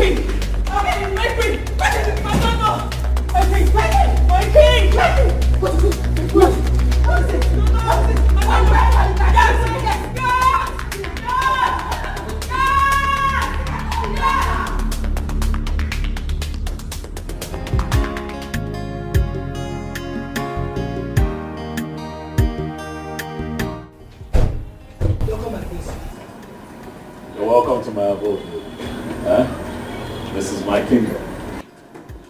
king! My queen! My mama! My king! My king! What is it? What is it? What is it? You're welcome to my abode. Huh? This is my kingdom.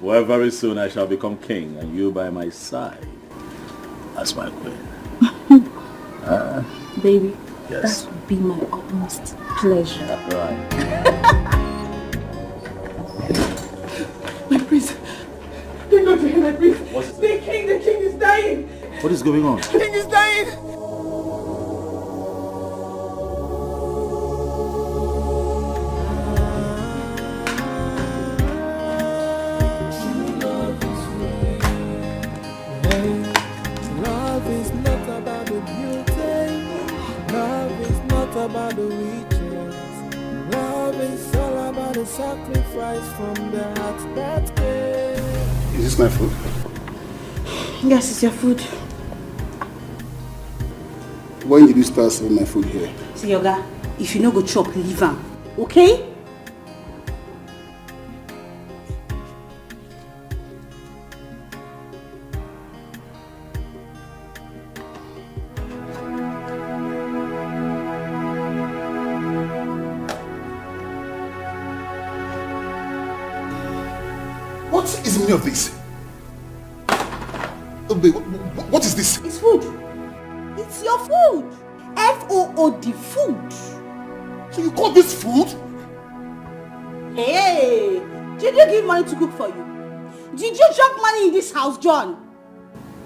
Where very soon I shall become king and you by my side as my queen. Baby, yes. that would be my utmost pleasure. Right. My prince! Thank God to hear my prince! What is it? The king is dying! What is going on? The king is dying! About the riches. Love is all about the sacrifice from the heart that gave. Is this my food? Yes, it's your food. When did you start serving my food here? See, Yoga, if you no go chop, leave am. Okay? What is the meaning of this? What is this? It's food. It's your food. F-O-O-D, food. So you call this food? Hey, did you give money to cook for you? Did you drop money in this house, John?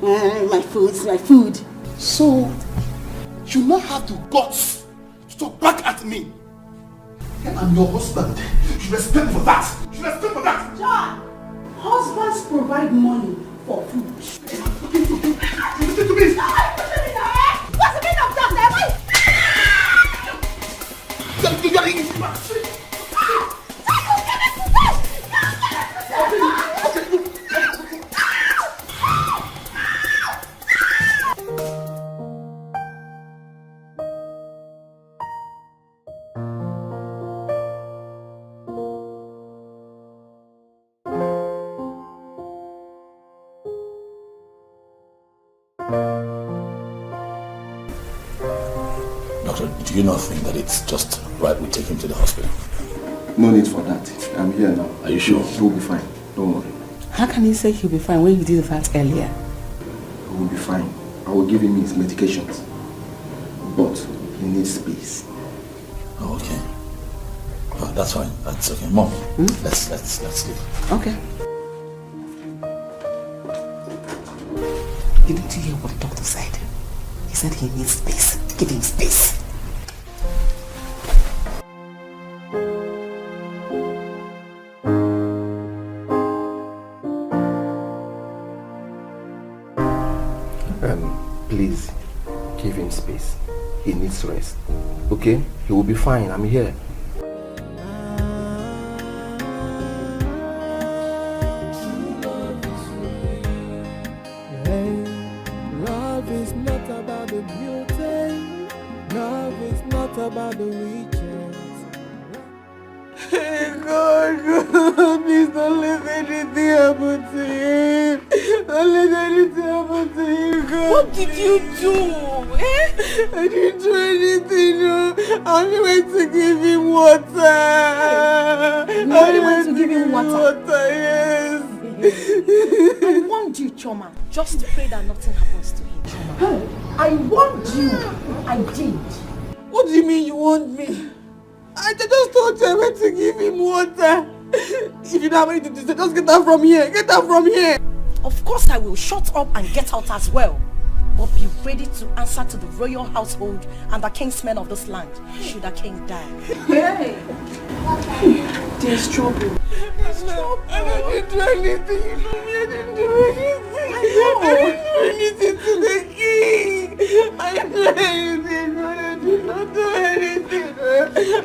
My food's my food. So, you now have the guts to talk back at me. I'm your husband. You should respect me for that. You should respect me for that. John, husbands provide money for food. Listen to me. What's the meaning of that? Doctor, do you not think that it's just right we take him to the hospital? No need for that. I'm here now. Are you sure? He will be fine. Don't worry. How can you say he'll be fine when you did that earlier? He will be fine. I will give him his medications. But he needs space. Oh, okay. Oh, that's fine. That's okay. Mom, let's leave. Okay. Didn't you hear what the doctor said? He said he needs space. Give him space. Please, give him space. He needs rest. Okay? He will be fine. I'm here. Love is not about the beauty. Love is not about the riches. Hey God, please don't let anything happen to him. Don't let anything happen to him, God. What did you do? I didn't do anything, no. I only went to give him water. You only went to give him water? Yes. I warned you, Choma. Just pray that nothing happens to him, Choma. Hey, I warned you. I did. What do you mean you want me? I just told you I went to give him water. If you don't have anything to say, just get out from here. Get out from here. Of course I will. Shut up and get out as well. But be ready to answer to the royal household and the kingsmen of this land, should the king die. Hey! There's trouble. There's trouble. I didn't do anything. You know me, I didn't do anything. I know. I didn't do anything to the king. I didn't do anything. I did not do anything.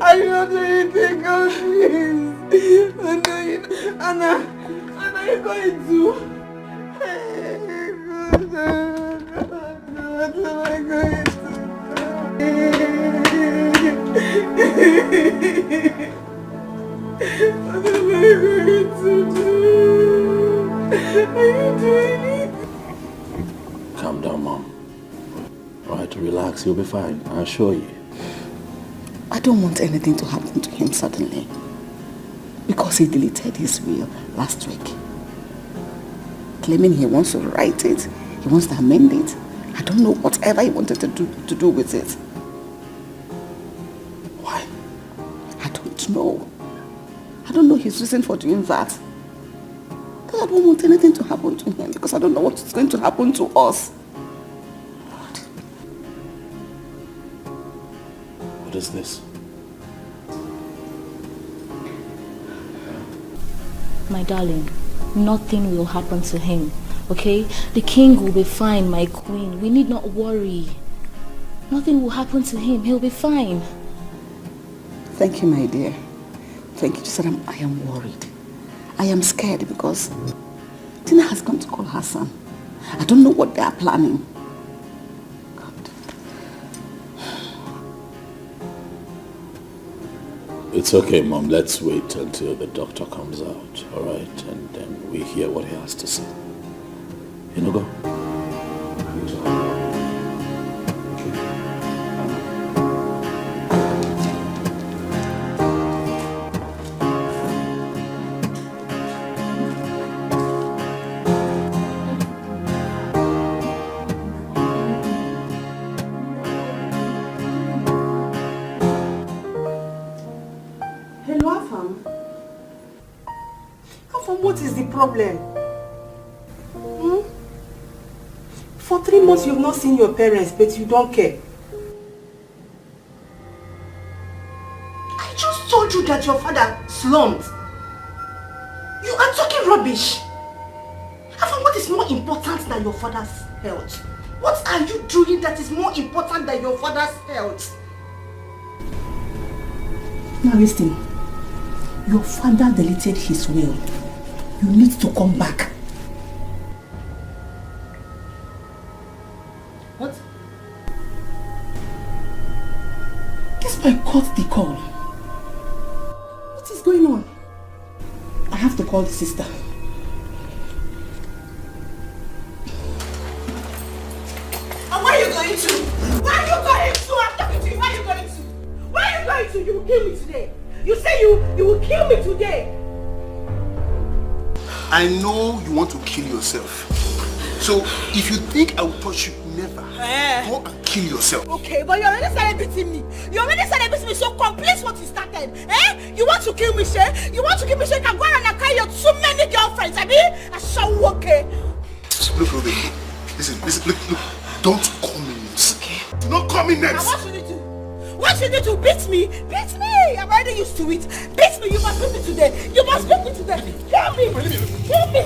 I did not do anything, God, please. I Anna, you're going to? What am I going to do? What am I going to do? Are you doing it? Calm down, Mom. Alright, relax, you'll be fine, I assure you. I don't want anything to happen to him suddenly. Because he deleted his will last week. Claiming he wants to write it, he wants to amend it. I don't know whatever he wanted to do with it. Why? I don't know. I don't know his reason for doing that. I don't want anything to happen to him because I don't know what's going to happen to us. What is this? My darling, nothing will happen to him, okay? The king will be fine, my queen. We need not worry. Nothing will happen to him. He'll be fine. Thank you, my dear. Thank you. Just I am worried. I am scared because Tina has come to call her son. I don't know what they are planning. God. It's okay, Mom. Let's wait until the doctor comes out, alright? And then we hear what he has to say. You know, go. What is the problem? For 3 months you've not seen your parents, but you don't care. I just told you that your father slumped. You are talking rubbish. Afam, what is more important than your father's health? What are you doing that is more important than your father's health? Now listen. Your father deleted his will. You need to come back. What? This might cut the call. What is going on? I have to call the sister. And where are you going to? Where are you going to? I'm talking to you. Where are you going to? Where are you going to? You will kill me today. You say you will kill me today. I know you want to kill yourself. So if you think I will touch you, never. Go and kill yourself. Okay, but you already started beating me. You already started beating me, so complete what you started. You want to kill me, Shay? You want to kill me, Shay? Can go around and carry your too many girlfriends. I mean, I shall walk. Look, Ruby. Listen, look. Don't call me names. Okay. Do not call me names. Now what should you do? What should you do? Beat me? Beat me! I'm already used to it. Beat me! You must beat me today. You must beat me today. Kill me! Kill me!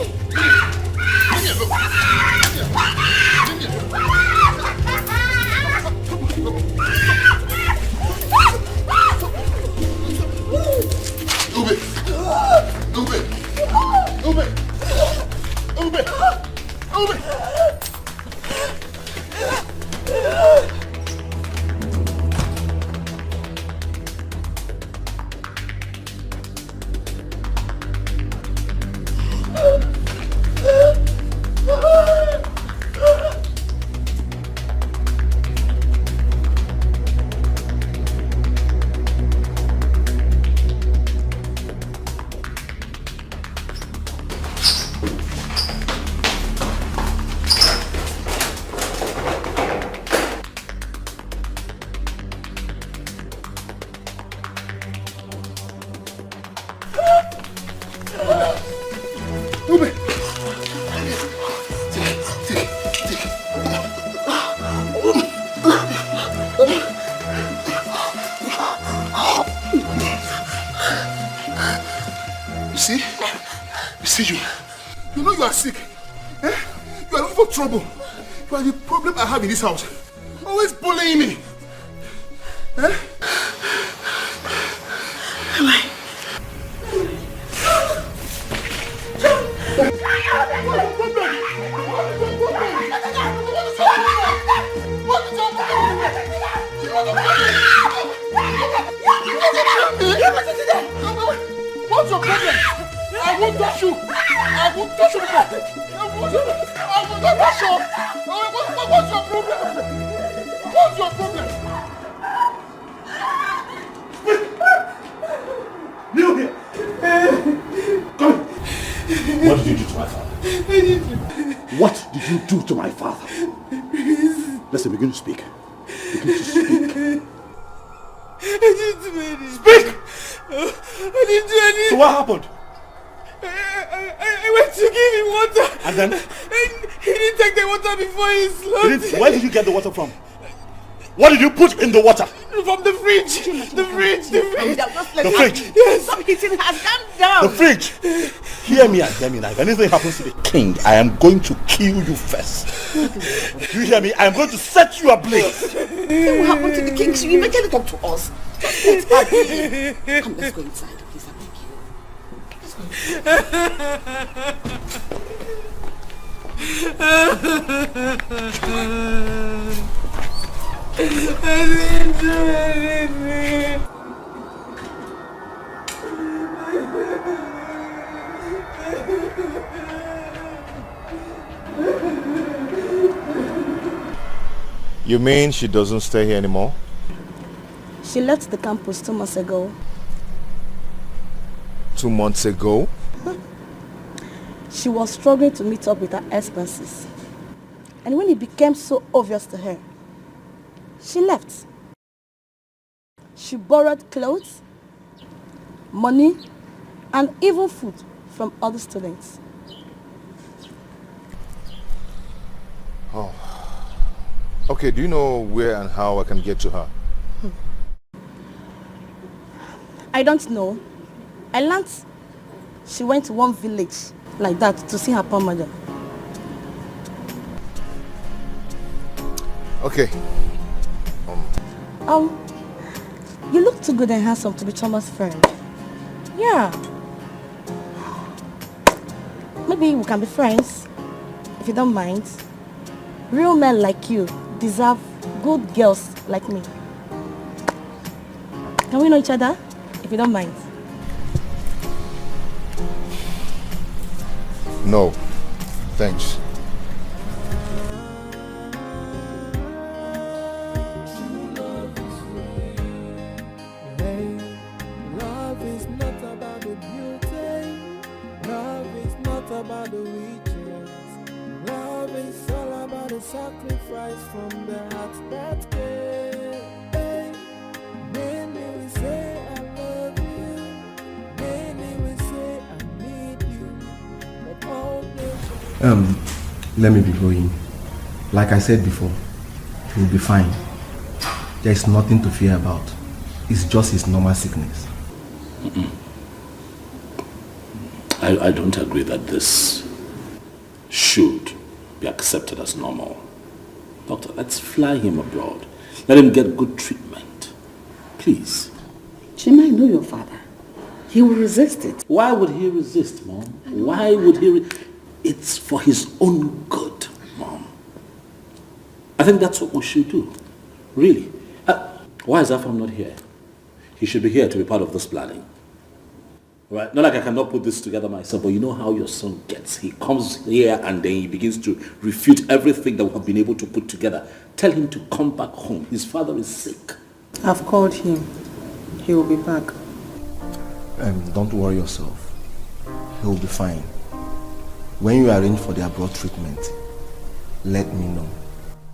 You know you are sick. You are looking for trouble. You are the problem I have in this house. Always bullying me. What's your problem? I won't touch you. I won't touch you before. I won't touch you. What's your problem? What's your problem? You here! Come. What did you do to my father? What did you do to my father? Listen, begin to speak. Begin to speak. I didn't do anything. Speak! I didn't do anything. So what happened? I went to give him water. And then? And he didn't take the water before he slept. Where did you get the water from? What did you put in the water? From the fridge. The fridge. The fridge? Yes. Stop hitting her. Calm down. The fridge. Hear me and hear me now. If anything happens to the king, I am going to kill you first. You hear me? I am going to set you ablaze. What will happen to the king? She will eventually talk to us. Just let her be. Come, let's go inside. Please, I beg you. Let's go. I didn't do anything. You mean she doesn't stay here anymore? She left the campus 2 months ago. 2 months ago? She was struggling to meet up with her expenses. And when it became so obvious to her, she left. She borrowed clothes, money, and even food from other students. Oh. Okay, do you know where and how I can get to her? I don't know. I learned she went to one village like that to see her poor mother. Okay. You look too good and handsome to be Thomas' friend. Yeah. Maybe we can be friends, if you don't mind. Real men like you deserve good girls like me. Can we know each other, if you don't mind? No, thanks. Sacrifice from the heart that cares. Many will say I love you. Many will say I need you. But all this. Let me be going. Like I said before, he will be fine. There is nothing to fear about. It's just his normal sickness. I don't agree that this should be accepted as normal. Doctor, let's fly him abroad. Let him get good treatment. Please. Chima, I know your father. He will resist it. Why would he resist, Mom? Why would he? It's for his own good, Mom. I think that's what we should do. Really. Why is Afam not here? He should be here to be part of this planning. Right? Not like I cannot put this together myself, but you know how your son gets. He comes here and then he begins to refute everything that we have been able to put together. Tell him to come back home. His father is sick. I've called him. He will be back. Don't worry yourself. He will be fine. When you arrange for the abroad treatment, let me know.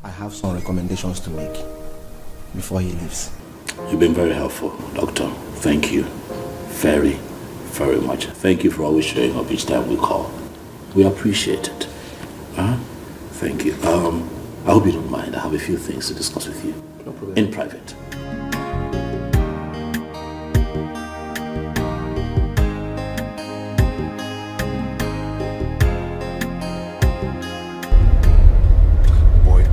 I have some recommendations to make before he leaves. You've been very helpful, Doctor. Thank you. Very, very much. Thank you for always showing up each time we call. We appreciate it. Thank you. I hope you don't mind. I have a few things to discuss with you. No problem. In private. Boy,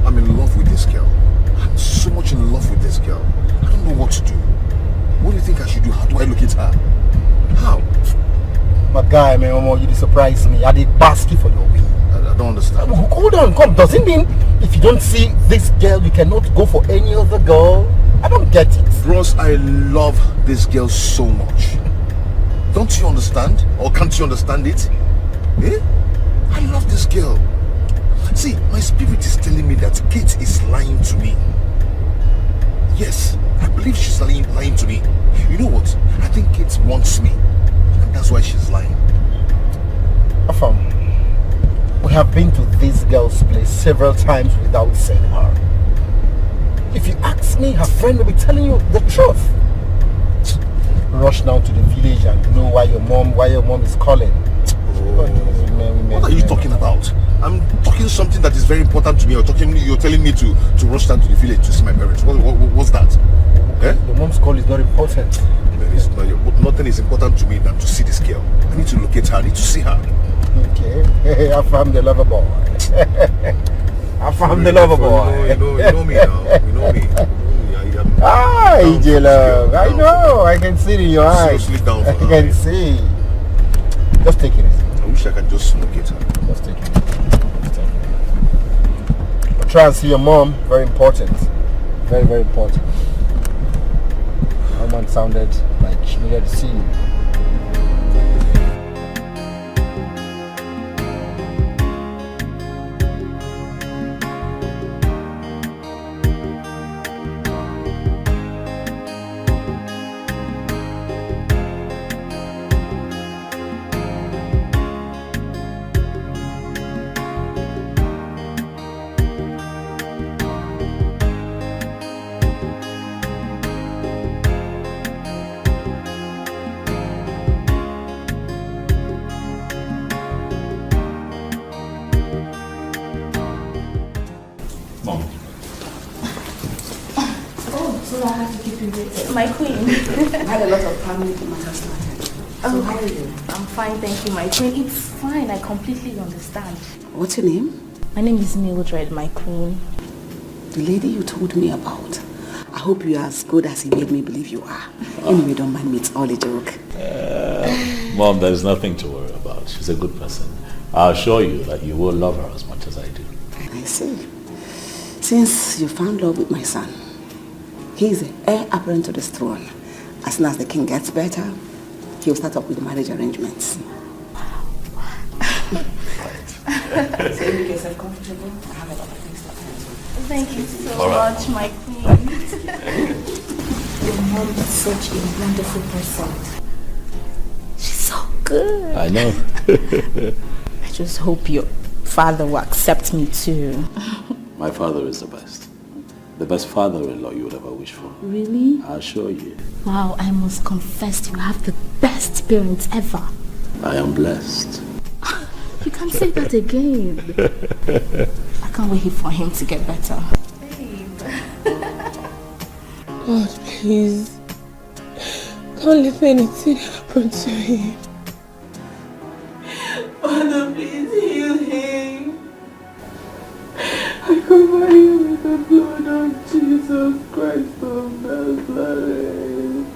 I'm in love with this girl. I'm so much in love with this girl. I don't know what to do. What do you think I should do? How do I look at her? How? My guy, man, you surprise me. I did basket for your win. I don't understand. Hold on, come. Does it mean if you don't see this girl, you cannot go for any other girl? I don't get it. Bros, I love this girl so much. Don't you understand? Or can't you understand it? Eh? I love this girl. See, my spirit is telling me that Kate is lying to me. Yes, I believe she's lying to me. You know what? I think Kate wants me. And that's why she's lying. Afam, we have been to this girl's place several times without seeing her. If you ask me, her friend will be telling you the truth. Rush down to the village and know why your mom is calling. What are you talking about? I'm talking something that is very important to me. You're telling me to rush down to the village to see my parents. What's that? Eh? Your mom's call is not important. Nothing is important to me than to see this girl. I need to locate her. I need to see her. Okay. I found the lover boy. I found the lover boy. You know me now. You know me. EJ love. I know. I can see it in your eyes. Seriously down for I can see. Just take it easy. I wish I can just locate her. Just take it. But try and see your mom. Very important. Very, very important. My mom sounded like she needed to see you. My queen. I had a lot of family matters to attend. So how are you? I'm fine, thank you, my queen. It's fine, I completely understand. What's your name? My name is Mildred, my queen. The lady you told me about. I hope you are as good as he made me believe you are. Anyway, don't mind me, it's all a joke. Mom, there's nothing to worry about. She's a good person. I'll assure you that you will love her as much as I do. I see. Since you found love with my son, he is the heir apparent to this throne. As soon as the king gets better, he'll start up with the marriage arrangements. So you make yourself comfortable. I have a lot of things to tell you. Thank you so much, my queen. Your mom is such a wonderful person. She's so good. I know. I just hope your father will accept me too. My father is the best. The best father-in-law you would ever wish for. Really? I'll show you. Wow, I must confess you have the best parents ever. I am blessed. You can't say that again. I can't wait for him to get better. God, please. Don't let anything happen to him. Father, please heal him. I cover him with the blood of Jesus Christ of Nazareth.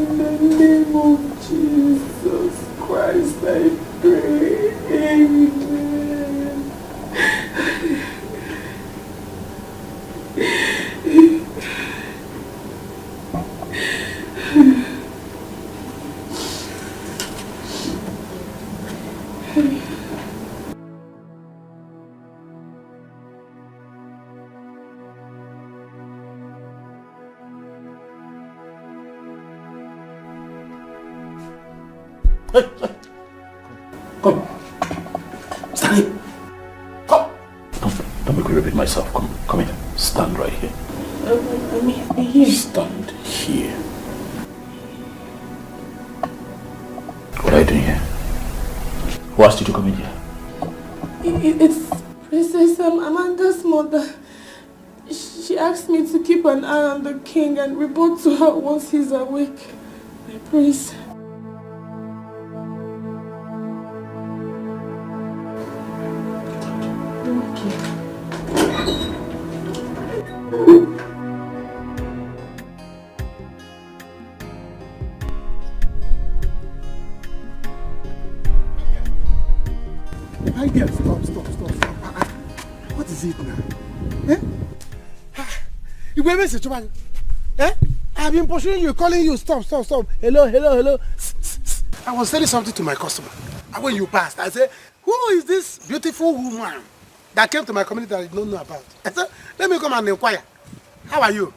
Father, in the name of Jesus Christ, I pray. Amen. Come. Stanley. Come. Don't make me repeat myself. Come here. Stand right here. I'm here. Stand here. What are you doing here? Who asked you to come in here? It's Princess Amanda's mother. She asked me to keep an eye on the king and report to her once he's awake. My prince. My dear, stop. What is it now? Eh? You will miss it, eh? I've been pursuing you, calling you, stop. Hello. I was telling something to my customer. And when you passed, I said, who is this beautiful woman that came to my community that I don't know about? I said, let me come and inquire. How are you?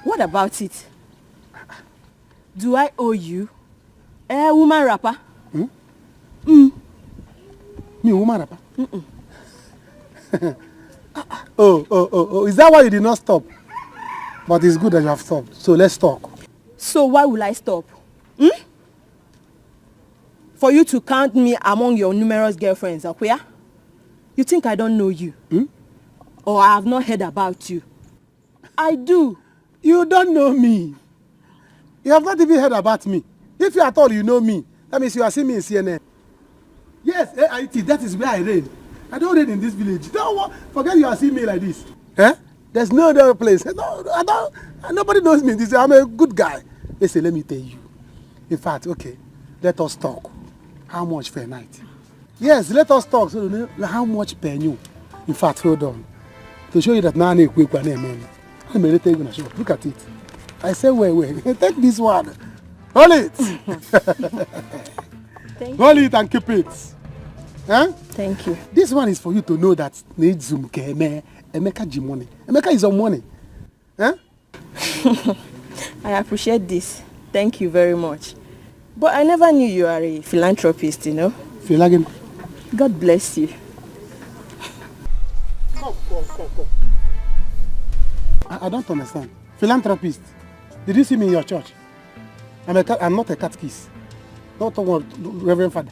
What about it? Do I owe you? Woman rapper? Me, woman rapper? Oh, is that why you did not stop? But it's good that you have stopped. So let's talk. So why will I stop? For you to count me among your numerous girlfriends, okay? You think I don't know you? Or I have not heard about you? I do. You don't know me. You have not even heard about me. If you at all you know me, that means you are seeing me in CNN. Yes, AIT, that is where I reign. I don't reign in this village. Don't forget you are seeing me like this. Eh? There's no other place. Nobody knows me. I'm a good guy. Listen, let me tell you. In fact, okay, let us talk. How much per night? Yes, let us talk. So how much per new? In fact, hold on. To show you that now I'm quick one, I'm ready to take show. Look at it. I say, wait. Take this one. Hold it. Hold it and keep it. Huh? Thank you. This one is for you to know that need Zoom Emeka money. Emeka is on money. Huh? I appreciate this. Thank you very much. But I never knew you are a philanthropist, you know. God bless you. Come. I don't understand. Philanthropist. Did you see me in your church? I'm not a catechist. Not talk about Reverend Father.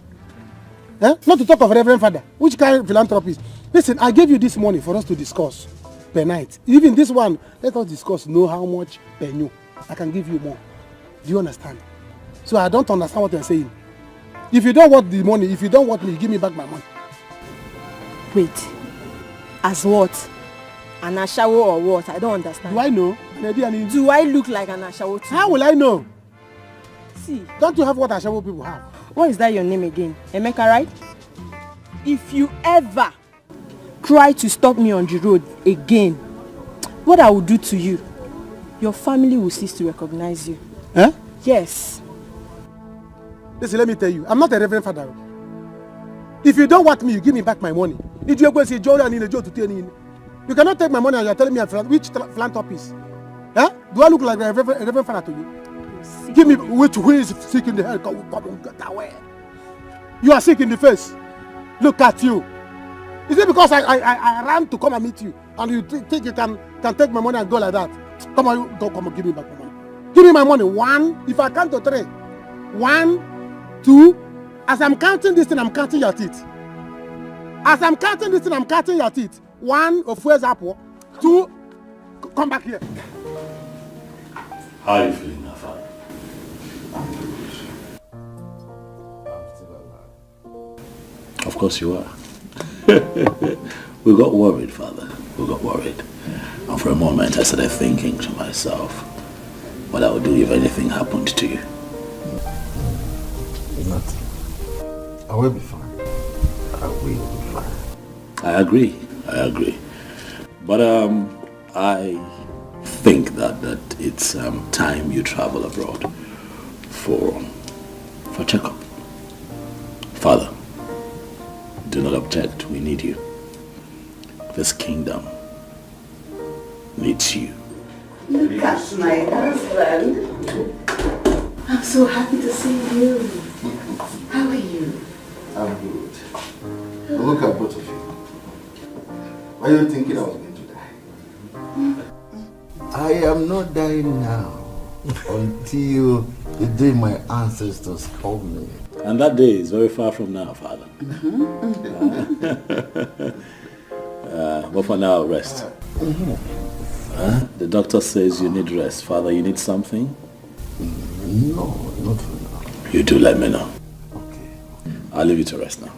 Eh? Not to talk of Reverend Father. Which kind of philanthropist? Listen, I gave you this money for us to discuss per night. Even this one, let us discuss, know how much per new. I can give you more. Do you understand? So I don't understand what you're saying. If you don't want the money, if you don't want me, give me back my money. Wait. As what? An ashawo or what? I don't understand. Do I know? Do I look like an ashawo too? How will I know? See. Don't you have what ashawo people have? What is that your name again? Emeka, right? If you ever try to stop me on the road again, what I will do to you, your family will cease to recognize you. Eh? Yes. Listen, let me tell you, I'm not a Reverend Father. If you don't want me, you give me back my money. You cannot take my money and you're telling me which philanthropist. Eh? Do I look like a Reverend Father to you? Give me who is sick in the head. Come get away. You are sick in the face. Look at you. Is it because I ran to come and meet you and you think you can take my money and go like that? Come on, come and give me back my money. Give me my money. 1, if I count to 3. 1, 2. As I'm counting this thing, I'm counting your teeth. As I'm counting this thing, I'm counting your teeth. 1, of where's apple? 2, come back here. How are you feeling now, Father? I'm still alive. Of course you are. We got worried, Father. We got worried. And for a moment I started thinking to myself what I would do if anything happened to you. Nothing. I will be fine. I will be fine. I agree. But I think that it's time you travel abroad for checkup. Father, do not object. We need you. This kingdom needs you. Look at my husband. I'm so happy to see you. How are you? I'm good. But look at both of you. Why are you thinking I was going to die? I am not dying now until the day my ancestors called me. And that day is very far from now, Father. But for now, rest. The doctor says you need rest. Father, you need something? No, not for now. You do let me know. Okay. I'll leave you to rest now.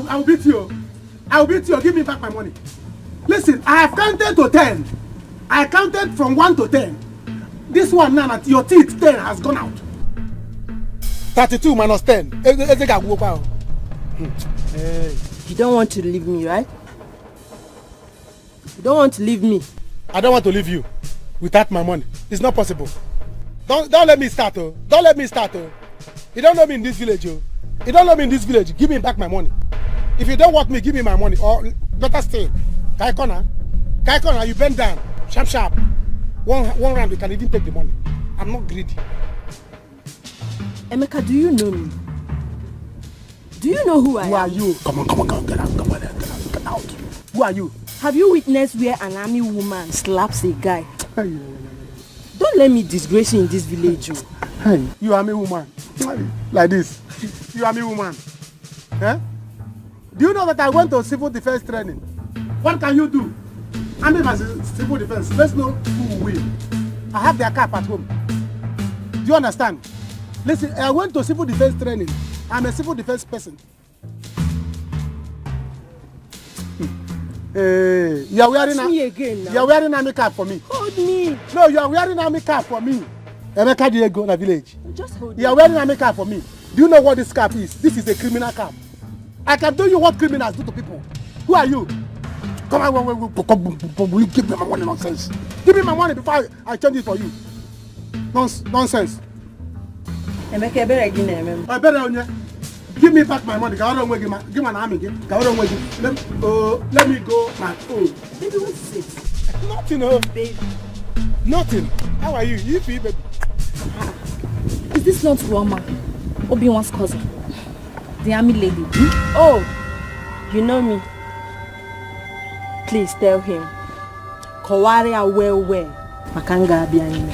I'll beat you. I'll beat you. Give me back my money. Listen, I have counted to 10. I counted from 1 to 10. This one now, your teeth 10 has gone out. 32 minus 10. Hey, you don't want to leave me, right? You don't want to leave me. I don't want to leave you without my money. It's not possible. Don't let me start, oh. Don't let me start, oh. You don't know me in this village, oh. You don't know me in this village. Give me back my money. If you don't want me, give me my money. Or better still, Kaikona, you bend down. Sharp, sharp. One round, you can even take the money. I'm not greedy. Emeka, do you know me? Do you know who I am? Who are you? Come on, get out. Who are you? Have you witnessed where an army woman slaps a guy? Don't let me disgrace you in this village, oh. Hey, you army woman. Like this. You army woman. Eh? Do you know that I went to civil defense training? What can you do? I'm in civil defense. Let's know who will win. I have their cap at home. Do you understand? Listen, I went to civil defense training. I'm a civil defense person. Hey, you are wearing army cap for me. Hold me. No, you are wearing army cap for me. Emeka Diego in the village. Just hold me. You are wearing army cap for me. Do you know what this cap is? This is a criminal cap. I can tell you what criminals do to people. Who are you? Come on, will you give me my money? Nonsense. Give me my money before I change it for you. Nonsense. Emeka, I better on you. Give me back my money. Give my army. Let me go my own. Baby, what's it? Nothing, oh. Baby. Nothing. How are you? You feel, baby? Is this not Roma, Obi-Wan's cousin? The army lady? Oh, you know me. Please tell him. Kowaria well. Makanga bianime.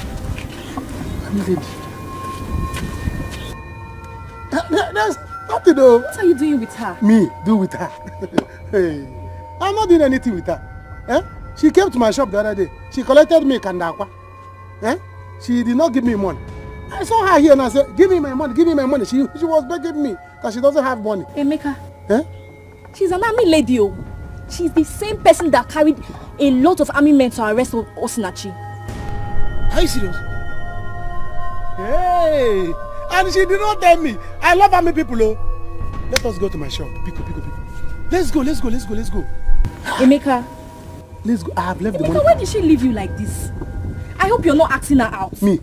There's nothing, though. What are you doing with her? Me? Do with her? Hey, I'm not doing anything with her. Eh? She came to my shop the other day. She collected me kandakwa. Eh? She did not give me money. I saw her here and I said, give me my money, give me my money. She was begging me because she doesn't have money. Emeka. Eh? She's an army lady, oh. She's the same person that carried a lot of army men to arrest Osinachi. Are you serious? Hey! And she did not tell me. I love army people, oh. Let us go to my shop. Pico. Let's go. Emeka. Let's go. I have left the Emeka, money. why did she leave you like this? I hope you're not asking her out. Me?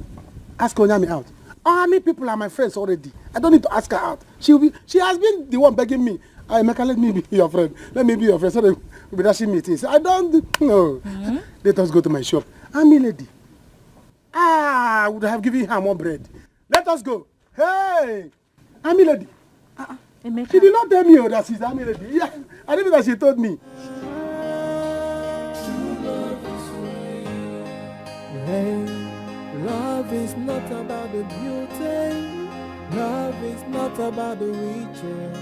Ask Onyami out. Army people are my friends already. I don't need to ask her out. She has been the one begging me. Emeka, let me be your friend. Let me be your friend so that we'll be dashing me things. I don't know. Let us go to my shop. Army lady. I would have given her more bread. Let us go. Hey! Army lady. Emeka. She did not tell me that she's army lady. Yeah, I didn't know that she told me. Hey, love is not about the beauty. Love is not about the riches.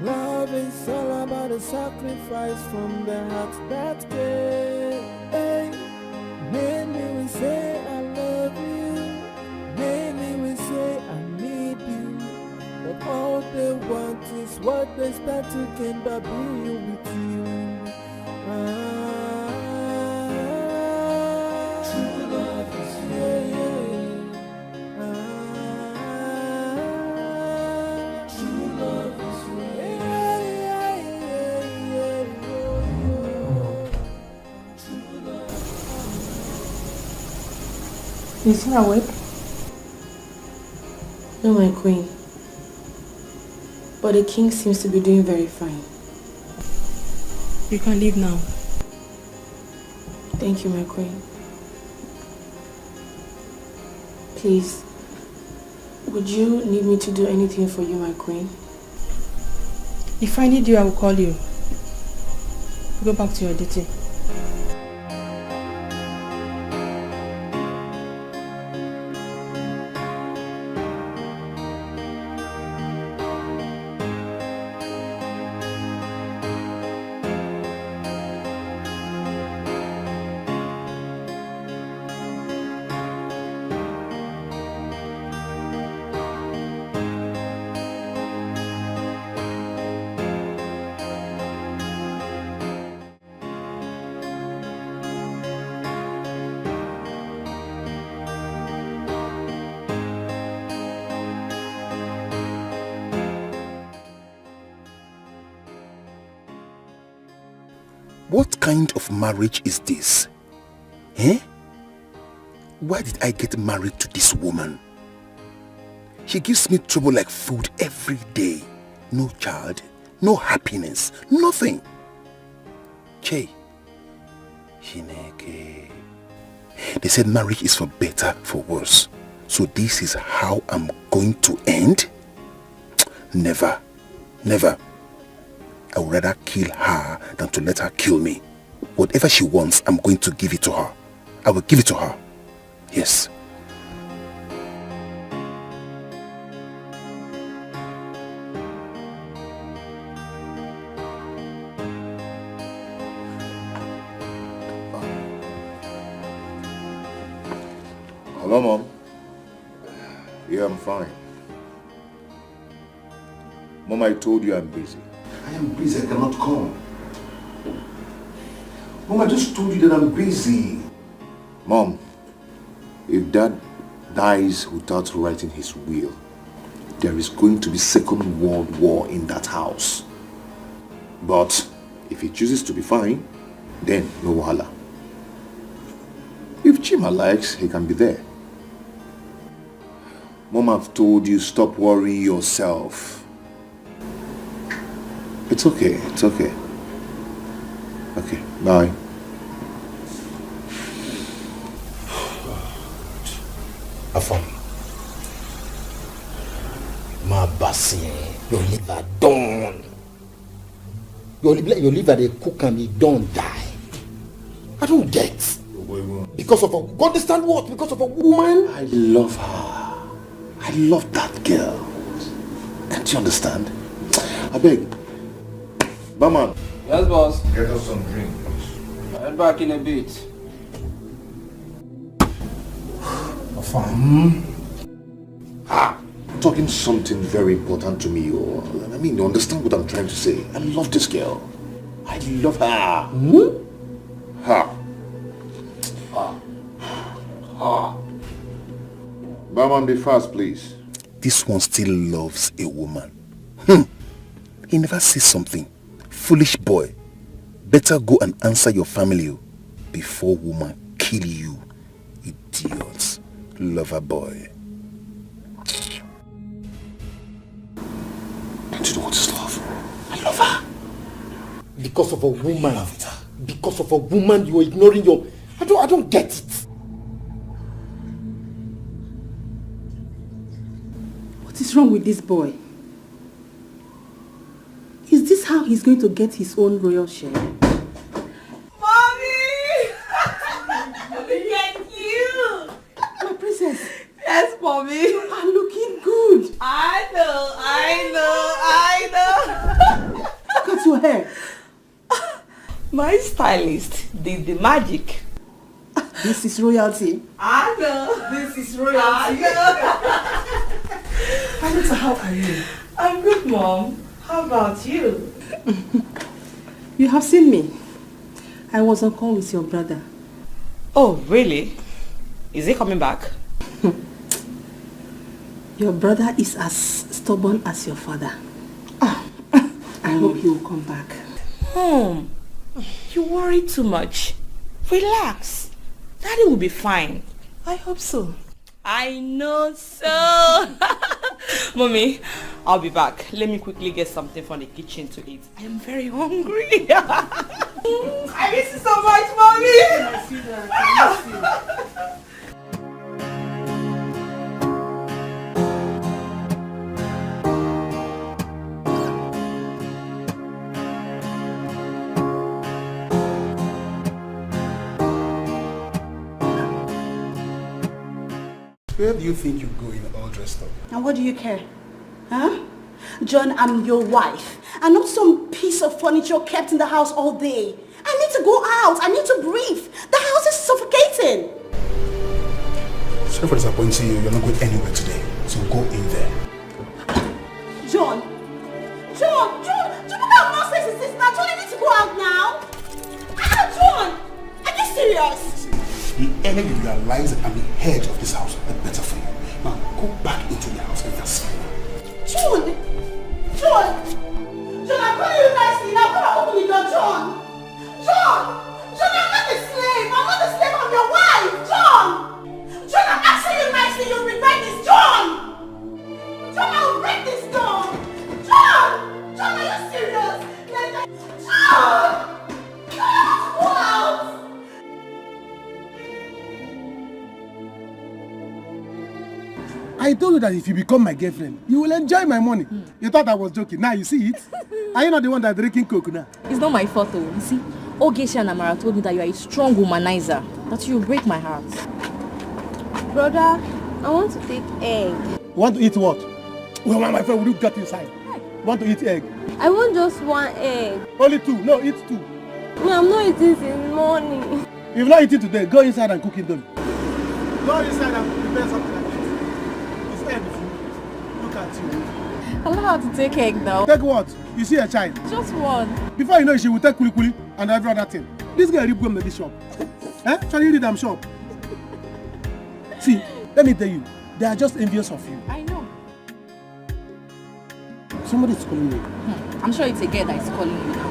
Love is all about the sacrifice from the heart that cares. Hey, many will say I love you. Many will say I need you. But all they want is what they start to gain by being with you. True love is true love is true love. Is he awake? No, my queen. But the king seems to be doing very fine. You can leave now. Thank you, my queen. Please, would you need me to do anything for you, my queen? If I need you, I will call you. Go back to your duty. What kind of marriage is this? Eh? Why did I get married to this woman? She gives me trouble like food every day. No child, no happiness, nothing. Che. Chineke. They said marriage is for better, for worse. So this is how I'm going to end? Never. Never. I would rather kill her than to let her kill me. Whatever she wants, I'm going to give it to her. I will give it to her. Yes. Hello, Mom. Yeah, I'm fine. Mom, I told you I'm busy. I am busy, I cannot come. Mom, I just told you that I'm busy. Mom, if Dad dies without writing his will, there is going to be Second World War in that house. But if he chooses to be fine, then no wahala. If Chima likes, he can be there. Mom, I've told you, stop worrying yourself. It's okay, it's okay. Okay, bye. Afam. My bassy, your liver done. Your liver they cook and it don't die. I don't get. Because of a, you understand what? Because of a woman? I love her. I love that girl. Can't you understand? I beg. Barman. Yes, boss. Get us some drink, please. I'll be back in a bit. Talking something very important to me. Or I mean, you understand what I'm trying to say. I love this girl. I love her. Ha. Barman, be fast, please. This one still loves a woman. He never says something. Foolish boy. Better go and answer your family before woman kill you. Idiots. Lover boy. Don't you know what is love? I love her. Because of a woman. Because of a woman you're ignoring your... I don't get it. What is wrong with this boy? Is this how he's going to get his own royal share? Mommy! Thank you! My princess. Yes, Mommy. You are looking good. I know. Look at your hair. My stylist did the magic. This is royalty. I know. This is royalty. Anita, how are you? I'm good, Mom. How about you? You have seen me. I was on call with your brother. Oh, really? Is he coming back? Your brother is as stubborn as your father. I hope he will come back. Mom, you worry too much. Relax. Daddy will be fine. I hope so. I know so. Mommy, I'll be back. Let me quickly get something from the kitchen to eat. I am very hungry. I miss you so much, Mommy. I see that. I miss you. Where do you think you're going all dressed up? And what do you care? Huh? John, I'm your wife. I'm not some piece of furniture kept in the house all day. I need to go out. I need to breathe. The house is suffocating. Sorry for disappointing you. You're not going anywhere today. So go in there. John, what kind of nonsense is this now? John, you need to go out now. John, are you serious? The earlier you realize that I'm the head of this house, the better for you. Now go back into the house and that's fine. John, I'm calling you nicely now. Come and open the door, John. John, I'm not a slave! I'm not a slave, I'm your wife! John! John, I'm asking you nicely, you'll regret this! John! John, I'll break this door! John! John, are you serious? John! John, go out! I told you that if you become my girlfriend, you will enjoy my money. You thought I was joking. Now you see it. Are you not the one that's drinking coke now? It's not my fault though. You see, Ogeshi and Amara told me that you are a strong womanizer. That you will break my heart. Brother, I want to take egg. Want to eat what? Well, my friend, will you get inside? Want to eat egg? I want just one egg. Only 2. No, eat 2. No, I'm not eating since morning. If you're not eating today, go inside and cook it done. Go inside and prepare something like this. It's egg food. Look at you. I don't know how to take egg now. Take what? You see a child? Just one. Before you know it, she will take kuli kuli and every other thing. This girl rip gum in this shop. Try to read them shop. See, let me tell you, they are just envious of you. I know. Somebody's calling me. I'm sure it's a girl that is calling you now.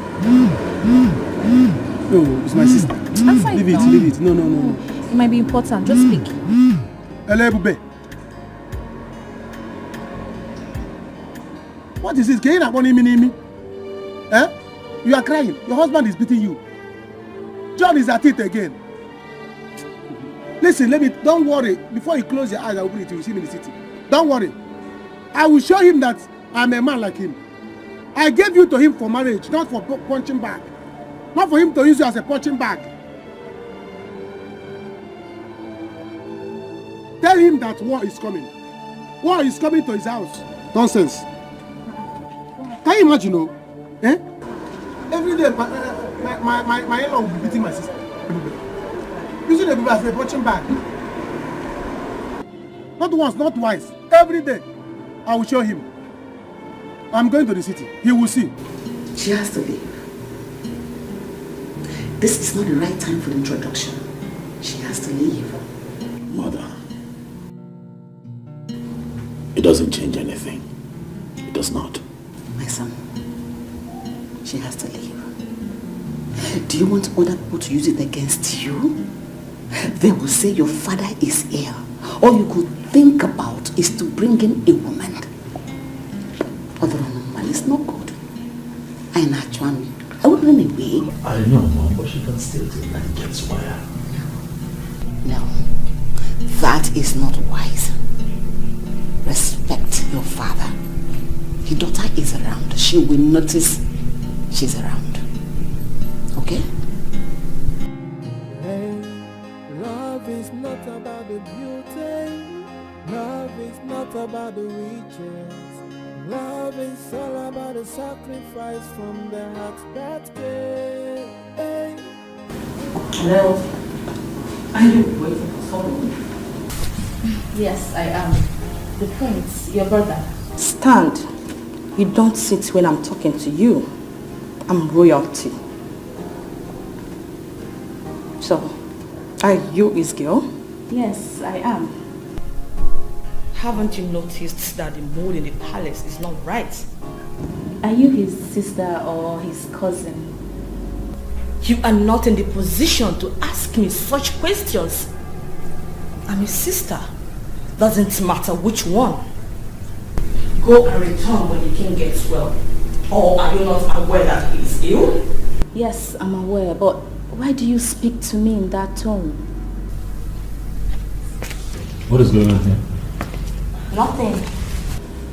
No, it's my sister. Leave it, leave it. No. It might be important. Just speak. Hello, Bube. What is this? Can you not want me? You are crying. Your husband is beating you. John is at it again. Listen, don't worry. Before you close your eyes, I will bring it to you. See me in the city. Don't worry. I will show him that I'm a man like him. I gave you to him for marriage, not for punching bag. Not for him to use you as a punching bag. Tell him that war is coming. War is coming to his house. Nonsense. Can you imagine, no? Every day, my in-law will be beating my sister. Using the people as a punching bag. Not once, not twice. Every day, I will show him. I'm going to the city. He will see. She has to leave. This is not the right time for the introduction. She has to leave. Mother, it doesn't change anything. It does not. My son, she has to leave. Do you want other people to use it against you? They will say your father is ill. All you could think about is to bring in a woman. It's not good. I would run away. I know, Mom, but she can still do that and get fire. No, that is not wise. Respect your father. Your daughter is around. She will notice she's around. Okay? Hey, love is not about the beauty. Love is not about the riches. Love is all about the sacrifice from the heart that gave. Hey. Hello? Are you waiting for someone? Yes, I am. The prince, your brother. Stand. You don't sit when I'm talking to you. I'm royalty. So, are you his girl? Yes, I am. Haven't you noticed that the mood in the palace is not right? Are you his sister or his cousin? You are not in the position to ask me such questions. I'm his sister. Doesn't matter which one. Go and return when the king gets well. Or are you not aware that he is ill? Yes, I'm aware, but why do you speak to me in that tone? What is going on here? Nothing.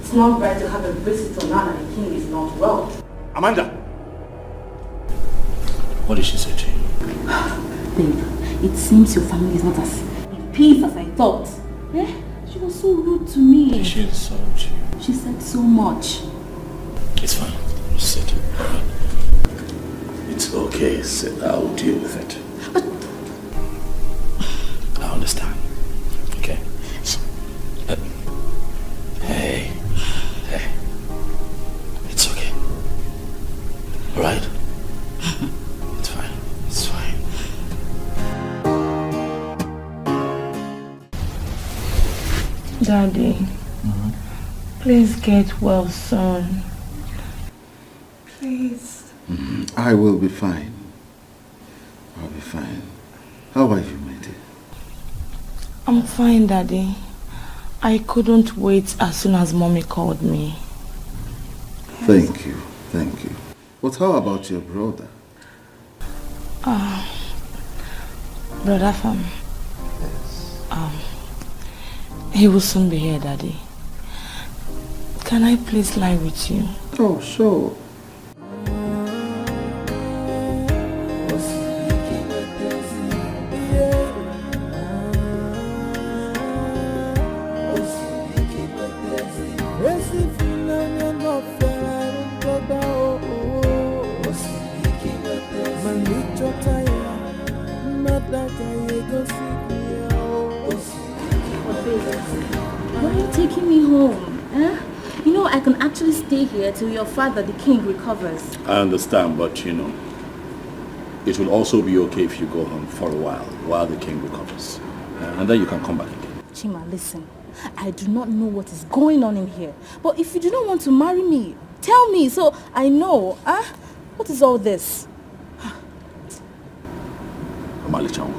It's not right to have a visitor now that the king is not well. Amanda! What did she say to you? Babe, it seems your family is not as in peace as I thought. She was so rude to me. She insulted you. She said so much. It's fine. Sit. Alright. It's okay. Sit. I'll deal with it. But I understand. Okay? Hey. It's okay. Alright? It's fine. It's fine. Daddy, please get well soon. Please. I will be fine. be fine. How are you, my dear? I'm fine, Daddy. I couldn't wait as soon as Mommy called me. Thank you, thank you. But how about your brother? Brother Fam. Yes. He will soon be here, Daddy. Can I please lie with you? Oh, sure. Why are you taking me home? Eh? You know, I can actually stay here till your father, the king, recovers. I understand, but you know, it will also be okay if you go home for a while the king recovers. And then you can come back again. Chima, listen. I do not know what is going on in here. But if you do not want to marry me, tell me so I know. What is all this? Amalichan,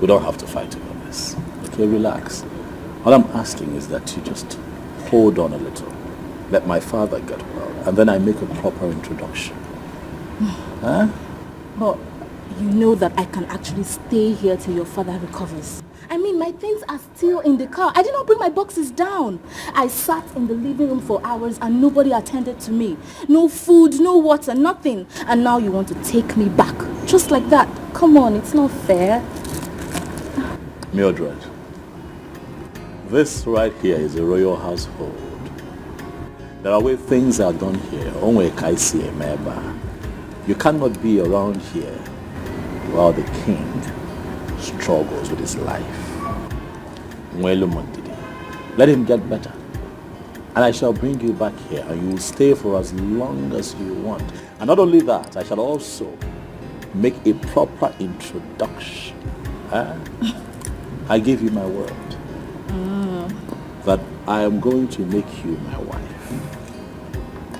we don't have to fight over this. Okay, relax. All I'm asking is that you just hold on a little. Let my father get well, and then I make a proper introduction. But you know that I can actually stay here till your father recovers. I mean, my things are still in the car. I did not bring my boxes down. I sat in the living room for hours and nobody attended to me. No food, no water, nothing. And now you want to take me back. Just like that. Come on, it's not fair. Mildred, this right here is a royal household. There are ways things are done here. You cannot be around here while the king struggles with his life. Let him get better. And I shall bring you back here and you will stay for as long as you want. And not only that, I shall also make a proper introduction. I give you my word that I am going to make you my wife.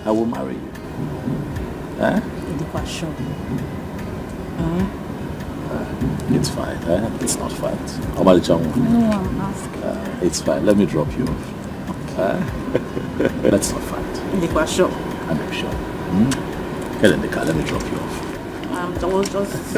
I will marry you. It's fine. It's not fight. No, I'm asking. It's fine. Let me drop you off. Let's not fight. I'm sure. Get in the car. Let me drop you off. I was just...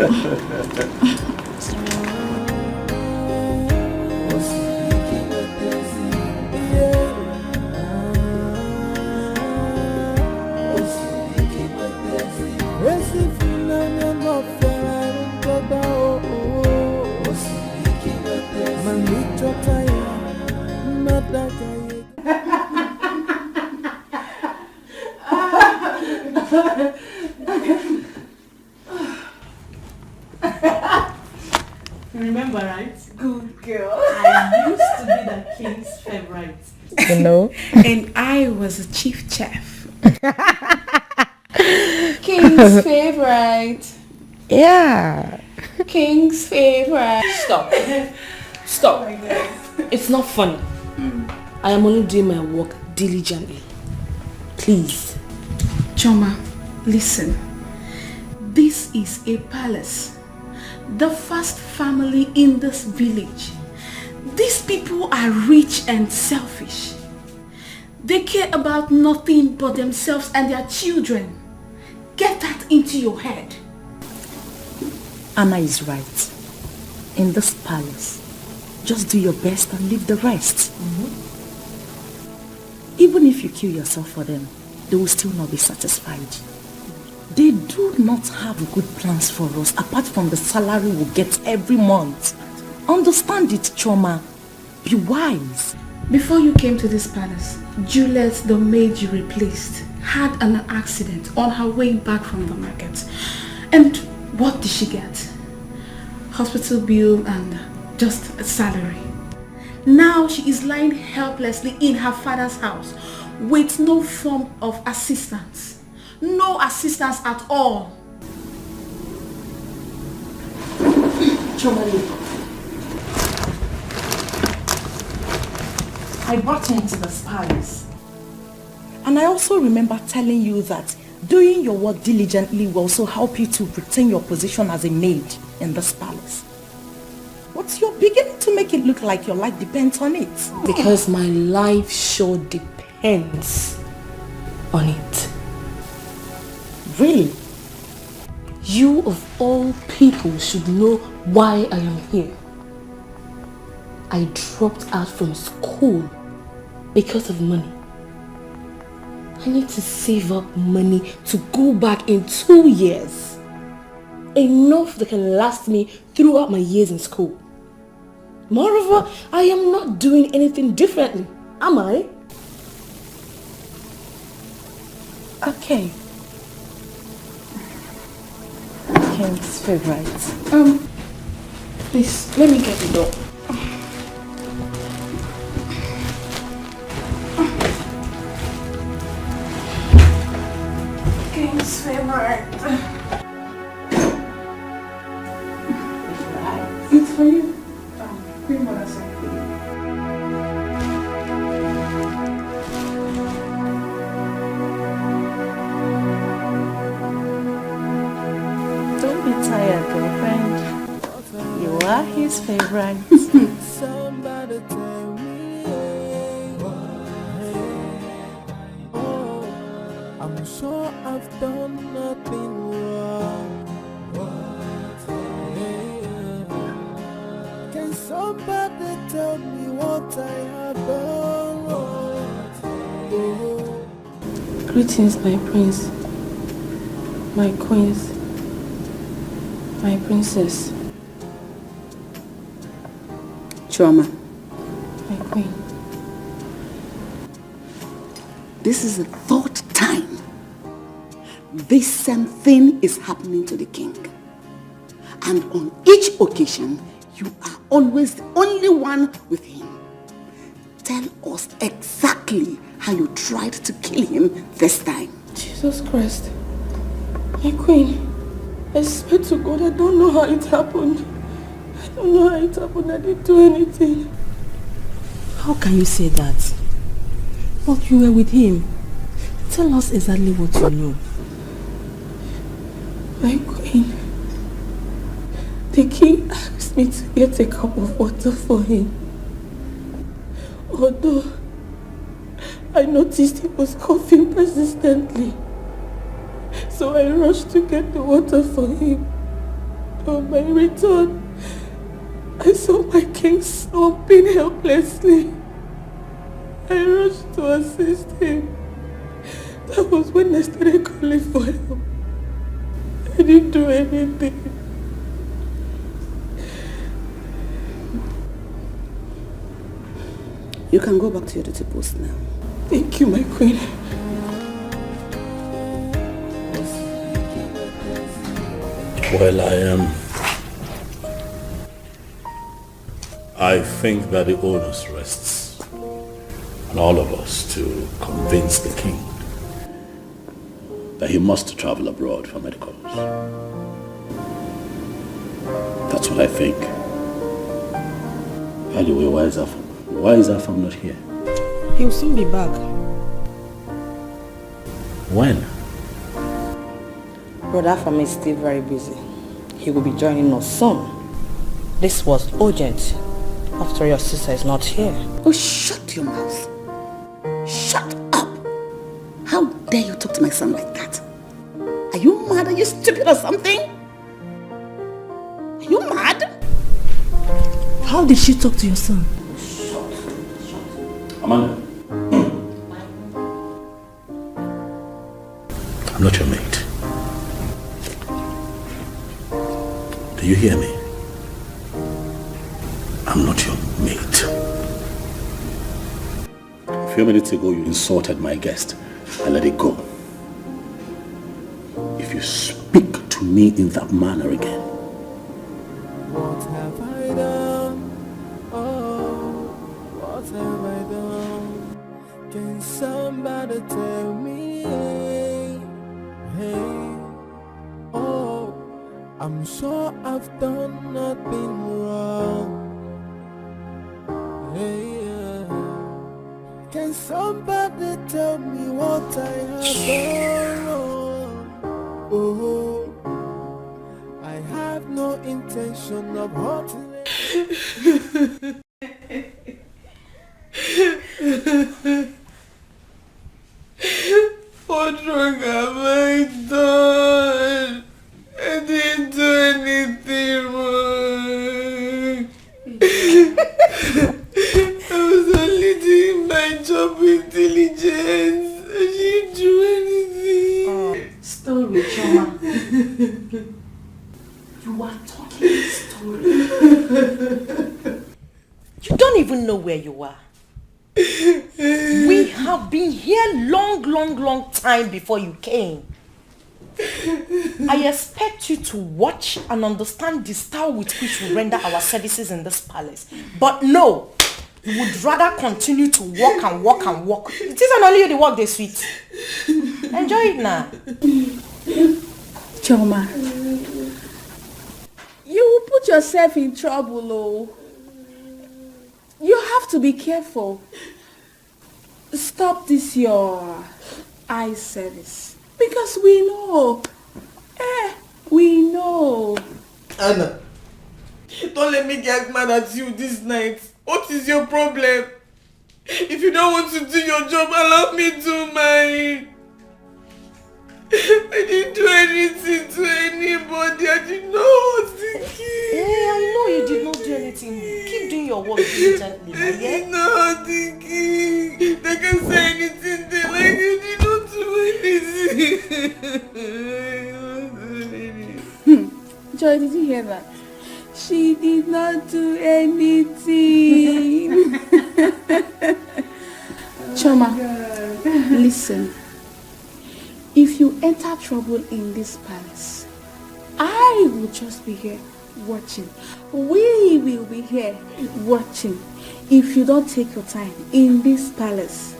Remember, right? Good girl. I used to be the king's favorite. You know? And I was a chief chef. King's favorite. Yeah. King's favorite. Stop. Stop. Oh, it's not funny. I am only doing my work diligently. Please. Choma, listen. This is a palace. The first family in this village. These people are rich and selfish. They care about nothing but themselves and their children. Get that into your head. Anna is right. In this palace, just do your best and leave the rest. Even if you kill yourself for them, they will still not be satisfied. They do not have good plans for us apart from the salary we get every month. Understand it, Choma. Be wise. Before you came to this palace, Juliet, the maid you replaced, had an accident on her way back from the market. And what did she get? Hospital bill and just a salary. Now she is lying helplessly in her father's house with no form of assistance. No assistance at all. Chomali, I brought her into this palace. And I also remember telling you that Doing your work diligently will also help you to retain your position as a maid in this palace. But you're beginning to make it look like your life depends on it. Because my life sure depends on it. Really? You of all people should know why I am here. I dropped out from school because of money. I need to save up money to go back in 2 years. Enough that can last me throughout my years in school. Moreover, I am not doing anything differently, am I? Okay. King's favorite. Please, let me get the door. King's favorite. It's for you. Queen Mother sent for you. Don't be tired, girlfriend. You are his favorite. Somebody tell me, oh, I'm sure I've done nothing wrong. Can somebody tell me what I have done wrong? Greetings, my prince, my queens, my princess, Chioma, my queen. this is the 3rd time this same thing is happening to the king. And on each occasion, you are always the only one with him. Tell us exactly how you tried to kill him this time. Jesus Christ. My queen, I swear to God, I don't know how it happened. I don't know how it happened. I didn't do anything. How can you say that? But you were with him. Tell us exactly what you know. My queen, the king asked me to get a cup of water for him. Although I noticed he was coughing persistently. So I rushed to get the water for him. On my return, I saw my king slumping helplessly. I rushed to assist him. That was when I started calling for help. I didn't do anything. You can go back to your duty post now. Thank you, my queen. Well, I think that the onus rests on all of us to convince the king that he must travel abroad for medicals. That's what I think. Anyway, why is Afam not here? He'll soon be back. When? Brother Afam is still very busy. He will be joining us soon. This was urgent. After your sister is not here. Oh, shut your mouth. Shut up. How dare you talk to my son like that? Are you mad? Are you stupid or something? Are you mad? How did she talk to your son? Amanda. I'm not your mate. Do you hear me? I'm not your mate. A few minutes ago, you insulted my guest. I let it go. If you speak to me in that manner again, What have I done? Oh, what have I done? Can somebody tell me? Hey, oh, I'm sure I've done nothing wrong. Hey, can somebody tell me what I have done wrong? have no intention of hurting. What wrong have I done? I didn't do anything wrong. I was only doing my job with diligence. I didn't do anything. Story, Choma. You are talking story. You don't even know where you are. We have been here long time before you came. I expect you to watch and understand the style with which we render our services in this palace. But no, you would rather continue to walk and walk and walk. It isn't only you the walk they sweet. Enjoy it now. Choma, you will put yourself in trouble, oh. You have to be careful. Stop this your eye service. Because we know. We know. Anna, don't let me get mad at you this night. What is your problem? If you don't want to do your job, allow me do mine. I didn't do anything to anybody. I did not hurt the kid. Hey, I know you did not do anything. Keep doing your work diligently. I did not hurt the kid. They can say anything they like. You did not do anything. Joy, did you hear that? She did not do anything. Choma, listen. If you enter trouble in this palace, I will just be here watching. We will be here watching. If you don't take your time in this palace.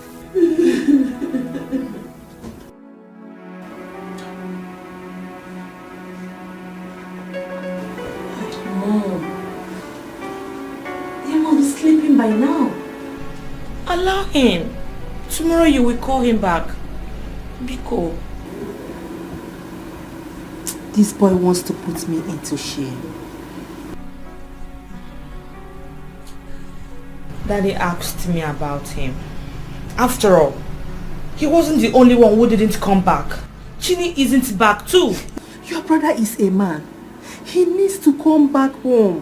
Mom, he must be sleeping by now. Allow him. Tomorrow you will call him back. Biko. This boy wants to put me into shame. Daddy asked me about him. After all, he wasn't the only one who didn't come back. Chini isn't back too. Your brother is a man. He needs to come back home.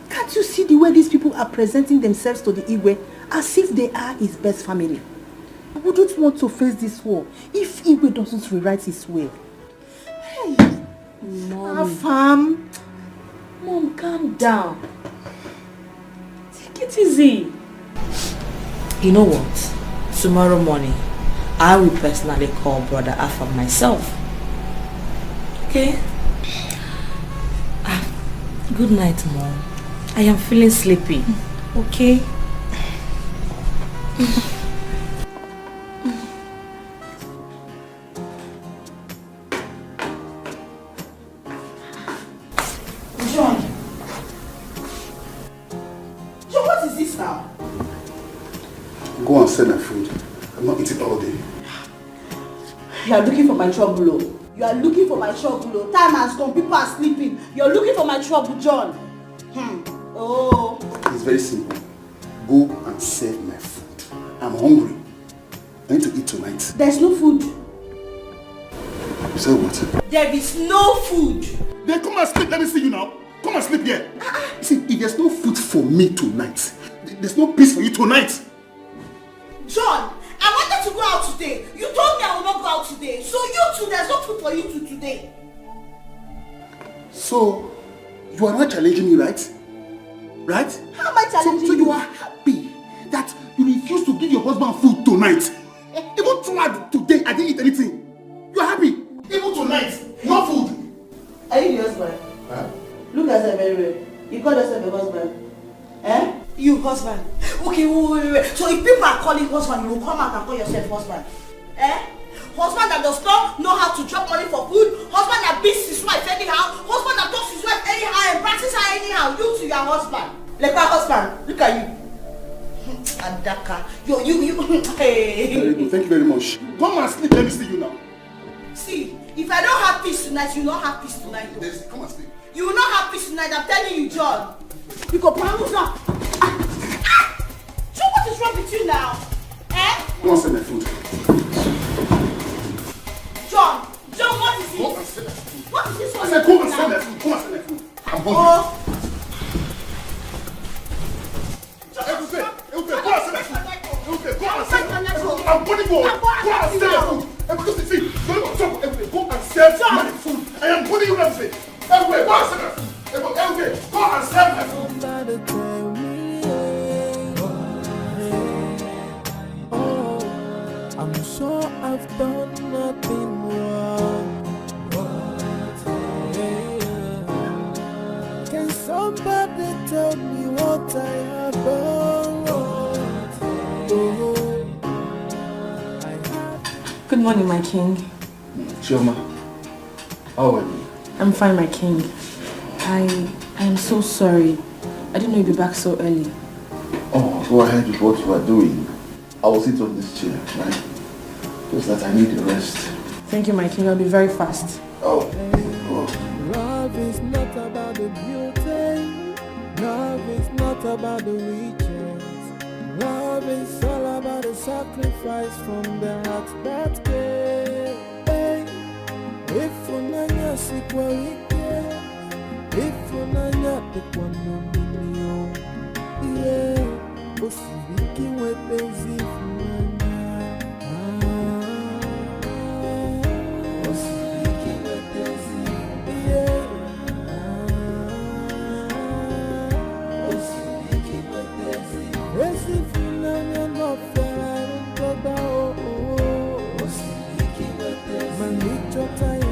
Can't you see the way these people are presenting themselves to the Igwe as if they are his best family? I wouldn't want to face this war if Igwe doesn't rewrite his will. Hey, Mom. Afam. Mom, calm down. Take it easy. You know what? Tomorrow morning, I will personally call Brother Afam myself. Okay? Good night, Mom. I am feeling sleepy. Okay? John, what is this now? Go and send my food. I'm not eating all day. You are looking for my trouble, oh. You are looking for my trouble, oh. Time has gone, people are sleeping. You are looking for my trouble, John. Oh. It's very simple. Go and serve my food. I'm hungry. I need to eat tonight. There's no food. You said what? There is no food. Then come and sleep. Let me see you now. Come and sleep here. You see, if there's no food for me tonight, there's no peace for you tonight. John, I wanted to go out today. You told me I will not go out today. So you too, there's no food for you two today. So, you are not challenging me, right? Right? How am I challenging so you are happy that you refuse to give your husband food tonight? Even throughout today, I didn't eat anything. You are happy? Even tonight, no food. Are you the husband? Huh? Look at yourself very well. You call yourself a husband. Eh? You husband. Okay, wait. So if people are calling husband, you will come out and call yourself husband. Eh? Husband that does not know how to drop money for food. Husband that beats his wife anyhow. Husband that talks his wife anyhow and practices her anyhow. You to your husband. Like my husband. Look at you. Adaka. You. Hey. Very good. Thank you very much. Come and sleep. Let me see you now. See, if I don't have peace tonight, you will not have peace tonight. Come and sleep. You will not tonight, I'm telling you, John. You go promise up. John, what is wrong with you now? Eh? Go and send my food. John, what is it? Go and send my food. What is this one? I said go and send my food. Go and send my food. I'm hungry. I'm going to go and sell my food. See, go and sell my food. I am putting you everything. Everywhere, go and sell my food. Everywhere, go and sell my food. Somebody tell me, oh, I'm sure I've done nothing wrong. Can somebody tell me what I have done wrong? Good morning, my king. Chioma, how are you? I'm fine, my king. I am so sorry. I didn't know you'd be back so early. Oh, go ahead with what you are doing. I will sit on this chair, right? Just that I need a rest. Thank you, my king. I'll be very fast. Oh. Love is not about the beauty. Love is not about the riches. Love is all about the sacrifice from the heart that gave. If unanya sikwalike, if unanya tikwanomilio, yeah, osibiki wepezi unanya, osibiki wepezi, yeah, osibiki wepezi, esi unanya no fera untoba oh, osibiki wepezi, manicho taya.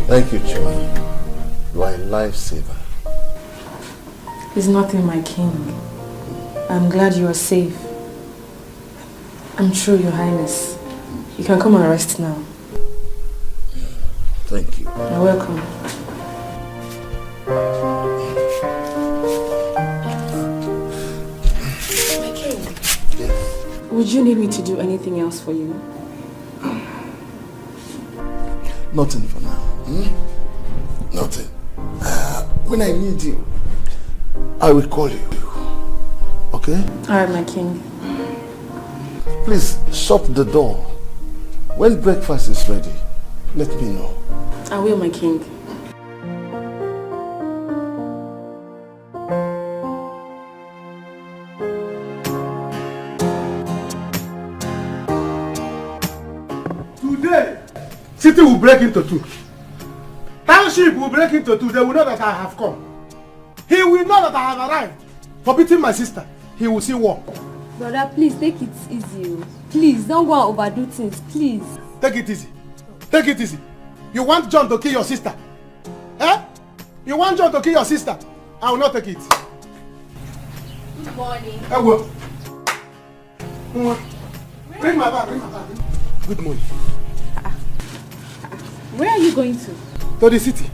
Thank you, Chioma. You are a lifesaver. It's nothing, my king. I'm glad you are safe. I'm true, your highness. You can come and rest now. Thank you. You're welcome. My king. Yes. Would you need me to do anything else for you? Nothing for now. Nothing. When I need you, I will call you. Okay? Alright, my king. Please shut the door. When breakfast is ready, let me know. I will, my king. Today, city will break into two. Township will break into two. They will know that I have come. He will know that I have arrived. For beating my sister, he will see war. Brother, please take it easy. Please, don't go and overdo things, please. Take it easy. Take it easy. You want John to kill your sister? Eh? You want John to kill your sister? I will not take it. Good morning. I will. Bring my bag, bring my bag. Good morning. Where are you going to? To the city.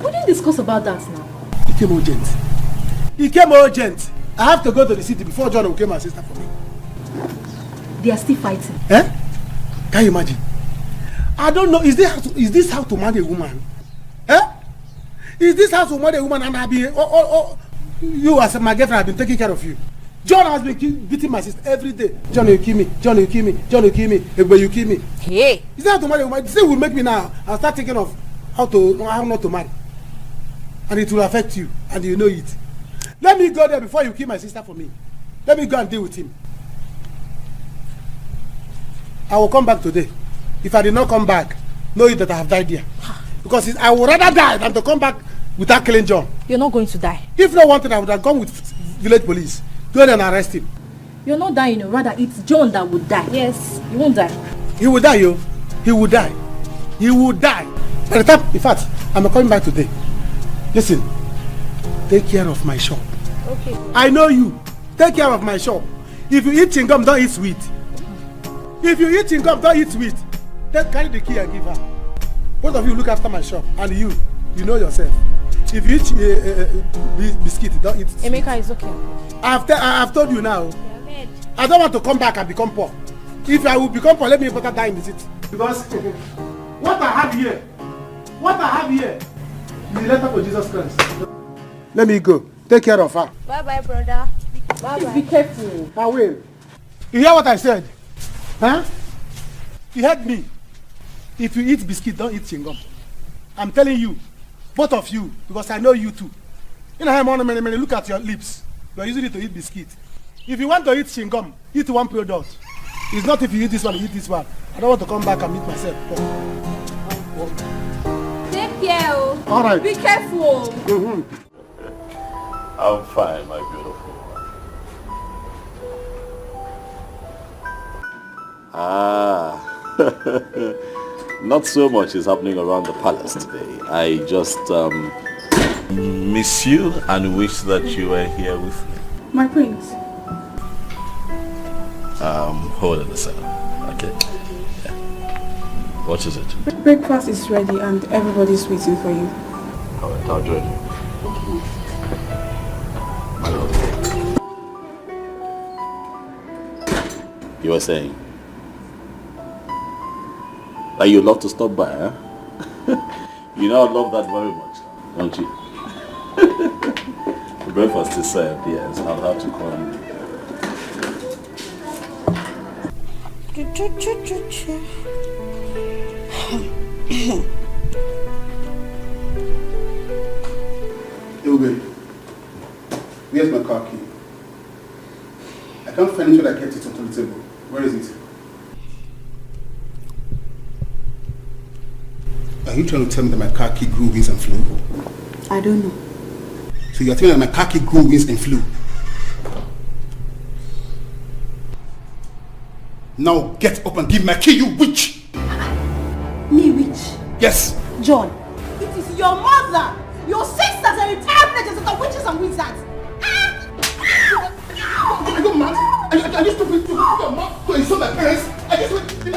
We didn't discuss about that now. It came urgent. It came urgent. I have to go to the city before John will kill my sister for me. They are still fighting. Eh? Can you imagine? I don't know. Is this how to marry a woman? Eh? Is this how to marry a woman and I've been... you as my girlfriend have been taking care of you. John has been beating my sister every day. John will kill me. John will kill me. John will kill me. Everybody you kill me. Hey. Is that how to marry a woman? This will make me now. I'll start thinking of how not to marry. And it will affect you. And you know it. Let me go there before you kill my sister for me. Let me go and deal with him. I will come back today. If I did not come back, know it that I have died here. Because I would rather die than to come back without killing John. You're not going to die. If not wanted, I would have gone with village police. Go there and arrest him. You're not dying, rather it's John that would die. Yes, you won't die. He will die, yo. He will die. He will die. By the time, in fact, I'm coming back today. Listen, take care of my shop. Okay. I know you. Take care of my shop. If you eat chewing-gum, don't eat sweet. If you eat chewing-gum, don't eat sweet. Then carry the key and give her. Both of you look after my shop. And you know yourself. If you eat biscuit, don't eat sweet. Emeka is okay. I've told you now. I don't want to come back and become poor. If I will become poor, let me better die in the city. Because What I have here is the letter for Jesus Christ. Let me go. Take care of her. Bye-bye, brother. Bye-bye. Be careful. I will. You hear what I said? Huh? You heard me. If you eat biscuit, don't eat chewing gum. I'm telling you, both of you, because I know you too. You know how many look at your lips. You are using it to eat biscuit. If you want to eat chewing gum, eat one product. It's not if you eat this one, you eat this one. I don't want to come back and meet myself. Take care. All right. Be careful. Mm-hmm. I'm fine, my beautiful one. Ah. Not so much is happening around the palace today. I just miss you and wish that you were here with me. My prince. Hold on a second. Okay. Yeah. What is it? Breakfast is ready and everybody's waiting for you. Alright, I'll join you. My love. You were saying? That you'd love to stop by, huh? You know I love that very much, don't you? The breakfast is served, yes. I'll have to come. Ilbe, where's my car key? I can't find it when I kept it onto the table. Where is it? Are you trying to tell me that my car key grew wings and flew? I don't know. So you're telling me that my car key grew wings and flew? Now get up and give my key, you witch! Me witch? Yes! John, it is your mother, your sisters, and entire villages of witches and wizards. Are you mad? Are you stupid? You put your mouth to insult my parents? Are you stupid?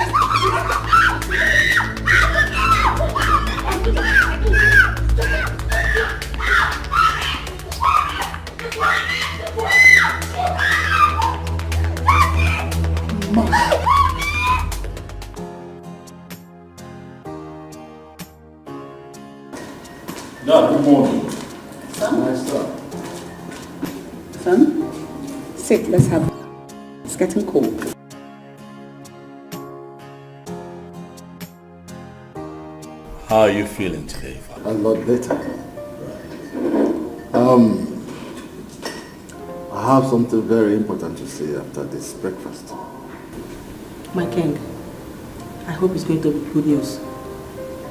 Dad, good morning. Son? Nice son. Son? Sit, let's have it. It's getting cold. How are you feeling today, Father? A lot better. I have something very important to say after this breakfast. My king, I hope it's going to be good news.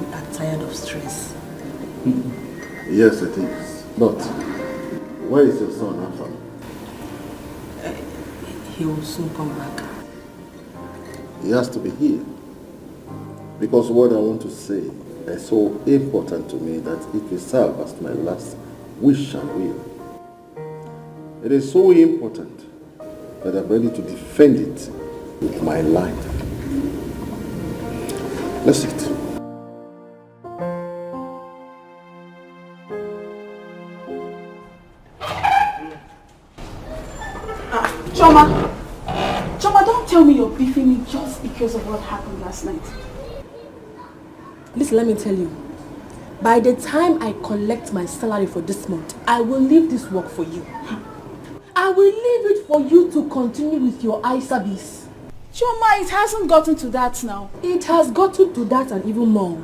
We are tired of stress. Yes, it is. But where is your son, Afam? He will soon come back. He has to be here. Because what I want to say is so important to me that it will serve as my last wish and will. It is so important that I'm ready to defend it with my life. Let's eat. Choma, don't tell me you're beefing me just because of what happened last night. Listen, let me tell you. By the time I collect my salary for this month, I will leave this work for you. I will leave it for you to continue with your eye service. Choma, it hasn't gotten to that now. It has gotten to that and even more.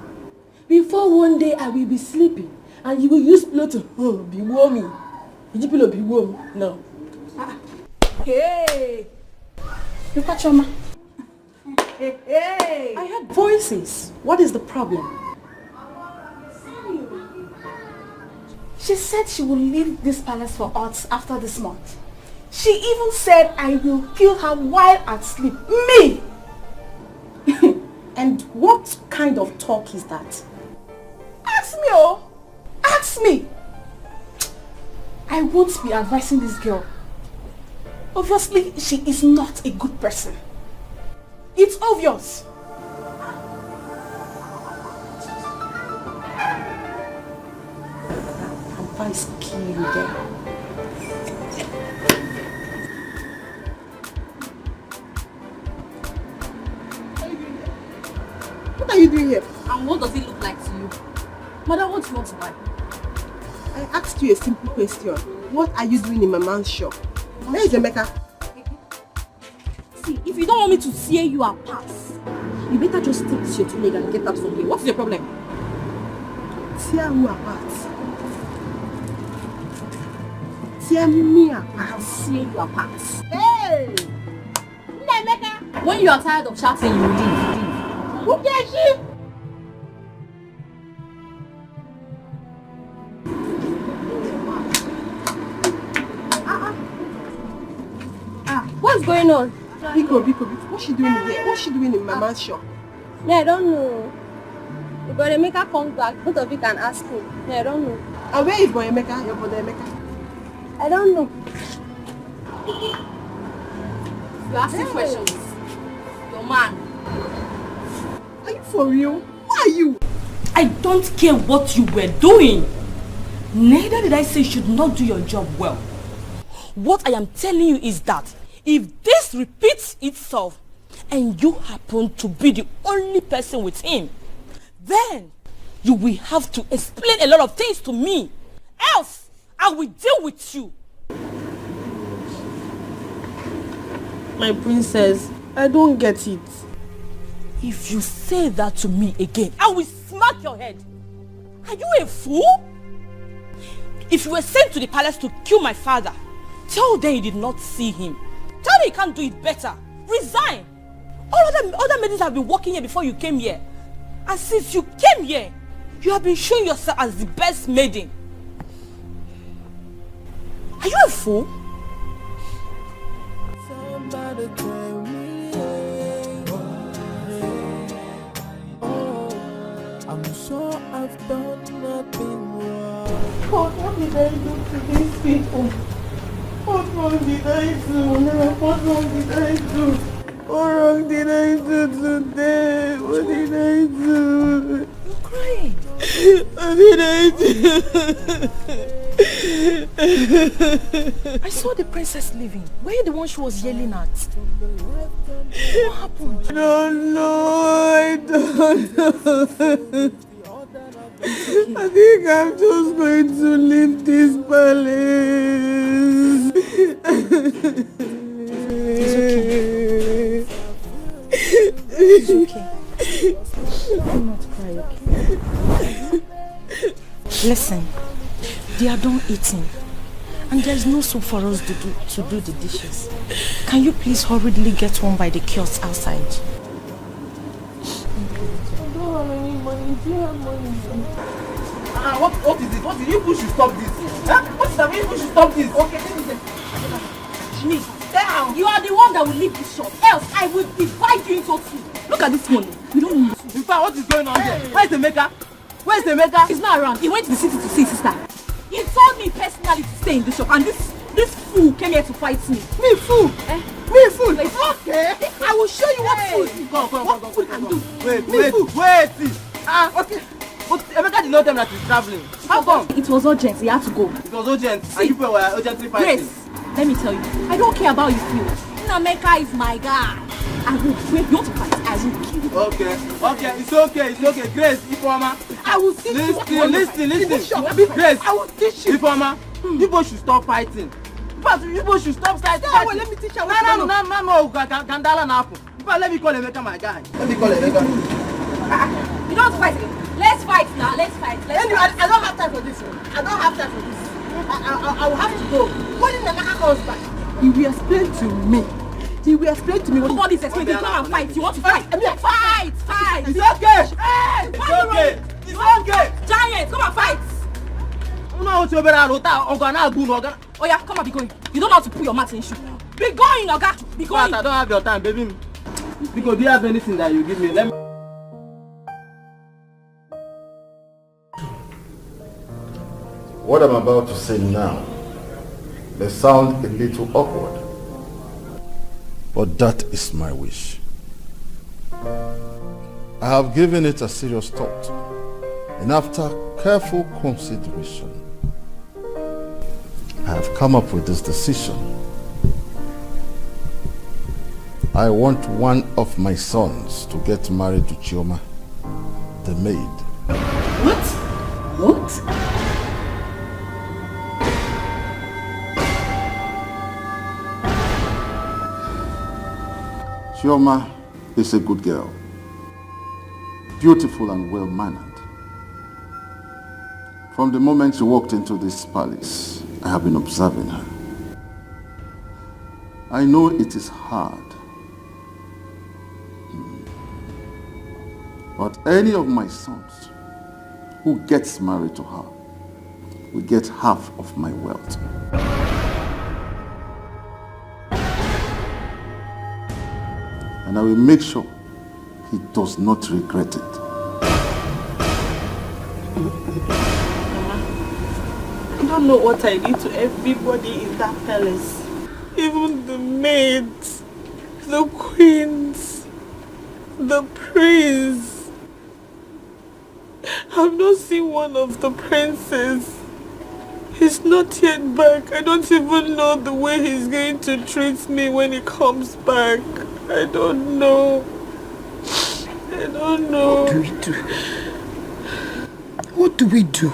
Before one day I will be sleeping and you will use pillow to be warming. Did you pillow be warm? No. Hey! Look at Choma. Hey! I heard voices. What is the problem? She said she will leave this palace for us after this month. She even said I will kill her while at sleep. Me! And what kind of talk is that? Ask me, oh! Ask me! I won't be advising this girl. Obviously, she is not a good person. It's obvious. Advice kill you there. What are you doing here? And what does it look like to you? Mother, what do you want to buy? I asked you a simple question. What are you doing in my man's shop? Where is Emeka? See, if you don't want me to tear you apart, you better just take this your 2 leg and get out from here. What's your problem? Tear who apart? Tear me apart? I'll tear you apart. Hey! Emeka! When you are tired of shouting, you leave. Who cares you? What's going on? Biko, what's she doing here? What's she doing in my man's shop? Yeah, I don't know. If Brother Emeka comes back, both of you can ask him. Yeah, I don't know. And where is Boy Emeka, your brother Emeka? I don't know. You're asking questions. Your man. Are you for real? Who are you? I don't care what you were doing. Neither did I say you should not do your job well. What I am telling you is that if this repeats itself and you happen to be the only person with him, then you will have to explain a lot of things to me. Else, I will deal with you. My princess, I don't get it. If you say that to me again, I will smack your head. Are you a fool? If you were sent to the palace to kill my father, tell them you did not see him. Tell them you can't do it better. Resign. All other maidens have been working here before you came here. And since you came here, you have been showing yourself as the best maiden. Are you a fool? Somebody tell me, I'm sure I've done nothing wrong. God, what did I do to these people? What wrong did I do? What wrong did I do? What wrong did I do today? What did I do? You're crying. What did I do? I saw the princess leaving. Were you the one she was yelling at? What happened? I don't know. I don't know. I think I'm just going to leave this palace. It's okay. Do not cry, okay? Listen, they are done eating. And there is no soup for us to do the dishes. Can you please hurriedly get one by the kiosk outside? I don't have any money. Do you have money? What is it? What is it? You people should stop this. Huh? What is that? You people should stop this. Okay, this is it. Jimmy, down. You are the one that will leave this shop. Else, I will divide you into two. Look at this money. You don't need to. In fact, what is going on here? Where's the maker? Where's the maker? He's not around. He went to the city to see his sister. He told me personally to stay in the shop, and this fool came here to fight me. Me fool? Me fool? Okay. I will show you what fool. Come. Fool can do. Wait. Okay. But Emeka did not tell me that he's traveling. How come? It was urgent. He had to go. It was urgent. And you people were urgently fighting. Grace, let me tell you. I don't care about you feel. Emeka is my guy. I will break you to fight. I will kill you. Okay. It's okay. Grace, Ifeoma. I will teach you. Listen. Grace, I will teach you. Ifeoma, you both should stop fighting. But you both should stop fighting. Well, let me teach you. No. Gandala na happen. But let me call Emeka my guy. Let me call Emeka. You don't fight again. Let's fight now. Let's fight. Anyway, I don't have time for this. I will have to go. When Emeka comes back, he will explain to me. what nobody is explaining. Come and fight. You want to fight? Fight. It's okay. It's okay. Giant, come and fight. Oh yeah, come on, be going. You don't know how to put your mat in shoe. Be going, Oga. Be going. I don't have your time, baby. Because do you have anything that you give me? Let me. What I'm about to say now may sound a little awkward, but that is my wish. I have given it a serious thought, and after careful consideration, I have come up with this decision. I want one of my sons to get married to Chioma a maid. What? What? Chioma is a good girl. Beautiful and well-mannered. From the moment she walked into this palace, I have been observing her. I know it is hard. But any of my sons who gets married to her will get half of my wealth. And I will make sure he does not regret it. I don't know what I did to everybody in that palace. Even the maids, the queens, the prince. I've not seen one of the princes. He's not yet back. I don't even know the way he's going to treat me when he comes back. I don't know. I don't know. What do we do? What do we do?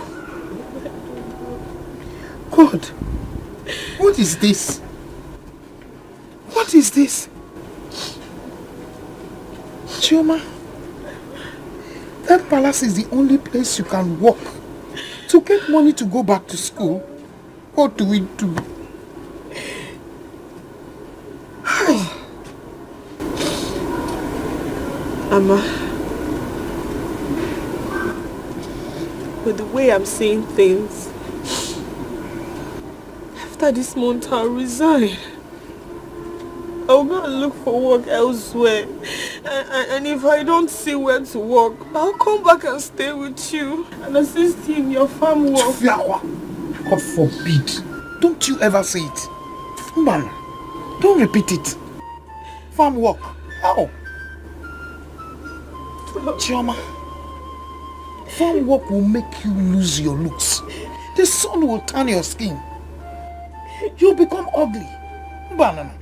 God, what is this? What is this? Chioma, that palace is the only place you can walk to get money to go back to school. What do we do? Mama, with the way I'm seeing things, after this month I'll resign. I'll go and look for work elsewhere. And if I don't see where to work, I'll come back and stay with you and assist you in your farm work. God forbid. Don't you ever say it. Man, don't repeat it. Farm work. How? Chioma, farm work will make you lose your looks. The sun will turn your skin. You'll become ugly. Banana.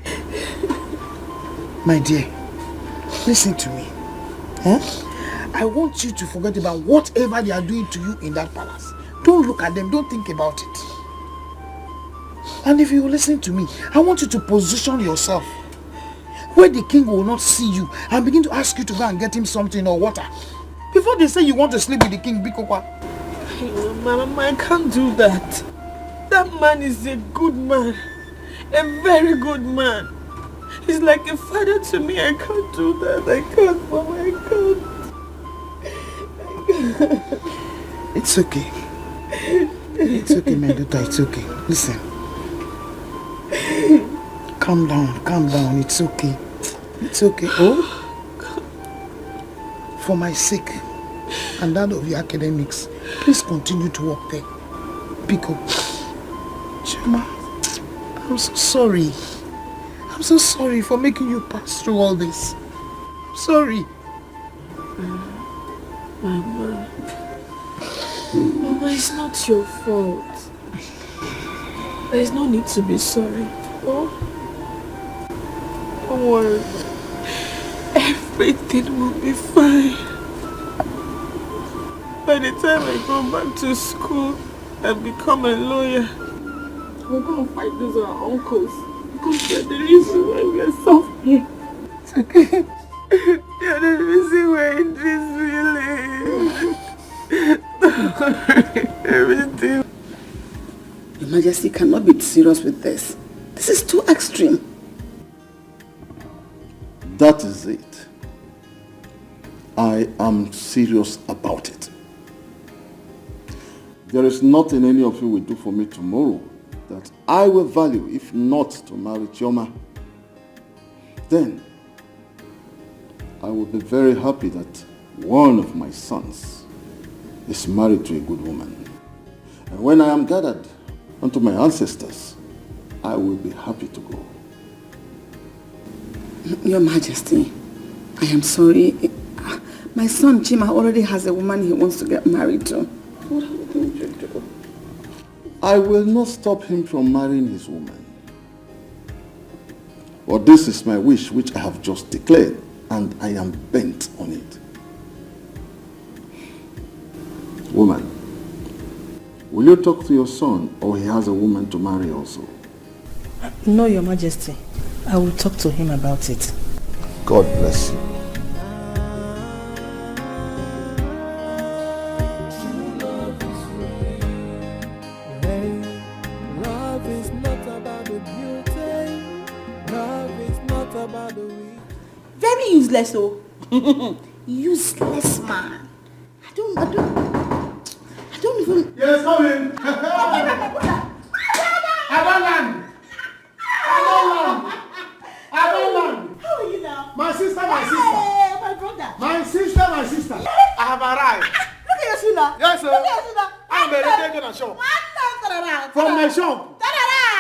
My dear, listen to me. I want you to forget about whatever they are doing to you in that palace. Don't look at them. Don't think about it. And if you listen to me, I want you to position yourself where the king will not see you and begin to ask you to go and get him something or water. Before they say you want to sleep with the king, Bikokwa. Mama, I can't do that. That man is a good man. A very good man. He's like a father to me. I can't do that. I can't, Mama. I can't. It's okay. It's okay, my daughter. It's okay. Listen. Calm down. It's okay. It's okay. Oh? For my sake and that of your academics, please continue to work there. Biko. Chioma, I'm so sorry. I'm so sorry for making you pass through all this. I'm sorry. Mama, it's not your fault. There's no need to be sorry. Oh, don't worry. Everything will be fine. By the time I go back to school and become a lawyer, we're going to fight those our uncles. Because they're the reason why we are suffering. It's okay. They're the reason we're in this village. Everything. Your Majesty cannot be serious with this. This is too extreme. That is it. I am serious about it. There is nothing any of you will do for me tomorrow that I will value if not to marry Chioma. Then I will be very happy that one of my sons is married to a good woman. And when I am gathered unto my ancestors, I will be happy to go. Your Majesty, I am sorry. My son Chima already has a woman he wants to get married to. What are we going to do? I will not stop him from marrying his woman. But this is my wish which I have just declared, and I am bent on it. Woman, will you talk to your son or he has a woman to marry also? No, Your Majesty. I will talk to him about it. God bless you. Love is not about the beauty. Love is not about the weak. Very useless, oh. Useless man. I don't even... Yes, come in. I don't land. How are you now? My sister. Hey, my brother. My sister. I have arrived. Look at your shoe. Yes, sir. Look at your shoe. I'm ready to go to shop. From my shop.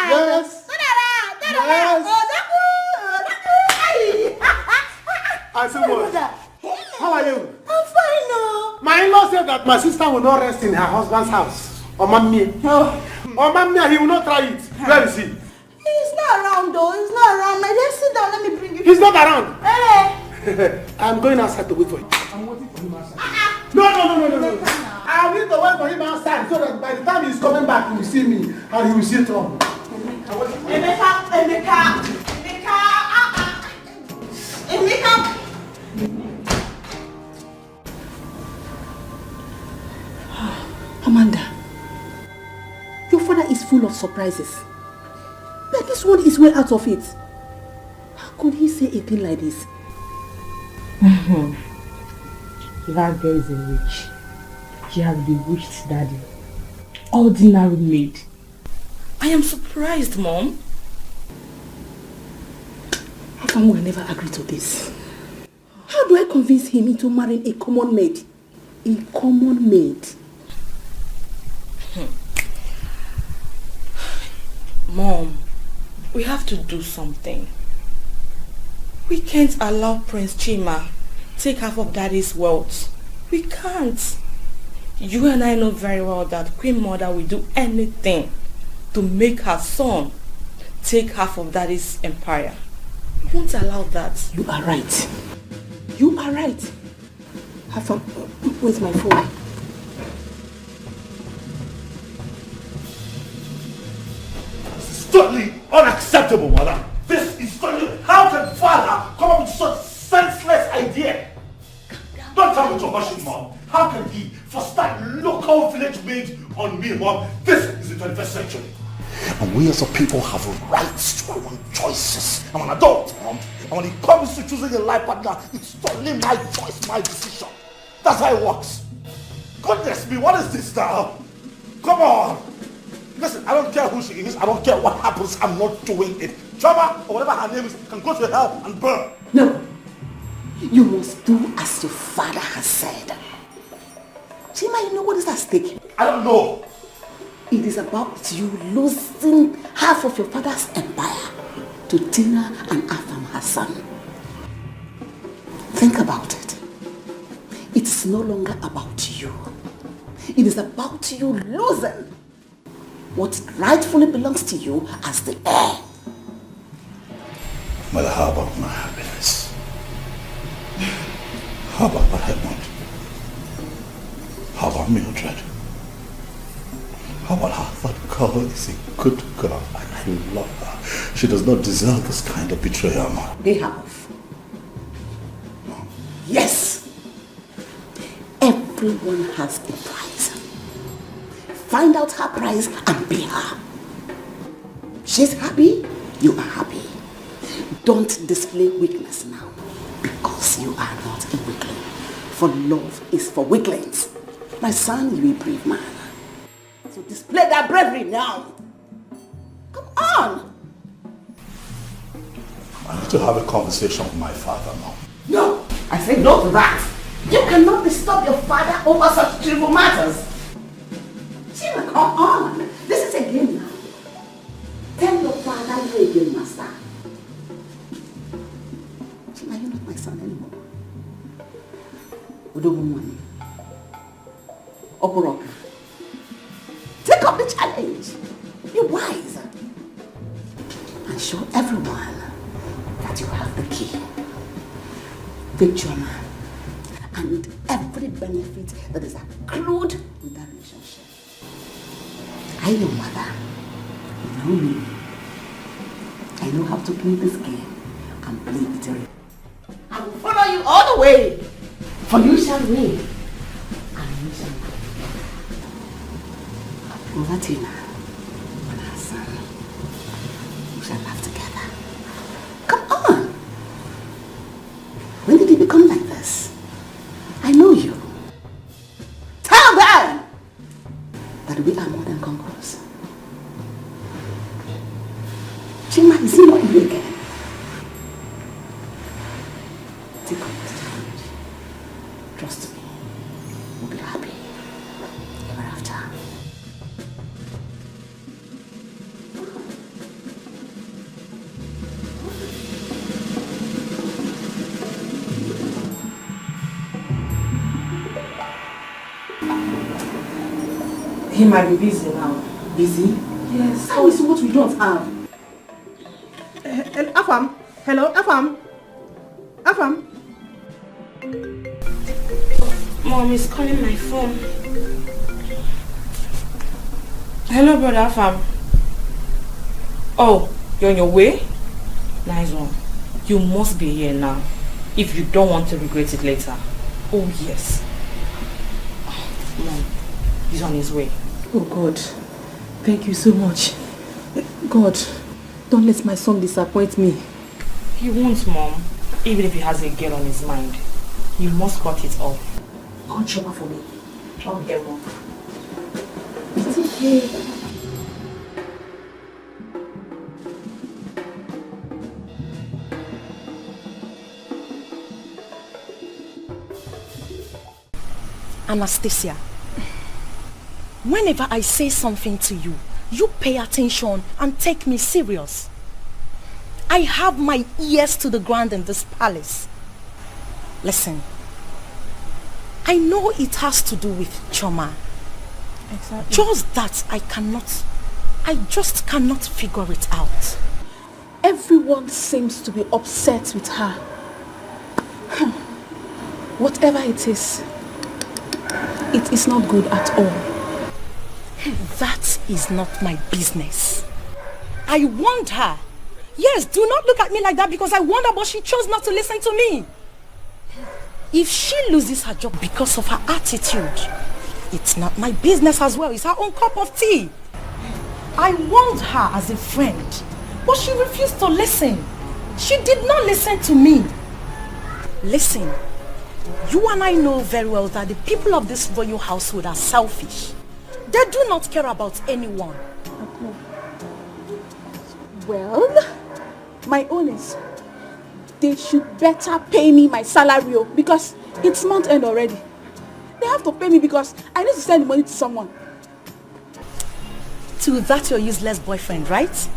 Yes. I say what? How are you? I'm fine now. My in-law said that my sister will not rest in her husband's house. Or mammy. Or mammy, he will not try it. Where is he? He's not around though. He's not around. My dear, sit down. Let me bring you. He's not around. Hey. I'm going outside to wait for him. I'm waiting for him outside. No. I need to wait for him outside so that by the time he's coming back, he will see me and he will see trouble. Emeka. Amanda, your father is full of surprises. But this one is way out of it. How could he say a thing like this? That girl is a witch. She has bewitched Daddy. Ordinary maid. I am surprised, Mom. How come we never agree to this? How do I convince him into marrying a common maid? A common maid. Mom, we have to do something. We can't allow Prince Chima take half of Daddy's wealth. We can't. You and I know very well that Queen Mother will do anything to make her son take half of Daddy's empire. We won't allow that. You are right. You are right. Have fun. Where's my phone? Totally unacceptable, mother. This is totally... How can father come up with such senseless idea? Don't tell me to hush him, Mom. How can he force that local village maid on me, Mom? This is the 21st century. And we as a people have rights to our own choices. I'm an adult, Mom. And when it comes to choosing a life partner, it's totally my choice, my decision. That's how it works. Goodness me, what is this now? Come on. Listen, I don't care who she is. I don't care what happens. I'm not doing it. Chama, or whatever her name is, can go to hell and burn. No. You must do as your father has said. Chima, you know what is at stake? I don't know. It is about you losing half of your father's empire to Tina and Afam Hassan. Think about it. It is no longer about you. It is about you losing what rightfully belongs to you as the heir. Mother, how about my happiness? How about what I want? How about Mildred? How about her? That girl is a good girl and I love her. She does not deserve this kind of betrayal, Mom. They have. Yes. Everyone has a price. Find out her price and pay her. She's happy, you are happy. Don't display weakness now, because you are not a weakling. For love is for weaklings. My son, you a brave man. So display that bravery now. Come on. I need to have a conversation with my father, Mom. No, I say no to that. You cannot disturb your father over such trivial matters. Chima, come on. This is a game now. Tell your father you're a game master. Chima, you're not my son anymore. Udogumwani. Uproar. Take up the challenge. Be wise. And show everyone that you have the key. Victory, and every benefit that is accrued with that relationship. I know, mother. You know me. I know how to play this game and play it right. I will follow you all the way. For you shall reign. And you shall reign. Over Tina and her son. We shall laugh together. Come on. When did it become like this? I know you. Tell them that we are more than conquerors. Chima, is he not you again? Take on this challenge. Trust me. We'll be happy ever after. He might be busy now. Busy? Yes. How is what we don't have? Afam. Hello, Afam. Afam. Mom is calling my phone. Hello, brother Afam. Oh, you're on your way? Nice one. You must be here now if you don't want to regret it later. Oh, yes. Mom, he's on his way. Oh God, thank you so much. God, don't let my son disappoint me. He won't, Mom. Even if he has a girl on his mind, you must cut it off. Call Choma for me. Okay, Mom. It's okay. Anastasia, whenever I say something to you, you pay attention and take me serious. I have my ears to the ground in this palace. Listen, I know it has to do with Choma. Exactly. Just that I just cannot figure it out. Everyone seems to be upset with her. Whatever it is not good at all. That is not my business. I warned her. Yes, do not look at me like that because I warned her, but she chose not to listen to me. If she loses her job because of her attitude, it's not my business as well. It's her own cup of tea. I warned her as a friend, but she refused to listen. She did not listen to me. Listen, you and I know very well that the people of this royal household are selfish. They do not care about anyone. Well, my own is they should better pay me my salary because it's month end already. They have to pay me because I need to send the money to someone. To that your useless boyfriend, right?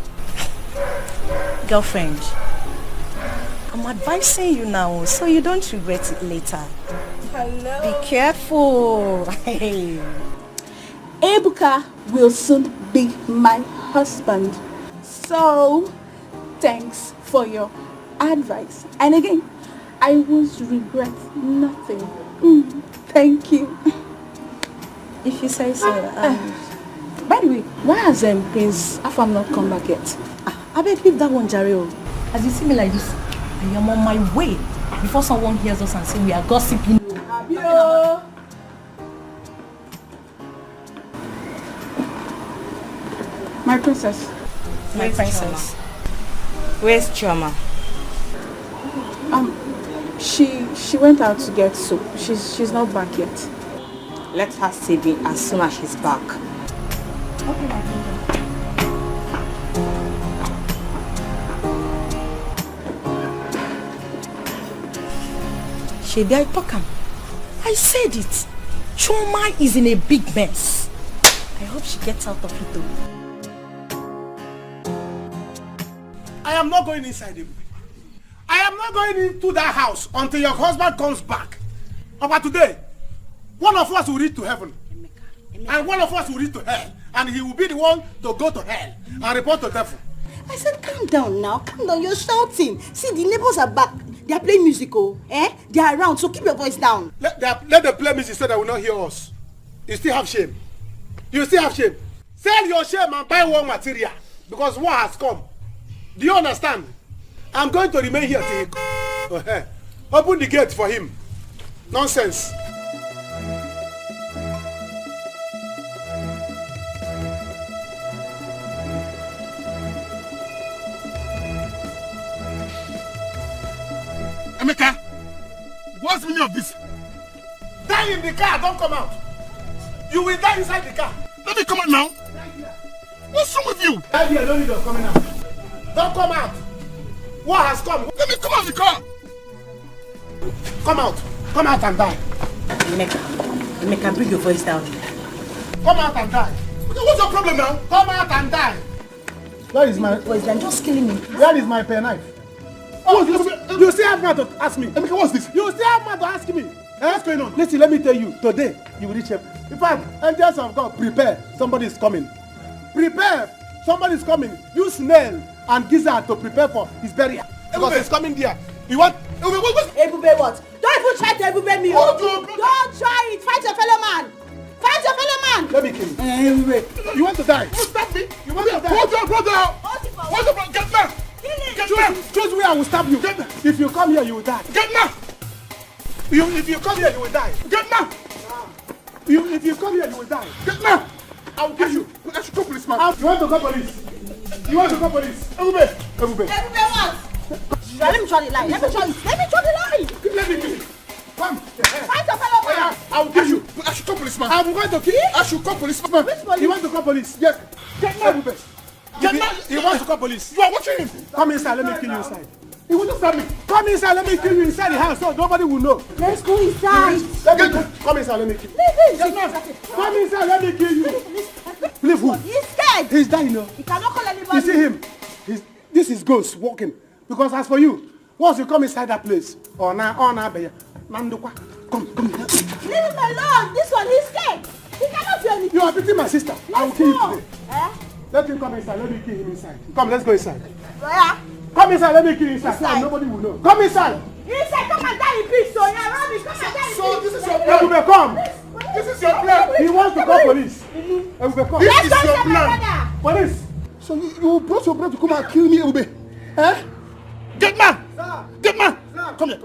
Girlfriend, I'm advising you now so you don't regret it later. Hello. Be careful. Ebuka will soon be my husband. So, thanks for your advice. And again, I won't regret nothing. Thank you. If you say so. By the way, why has Prince Afam not come back yet? I beg leave that one, Jareo. As you see me like this, I am on my way before someone hears us and say we are gossiping. Abio. My princess. My princess. Where's Choma? She went out to get soup. She's not back yet. Let her see me as soon as she's back. Okay, my princess. Shebi, I talk am. I said it. Choma is in a big mess. I hope she gets out of it though. I am not going inside him. I am not going into that house until your husband comes back. But today, one of us will reach to heaven. And one of us will reach to hell. And he will be the one to go to hell and report to devil. I said, calm down now. Calm down. You're shouting. See, the neighbors are back. They are playing musical. They are around, so keep your voice down. Let them play music so they will not hear us. You still have shame. You still have shame. Sell your shame and buy war material because war has come. Do you understand? I'm going to remain here till he open the gate for him. Nonsense. Emeka, what's the meaning of this? Die in the car, don't come out. You will die inside the car. Let me come out now. What's wrong with you? Die here, don't need of coming out. Don't come out. War has come. Let me come out of the car. Come out. Come out and die. Emeka, bring your voice down. Come out and die. What's your problem now? Come out and die. Where is my... Voice down, just killing me. Where is my penknife? You still have mouth to ask me. Emeka, what's this? You still have mouth to ask me. What's going on? Listen, let me tell you. Today, you will reach heaven. In fact, angels of God, prepare. Somebody is coming. Prepare. Somebody is coming. Use nail and gizzard to prepare for his burial. Because he's coming there. You want... Ebube what? Don't even try to Ebube me. Don't try it. Fight your fellow man. Fight your fellow man. Let me kill you. You want to die? You stop me. You want to die? Hold your brother. Hold your brother. Get back. Choose where I will stab you. If you come here, you will die. Get back. If you come here, you will die. Get back. If you come here, you will die. Get back. I will kill you. I should call policeman. You want to call police? You want to call police? Ebube what? Let me try the line. Let me try the line. Let me kill you. Come. Fight your fellow man. I will kill you. I should call policeman. I'm going to kill you. I should call policeman. Which police? You want to call police? Yes. Get back. Ebube. Get back. He wants to call police. You are watching him. Come inside. Let me kill you inside. He will just stab me. Come inside. Let me kill you inside the house so nobody will know. Let's go inside. Come inside. Let me kill you. Leave. Come inside. Let me kill you. Leave who? He's scared. He's dying now. He cannot call anybody. You see him? This is ghost walking. Because as for you, once you come inside that place, come. Leave him alone. This one, he's scared. He cannot do anything. You are beating my sister. I will kill you go. today. Let him come inside. Let me kill him inside. Come, let's go inside. Where? Come inside. Let me kill you inside. Come, nobody will know. Come inside. Inside, come and die in peace. So yeah, Robbie, come and die in peace. So this is your Ebube, plan. come. This is your plan. He wants to call police. Ebube, come. This is your plan. Police. So you brought your brother to come and kill me, Ebube? Eh? Get man. Get man. Come here.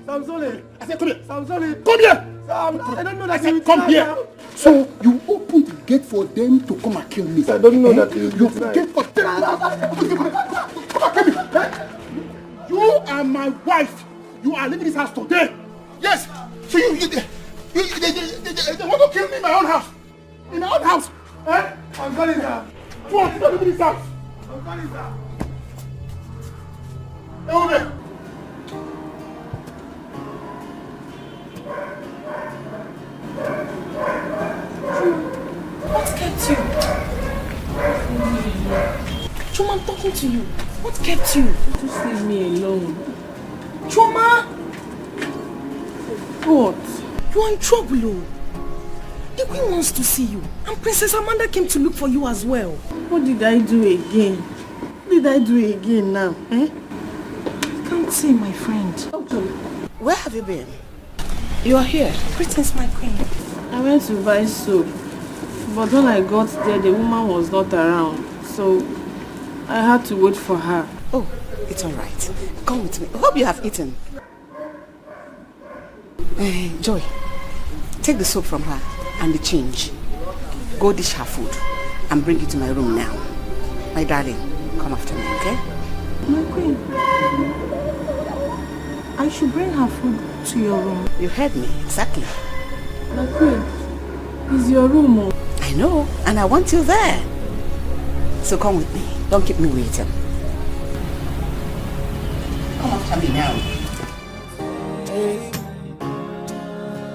Samsole. I said come here. Samsole. Come here. I don't know that I said come here. So you opened the gate for them to come and kill me. I don't know that you gate for them. Come and kill me. You are my wife. You are leaving this house today. Yes. So they want to kill me in my own house. In my own house. Eh? I'm calling her. You want to leave this house. I'm calling her. Ebube. What kept you? Chuma, I'm talking to you. What kept you? Just leave me alone. Chuma! What? You are in trouble, oh. The queen wants to see you. And Princess Amanda came to look for you as well. What did I do again? What did I do again now? I can't say, my friend. Where have you been? You are here. Greetings, my queen. I went to buy soap. But when I got there, the woman was not around. So I had to wait for her. Oh, it's all right. Come with me. I hope you have eaten. Joy, take the soap from her and the change. Go dish her food and bring it to my room now. My darling, come after me, okay? My queen, I should bring her food to your room. You heard me, exactly. My queen, it's your room. Oh. I know, and I want you there. So come with me. Don't keep me waiting. Come after me now. Hey,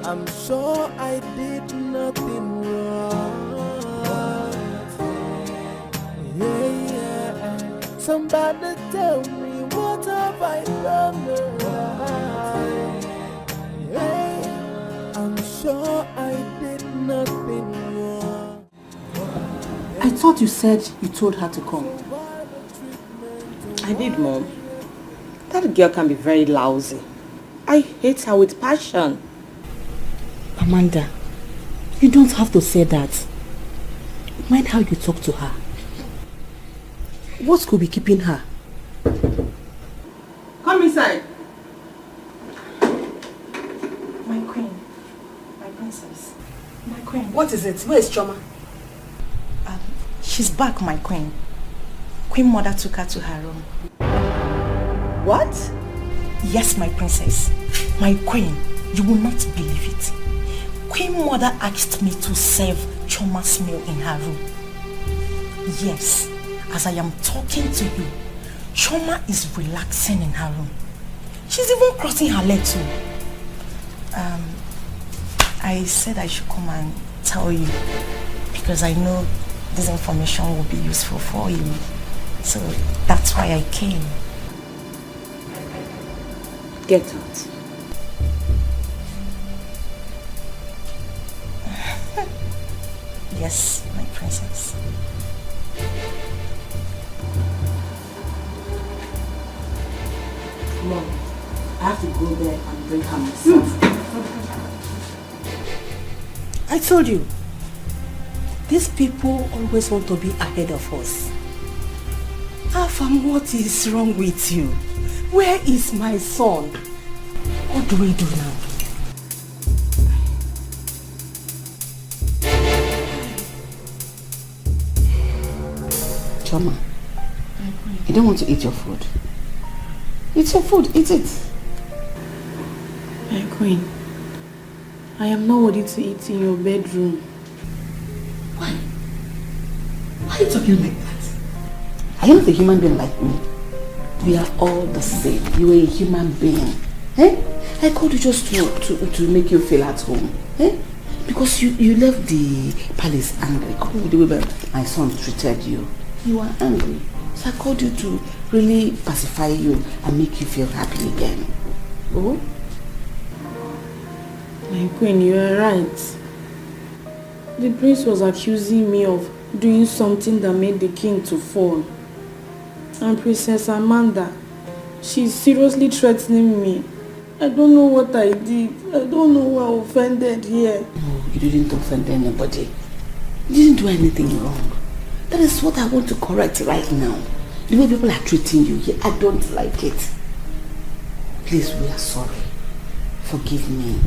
I'm sure I did nothing wrong. Yeah. Somebody tell me what have I done right? Hey, I'm sure I did nothing wrong. I thought you said you told her to come. I did, Mom. That girl can be very lousy. I hate her with passion. Amanda, you don't have to say that. Mind how you talk to her. What could be keeping her? Come inside. My queen. My princess. My queen. What is it? Where is Choma? She's back, my queen. Queen Mother took her to her room. What? Yes, my princess. My queen, you will not believe it. Queen Mother asked me to serve Choma's meal in her room. Yes, as I am talking to you, Choma is relaxing in her room. She's even crossing her leg too. I said I should come and tell you because I know this information will be useful for you. So that's why I came. Get out. Yes, my princess. Mom, I have to go there and bring her myself. I told you, these people always want to be ahead of us. Afam, what is wrong with you? Where is my son? What do we do now? Choma, you don't want to eat your food. Eat your food, eat it. My queen, I am not ready to eat in your bedroom. Why? Why are you talking like that? Are you not a human being like me? We are all the same. You are a human being. Eh? I called you just to make you feel at home. Eh? Because you left the palace angry. With the way my son treated you. You are angry. So I called you to really pacify you and make you feel happy again. Oh? My queen, you are right. The prince was accusing me of doing something that made the king to fall. And Princess Amanda, she's seriously threatening me. I don't know what I did. I don't know who I offended here. No, you didn't offend anybody. You didn't do anything wrong. That is what I want to correct right now. The way people are treating you here, I don't like it. Please, we are sorry. Forgive me.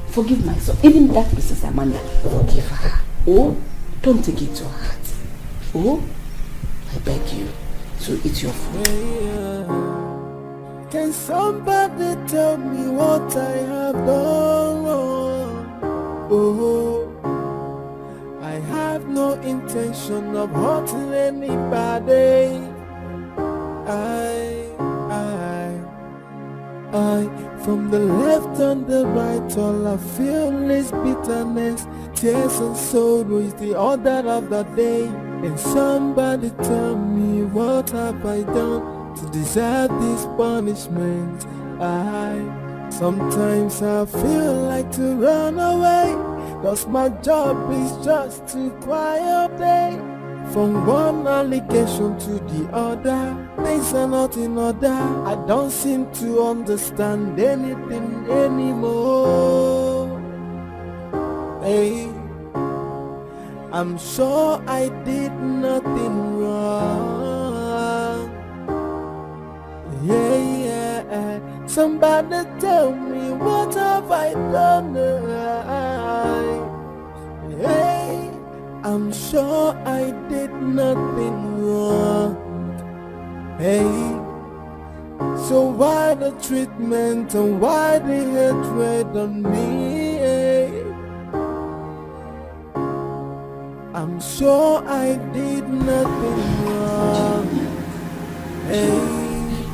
Forgive myself. Even that Princess Amanda, forgive her. Oh, don't take it to heart. Oh, I beg you. So eat your food. Can somebody tell me what I have done wrong? Oh, I have no intention of hurting anybody. From the left and the right, all I feel is bitterness, tears and sorrow is the order of the day. And somebody tell me what have I done to deserve this punishment? Sometimes I feel like to run away, cause my job is just to cry all day. From one allegation to the other, things are not in order. I don't seem to understand anything anymore. Hey, I'm sure I did nothing wrong. Yeah, somebody tell me what have I done? Hey, I'm sure I did nothing wrong. Hey, so why the treatment and why the hatred on me? Hey, I'm sure I did nothing wrong. Hey,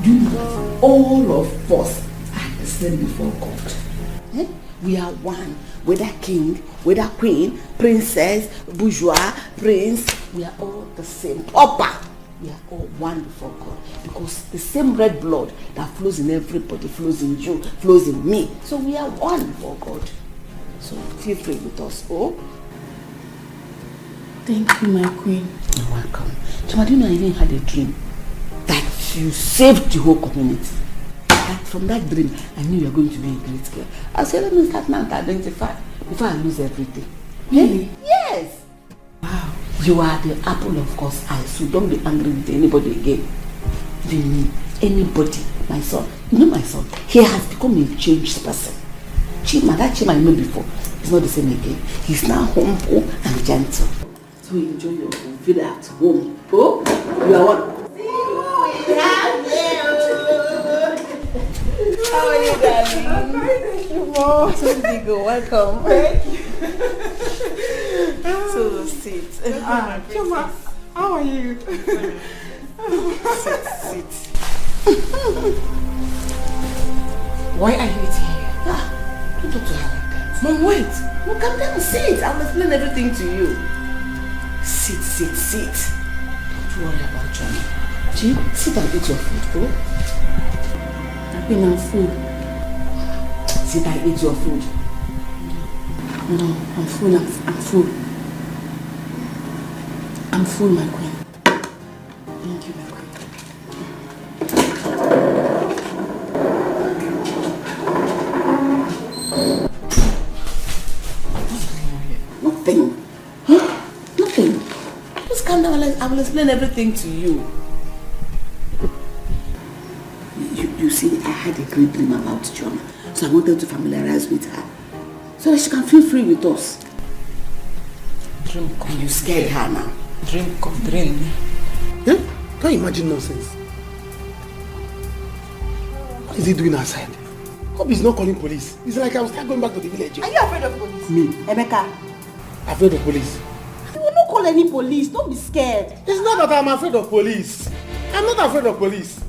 You know, all of us are the same before God. Eh? We are one. Whether king, whether queen, princess, bourgeois, prince, we are all the same. Papa, we are all one before God. Because the same red blood that flows in everybody flows in you, flows in me. So we are one before God. So feel free with us. Oh? Thank you, my queen. You're welcome. Choma, do you know I even had a dream that you saved the whole community? From that dream, I knew you were going to be a great girl. I said, let me start now to identify before I lose everything. Really? Yes. Wow. You are the apple of God's eye, so don't be angry with anybody again. Even me, anybody, my son. You know my son, he has become a changed person. Chima, that Chima I know before, he's not the same again. He's now humble and gentle. So enjoy your home, feel at home. Oh, you are one. How are you, darling? I'm fine, thank you, Mom. So Wazico, welcome. Thank you. So sit. Chuma, how are you? Sit. Why are you eating here? Don't talk to her like that. Mom, wait. No, come down, sit. I'll explain everything to you. Sit. Don't worry about Johnny. Jim, sit and eat your food, bro. I've been on food. Sit and eat your food. No, I'm full. I'm full, my queen. Thank you, my queen. Nothing. Just calm down. I will explain everything to you. You see, I had a great dream about Chioma, so I wanted to familiarize with her, so that she can feel free with us. Dream come. You scared her now. Dream come. Dream. Eh? Can't you imagine nonsense? What is he doing outside? Hope he's not calling police. It's like I will start going back to the village. Are you afraid of police? Me? Emeka? Afraid of police? You will not call any police. Don't be scared. It's not that I'm afraid of police. I'm not afraid of police.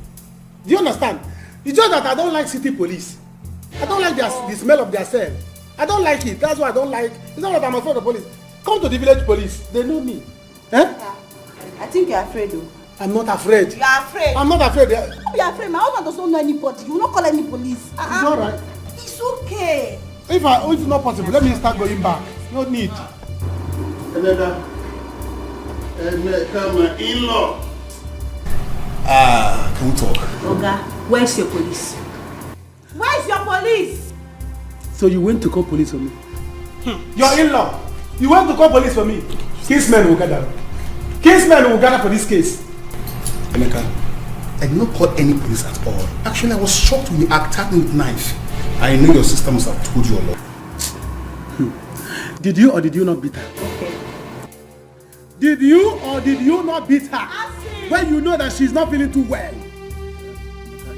Do you understand? It's just that I don't like city police. I don't like the smell of their cell. I don't like it. That's why I don't like. It's not that I'm afraid of police. Come to the village police. They know me. Eh? I think you're afraid though. I'm not afraid. You are afraid. I'm not afraid. Don't be afraid. My husband does not know anybody. You will not call any police. It's alright. It's okay. If it's not possible, let me start going back. No need. Emeka, my in-law. Can we talk? Oga, where's your police? Where's your police? So you went to call police for me? Your in-law. You went to call police for me? Kingsmen will gather. Kingsmen will gather for this case. Emeka, I did not call any police at all. Actually, I was shocked when you attacked me with knife. I know your sister must have told you a lot. Did you or did you not beat her? Okay. Did you or did you not beat her? When you know that she's not feeling too well?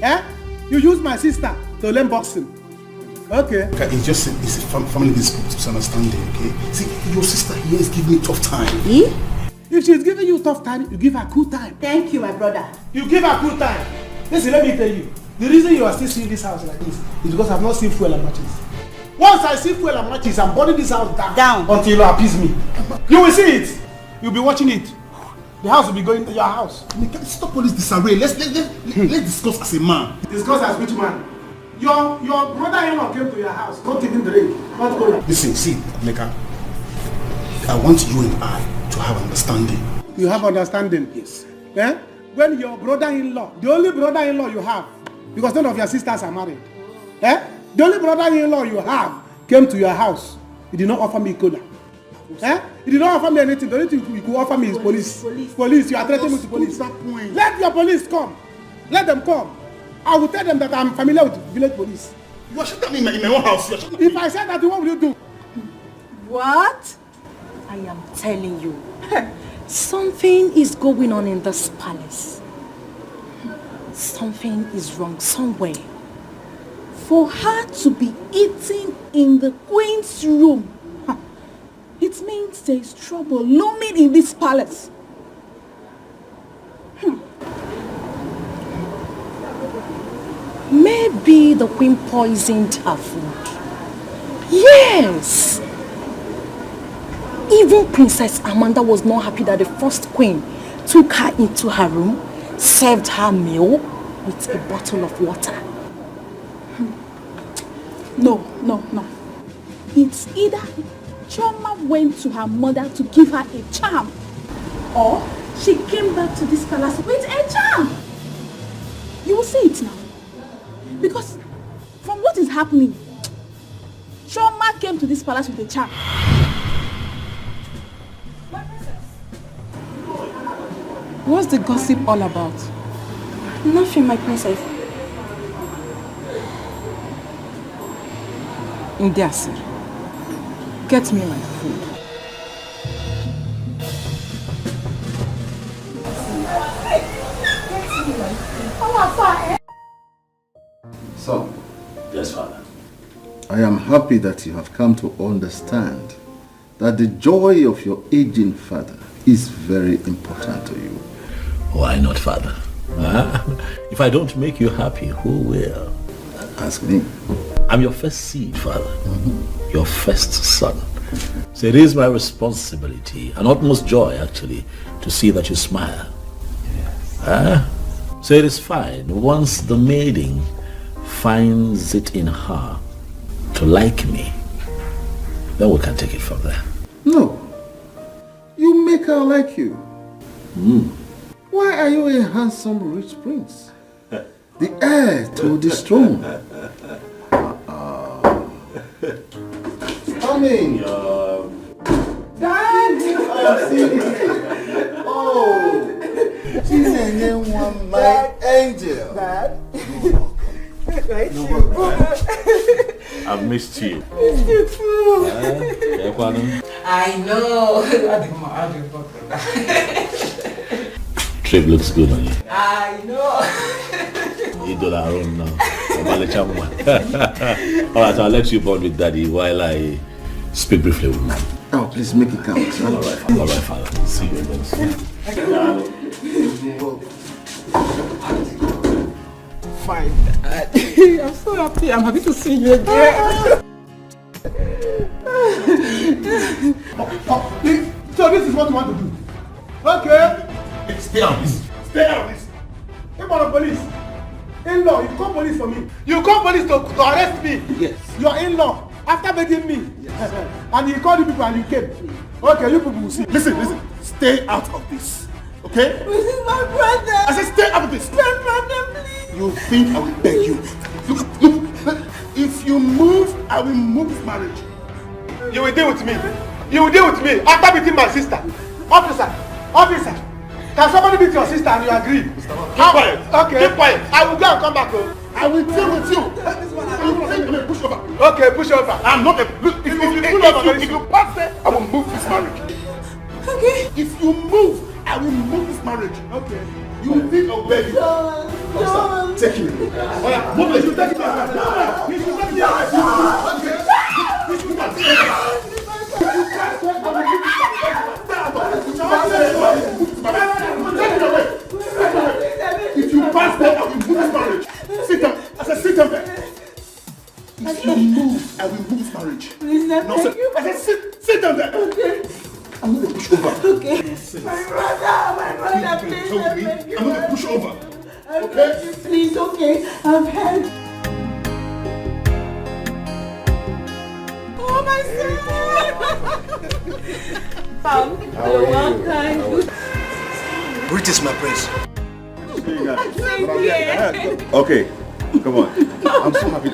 Eh? You use my sister to learn boxing. Okay. It's just a family misunderstanding, okay? See, your sister here is giving me tough time. If she's giving you tough time, you give her cool time. Thank you, my brother. You give her cool time. Listen, let me tell you. The reason you are still seeing this house like this is because I've not seen fuel and matches. Once I see fuel and matches, I'm burning this house down until you appease me. You will see it. You'll be watching it. The house will be going to your house. Stop all this disarray. Let's discuss as a man. Discuss as which man? Your brother-in-law came to your house. Don't even drink. Not go. Listen, see, Emeka. I want you and I to have understanding. You have understanding? Yes. Eh? When your brother-in-law, the only brother-in-law you have, because none of your sisters are married, eh? The only brother-in-law you have came to your house. He did not offer me cola. Eh? He did not offer me anything. The only thing you could offer me is police. Police. You are threatening me with police. Let your police come. Let them come. I will tell them that I'm familiar with village police. You are shutting me in my own house. If I said that, what will you do? What? I am telling you, something is going on in this palace. Something is wrong somewhere. For her to be eating in the queen's room, it means there is trouble looming in this palace. Maybe the queen poisoned her food. Yes! Even Princess Amanda was not happy that the first queen took her into her room, served her meal with a bottle of water. No. It's either Chioma went to her mother to give her a charm, or she came back to this palace with a charm. You will see it now. Because from what is happening, Chioma came to this palace with a charm. What's the gossip all about? Nothing, my princess. Ndiasi, get me my food. So, Yes, Father. I am happy that you have come to understand that the joy of your aging father is very important to you. Why not, Father? Huh? If I don't make you happy, who will? Ask me. I'm your first seed, Father. Your first son. So it is my responsibility, and utmost joy, actually, to see that you smile. Yes. So it is fine. Once the maiden finds it in her to like me, then we can take it from there. No. You make her like you. Why are you a handsome rich prince? The heir to this throne. Come in. Dad! Oh, she's a young one, my angel. Dad? I've missed you. Missed you too. I know. Trip looks good on you. I know. You do our own now. Alright, I'll let you bond with Daddy while I speak briefly with Mom. Oh, please make it count. Alright, Father. See you again soon. Fine. I'm so happy. I'm happy to see you again. So this is what you want to do? Okay. Stay out of this. Stay out of this. Hey, man, police. In-law, you call police for me. You call police to arrest me. Yes. Your in-law, after begging me. Yes. And you called the people and you came. Okay, you people will see. Listen. Stay out of this. Okay? This is my brother. I said stay out of this. My brother, please. You think I will beg you? Look. If you move, I will move this marriage. You will deal with me. You will deal with me after beating my sister. Officer. Can somebody beat your sister and you agree? Keep quiet. Okay. Keep quiet. I will go and come back home. I will deal with you. Push over. Okay, push over. I'm not a... Look, if you pass there, I will move this marriage. Okay. If you move, I will move this marriage. Okay. You will think I'll beg you. John. Take him. Move it. You take it. You should take it. If you pass there, I will move this marriage. Sit down. I said sit down there. If you move, I will move this marriage. Please, No, sir. I said sit down there. Okay. I'm going to push over. Okay. My brother, please. I'm going to push over. Okay? Please, okay. I've had. Oh, my son! You're welcome. Greetings, my prince. Okay, come on. I'm so happy.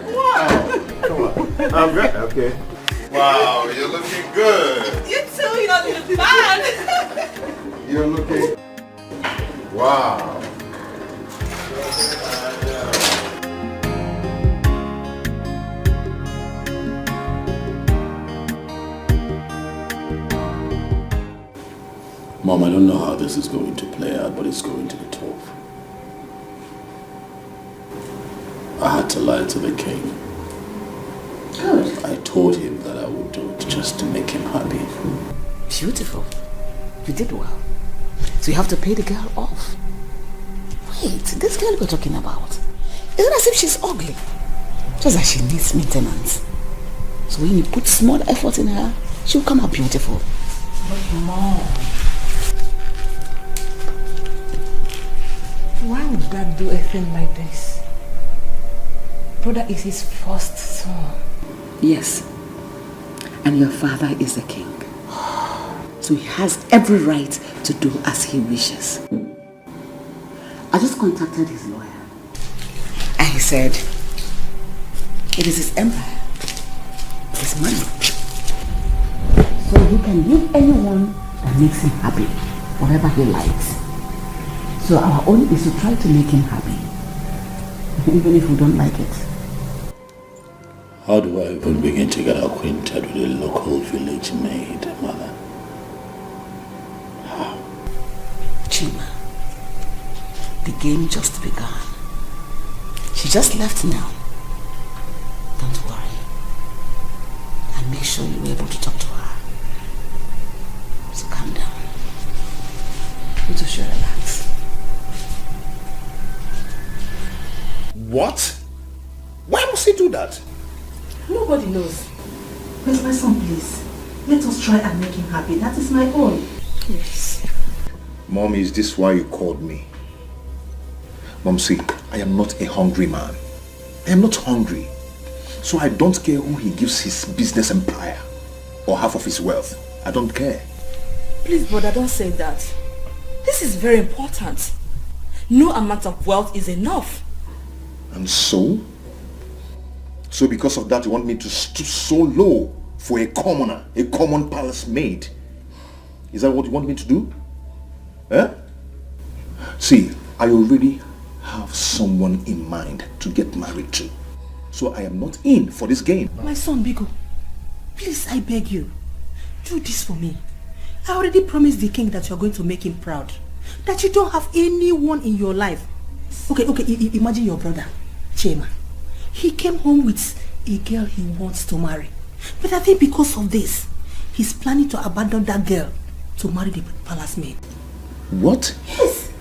Come on. I'm very okay. Wow, you're looking good. You too, you don't need to be bad. You're looking. Wow. Mom, I don't know how this is going to play out, but it's going to be tough. I had to lie to the king. Good. I told him that I would do it just to make him happy. Beautiful. You did well. So you have to pay the girl off. Wait, this girl we're talking about, it's not as if she's ugly. Just that she needs maintenance. So when you put small effort in her, she'll come out beautiful. But Mom, why would Dad do a thing like this? Brother is his first son. Yes. And your father is a king. So he has every right to do as he wishes. I just contacted his lawyer. And he said It is his empire. His money. So he can give anyone that makes him happy, whatever he likes. So our own is to try to make him happy, even if we don't like it. How do I even begin to get acquainted with a local village maid, Mother? How? Chima, the game just begun. She just left now. Don't worry. And make sure you're able to talk to her. So calm down. You two should relax. What? Why must he do that? Nobody knows. Where's my son, please? Let us try and make him happy. That is my own. Yes. Mommy, is this why you called me? Mom, see, I am not a hungry man. I am not hungry. So I don't care who he gives his business empire or half of his wealth. I don't care. Please, brother, don't say that. This is very important. No amount of wealth is enough. And so? So because of that, you want me to stoop so low for a commoner, a common palace maid? Is that what you want me to do? Eh? See, I already have someone in mind to get married to. So I am not in for this game. My son, Biko, please, I beg you, do this for me. I already promised the king that you're going to make him proud. That you don't have anyone in your life. Okay, imagine your brother, Chema. He came home with a girl he wants to marry. But I think because of this, he's planning to abandon that girl to marry the palace maid. What? Yes.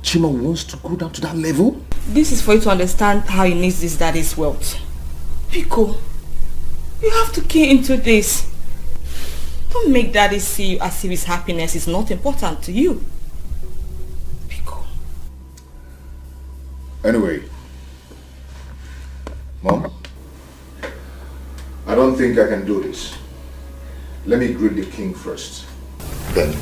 Chima wants to go down to that level? This is for you to understand how he needs his daddy's wealth. Pico, you have to key into this. Don't make daddy see you as if his happiness is not important to you. Pico. Anyway, Mom, I don't think I can do this. Let me greet the king first. Then.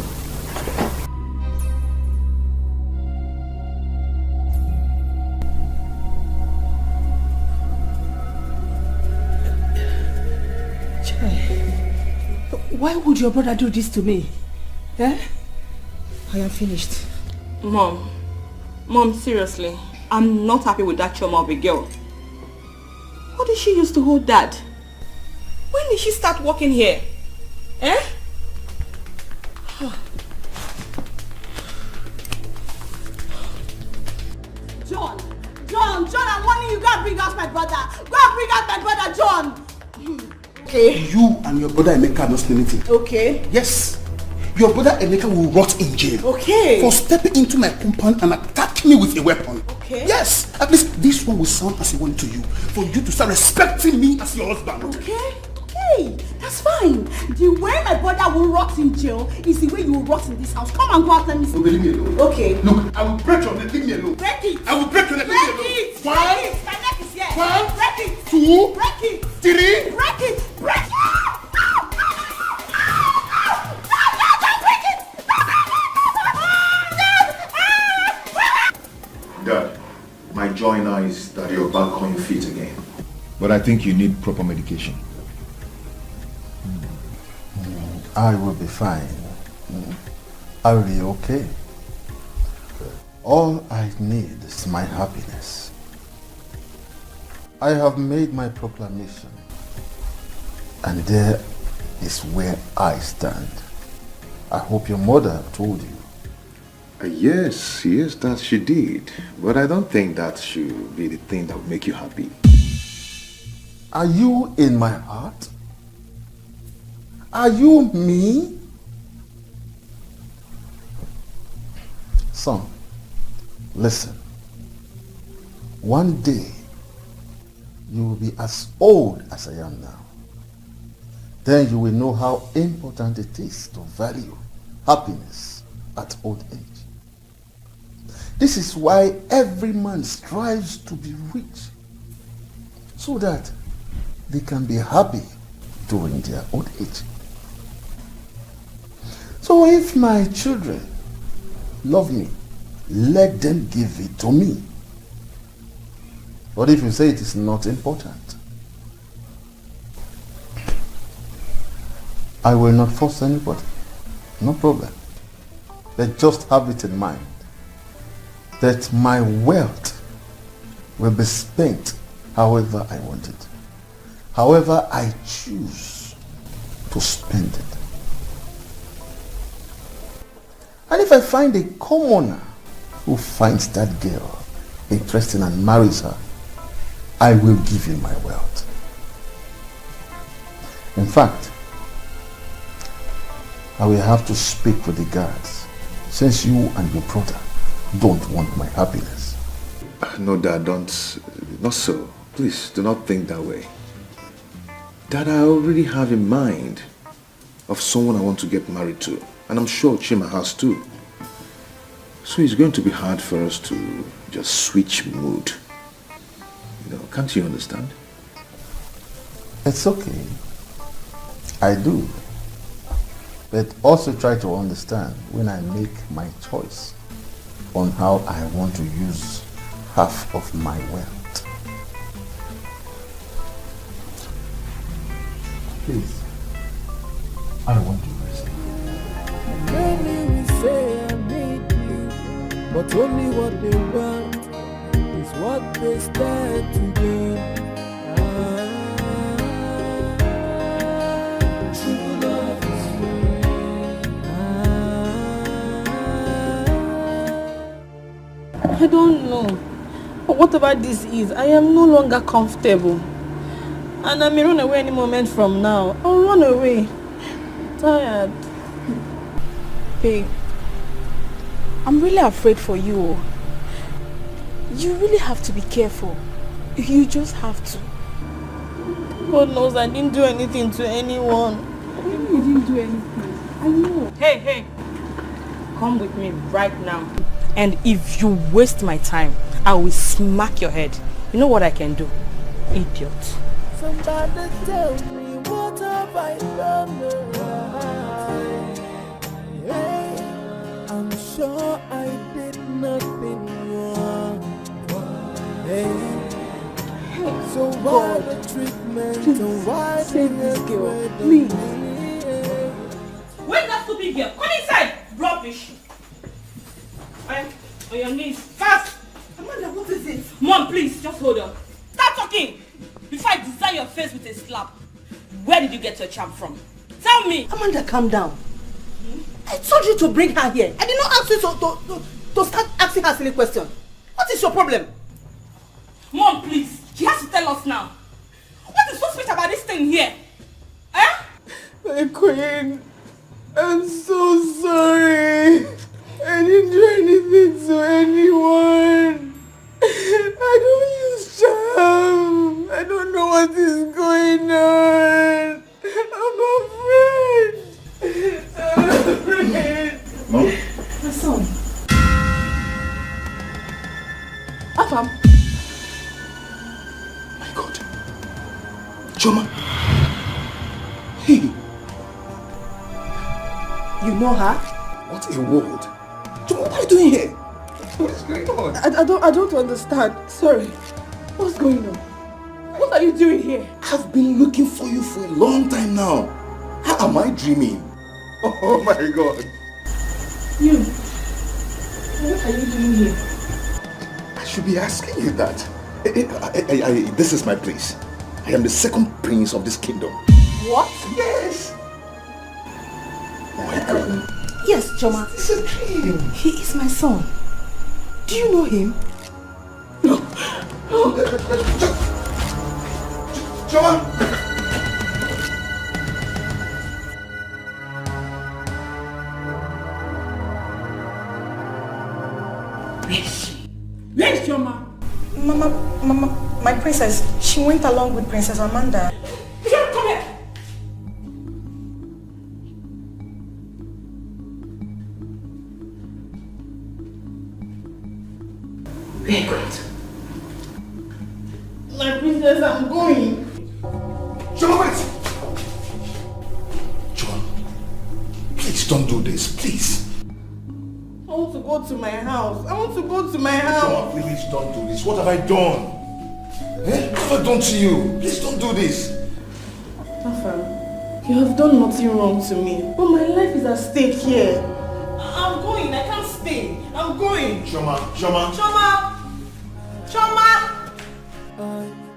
Why would your brother do this to me? Eh? I am finished. Mom, seriously, I'm not happy with that choma of a girl. What did she use to hold dad? When did she start working here? Eh? John, I'm warning you, go and bring out my brother. Go and bring out my brother, John. Okay. You and your brother Emeka are not saying anything. Okay. Yes. Your brother Emeka will rot in jail. Okay. For stepping into my compound and attacking me with a weapon. Okay. Yes. At least this one will sound as a warning to you. For you to start respecting me as your husband. Okay. Okay. That's fine. The way my brother will rot in jail is the way you will rot in this house. Come and go out, let me see. Okay, leave me alone. Okay. Look, I will break your neck. Leave me alone. Break it. I will break your neck. Leave me alone. Break it. One. Break it. My neck is here. One. Break it. Two. Break it. Three. Break it. Break it. Dad, my joy now is that you're back on your feet again. But I think you need proper medication. I will be fine. I will be okay. All I need is my happiness. I have made my proclamation, and there is where I stand. I hope your mother told you. Yes, that she did. But I don't think that should be the thing that will make you happy. Are you in my heart? Are you me? Son, listen. One day, you will be as old as I am now. Then you will know how important it is to value happiness at old age. This is why every man strives to be rich, so that they can be happy during their old age. So if my children love me, let them give it to me. What if you say it is not important? I will not force anybody. No problem. But just have it in mind that my wealth will be spent however I want it. However I choose to spend it. And if I find a commoner who finds that girl interesting and marries her, I will give him my wealth. In fact, I will have to speak with the guards, since you and your brother don't want my happiness. No, Dad, don't. Not so. Please, do not think that way. Dad, I already have in mind of someone I want to get married to. And I'm sure Chima has too. So it's going to be hard for us to just switch mood. You know, can't you understand? It's okay. I do. But also try to understand when I make my choice on how I want to use half of my wealth. Please, I want to rest. Many will say I need you, but only what they want is what they stand to gain. True love is I don't know. But whatever this is, I am no longer comfortable. And I may run away any moment from now. I'll run away. I'm tired. Babe, I'm really afraid for you. You really have to be careful. You just have to. God knows I didn't do anything to anyone. You didn't do anything. I know. Hey. Come with me right now. And if you waste my time, I will smack your head. You know what I can do? Idiot. Somebody tell me what have I done right? Hey, I'm sure I did nothing wrong. Hey, so why the treatment? Please, So why save this girl, please. Where's that stupid girl? Come inside! Rubbish! On your knees, fast! Amanda, what is it? Mom, please, just hold on. Start talking! Before I design your face with a slap. Where did you get your charm from? Tell me! Amanda, calm down. I told you to bring her here. I did not ask you to start asking her silly questions. What is your problem? Mom, please. She has to tell us now. What is so special about this thing here? Eh? My queen, I'm so sorry. I didn't do anything to anyone. I don't use charm. I don't know what is going on. I'm afraid. Mom? My son. Afam. My God. Choma. Hey. You know her? What a world. Choma, what are you doing here? What is going on? I don't understand. Sorry. What's going on? What are you doing here? I've been looking for you for a long time now. How am I dreaming? Oh my God. You. What are you doing here? I should be asking you that. This is my place. I am the second prince of this kingdom. What? Yes. Oh my God. Yes, Choma. It's a dream. He is my son. Do you know him? Choma! Where is she? Where is Choma? Mama, my princess, she went along with Princess Amanda. Come here! Very good. My princess, I'm going. Choma, wait! Choma, please don't do this, please. I want to go to my house. Choma, please don't do this. What have I done? Eh? What have I done to you? Please don't do this. Afam, you have done nothing wrong to me, but my life is at stake here. I'm going. I can't stay. I'm going. Shoma, Shoma. Shoma! Shoma!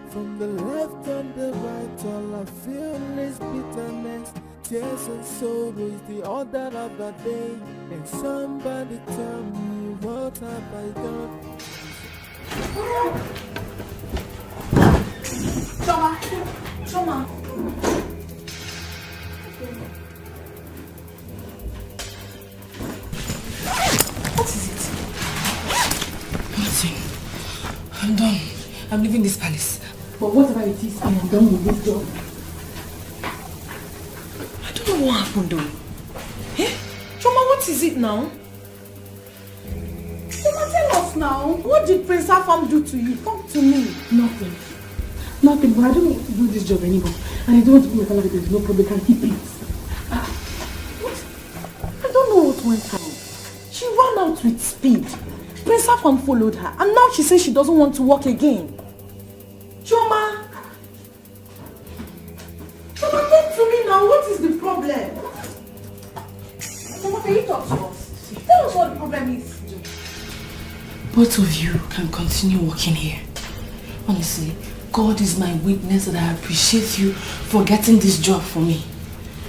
From the left and the right, all I feel is bitterness. Tears and sorrow is the order of the day. And somebody tell me, what have I done? Shoma! Shoma! What is it? Nothing. I'm done. I'm leaving this palace. But whatever it is, I am done with this job. I don't know what happened though. Eh? Choma, what is it now? Choma, tell us now. What did Prince Afam do to you? Talk to me. Nothing. Nothing, but I don't want to do this job anymore. And I don't want to be my family. There's no problem. Can keep it. What? I don't know what went wrong. She ran out with speed. Prince Afam followed her. And now she says she doesn't want to work again. Choma! Choma, talk to me now. What is the problem? Choma, can you talk to us? Tell us what the problem is. Both of you can continue working here. Honestly, God is my witness that I appreciate you for getting this job for me.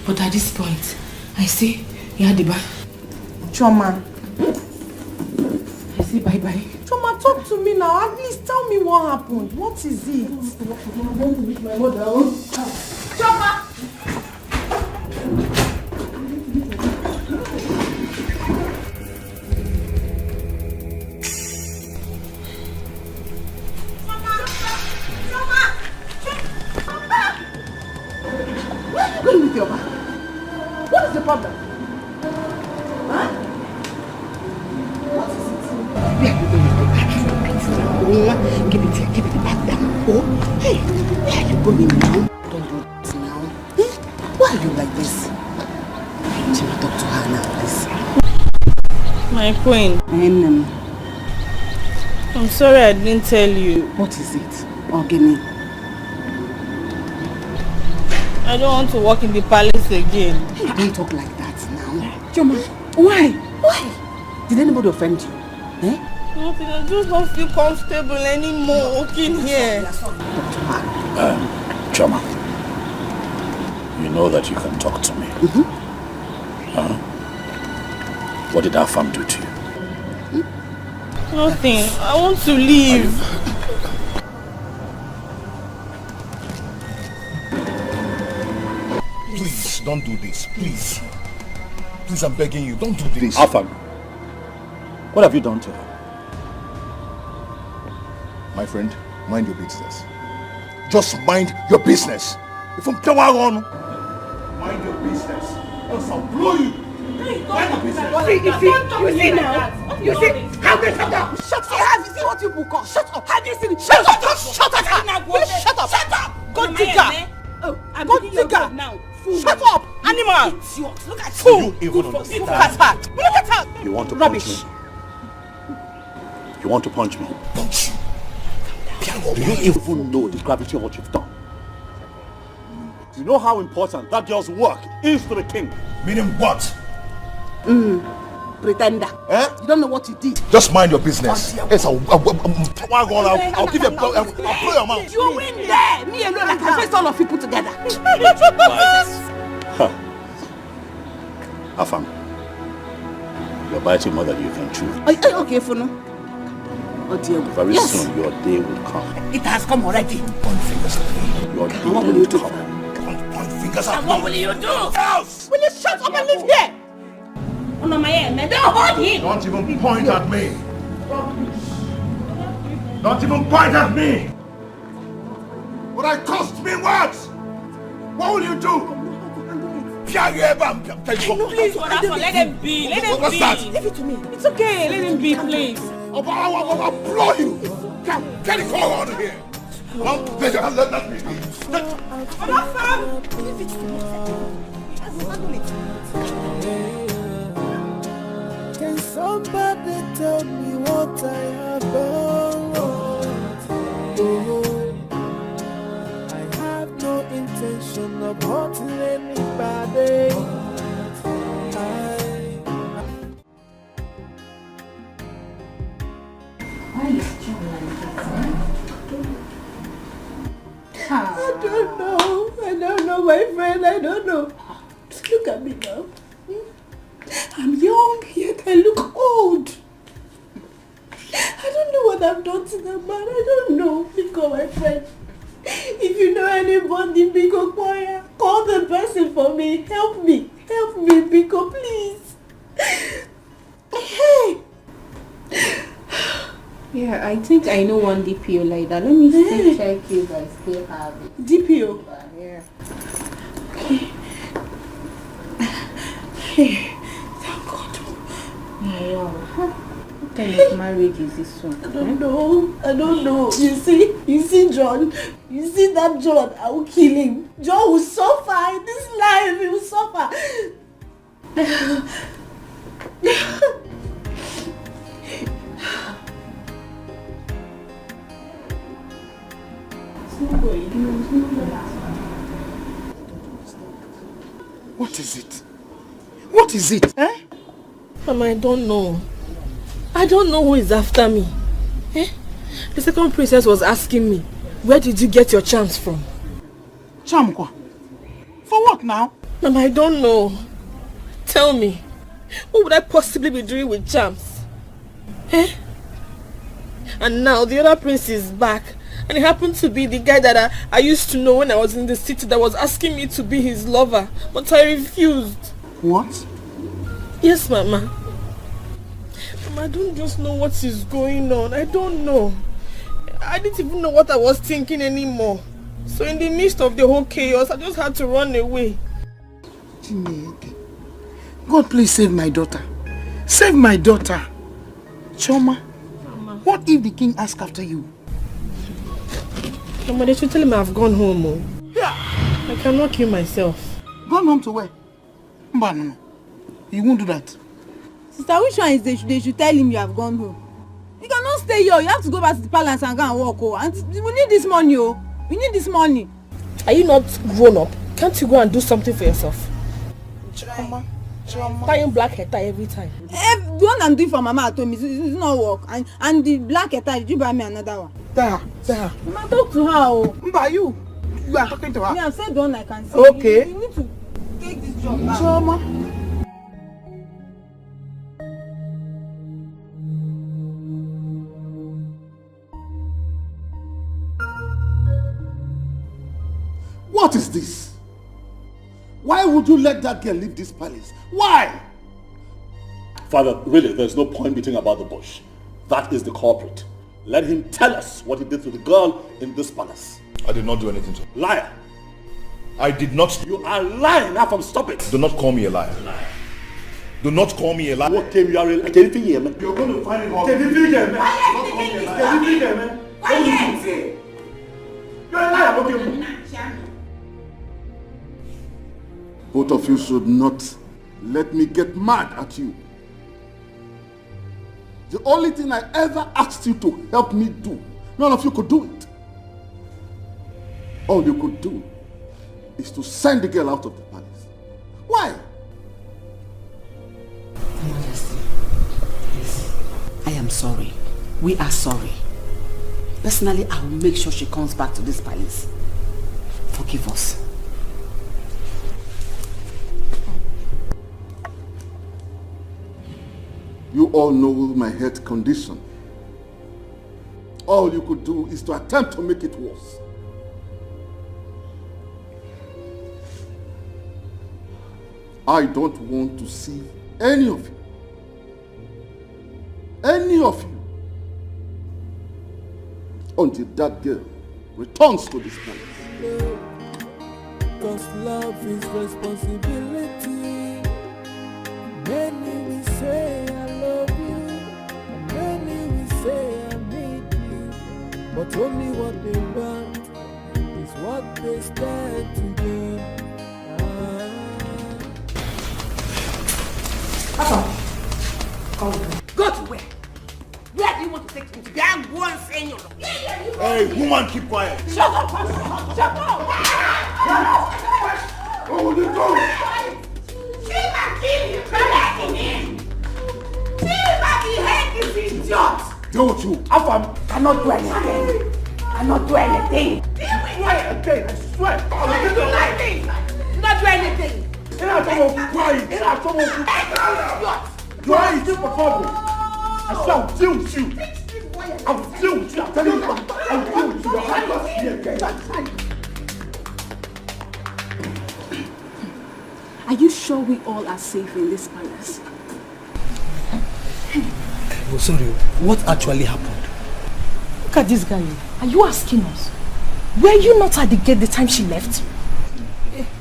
But at this point, I say, Yadiba. Choma. I say bye-bye. Choma, talk to me now. At least tell me what happened. What is it? I want to meet my mother. Choma! Where are you going with your bag? What is the problem? Huh? What is it? Where are you going with the bag? Give it back down. Oh, hey, where are you going now? Don't do this now. Why are you like this? Chima, talk to her now, please. My queen. I'm sorry I didn't tell you. What is it? Ogini. I don't want to work in the palace again. Hey, don't talk like that now. Choma, why? Why? Did anybody offend you? Eh? Nothing, I just don't feel comfortable anymore working here. Choma, you know that you can talk to me. Huh? What did Afam do to you? Nothing. I want to leave. Please, don't do this. Please. Please, I'm begging you, don't do this. Afam, what have you done to her? My friend, mind your business. Just mind your business. If I'm power on, mind your business. Else I'll blow you. Mind your business. You see now? You see? How they shut up? Shut up! Have you seen what you book on? Shut up! Have you seen it? Shut up! Shut up! Will you shut up? Shut up! Go digger! Oh, I'm Go digging your digger! gold now. Shut up! Animal! Idiot! Look at Do you! you even Look understand? at her! Look at her! You want to Rubbish. punch me? You want to punch me? Punch you. Do you even know the gravity of what you've done? You know how important that girl's work is to the king. Meaning what? Pretender. Eh? You don't know what you did. Just mind your business. Yes, I'll give you a blow. I'll blow your mouth. You win there. Me alone, I can face all of you put together. Afam, you're biting more than you can chew. Are you okay, Funo? Oh dear. Very soon your day will come. It has come already. Point fingers at me. Your day What will you do? Point fingers at me. What will you do? Else! Will you shut up and live here? Oh no, my hand, man. Don't hold him! Don't even point at me. Don't even point at me. Would I cost me what? What will you do? Please, whatever. Let him be. Let him What's be. that? Leave it to me. It's okay. Let him be, please. I'll blow you. Get it all out of here. Let me be. Leave it to me. Can somebody tell me what I have done? Oh, hurting anybody. Why is John like this? I don't know, my friend, I don't know. Look at me now. I'm young, yet I look old. I don't know what I've done to that man. I don't know. Biko, my friend. If you know anybody, Biko, choir, call the person for me. Help me, Biko, please. Hey. Yeah, I think I know one DPO like that. Let me still check if I still have it. DPO? Yeah. Hey, thank God. Wow. What kind of marriage is this one? I don't know. You see John? You see that John? I will kill him. John will suffer in this life. He will suffer. What is it? What is it? Eh? Mama, I don't know. I don't know who is after me. Eh? The second princess was asking me, where did you get your charms from? Charm? For what now? Mama, I don't know. Tell me, what would I possibly be doing with charms? Eh? And now the other prince is back. And it happened to be the guy that I used to know when I was in the city that was asking me to be his lover. But I refused. What? Yes, Mama. Mama, I don't just know what is going on. I don't know. I didn't even know what I was thinking anymore. So in the midst of the whole chaos, I just had to run away. God, please save my daughter. Save my daughter. Choma, Mama. What if the king asks after you? Mama, they should tell him I've gone home. Oh. Yeah. I cannot kill myself. Gone home to where? No. You won't do that. Sister, which one is they should tell him you have gone home? You cannot stay here. You have to go back to the palace and go and walk. Oh. And we need this money. Oh. We need this money. Are you not grown up? Can't you go and do something for yourself? Choma. Tying black hair tie every time. The one I'm doing for Mama told me it's not work. And the black hair tie, did you buy me another one? There. Mama, talk to her. Oh. Mba, you are talking to her. Yeah, I said the one I can see. Okay. You need to take this job back. Choma. What is this? Why would you let that girl leave this palace? Why? Father, really, there's no point beating about the bush. That is the culprit. Let him tell us what he did to the girl in this palace. I did not do anything to her. Liar. I did not. You are lying. Now, stop it. Do not call me a liar. Do not call me a liar. What came you are in? You're going to find it hard. Quiet. You're a liar. Okay. Both of you should not let me get mad at you. The only thing I ever asked you to help me do, none of you could do it. All you could do is to send the girl out of the palace. Why? Your Majesty, please, I am sorry. We are sorry. Personally, I will make sure she comes back to this palace. Forgive us. You all know my health condition. All you could do is to attempt to make it worse. I don't want to see any of you, until that girl returns to this palace. Cause love is responsibility. Many will say I love you, and many will say I need you, but only what they want is what they stand to gain. Go to where? Where do you want to take me to? I'm one senior. Hey, woman, keep quiet. Shut up! Shut up! What will you do? Deal with you. Afam cannot do anything. Cannot do anything. Again, I swear. Not do anything. Quiet. You are in deep for trouble. I shall deal with you. I will deal with you. I'm telling you. I will deal with you. Your hand must be again. Are you sure we all are safe in this palace? Oh, sorry. What actually happened? Look at this guy. Are you asking us? Were you not at the gate the time she left?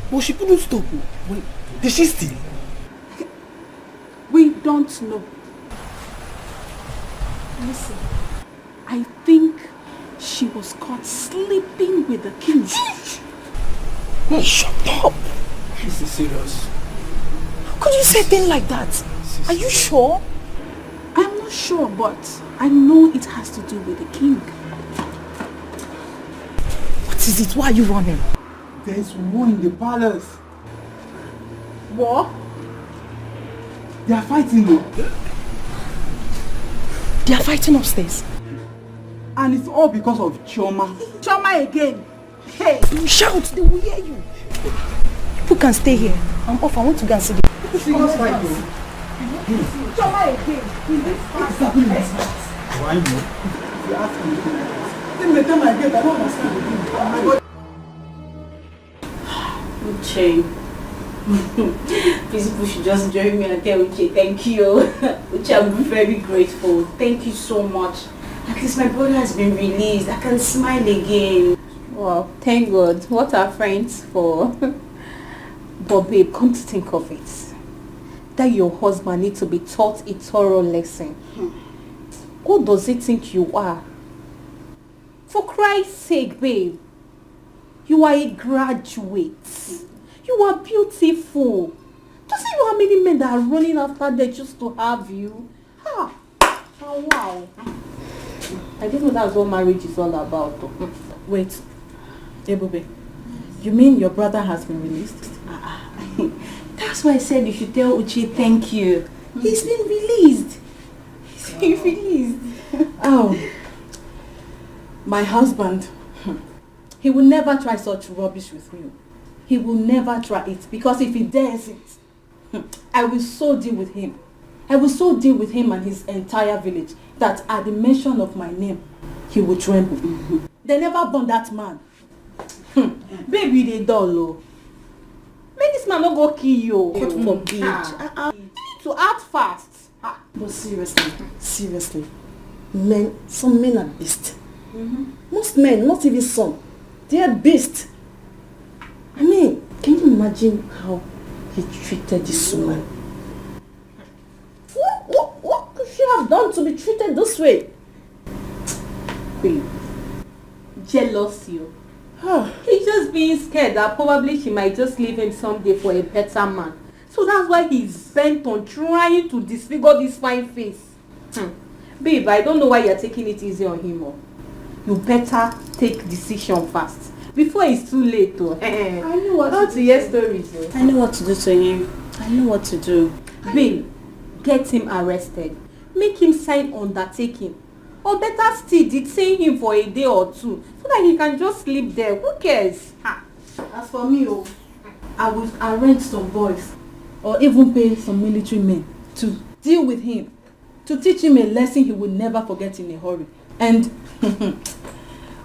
Well, she couldn't stop. Wait, did she steal? We don't know. Listen, I think she was caught sleeping with the king. Hey, shut up! This is serious. How could you say a thing like that? Are you sure? I'm not sure, but I know it has to do with the king. What is it? Why are you running? There's war in the palace. War? They are fighting though. They are fighting upstairs. And it's all because of Chioma. Chioma again. Hey! You shout, they will hear you. People can stay here. I'm off. I want to go and see the... Serious fight though. Chioma again. Exactly like that. Why no? You ask me. Then the time I get, I don't understand the thing. Oh my God. Uche. These people should just join me and tell Uche thank you. Uche, I'm very grateful. Thank you so much. At least my brother has been released. I can smile again. Well, thank God. What are friends for? But babe, come to think of it, that your husband needs to be taught a thorough lesson. Who does he think you are? For Christ's sake, babe. You are a graduate. You are beautiful. Just see how many men that are running after them just to have you. Ah, oh, wow. I didn't know that's what marriage is all about. Wait, Ebube, you mean your brother has been released? That's why I said you should tell Uche thank you. He's been released. He's been released. Oh, my husband, he will never try such rubbish with me. He will never try it, because if he dares it, I will so deal with him. I will so deal with him and his entire village that at the mention of my name, he will tremble. They never born that man. Baby, they dull. Oh. Make this man not go kill you. God forbid. You need to act fast. But seriously, some men are beasts. Most men, not even some, they are beasts. I mean, can you imagine how he treated this woman? What could she have done to be treated this way? Babe, jealousy. He's just being scared that probably she might just leave him someday for a better man. So that's why he's bent on trying to disfigure this fine face. Babe, I don't know why you're taking it easy on him. You better take decision fast before it's too late. I know what to hear stories. I know what to do to him. I know what to do. Babe, get him arrested. Make him sign undertaking. Or better still, detain him for a day or two so that he can just sleep there. Who cares? As for me, I will arrange some boys or even pay some military men to deal with him, to teach him a lesson he will never forget in a hurry. And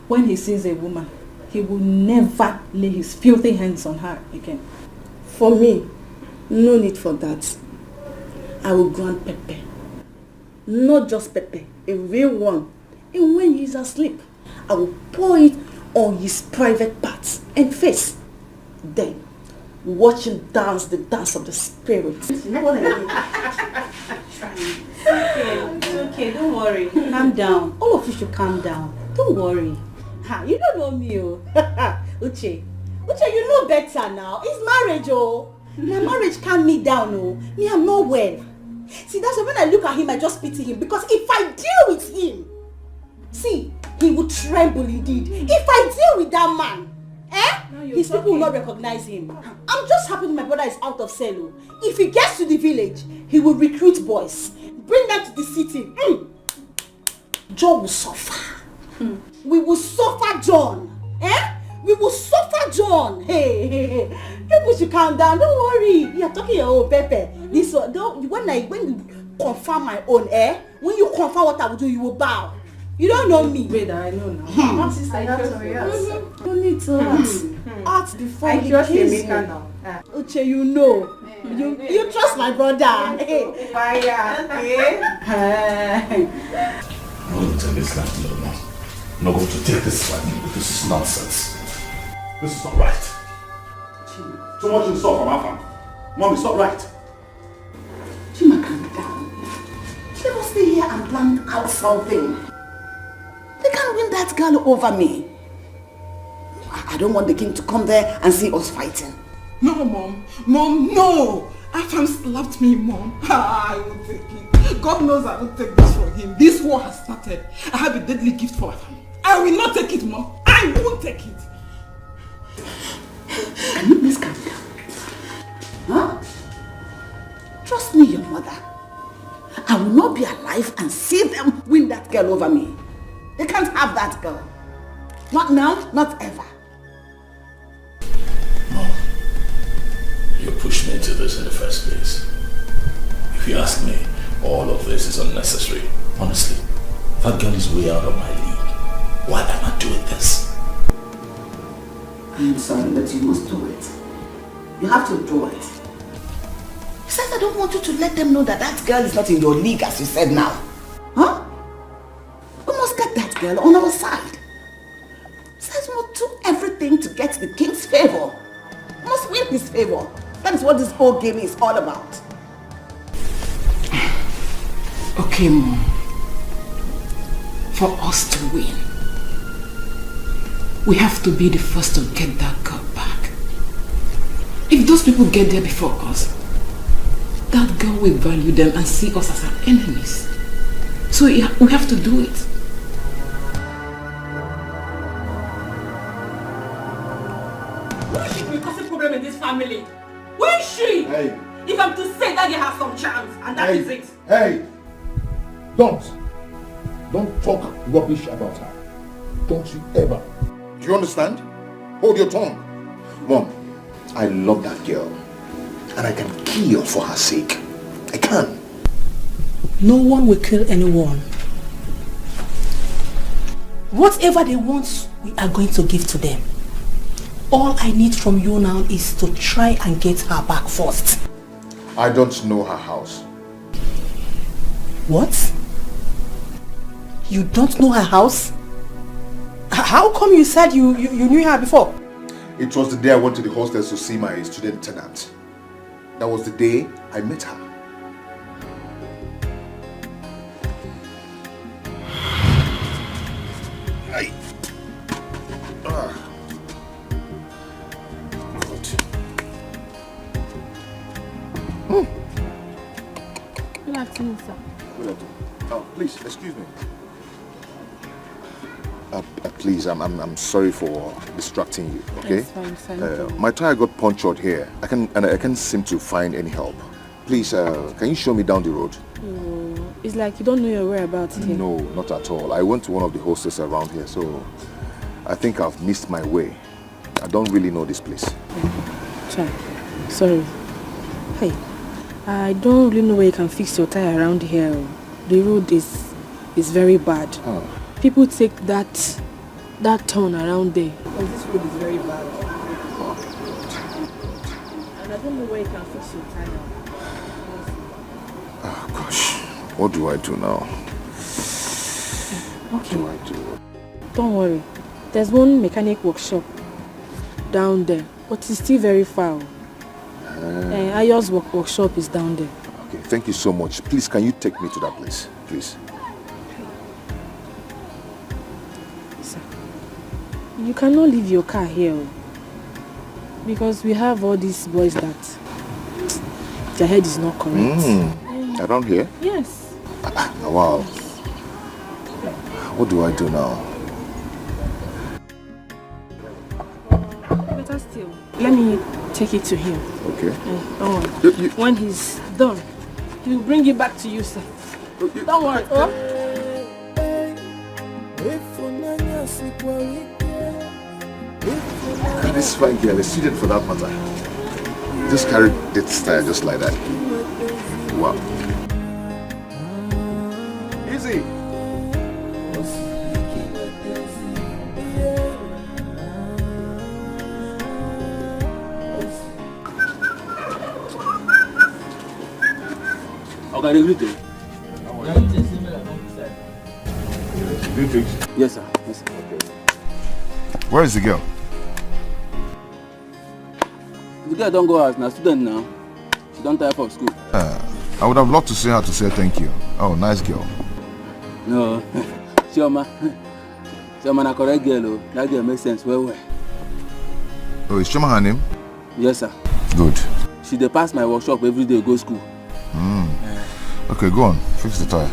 when he sees a woman, he will never lay his filthy hands on her again. For me, no need for that. I will grant Pepe. Not just Pepe, a real one. And when he is asleep, I will pour it on his private parts and face. Then, watch him dance the dance of the spirit. Okay, don't worry. Calm down. All of you should calm down. Don't worry. You don't know me, Uche, you know better now. It's marriage, Now marriage calm me down, Me, I'm not well. See, that's why when I look at him, I just pity him. Because if I deal with him, see, he will tremble indeed. If I deal with that man, His people will not recognize him. I'm just happy my brother is out of cell. If he gets to the village, he will recruit boys, bring them to the city. John will suffer. We will suffer John. We will suffer John. Hey. People should calm down. Don't worry. You are talking your own, Pepe. This one, when you confirm my own, when you confirm what I will do, you will bow. You don't know me. Wait, I know now. You need to act before I he trust kills you. you. Uche, you know. You trust my brother. Hey. I'm not going to take this lightly, no. I'm not going to take this lightly. This is nonsense. This is not right. Too much insult from our family. Mom, it's not right. Chima, calm down. They must stay here and plan out something. They can't win that girl over me. I don't want the king to come there and see us fighting. No, Mom. Mom, no. Afam slapped me, Mom. I won't take it. God knows I won't take this from him. This war has started. I have a deadly gift for Afam. I will not take it, Mom. I won't take it. Can you please calm down? Huh? Trust me, your mother. I will not be alive and see them win that girl over me. They can't have that girl. Not now, not ever. Mom, you pushed me into this in the first place. If you ask me, all of this is unnecessary. Honestly, that girl is way out of my league. Why am I doing this? I am sorry, but you must do it. You have to do it. Besides, I don't want you to let them know that that girl is not in your league, as you said now. Huh? We must get that girl on our side. Besides, we must do everything to get the king's favor. We must win his favor. That is what this whole game is all about. Okay, Mom. For us to win, we have to be the first to get that girl back. If those people get there before us, that girl will value them and see us as our enemies. So we have to do it. Who is she causing a problem in this family? Who is she? Hey. If I'm to say that girl has some charms, and that is it. Hey! Don't talk rubbish about her. Don't you ever. Do you understand? Hold your tongue. Mom, I love that girl. And I can kill for her sake. I can. No one will kill anyone. Whatever they want, we are going to give to them. All I need from you now is to try and get her back first. I don't know her house. What? You don't know her house? How come you said you knew her before? It was the day I went to the hostels to see my student tenant. That was the day I met her. Hey. God. Good afternoon, sir. Good afternoon. Oh, please, excuse me. Please, I'm sorry for distracting you, okay? It's fine. My tire got punctured here. I can't seem to find any help. Please, can you show me down the road? Oh, it's like you don't know your whereabouts here. No, not at all. I went to one of the hostels around here, so I think I've missed my way. I don't really know this place. Sorry. Hey, I don't really know where you can fix your tire around here. The road is very bad. Oh. People take that turn around there. Because this road is very bad. And I don't know where you can fix your tire. Oh gosh, what do I do now? Okay. What do I do? Don't worry. There's one mechanic workshop down there, but it's still very far. Ayo's workshop is down there. Okay, thank you so much. Please, can you take me to that place, please? Sir, you cannot leave your car here because we have all these boys that their head is not correct. Around here? Yes. Wow. What do I do now? still. Let me take it to him. Okay. Don't worry. When he's done, he'll bring it back to you, sir. Don't worry. Oh? And this fine girl is seated for that matter. Just carried it style just like that. Wow. Easy. Okay, greeting. Yes, sir. Yes, sir. Okay. Where is the girl? The girl don't go out now. Student now. She don't tire for school. I would have loved to see her to say thank you. Oh, nice girl. No, Chioma na correct girl. Oh. That girl makes sense. Well. Oh, is Chioma her name? Yes, sir. Good. She dey pass my workshop every day. Go school. Okay, go on. Fix the tire.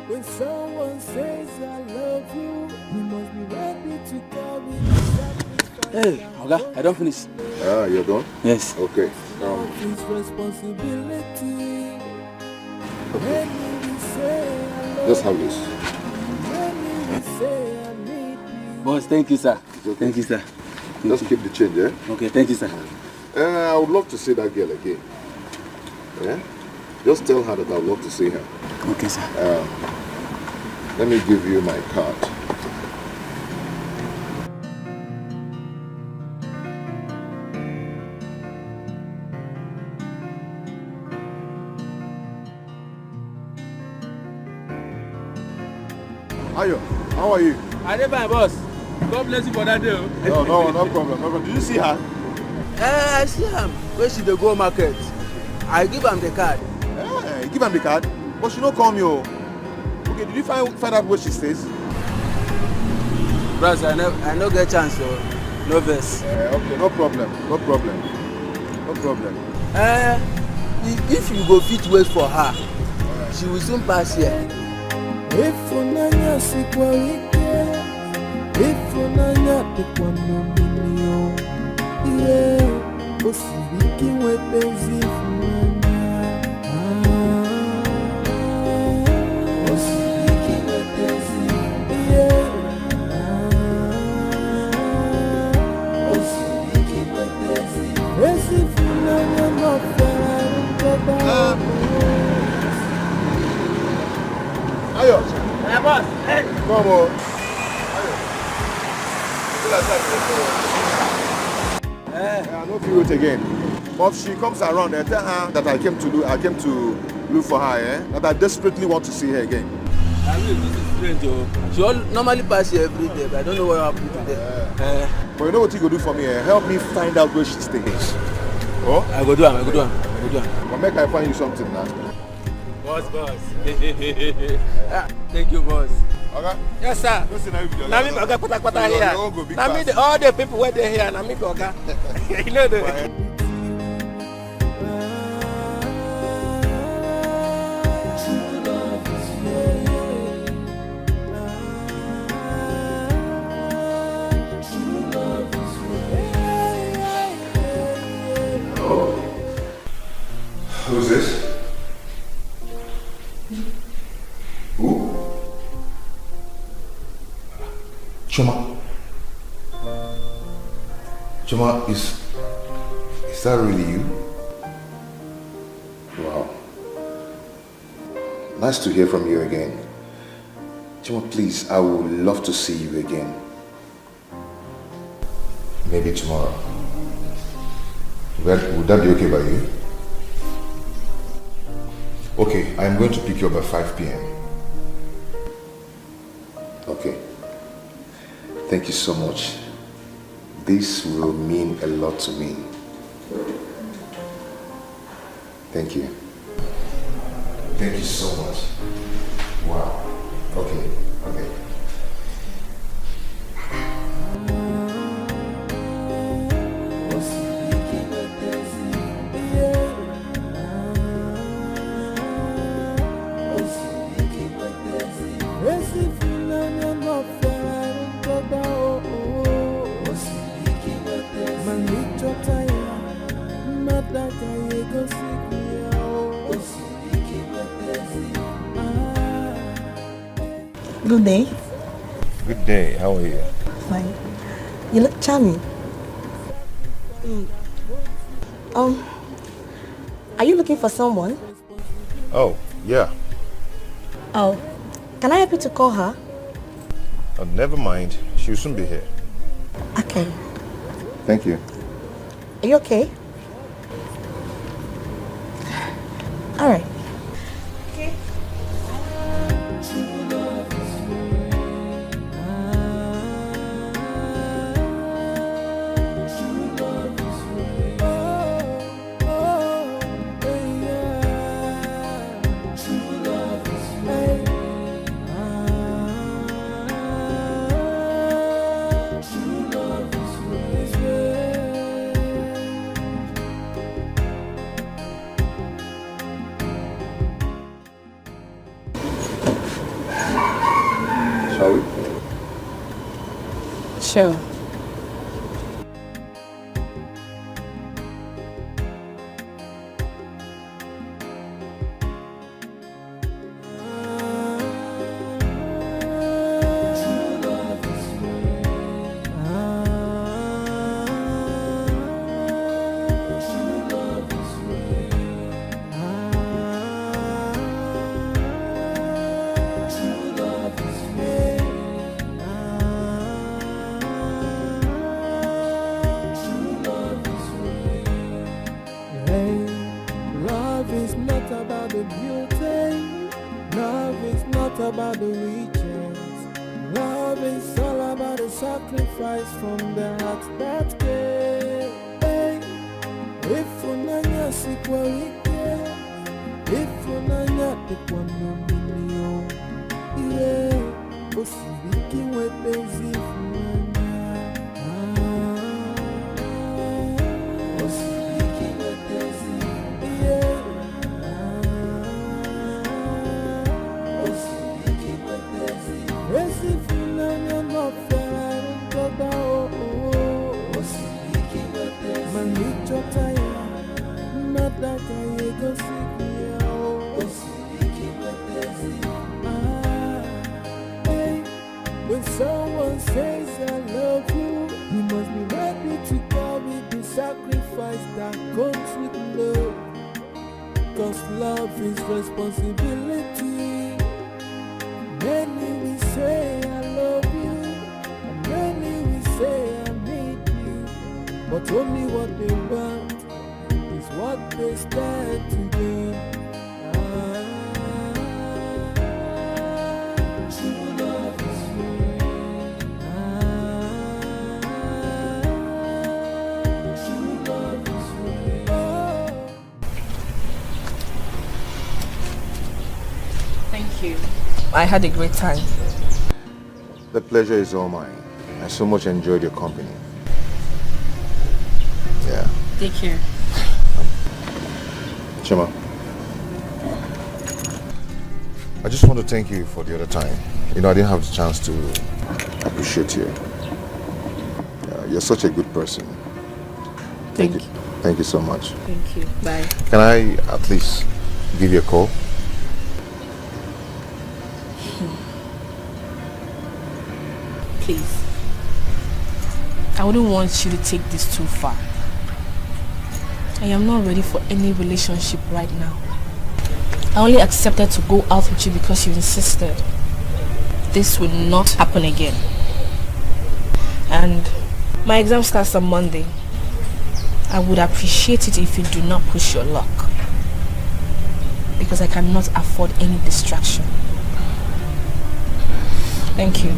When someone says I love you, you must be ready to carry the Hey, Oga, I don't finish. You're done? Yes. Okay. His responsibility. When we say I love Just have this. when we say I need Boss, thank you, sir. Thank you, sir. Just keep the change, eh? Okay, thank you, sir. I would love to see that girl again. Yeah? Just tell her that I would love to see her. Okay, sir. Let me give you my card. Ayo, how are you? I did my boss. God bless you for that day. No problem, no problem. Did you see her? I see him. Where she dey go market? I give him the card. You give am the card? But she no call me. Oh. Okay, did you find out where she stays? Bros, I no get chance, so no verse. Okay, no problem. If you go fit wait for her, she will soon pass here. Ifunanya sikwa wike, ifunanya tekwa nominio. Yeah, osibiki wepenzi ifunanya. Osibiki wepenzi, yeah. Osibiki wepenzi, ifunanya mafera mkaba. Ayo. Hey, boss. Hey. Come on. I don't feel it again. But if she comes around, I tell her that I came to look for her, that I desperately want to see her again. I mean, this is strange, oh. She normally pass here every day, but I don't know what happened today. But you know what you go do for me? Help me find out where she stays. Oh? I go do am. But make I find you something now. Boss. Thank you, boss. Okay? Yes, sir. Now me oga pata here. Now me all the people where they here. Now me oga. You know the. Who's this? Who? Choma, is that really you? Wow. Nice to hear from you again. Choma, please, I would love to see you again. Maybe tomorrow. Would that be okay by you? Okay, I'm going to pick you up at 5 p.m. Okay. Thank you so much. This will mean a lot to me. Thank you. Thank you so much. Wow. Okay. Good day. Good day. How are you? Fine. You look charming. Are you looking for someone? Oh, yeah. Oh, can I help you to call her? Oh, never mind. She'll soon be here. Okay. Thank you. Are you okay? All right. Shall we? Sure. Love is not about the beauty. Love is not about the riches. Love is all about the sacrifice from the heart that gave. If unanya sikwalike, if unanya tekwanomilio, yeah, osibiki wepenzi funanya. Osibiki wepenzi, yeah. Osibiki wepenzi, esi funanya mafera ntoba osibiki wepenzi, manicho taya, nataka yego sikia osibiki wepenzi. When someone says I love you, you must be ready to carry the sacrifice that comes with love. Cause love is responsibility. Many will say I love you, and many will say I need you. But only what they want is what they stand to gain. True love is Thank you. I had a great time. The pleasure is all mine. I so much enjoyed your company. Yeah. Take care. Chima, I just want to thank you for the other time. You know, I didn't have the chance to appreciate you. You're such a good person. Thank you. Thank you so much. Thank you. Bye. Can I at least give you a call? Please. I wouldn't want you to take this too far. I am not ready for any relationship right now. I only accepted to go out with you because you insisted. This will not happen again. And my exam starts on Monday. I would appreciate it if you do not push your luck. Because I cannot afford any distraction. Thank you.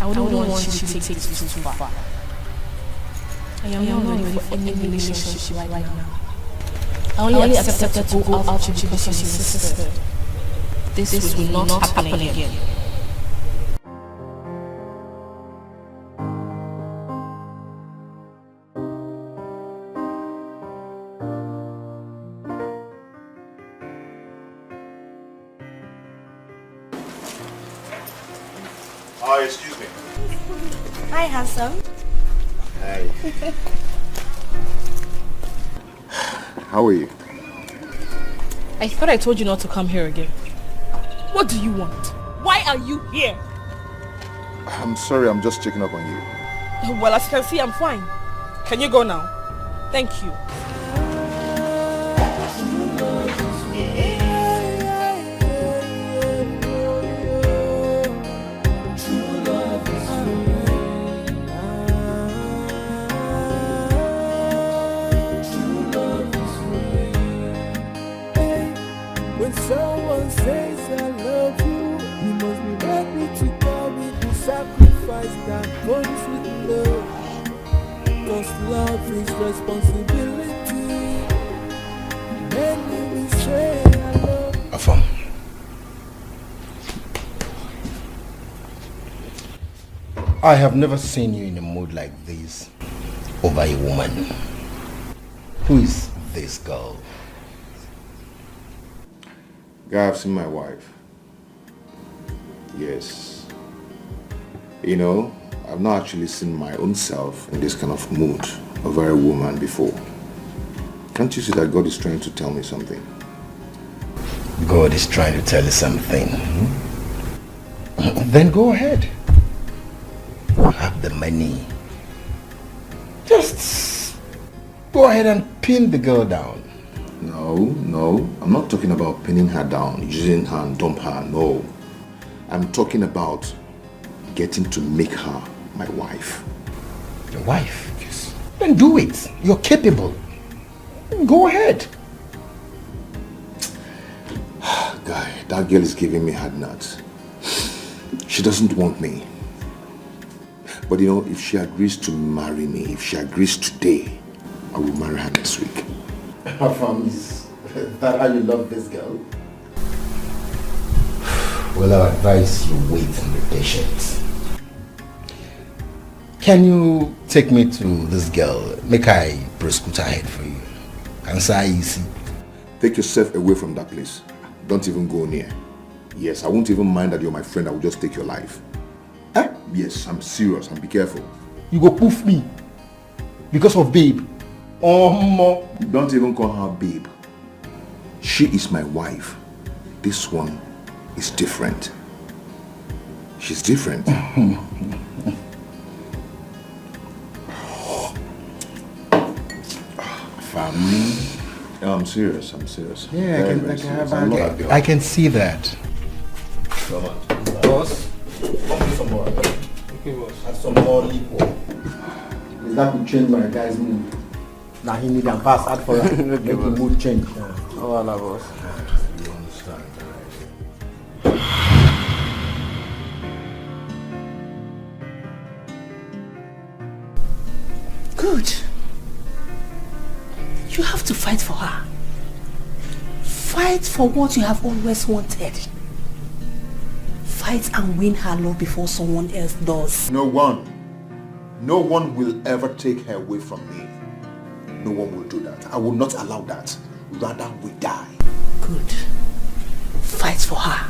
I wouldn't want you to take this too far. I am not ready for any relationship right now. I only accepted to go out with you because you insisted. This will not happen again. Excuse me. Hi, handsome. Hi. How are you? I thought I told you not to come here again. What do you want? Why are you here? I'm sorry, I'm just checking up on you. Well, as you can see, I'm fine. Can you go now? Thank you. When someone says I love you, you must be ready to carry the sacrifice that comes with love. Cause love is responsibility. Many will say I love you. Afam. I have never seen you in a mood like this over a woman. Who is this girl? Guy, I've seen my wife. Yes. You know, I've not actually seen my own self in this kind of mood over a woman before. Can't you see that God is trying to tell me something? God is trying to tell you something. Then go ahead. You have the money. Just go ahead and pin the girl down. No, I'm not talking about pinning her down, using her and dump her, no. I'm talking about getting to make her my wife. Your wife? Yes. Then do it. You're capable. Go ahead. Guy, that girl is giving me hard nuts. She doesn't want me. But you know, if she agrees to marry me, if she agrees today, I will marry her next week. Is that how you love this girl? Well, I advise you wait and be patient. Can you take me to this girl? Make I prescoot her head for you. Answer easy. Take yourself away from that place. Don't even go near. Yes, I won't even mind that you're my friend. I will just take your life. Eh? Yes, I'm serious. And be careful. You go poof me because of babe. Don't even call her babe. She is my wife. This one is different. She's different. Family. No, I'm serious. Yeah, I can see that. Come on. Boss, some more. Okay, boss. Add some more liquor. Is that to change my guy's mood? Now he need a pass out for that. Make the mood change. Oh, Allah, boss. You understand, Good. You have to fight for her. Fight for what you have always wanted. Fight and win her love before someone else does. No one will ever take her away from me. No one will do that. I will not allow that. Rather, we die. Good. Fight for her.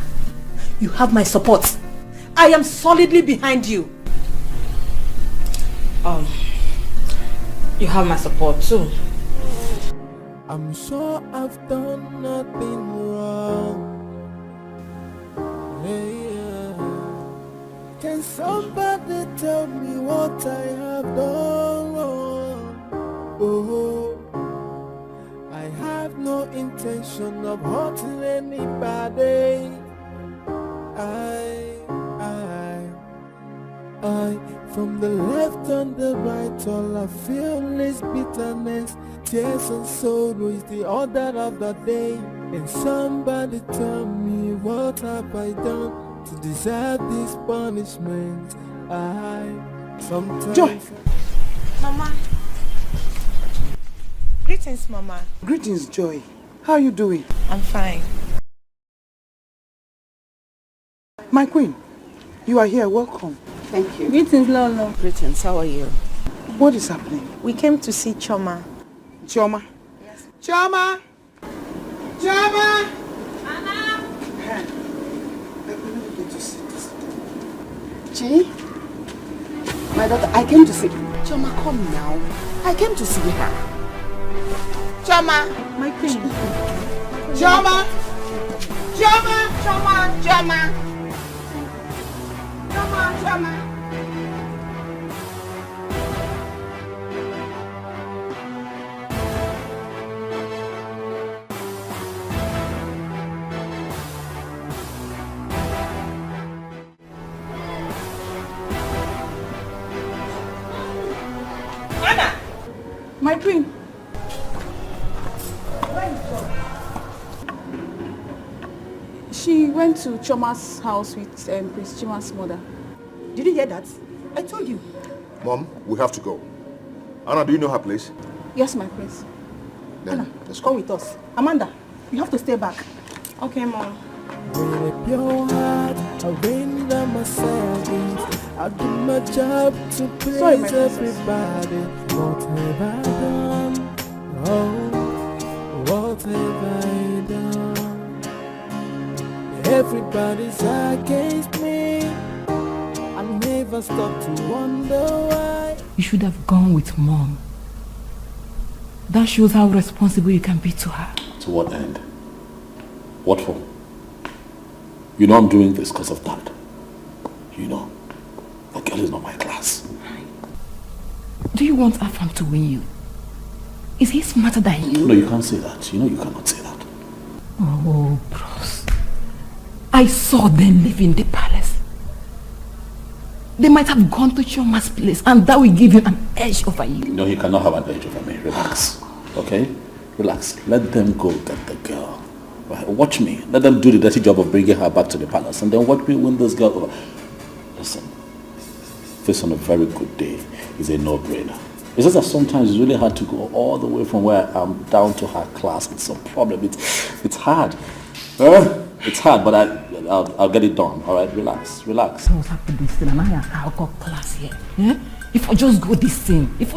You have my support. I am solidly behind you. You have my support too. I'm sure I've done nothing wrong. Hey, can somebody tell me what I have done wrong? Oh, I have no intention of hurting anybody. I, from the left and the right, all I feel is bitterness, tears and sorrow is the order of the day. And somebody tell me, what have I done to deserve this punishment? Sometimes... Joy! Mama. Greetings, Mama. Greetings, Joy. How are you doing? I'm fine. My queen, you are here. Welcome. Thank you. Greetings, Lolo. Greetings. How are you? What is happening? We came to see Choma. Choma? Yes. Choma! Choma! Anna! Chi? My daughter, I came to see... Choma, come now. I came to see her. Choma! My queen. Choma! Choma! Choma! Choma! Choma! Choma! Anna! My queen. She went to Choma's house with Prince Chima's mother. Did you hear that? I told you. Mom, we have to go. Anna, do you know her place? Yes, my prince. Then, Anna, let's go with us. Amanda, you have to stay back. Okay, Mom. With your heart, arrange them myself. I do my job to please everybody. What have I done? Oh, what have I done? Everybody's against me. I never stop to wonder why. You should have gone with Mom. That shows how responsible you can be to her. To what end? What for? You know I'm doing this because of that. You know, that girl is not my class. Do you want Afam to win you? Is he smarter than you? No, you can't say that. You know you cannot say that. Oh, bros. I saw them leaving the palace. They might have gone to Choma's place and that will give you an edge over you. No, he cannot have an edge over me. Relax. Okay? Relax. Let them go get the girl. Right? Watch me. Let them do the dirty job of bringing her back to the palace and then watch me win this girl over. Listen. This on a very good day is a no-brainer. It's just that sometimes it's really hard to go all the way from where I'm down to her class. It's a problem. It's hard. It's hard, but I'll get it done. All right, relax, relax. What's happened this thing? And I have got class here. Yeah? If I just go this thing, you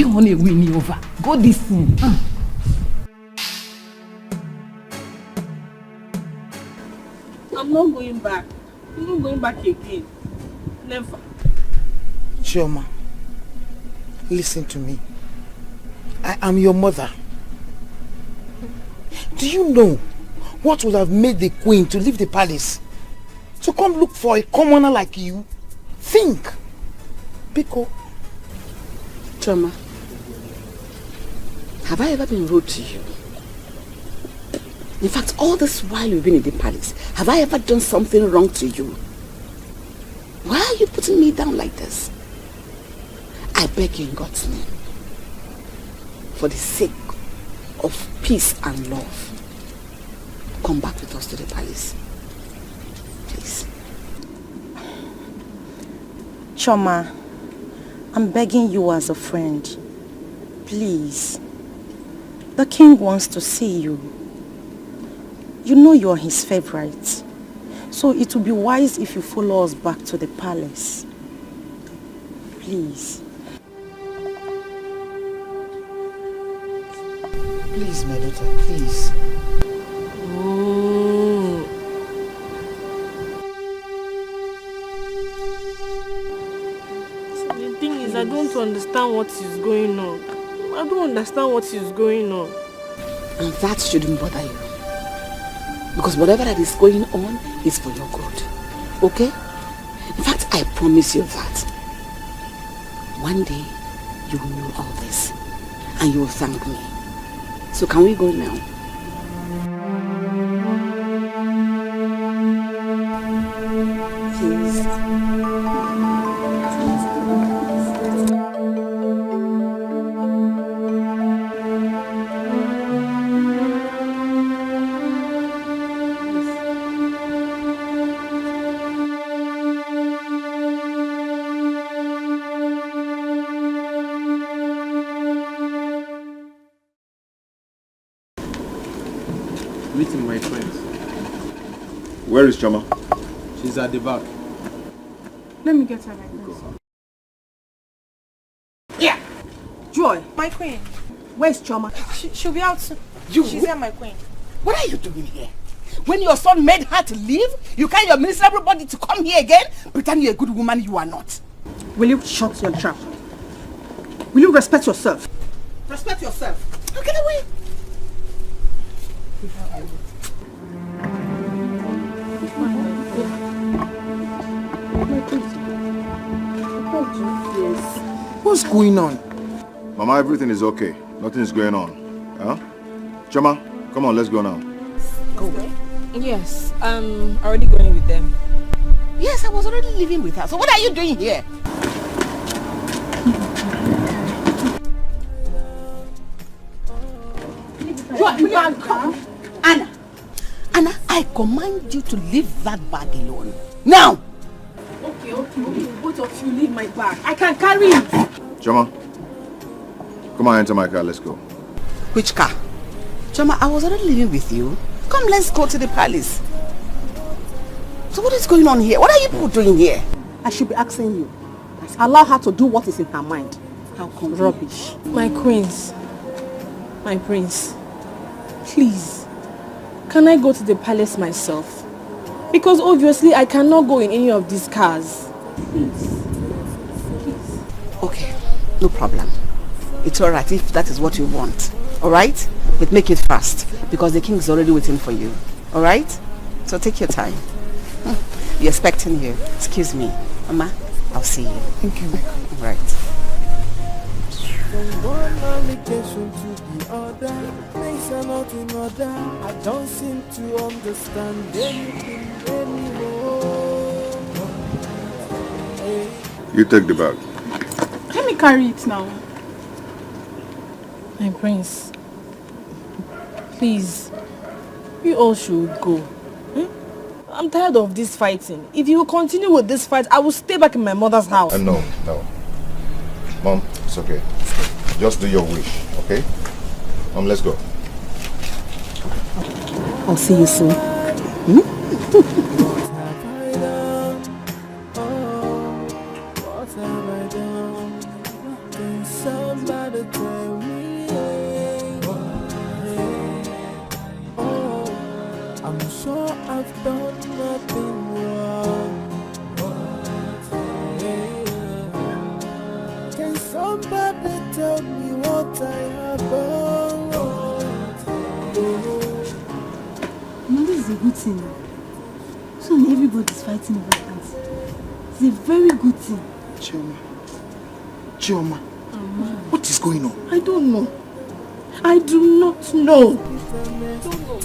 want to win me over. Go this thing. I'm not going back. I'm not going back again. Never. Chioma, listen to me. I am your mother. Do you know what would have made the queen to leave the palace? To come look for a commoner like you? Think. Biko. Choma, have I ever been rude to you? In fact, all this while you've been in the palace, have I ever done something wrong to you? Why are you putting me down like this? I beg you in God's name, for the sake of peace and love, come back with us to the palace. Please. Choma, I'm begging you as a friend. Please. The king wants to see you. You know you're his favorite. So it would be wise if you follow us back to the palace. Please. Please, my daughter, please. The thing is, I don't understand what is going on. I don't understand what is going on. And that shouldn't bother you. Because whatever that is going on is for your good. Okay? In fact, I promise you that one day you will know all this and you will thank me. So can we go now? Please. Where is Choma? She's at the back. Let me get her like this. Yeah. Joy. My queen. Where's Choma? She'll be out soon. You? She's here, my queen. What are you doing here? When your son made her to leave, you carry your miserable body to come here again? Pretend you're a good woman, you are not. Will you shut your trap? Will you respect yourself? Respect yourself. Now get away. What's going on? Mama, everything is okay. Nothing is going on. Huh? Choma, come on, let's go now. Go away. Yes, I'm already going with them. Yes, I was already living with her. So what are you doing here? Anna. Anna, I command you to leave that bag alone. Now! Okay. Both of you leave my bag. I can carry it. Choma, come on, enter my car, let's go. Which car? Choma, I was already living with you. Come, let's go to the palace. So what is going on here? What are you people doing here? I should be asking you. Allow her to do what is in her mind. How come? Rubbish. My queens, my prince, please, can I go to the palace myself? Because obviously I cannot go in any of these cars. Please. Okay, no problem. It's alright if that is what you want. Alright? But make it fast, because the king is already waiting for you. Alright? So take your time. You're expecting you. Excuse me. Mama, I'll see you. Thank you. Alright. From one allegation to the other, things are not in order. I don't seem to understand anything anymore. You take the bag. Let me carry it now. My prince, please, you all should go. I'm tired of this fighting. If you will continue with this fight, I will stay back in my mother's house. No. Mom, it's okay. Just do your wish, okay? Mom, let's go. I'll see you soon. What have I done? Can somebody tell me? Oh, I'm sure I've done nothing wrong. Can somebody tell me what I have done? This is a good thing now. So everybody's fighting over that. It's a very good thing. Chioma, what is going on? I don't know. I do not know.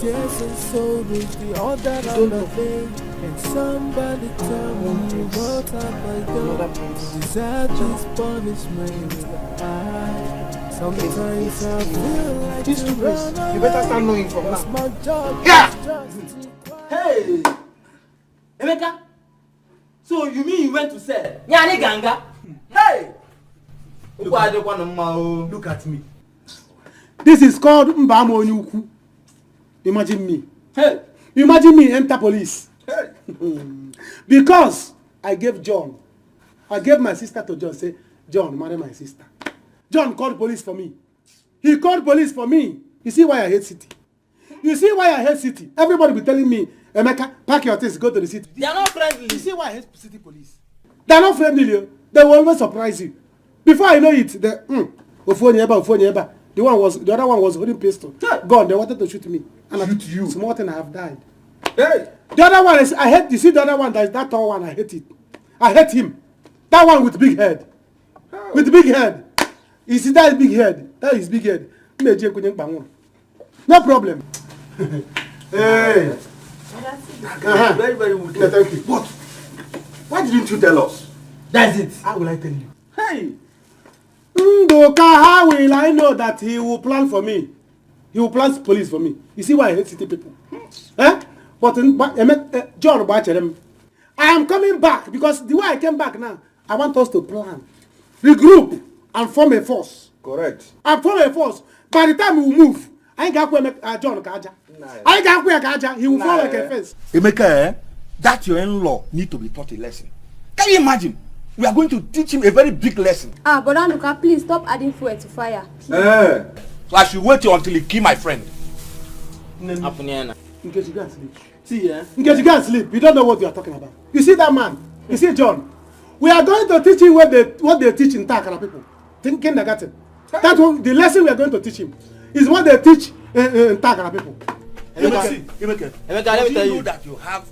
Yes, and so does the other on the day. And somebody tell me what have I done? Deserve this punishment. Sometimes I feel like These two boys, you better start knowing from now. my job. Yeah! Hey! Emeka! So you mean you went to sell? Nyani ganga? Hey! Look at me. This is called Mbamo Onyuku. Imagine me. Hey! Imagine me enter police. Hey! Because I gave my sister to John. Say, John, marry my sister. John called police for me. He called police for me. You see why I hate city? You see why I hate city? Everybody be telling me, Emeka, pack your things, go to the city. They are not friendly. You see why I hate city police? They are not friendly. They will always surprise you. Before I know it, the other one was holding pistol. Gone. They wanted to shoot me. And shoot you. Small thing, I have died. Hey. The other one is I hate. You see the other one, that tall one. I hate it. I hate him. That one with big head. Oh. With big head. You see that big head? That is big head. No problem. Hey. Very, very good. Yeah, thank you. But why didn't you tell us? That's it. How will I tell you? Hey. Ndoka, how will I know that he will plan for me? He will plan police for me. You see why I hate city people? But John Bachelem, I am coming back because the way I came back now, I want us to plan, regroup, and form a force. Correct. And form a force. By the time we move, I ain't got where John Kaja. I ain't got where Kaja. He will fall like a fence. Emeka, that your in-law need to be taught a lesson. Can you imagine? We are going to teach him a very big lesson. But Luka, please stop adding fuel to fire. So I should wait until he kill my friend. Nkechi, go and sleep. See, Nkechi, go and sleep. You don't know what you are talking about. You see that man? You see John? We are going to teach him what they teach in Takara people. Kindergarten. That's what the lesson we are going to teach him is what they teach in Takara people. Emeka, let me tell you. Know that you have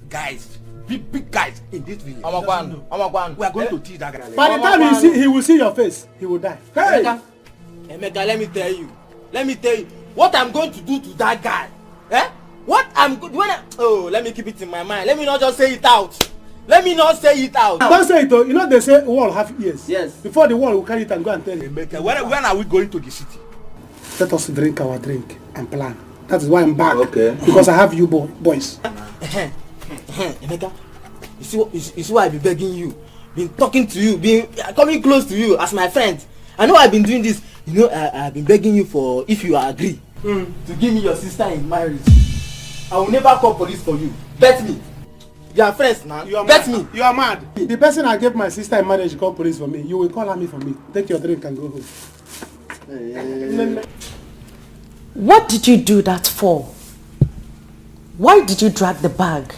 guys, big guys in this village. We are going to teach that guy. By the time he will see your face, he will die. Hey! Emeka, let me tell you. What I'm going to do to that guy. Let me keep it in my mind. Let me not just say it out. Don't say it though. You know they say wall have ears. Yes. Before the wall will carry it and go and tell you. When are we going to the city? Let us drink our drink and plan. That is why I'm back. Okay. Because I have you boys. Emeka, you see why I've been begging you, been talking to you, been coming close to you as my friend. I know I've been doing this. You know, I've been begging you for, if you agree, to give me your sister in marriage. I will never call police for you. Bet me. You are friends now. Bet me. You are mad. The person I gave my sister in marriage call police for me. You will call me for me. Take your drink and go home. What did you do that for? Why did you drag the bag?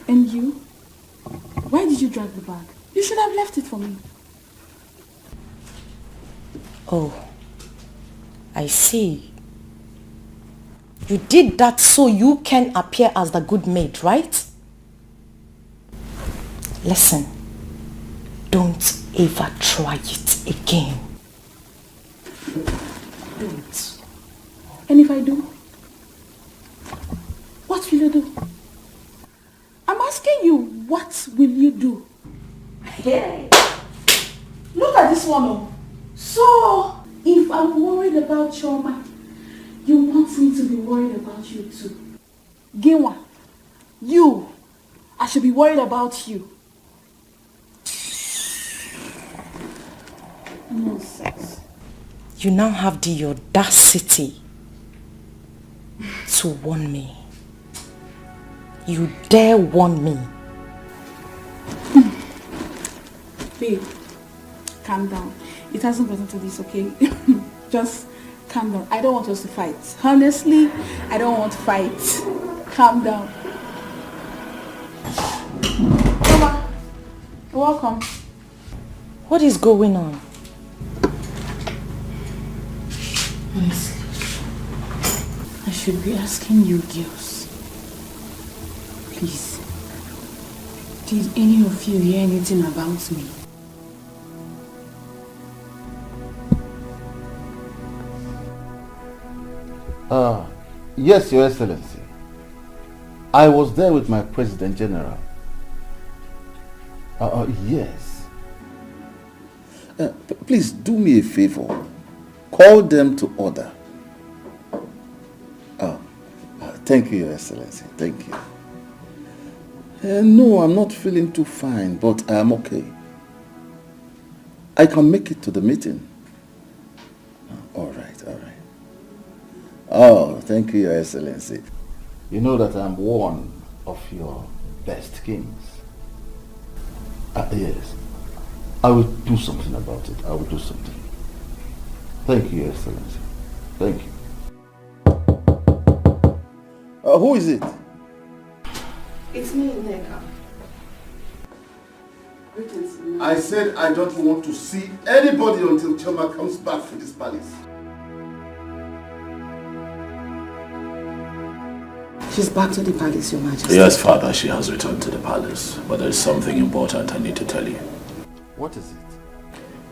And you? Why did you drag the bag? You should have left it for me. Oh, I see. You did that so you can appear as the good maid, right? Listen, don't ever try it again. Don't. And if I do? What will you do? I'm asking you, what will you do? Hey, look at this one. So, if I'm worried about Choma, you want me to be worried about you too. Ginwa, I should be worried about you. Nonsense. You now have the audacity to warn me. You dare warn me. Babe, calm down. It hasn't gotten to this, okay? Just calm down. I don't want us to fight. Honestly, I don't want to fight. Calm down. Mama, welcome. What is going on? Honestly, I should be asking you girls. Please, did any of you hear anything about me? Yes, Your Excellency. I was there with my President General. Yes. Please do me a favor. Call them to order. Thank you, Your Excellency. Thank you. No, I'm not feeling too fine, but I'm okay. I can make it to the meeting. All right. Oh, thank you, Your Excellency. You know that I'm one of your best kings. Yes. I will do something about it. I will do something. Thank you, Your Excellency. Thank you. Who is it? It's me, Neka. I said I don't want to see anybody until Choma comes back to this palace. She's back to the palace, Your Majesty. Yes, Father, she has returned to the palace. But there is something important I need to tell you. What is it?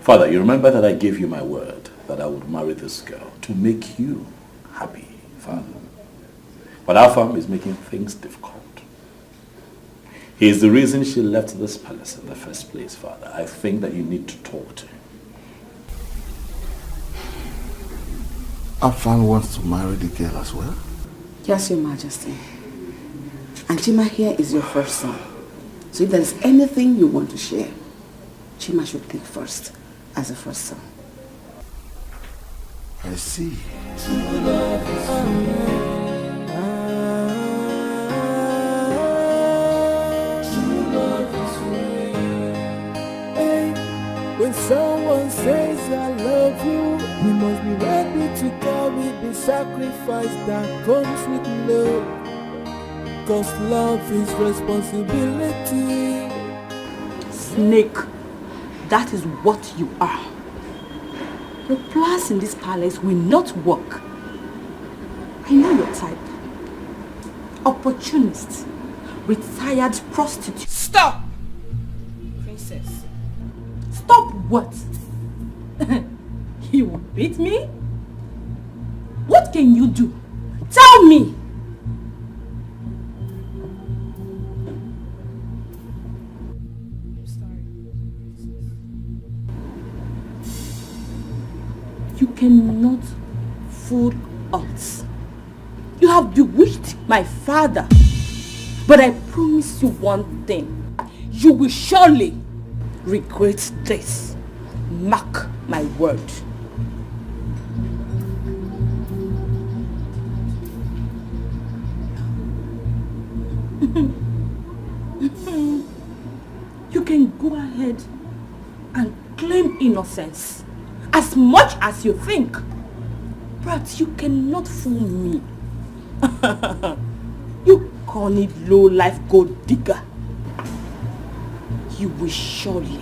Father, you remember that I gave you my word that I would marry this girl to make you happy, Father. But Afam is making things difficult. He is the reason she left this palace in the first place, Father. I think that you need to talk to him. Afan wants to marry the girl as well? Yes, Your Majesty. And Chima here is your first son. So if there is anything you want to share, Chima should take first as a first son. I see. sacrifice that comes with love. Cause love is responsibility. Snake, that is what you are. Your plans in this palace will not work. I know your type. Opportunist, retired prostitute. Stop! Princess. Stop what? You will beat me? What can you do? Tell me! You cannot fool us. You have bewitched my father. But I promise you one thing. You will surely regret this. Mark my word. You can go ahead and claim innocence as much as you think, but you cannot fool me. You corny low-life gold digger. You will surely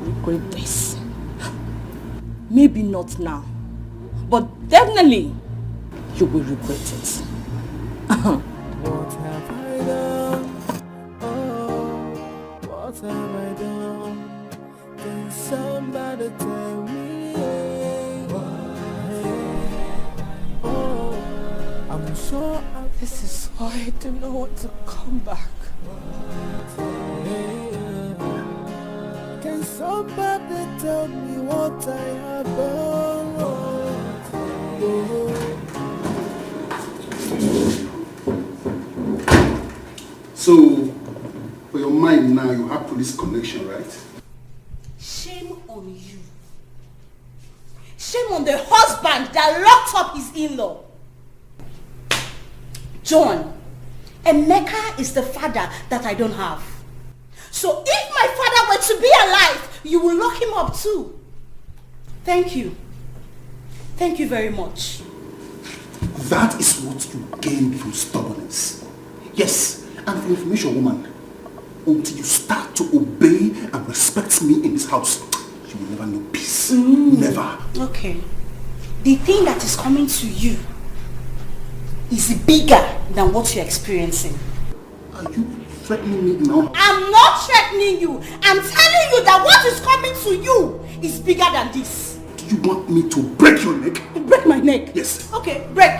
regret this. Maybe not now, but definitely you will regret it. What have I done? Oh, what have I done? Can somebody tell me? Oh, I'm sure this is why I don't know what to come back. Can somebody tell me what I have done? So, for your mind now, you have police connection, right? Shame on you. Shame on the husband that locked up his in-law. John, Emeka is the father that I don't have. So if my father were to be alive, you will lock him up too. Thank you. Thank you very much. That is what you gain from stubbornness. Yes, and for information, woman, until you start to obey and respect me in this house, you will never know peace. Never. Okay. The thing that is coming to you is bigger than what you're experiencing. Are you threatening me now? I'm not threatening you. I'm telling you that what is coming to you is bigger than this. Do you want me to break your neck? Break my neck? Yes. Okay, break.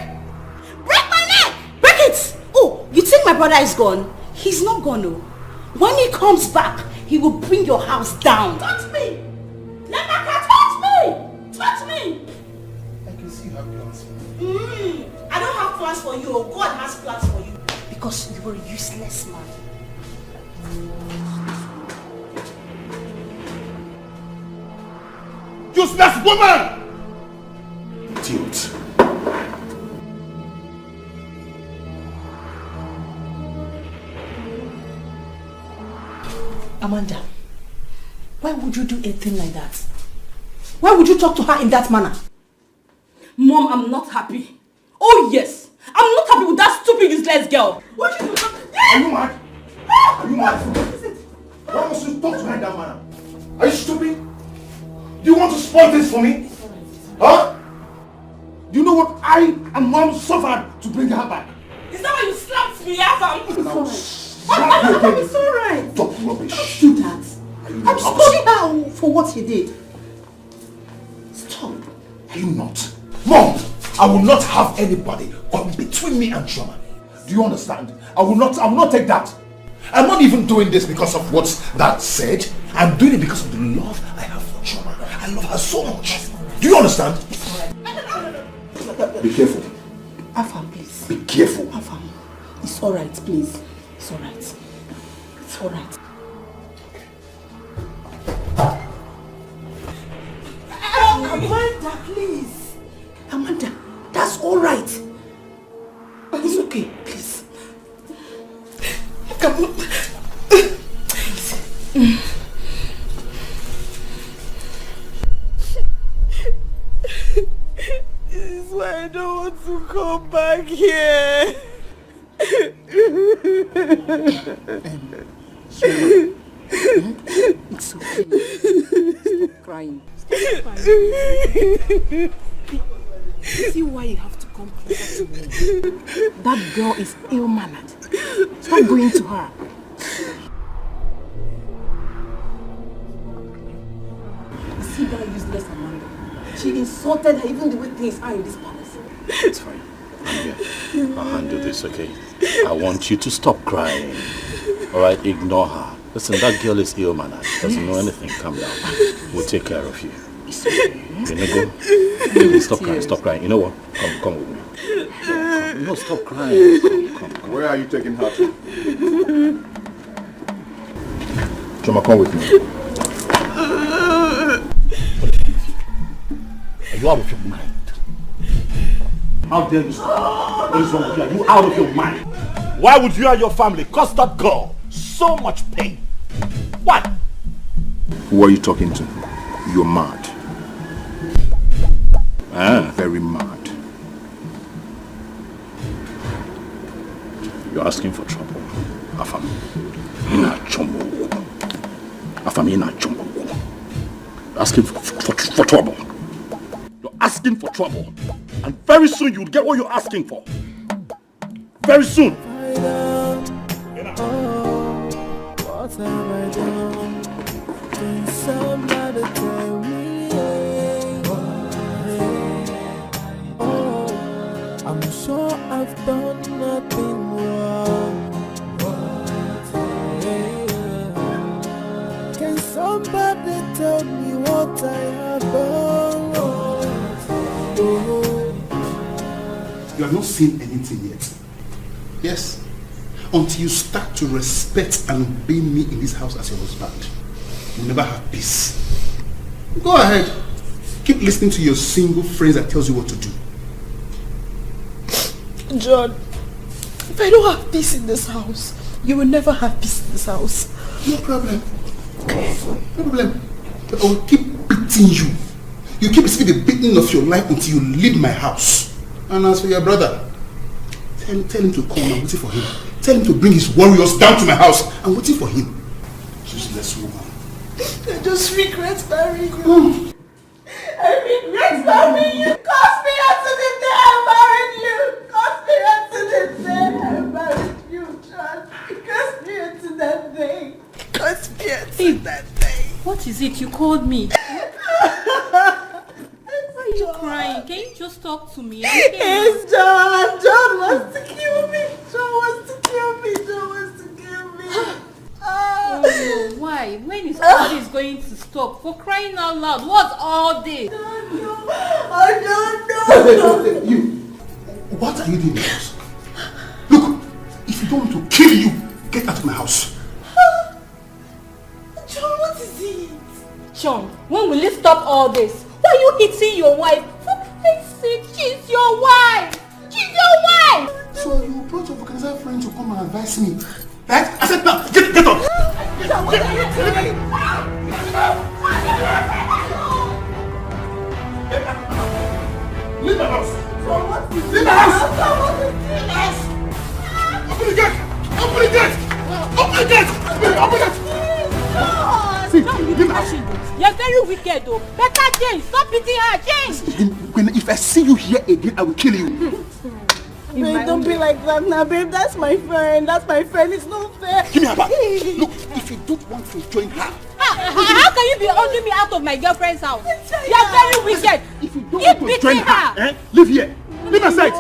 Break my neck! Break it! Oh, you think my brother is gone? He's not gone, no. When he comes back, he will bring your house down. Touch me! Lemaka, touch me! Touch me! I can see you have plans for me. I don't have plans for you. God has plans for you. Because you were a useless man. Useless woman! Idiot. Amanda, why would you do a thing like that? Why would you talk to her in that manner? Mom, I'm not happy. Oh yes, I'm not happy with that stupid useless girl. What you do? Are you mad? Are you mad? Why must you talk to her in that manner? Are you stupid? Do you want to spoil this for me? Huh? Do you know what I and Mom suffered to bring her back? Is that why you slapped me, Afam? It's alright. Stop rubbish. Don't do that. I'm scolding her for what he did. Stop. Are you not? Mom, I will not have anybody come between me and Chioma. Do you understand? I will not take that. I'm not even doing this because of what that said. I'm doing it because of the love I have for Chioma. I love her so much. Do you understand? Be careful. Afam, please. Be careful. Afam, it's alright, please. It's alright. It's alright. Amanda, please. Amanda, that's alright. It's okay, please. Come on. This is why I don't want to come back here. It's okay. Stop crying. Stop crying. See why you have to come closer to me. That girl is ill-mannered. Stop going to her. See that useless Amanda. She insulted her even the way things are in this palace. It's fine. I'll handle this, okay? I want you to stop crying. Alright, ignore her. Listen, that girl is ill-mannered. Doesn't know anything. Calm down. We'll take care of you. Stop crying, stop crying. You know what? Come with me. Come. No, stop crying. Come. Where are you taking her to? Choma, come with me. Are you out of your mind? How dare you? What is wrong with you? Are you out of your mind? Why would you and your family cause that girl so much pain? What? Who are you talking to? You're mad. You're very mad. You're asking for trouble. Afam. Ina chombo. Afam, ina chombo. You're asking for trouble. You're asking for trouble. And very soon you'll get what you're asking for. Very soon. What have I done? Can somebody tell me? I'm sure I've done nothing wrong. Can somebody tell me what I have done? You have not seen anything yet. Yes. Until you start to respect and obey me in this house as your husband, you'll never have peace. Go ahead. Keep listening to your single phrase that tells you what to do. John, if I don't have peace in this house, you will never have peace in this house. No problem. No problem. But I will keep beating you. You keep receiving the beating of your life until you leave my house. And as for your brother, tell him to come. I'm waiting for him. Tell him to bring his warriors down to my house. I'm waiting for him. Useless woman. I just regret marrying you. I regret marrying you. Cause me unto the day I married you. Cause me unto the day I married you, John. Cause me unto that day. Cause me unto that day. What is it? You called me. Why are you crying? Can you just talk to me? It's John. John wants to kill me. John wants to kill me. John wants to kill me. Oh, no. Why? When is all this going to stop? For crying out loud, what's all this? I don't know. You, what are you doing in the house? Look, if you don't want to kill you, get out of my house. John, what is it? John, when will you stop all this? Why are you hitting your wife? For Christ's sake, she's your wife! She's your wife! So you brought your vulcanizer friend to come and advise me, right? I said now, get up! John, what are you doing? Leave my house! John, what is Leave my house! John, what is Leave my house! Open the gate! Open the gate! Open the gate! Open the gate! John, you're very wicked though. Better change. Stop beating her. Change. If I see you here again, I will kill you. Babe, don't be like that now, babe. That's my friend. That's my friend. It's not fair. Give me her back. Look, if you don't want to join her. How can you be holding me out of my girlfriend's house? You're very wicked. If you don't want to join her, leave here. Leave my side.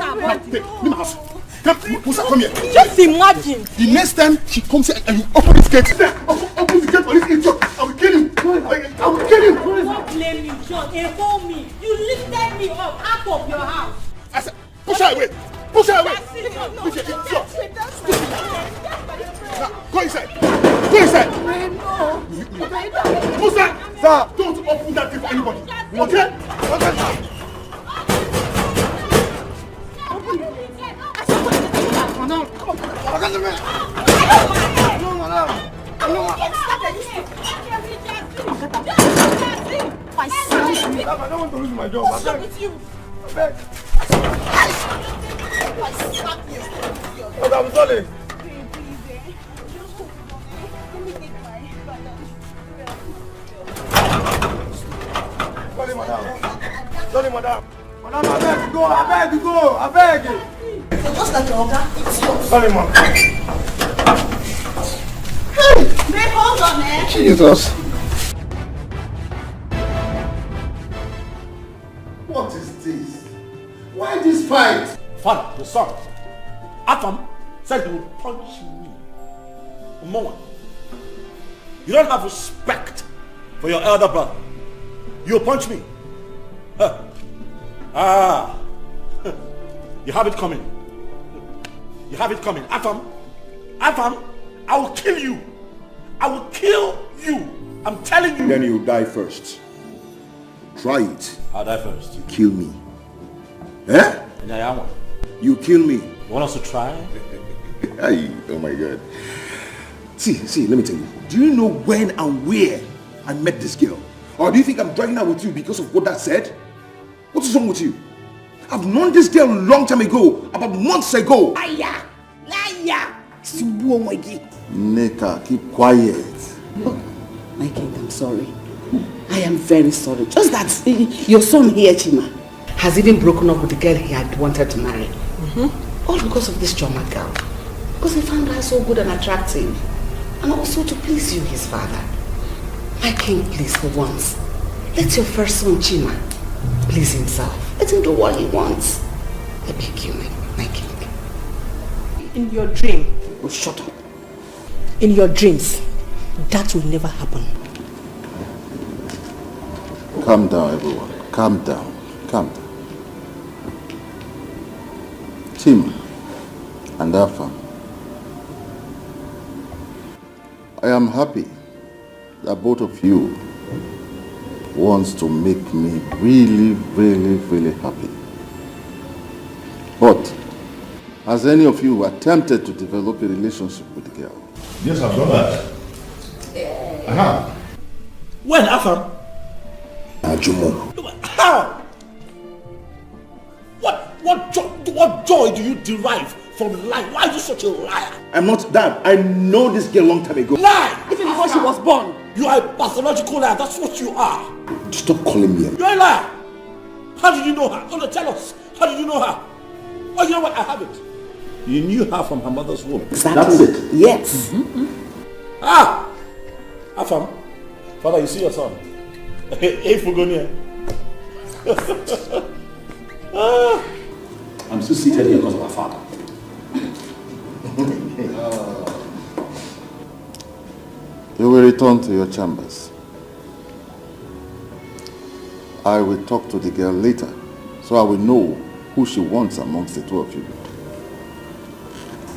Leave my house. Come, Musa, come here. Just imagine. The next time she comes here and you open this gate, open the gate for this idiot, I will kill you. I will kill you. Don't blame you, John. Inform me. You lifted me up out of your house. I said, push her away. Push her away. Go inside. Go inside. Musa, sir, don't open that gate for anybody. Okay? I don't want to lose my job. What's wrong with you? Madam, sorry. Sorry, madam. Sorry, madam. Madam, I beg to go. I beg to go. I beg. So just like your order, it's yours. Sorry, ma'am. Hey, babe, hold on, man. Jesus. What is this? Why this fight? Father, your son, Atom, said he would punch me. Mama, you don't have respect for your elder brother. You'll punch me. You have it coming. You have it coming. Atom, I will kill you. I will kill you. I'm telling you. Then you die first. Try it. I'll die first. You kill me. Eh? You kill me. You want us to try? Oh my God. See, let me tell you. Do you know when and where I met this girl? Or do you think I'm dragging her with you because of what that said? What is wrong with you? I've known this girl a long time ago, about months ago. Liar! Neka, keep quiet. Oh, my king, I'm sorry. I am very sorry. Just that your son here, Chima, has even broken up with the girl he had wanted to marry. All because of this Choma girl. Because he found her so good and attractive. And also to please you, his father. My king, please, for once, let your first son, Chima, please himself. Let him do what he wants. I beg you, my king. In your dream. Oh, shut up. In your dreams, that will never happen. Calm down, everyone. Calm down. Calm down. Tim and Afam, I am happy that both of you wants to make me really, really, really happy. But has any of you attempted to develop a relationship with the girl? Yes, I've done that. I have. When, Afam? Ajumo. How? What joy do you derive from lying? Why are you such a liar? I'm not that. I know this girl a long time ago. Lie! Even before she was born. You are a pathological liar. That's what you are. Stop calling me. You're a liar. How did you know her? Oh, tell us. How did you know her? Oh, you know what? I have it. You knew her from her mother's womb. Exactly. That's it. Yes. Afam, Father, you see your son. Hey, Fugonia. I'm still seated here because of our father. You will return to your chambers. I will talk to the girl later, so I will know who she wants amongst the two of you.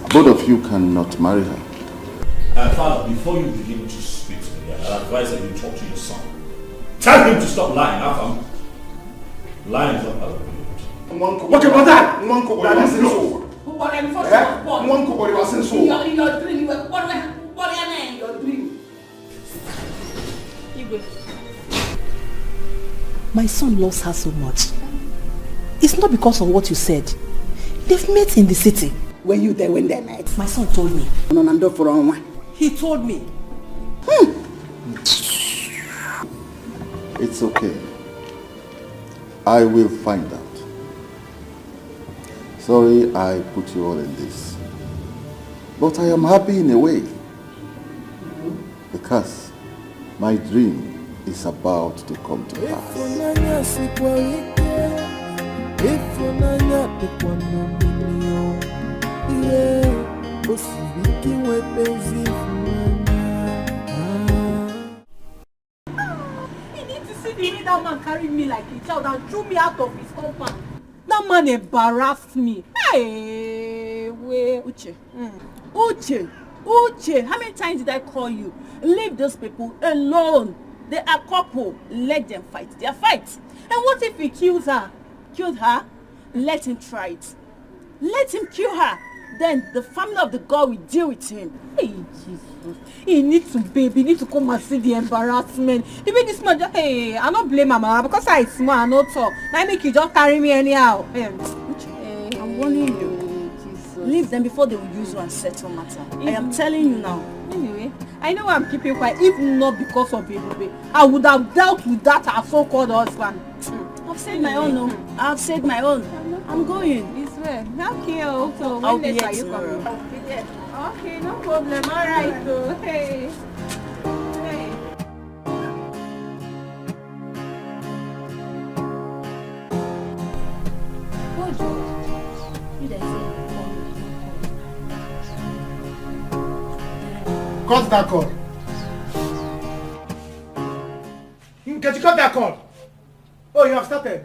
Both of you cannot marry her. Father, before you begin to speak to me, I advise that you talk to your son. Tell him to stop lying, Afam. Lying is not part of it. What about that? In your dream, you were warrior in your dream. My son loves her so much. It's not because of what you said. They've met in the city. Were you there when they met? My son told me. He told me. It's okay. I will find out. Sorry I put you all in this. But I am happy in a way. Because my dream is about to come to pass. That man carried me like a child and threw me out of his compound. That man embarrassed me. Hey, wait, Uche. Uche, how many times did I call you? Leave those people alone. They are couple. Let them fight their fight. And what if he kills her? Killed her? Let him try it. Let him kill her. Then the family of the girl will deal with him. Hey, Jesus. He needs to, baby. He needs to come and see the embarrassment. The way this man just, hey, I don't blame my mama because I smart, I not talk. Now make you just carry me anyhow. I'm warning you. Leave them before they will use you and settle matter. I am telling you now. Anyway, I know I'm keeping quiet. If not because of Ebube, I would have dealt with that our so-called husband. I've said my own. No. I've said my own. I'm going. It's well. Okay, so I'll when be next here are you tomorrow. coming? Okay, no problem. All right, so hey. Cut that call. Can you cut that call? Oh, you have started.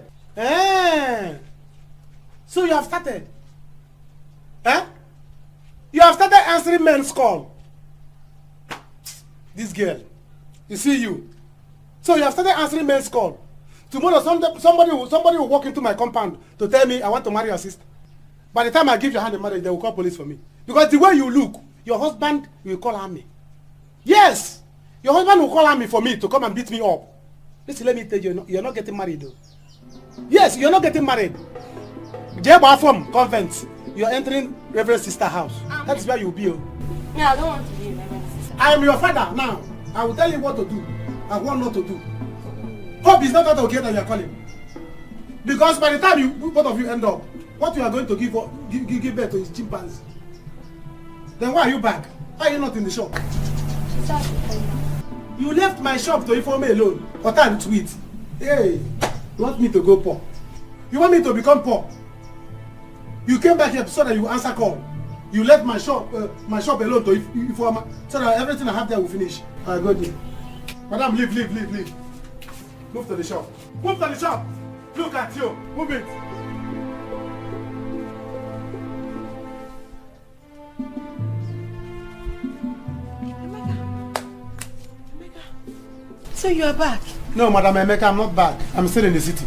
So you have started. You have started answering men's call. This girl. You see you. So you have started answering men's call. Tomorrow somebody will walk into my compound to tell me I want to marry your sister. By the time I give your hand in marriage, they will call police for me. Because the way you look, your husband will call army. Yes! Your husband will call army for me to come and beat me up. Listen, let me tell you, you're not getting married though. Yes, you're not getting married. Jebafom convent. You're entering Reverend Sister house. That is where you'll be. Yeah, I don't want to be Reverend Sister. I am your father now. I will tell you what to do and what not to do. Hope is not that okay that you are calling. Because by the time you both of you end up, what you are going to give birth to is chimpanzee. Then why are you back? Why are you not in the shop? You left my shop to inform me alone. What time to eat? Hey, you want me to go poor? You want me to become poor? You came back here so that you answer call. You left my shop alone to inform so that everything I have there will finish. I go there. Madam, leave. Move to the shop. Move to the shop. Look at you. Move it. So you are back? No, Madam Emeka, I'm not back. I'm still in the city.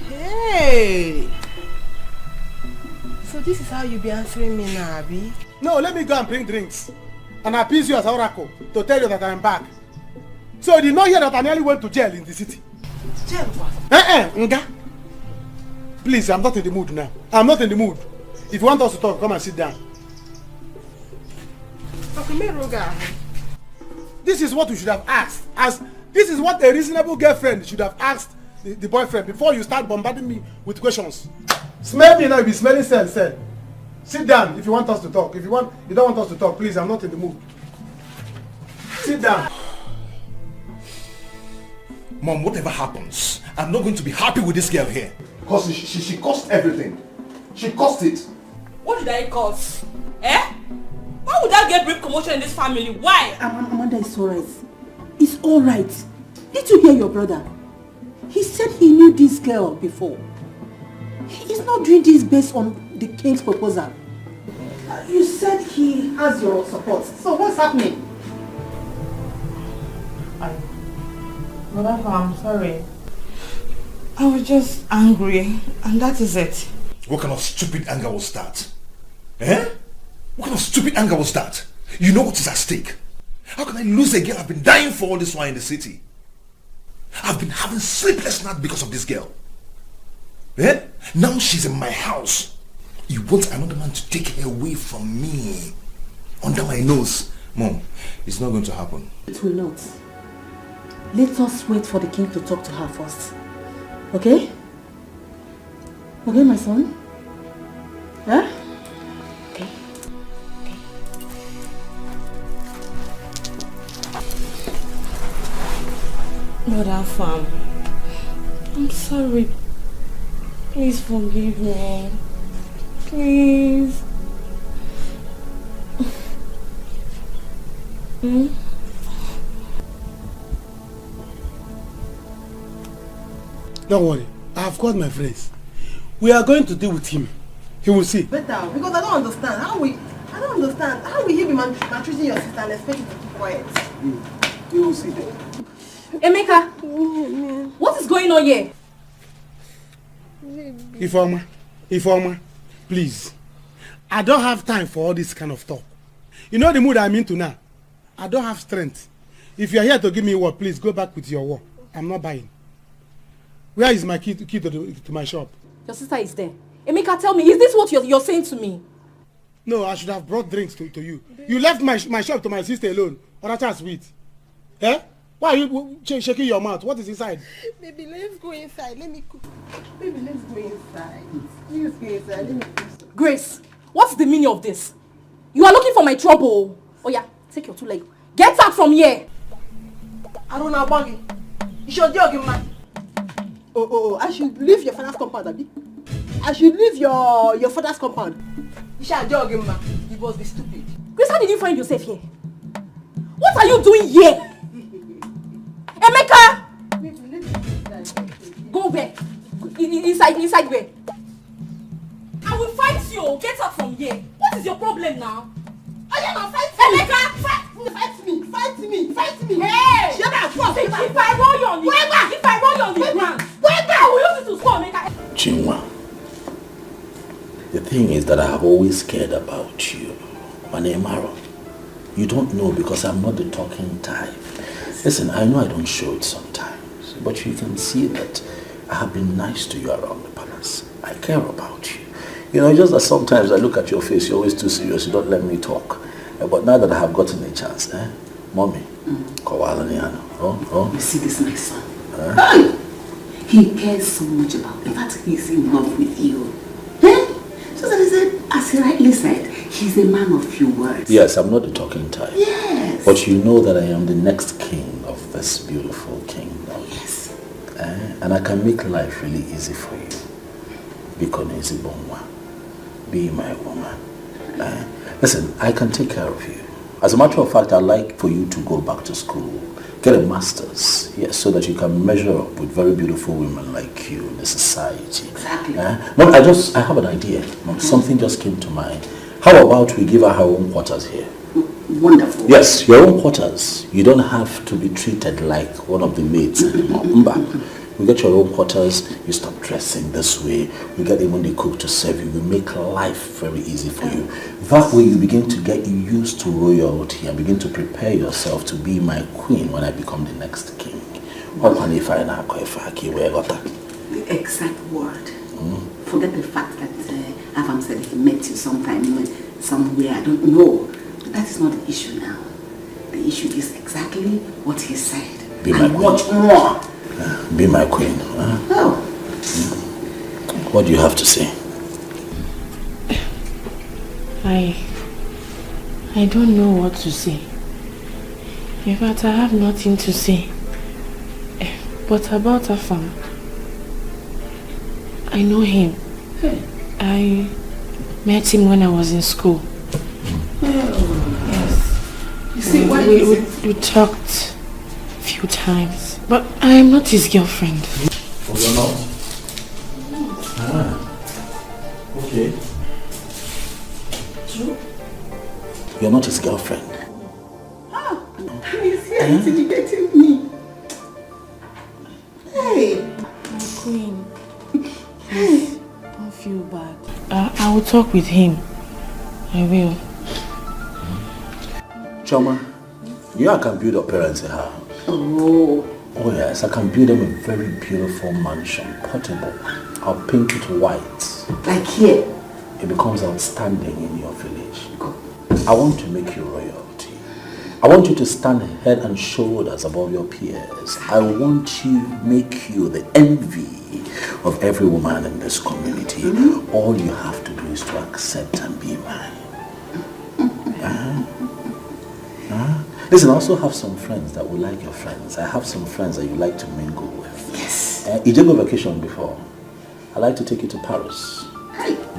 Hey! So this is how you be answering me now, Abi? No, let me go and bring drinks. And appease you as Oracle to tell you that I am back. So you did not hear that I nearly went to jail in the city? Jail what? Nga. Please, I'm not in the mood now. I'm not in the mood. If you want us to talk, come and sit down. This is what you should have asked. This is what a reasonable girlfriend should have asked the boyfriend before you start bombarding me with questions. Smell me now, you'll be smelling cell. Sit down if you want us to talk. If you don't want us to talk, please, I'm not in the mood. Sit down. Mom, whatever happens, I'm not going to be happy with this girl here. Because she cost everything. She cost it. What did I cause? Why would I get brief commotion in this family? Why? Amanda, it's alright. It's alright. Did you hear your brother? He said he knew this girl before. He's not doing this based on the king's proposal. You said he has your support. So what's happening? Mother, I'm sorry. I was just angry, and that is it. What kind of stupid anger was that? What kind of stupid anger was that? You know what is at stake. How can I lose a girl I've been dying for all this while in the city? I've been having sleepless nights because of this girl. Now she's in my house. You want another man to take her away from me? Under my nose. Mom, it's not going to happen. It will not. Let us wait for the king to talk to her first. Okay? Okay, my son? Huh? Okay. Mother Fam, I'm sorry. Please forgive me. Please. Don't worry. I have called my friends. We are going to deal with him. He will see. Better, because I don't understand. How will you be maltreating your sister and expect you to keep quiet? You will see. Emeka, what is going on here? Ifeoma, please. I don't have time for all this kind of talk. You know the mood I'm into now. I don't have strength. If you're here to give me a word, please go back with your word. I'm not buying. Where is my key to my shop? Your sister is there. Emeka, tell me, is this what you're saying to me? No, I should have brought drinks to you. You left my shop to my sister alone. Or that chance sweet. Eh? Why are you shaking your mouth? What is inside? Baby, let's go inside. Let me cook. Baby, let's go inside. Let's go inside. Let me cook. Grace, what's the meaning of this? You are looking for my trouble. Oh yeah, take your two legs. Get out from here. I don't know about you. You should jog him, man. Oh, I should leave your father's compound, Abi. I should leave your father's compound. You should jog him, man. You must be stupid. Grace, how did you find yourself here? What are you doing here? Emeka! Go back. Inside where? I will fight you. Get out from here. What is your problem now? I am a fight. Emeka! Fight me. Hey! Shut up. If I roll you on the ground, I will use it to score, Emeka. Chinwa, the thing is that I have always cared about you. Manemaro, you don't know because I'm not the talking type. Listen, I know I don't show it sometimes, but you can see that I have been nice to you around the palace. I care about you. You know, just that sometimes I look at your face, you're always too serious, you don't let me talk. But now that I have gotten a chance, Mommy, You see this, my son? He cares so much about you. In fact, he's in love with you. So that is as he rightly said, he's a man of few words. Yes, I'm not the talking type. Yes. But you know that I am the next king of this beautiful kingdom. Yes. And I can make life really easy for you. Be my woman. Listen, I can take care of you. As a matter of fact, I'd like for you to go back to school, get a master's, yes, so that you can measure up with very beautiful women like you in the society. Exactly. But I have an idea. Something just came to mind. How about we give her own quarters here? Wonderful. Yes, your own quarters. You don't have to be treated like one of the maids anymore. We get your own quarters, you stop dressing this way, we get even the cook to serve you, we make life very easy for you. That way you begin to get used to royalty and begin to prepare yourself to be my queen when I become the next king. The exact word. Forget the fact that Avam said he met you sometime, somewhere, I don't know. That is not the issue now. The issue is exactly what he said. Be my queen. Much more. Be my queen. Oh. What do you have to say? I don't know what to say. In fact, I have nothing to say. But about Afam, I know him. I met him when I was in school. Yes. You see, we talked a few times. But I am not his girlfriend. Oh, you're not? Okay. True. You're not his girlfriend? He's here intimidating me. Hey. Queen. Please, don't feel bad. I will talk with him. I will. Choma, you know I can build your parents a house. Oh yes, I can build them a very beautiful mansion, portable. I'll paint it white. Like here? It becomes outstanding in your village. I want to make you royalty. I want you to stand head and shoulders above your peers. I want to make you the envy of every woman in this community. All you have to do is to accept and be mine. Listen, I also have some friends that will like your friends. I have some friends that you like to mingle with. Yes. You did go vacation before. I like to take you to Paris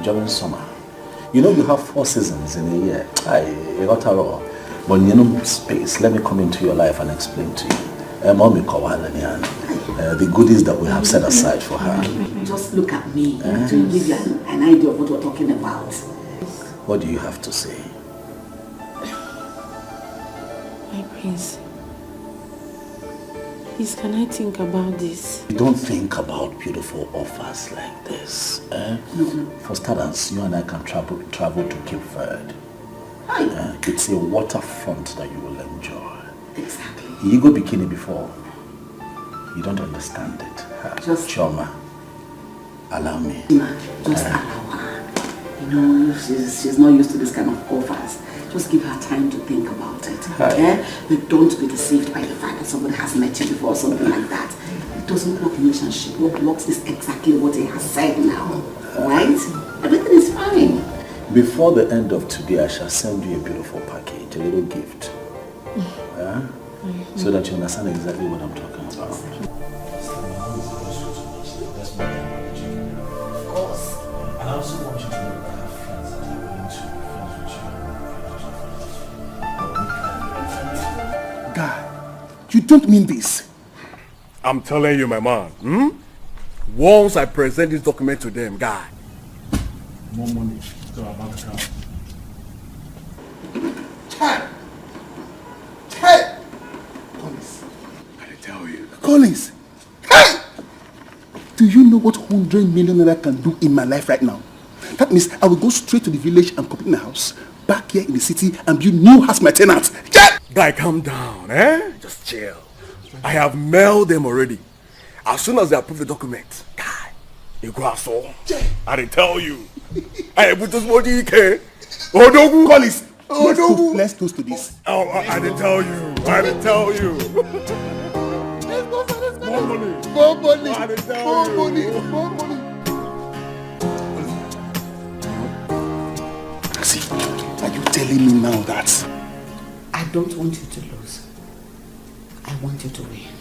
during summer. You know you have 4 seasons in a year. But you know space. Let me come into your life and explain to you. The goodies that we have set aside for her. Just look at me to give you an idea of what we're talking about. What do you have to say? My prince, please can I think about this? Don't think about beautiful offers like this. For starters, you and I can travel to Cape Verde. It's a waterfront that you will enjoy. Exactly. You go bikini before. You don't understand it. Just Choma. Allow me. Just allow her. You know, she's not used to this kind of offers. Just give her time to think about it. Okay? But don't be deceived by the fact that somebody has met you before or something like that. It doesn't work in relationship. What works is exactly what he has said now. Right? Everything is fine. Before the end of today, I shall send you a beautiful package, a little gift. So that you understand exactly what I'm talking about. Of course. And I also want you to know that I have friends that are willing to be friends with you. Guy, you don't mean this. I'm telling you, my man. Once I present this document to them, guy. More money to our bank account. Hey! Collins. I tell you. Collins! Hey! Do you know what 100 million naira can do in my life right now? That means I will go straight to the village and complete my house, back here in the city, and build new house my tenants. Yeah! Guy, calm down, Just chill. I have mailed them already. As soon as they approve the document, guy, you go ask all. I didn't tell you. I put this body, Odogu. Collins! Let's toast to this. Oh, I didn't tell you. I didn't tell you. More money. More money. I didn't tell More you. money. More money. See, are you telling me now that I don't want you to lose. I want you to win.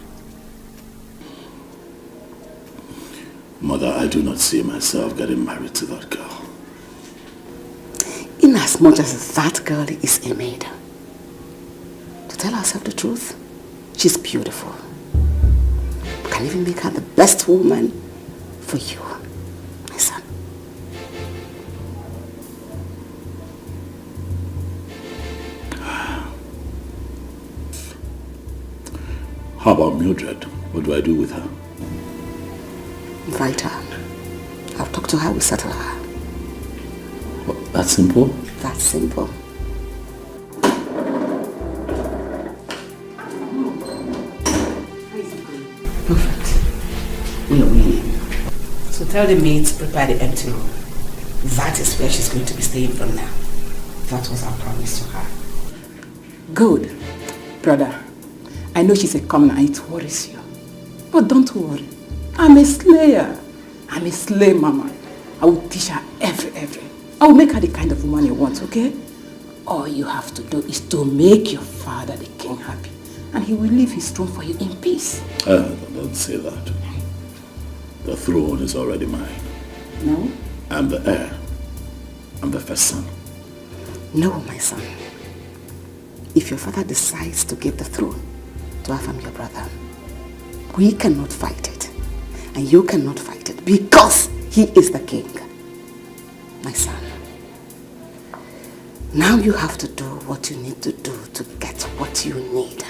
Mother, I do not see myself getting married to that girl. In as much as that girl is a maid, to tell herself the truth, she's beautiful. We can even make her the best woman for you, my son. How about Mildred? What do I do with her? Invite her. I'll talk to her, we'll settle her. What, that simple? That's simple. Perfect. We are winning. So tell the maids to prepare the empty room. That is where she's going to be staying from now. That was our promise to her. Good. Brother, I know she's a commoner and it worries you. But don't worry. I'm a slayer. I'm a slay mama. I will teach her every. I will make her the kind of woman you want, okay? All you have to do is to make your father, the king, happy. And he will leave his throne for you in peace. Don't say that. The throne is already mine. No? I'm the heir. I'm the first son. No, my son. If your father decides to give the throne to Afam, your brother, we cannot fight it. And you cannot fight it because he is the king. My son. Now you have to do what you need to do to get what you need.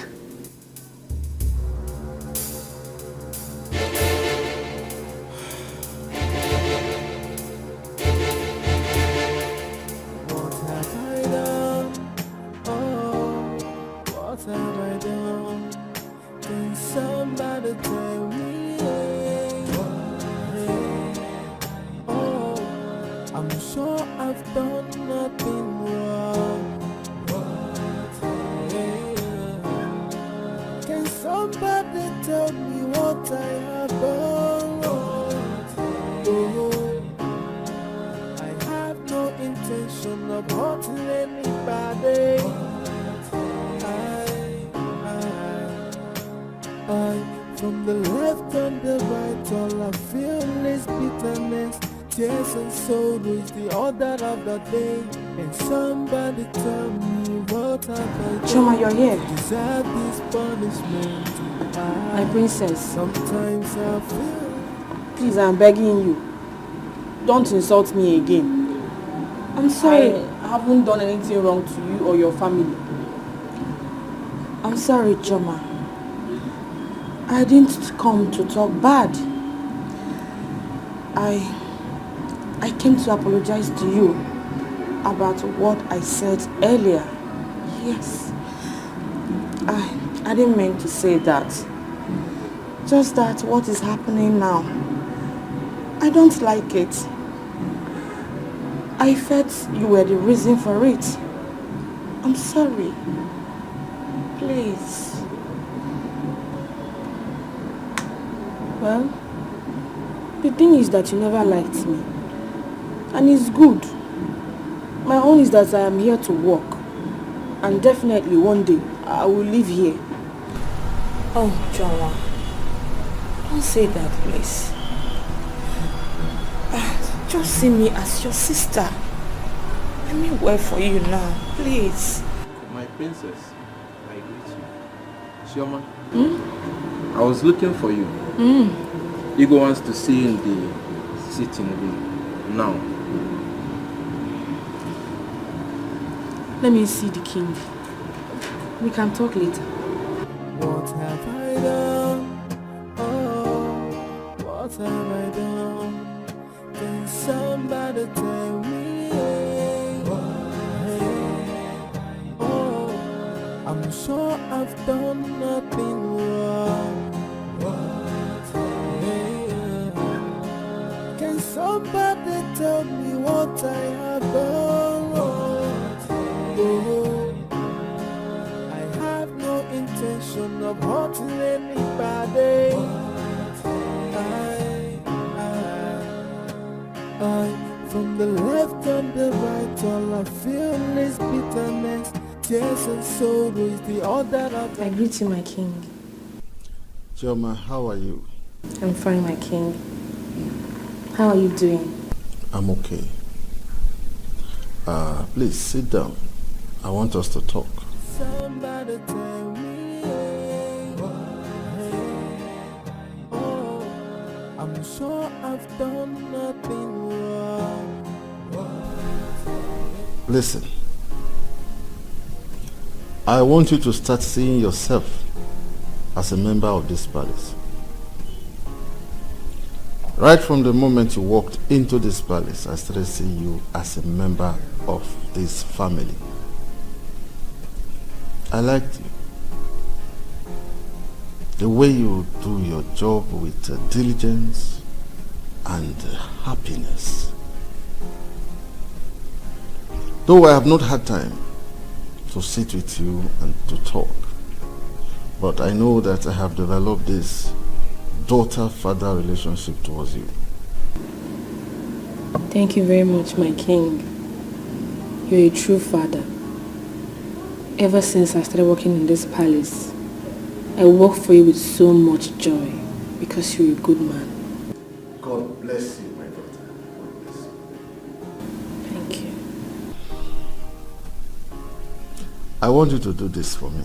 What have I done? Oh, what have I done? Can somebody tell me? Oh, I'm sure I've done nothing wrong. Can somebody tell me what I have done? Oh, I have no intention of hurting anybody. I, from the left and the right, all I feel is bitterness, tears and sorrow is the order of the day. And somebody tell me what have I done? Choma, you're here. to deserve this punishment. My princess. Sometimes I feel. Please, I'm begging you. Don't insult me again. I'm sorry. I haven't done anything wrong to you or your family. I'm sorry, Choma. I didn't come to talk bad. I came to apologize to you about what I said earlier. Yes. I didn't mean to say that. Just that what is happening now I don't like it. I felt you were the reason for it. I'm sorry. Please. Well, the thing is that you never liked me. And it's good. My own is that I am here to work. And definitely one day, I will live here. Oh, Joa. Don't say that, please. Just see me as your sister. Let me wait for you now, please. My princess, I greet you. Chioma, I was looking for you. Igor wants to see you in the sitting room now. Let me see the king. We can talk later. What have I done? Oh, what have I done? Can somebody tell me? Oh, I'm sure I've done nothing wrong. Can somebody tell me what I have done wrong? I have no intention of hurting anybody. From the left and the right, all I feel is bitterness, tears and sorrow is the order of I greet you, my king. Chioma, how are you? I'm fine, my king. How are you doing? I'm okay. Please sit down. I want us to talk. somebody tell me. Oh, I'm sure I've done nothing wrong. Listen, I want you to start seeing yourself as a member of this palace. Right from the moment you walked into this palace, I started seeing you as a member of this family. I liked you. The way you do your job with diligence and happiness. Though I have not had time to sit with you and to talk, but I know that I have developed this daughter-father relationship towards you. Thank you very much, my king. You're a true father. Ever since I started working in this palace, I work for you with so much joy because you're a good man. God bless you, my daughter. God bless you. Thank you. I want you to do this for me.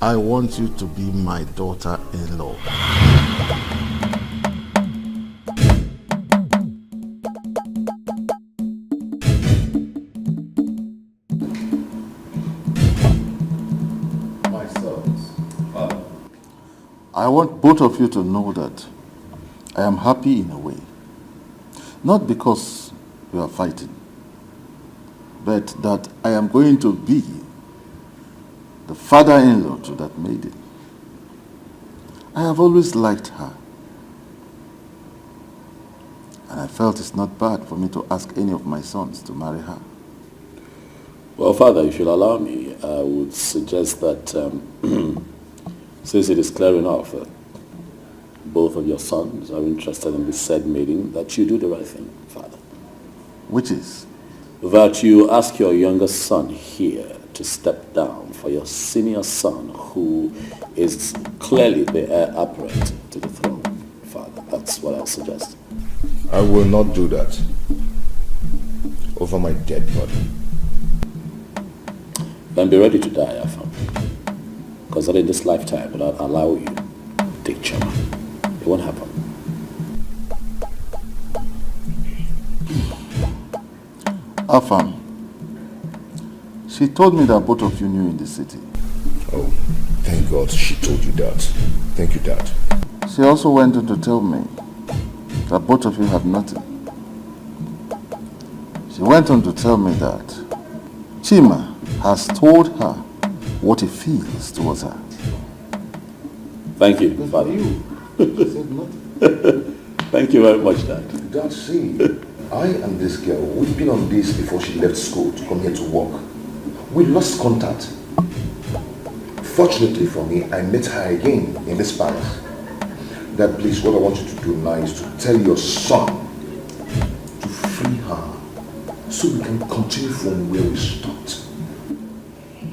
I want you to be my daughter-in-law. My sons, Father. I want both of you to know that I am happy in a way. Not because we are fighting, but that I am going to be the father-in-law to that maiden. I have always liked her. And I felt it's not bad for me to ask any of my sons to marry her. Well, Father, if you'll allow me, I would suggest that since it is clear enough that both of your sons are interested in this said maiden, that you do the right thing, Father. Which is? That you ask your younger son here to step down for your senior son, who is clearly the heir apparent to the throne, Father. That's what I'll suggest. I will not do that over my dead body. Then be ready to die, Afam. Because not in this lifetime will I allow you to take Choma. It won't happen. Afam, she told me that both of you knew in the city. Oh, thank God she told you that. Thank you, Dad. She also went on to tell me that both of you had nothing. She went on to tell me that Chima has told her what he feels towards her. Thank you, Father. She said nothing. Thank you very much, Dad. Dad, see, I and this girl, we've been on this before she left school to come here to work. We lost contact. Fortunately for me, I met her again in this palace. Dad, please, what I want you to do now is to tell your son to free her so we can continue from where we stopped.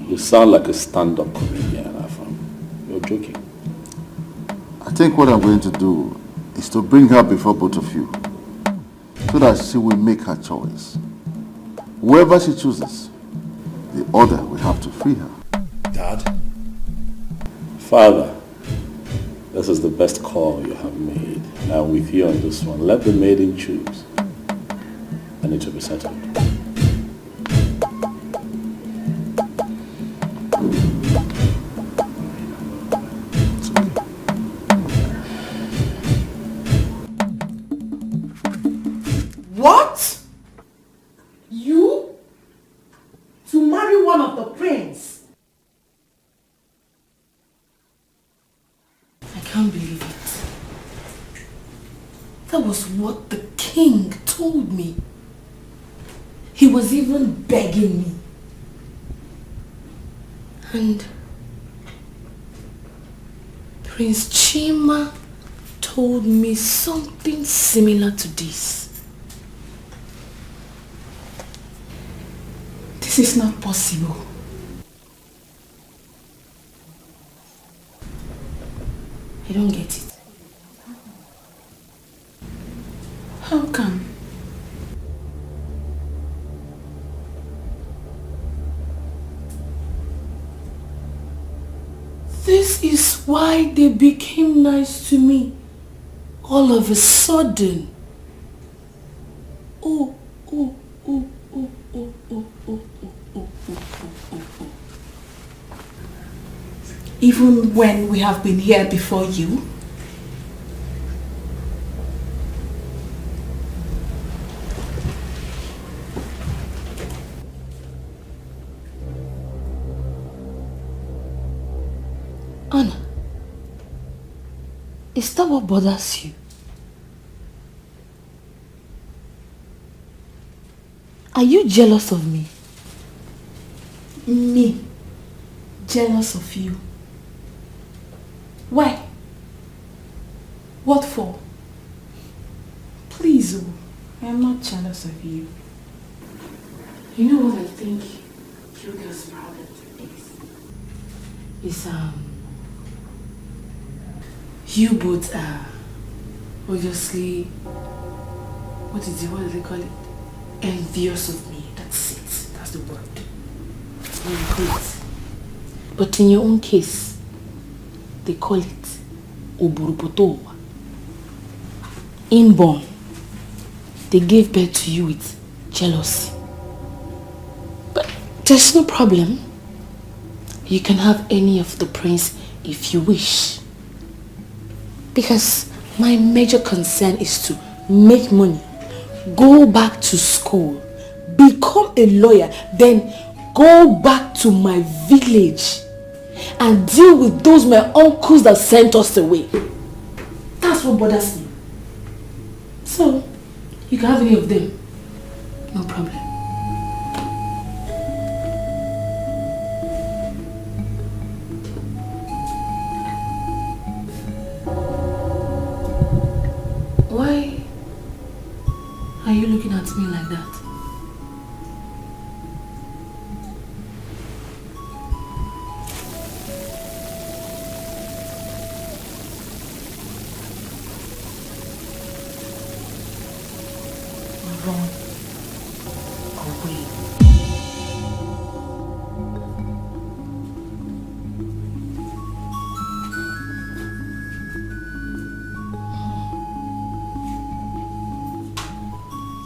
You sound like a stand-up comedian, Afam. You're joking. I think what I'm going to do is to bring her before both of you so that she will make her choice. Whoever she chooses, the other will have to free her. Dad? Father, this is the best call you have made. Now with you on this one, let the maiden choose. And it will be settled. What? You? To marry one of the prince? I can't believe it. That was what the king told me. He was even begging me. And Prince Chima told me something similar to this. This is not possible. I don't get it. How come? This is why they became nice to me all of a sudden. Oh, oh, oh, oh, oh, oh, oh, oh, oh, oh, oh. Even when we have been here before you? Anna, is that what bothers you? Are you jealous of me? Me? Jealous of you? Why? What for? Please, oh, I am not jealous of you. You know what I think you girls' problem is? You both are obviously, what do they call it? Envious of me. That's it. That's the word. What you call it. But in your own case, they call it Oburupoto. Inborn. They gave birth to you with jealousy. But there's no problem. You can have any of the prince if you wish. Because my major concern is to make money, go back to school, become a lawyer, then go back to my village and deal with those my uncles that sent us away. That's what bothers me. So, you can have any of them. No problem. Why are you looking at me like that? Run away.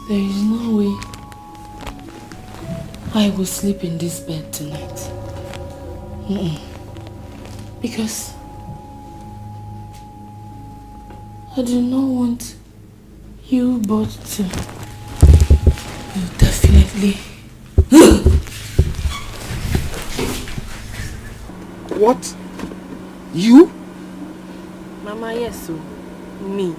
There is no way I will sleep in this bed tonight. Because I do not want you both to. You definitely. What? You? Mama, yes, so me.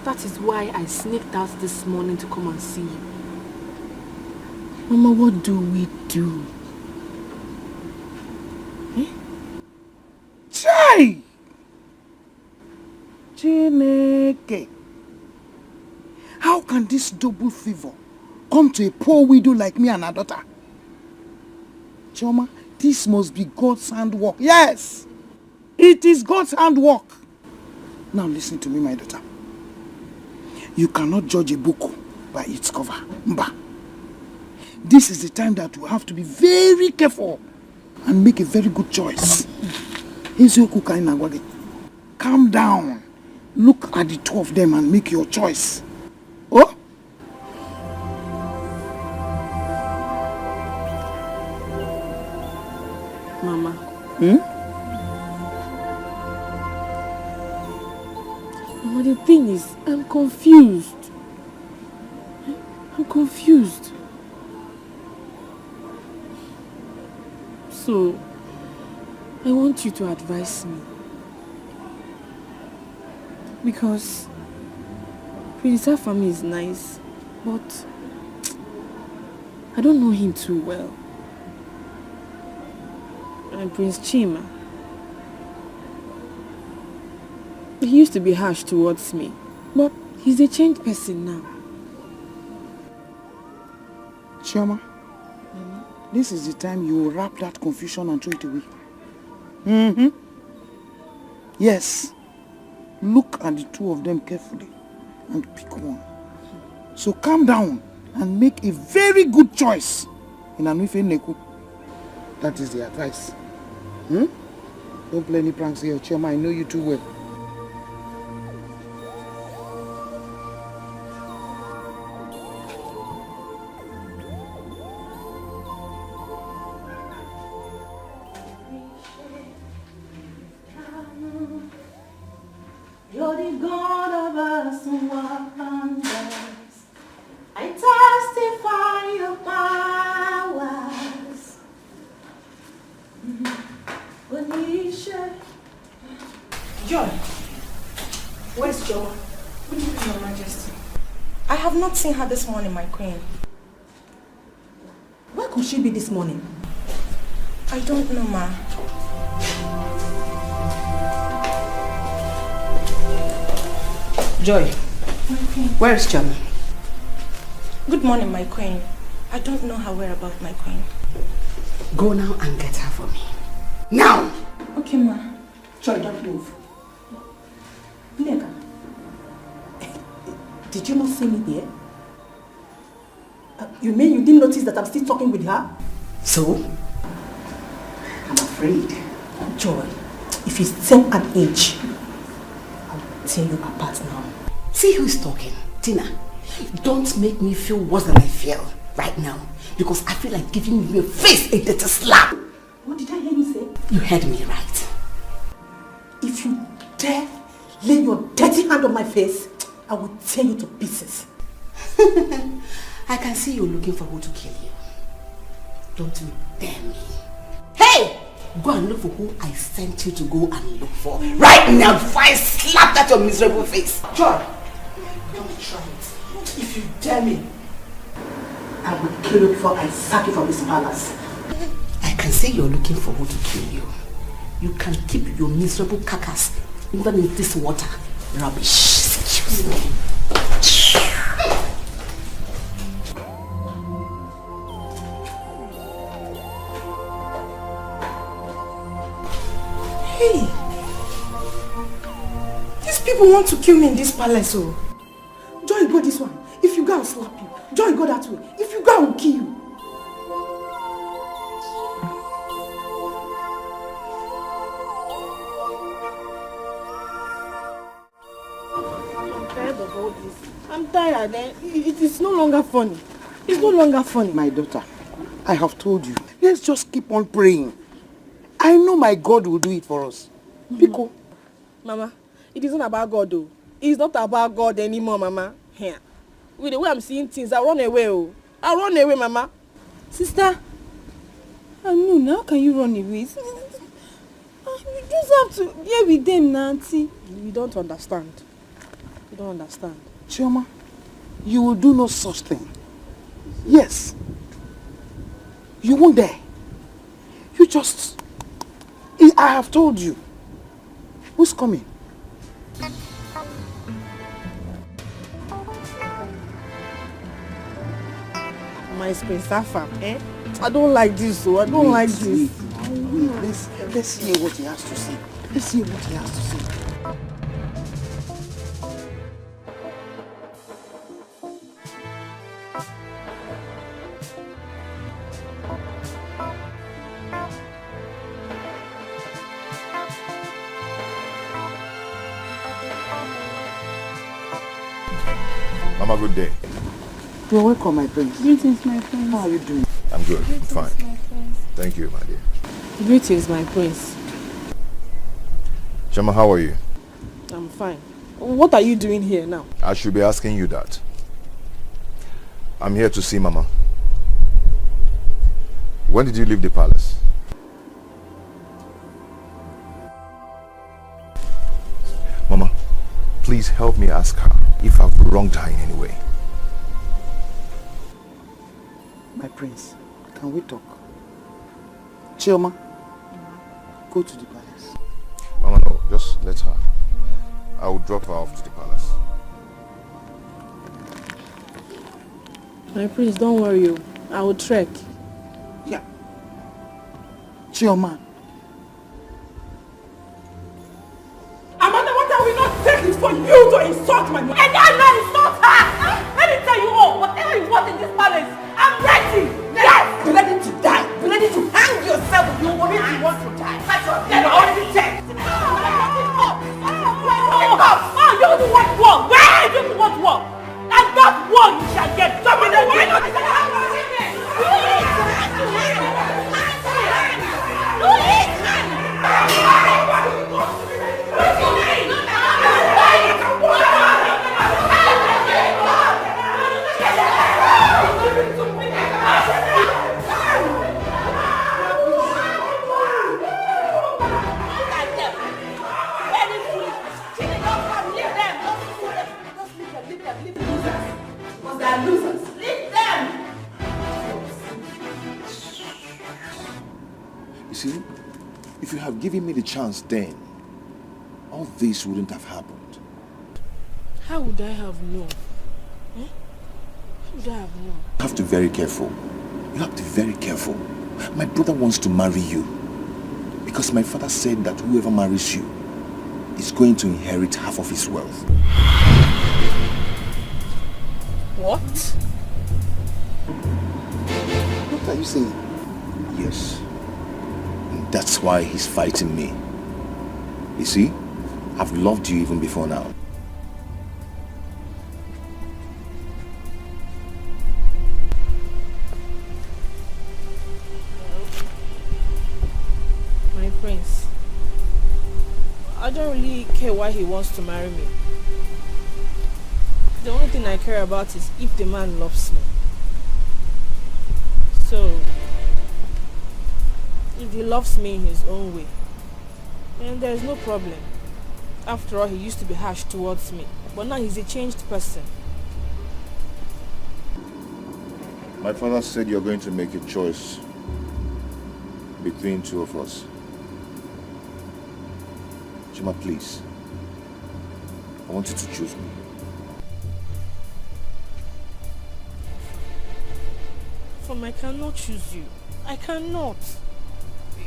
That is why I sneaked out this morning to come and see you. Mama, what do we do? Eh? Chai! Chineke. How can this double favor come to a poor widow like me and her daughter? Chioma, this must be God's handwork. Yes! It is God's handwork. Now listen to me, my daughter. You cannot judge a book by its cover. Mba. This is the time that you have to be very careful and make a very good choice. Calm down. Look at the two of them and make your choice. Oh? Mama. Mama, the thing is, I'm confused. I'm confused. So, I want you to advise me. Because Prince Afami is nice, but I don't know him too well. And Prince Chima, he used to be harsh towards me, but he's a changed person now. Chioma, this is the time you will wrap that confusion and throw it away. Yes. Look at the two of them carefully and pick one. So calm down and make a very good choice in Anuife Neku. That is the advice. Don't play any pranks here, Chioma. I know you too well. You're the God of us wonders. I testify your powers. Joy, where's Joy? What do you mean, Your Majesty? I have not seen her this morning, my queen. Where could she be this morning? I don't know, ma. Joy, where is Chama? Good morning, my queen. I don't know her whereabouts, my queen. Go now and get her for me. Now! Okay, ma. Joy, don't move. Nneka, did you not see me here? You mean you didn't notice that I'm still talking with her? So? I'm afraid. Joy, if you same an age, I'll tear you apart now. See who's talking. Tina, don't make me feel worse than I feel right now. Because I feel like giving you a face a dirty slap. What did I hear you say? You heard me right. If you dare lay your dirty hand on my face, I will tear you to pieces. I can see you're looking for who to kill you. Don't you dare me. Hey! Go and look for who I sent you to go and look for. Right now before I slap at your miserable face. Joy, don't try it. If you dare me, I will kill you before I sack you from this palace. I can see you're looking for who to kill you. You can keep your miserable carcass even in this water. Rubbish. Excuse me. Hey! These people want to kill me in this palace, oh. Joy, go this one. If you go, I'll slap you. Joy, go that way. If you go, I will kill you. I'm tired of all this. I'm tired. It is no longer funny. It's no longer funny. My daughter, I have told you. Let's just keep on praying. I know my God will do it for us. Pico. Mama, it isn't about God though. It's not about God anymore, Mama. Here. With the way I'm seeing things, I'll run away. Oh. I'll run away, Mama. Sister, I know, how can you run away? You just have to be with them, Nancy. You don't understand. You don't understand. Chioma, you will do no such thing. Yes. You won't dare. You just... I have told you. Who's coming? My Prince Afam, eh? I don't like this, so I don't like this. Let's hear what he has to say. Let's hear what he has to say. Mama, good day. You're welcome, my prince. Greetings, my friends. How are you doing? I'm good. I'm fine. My friends. Thank you, my dear. Greetings, my prince. Chama, how are you? I'm fine. What are you doing here now? I should be asking you that. I'm here to see Mama. When did you leave the palace? Mama, please help me ask her if I've wronged her in any way. My prince, can we talk? Chioma, go to the palace. Mama, no, just let her. I will drop her off to the palace. My prince, don't worry. I will trek. Yeah. Chioma. Amanda, what I will not take is for you to insult my mother. And I'm not insult her! Let me tell you all, whatever you want in this palace, I'm ready! Yes! Be ready to die! Be ready to hang yourself if you want to die! That's your dead already dead! Oh, you don't want war! Where do you want war? And that war you shall get! Dominate! Why not? You see, if you have given me the chance then, all this wouldn't have happened. How would I have known? Eh? How would I have known? You have to be very careful. You have to be very careful. My brother wants to marry you because my father said that whoever marries you is going to inherit half of his wealth. What? What are you saying? Yes. And that's why he's fighting me. You see, I've loved you even before now. My prince, I don't really care why he wants to marry me. The only thing I care about is if the man loves me. So, if he loves me in his own way, then there's no problem. After all, he used to be harsh towards me, but now he's a changed person. My father said you're going to make a choice between two of us. Chima, please. I want you to choose me. I cannot choose you. I cannot.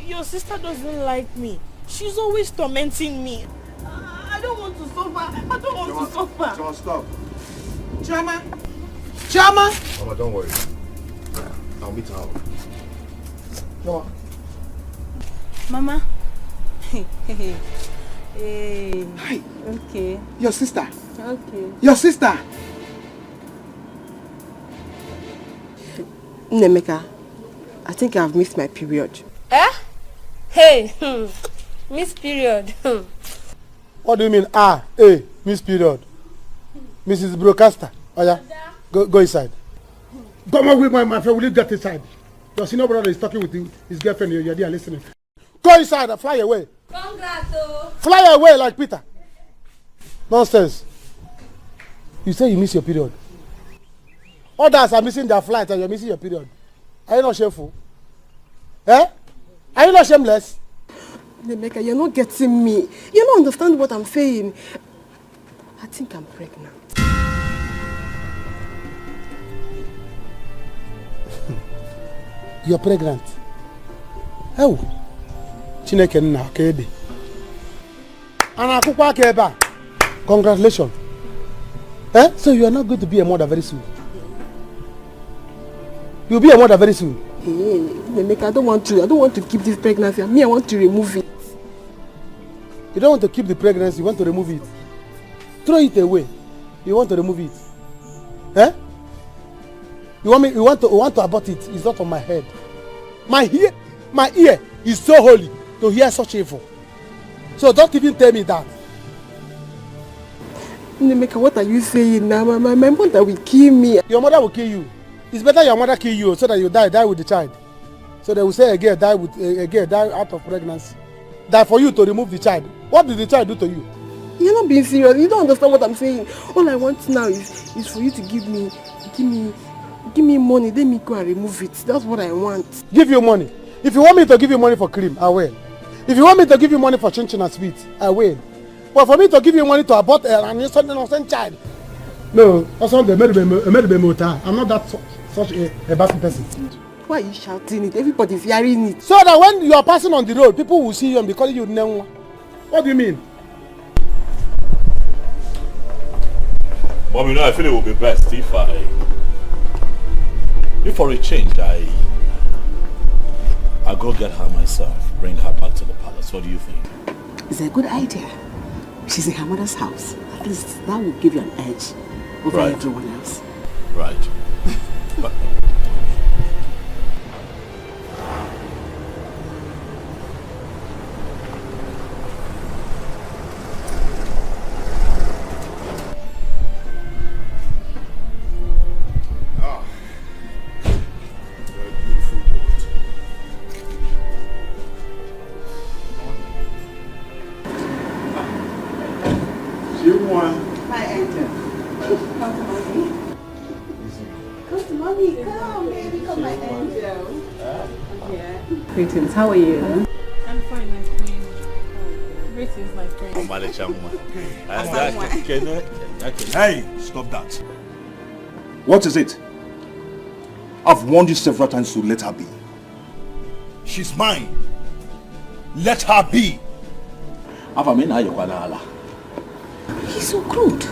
Your sister doesn't like me. She's always tormenting me. I don't want to suffer. I don't want to suffer. Chama, stop. Chama! Chama! Mama, don't worry. I'll meet her. No. Mama. Hey. Hi. Okay. Your sister. Okay. Your sister. Nemeka, I think I've missed my period. Eh? Hey, miss period. What do you mean? Miss period. Mrs. Broadcaster. Oh yeah, go inside. Come on with my friend, will you get inside? Your senior brother is talking with his girlfriend, you're there listening. Go inside and fly away. Congrats. Fly away like Peter. Nonsense. You say you miss your period. Others are missing their flight and you're missing your period. Are you not shameful? Eh? Are you not shameless? Nemeka, you're not getting me. You don't understand what I'm saying. I think I'm pregnant. You're pregnant. Oh. Chineke nna kede. Ana akukwa keba. Congratulations. Eh? So you are not going to be a mother very soon. You'll be a mother very soon. Hey, Nemeka, I don't want to keep this pregnancy. Me, I want to remove it. You don't want to keep the pregnancy, you want to remove it. Throw it away. You want to remove it. Eh? You want to abort it. It's not on my head. My ear is so holy to hear such evil. So don't even tell me that. Nemeka, what are you saying now? My mother will kill me. Your mother will kill you. It's better your mother kill you so that you die with the child. So they will say a girl die out of pregnancy. Die for you to remove the child. What did the child do to you? You're not being serious. You don't understand what I'm saying. All I want now is for you to give me money. Let me go and remove it. That's what I want. Give you money. If you want me to give you money for cream, I will. If you want me to give you money for chin and sweet, I will. But for me to give you money to abort an innocent child, no, that's not the I'm not that such a bad person. Why are you shouting it? Everybody's hearing it. So that when you are passing on the road, people will see you and be calling you Nenwa. What do you mean? Mom, you know, I feel it would be best if for a change, I'll go get her myself, bring her back to the palace. What do you think? It's a good idea. She's in her mother's house. At least that will give you an edge over everyone else. Right. But, Hi, Angel. Come to mommy. Come to mommy. Come, baby. Come, my angel. Yeah. Greetings. How are you? I'm fine, my queen. Greetings, my friend. Hey, stop that. What is it? I've warned you several times to let her be. She's mine. Let her be. He's so crude.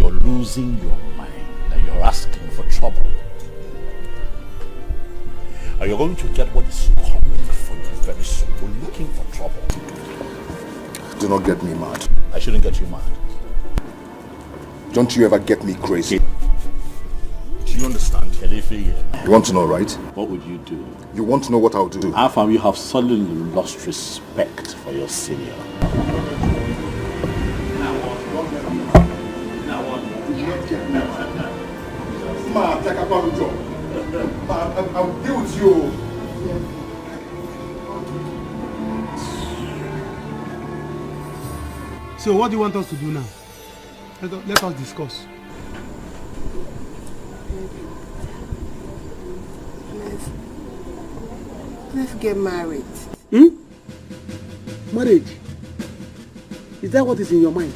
you're losing your mind and you're asking for trouble. And you're going to get what is coming for you very soon. You're looking for trouble. Do not get me mad. I shouldn't get you mad. Don't you ever get me crazy. Do you understand? You want to know, right? What would you do? You want to know what I'll do? How far you have suddenly lost respect for your senior. I'll deal with you. So what do you want us to do now? Let us discuss. Let's get married. Marriage? Is that what is in your mind?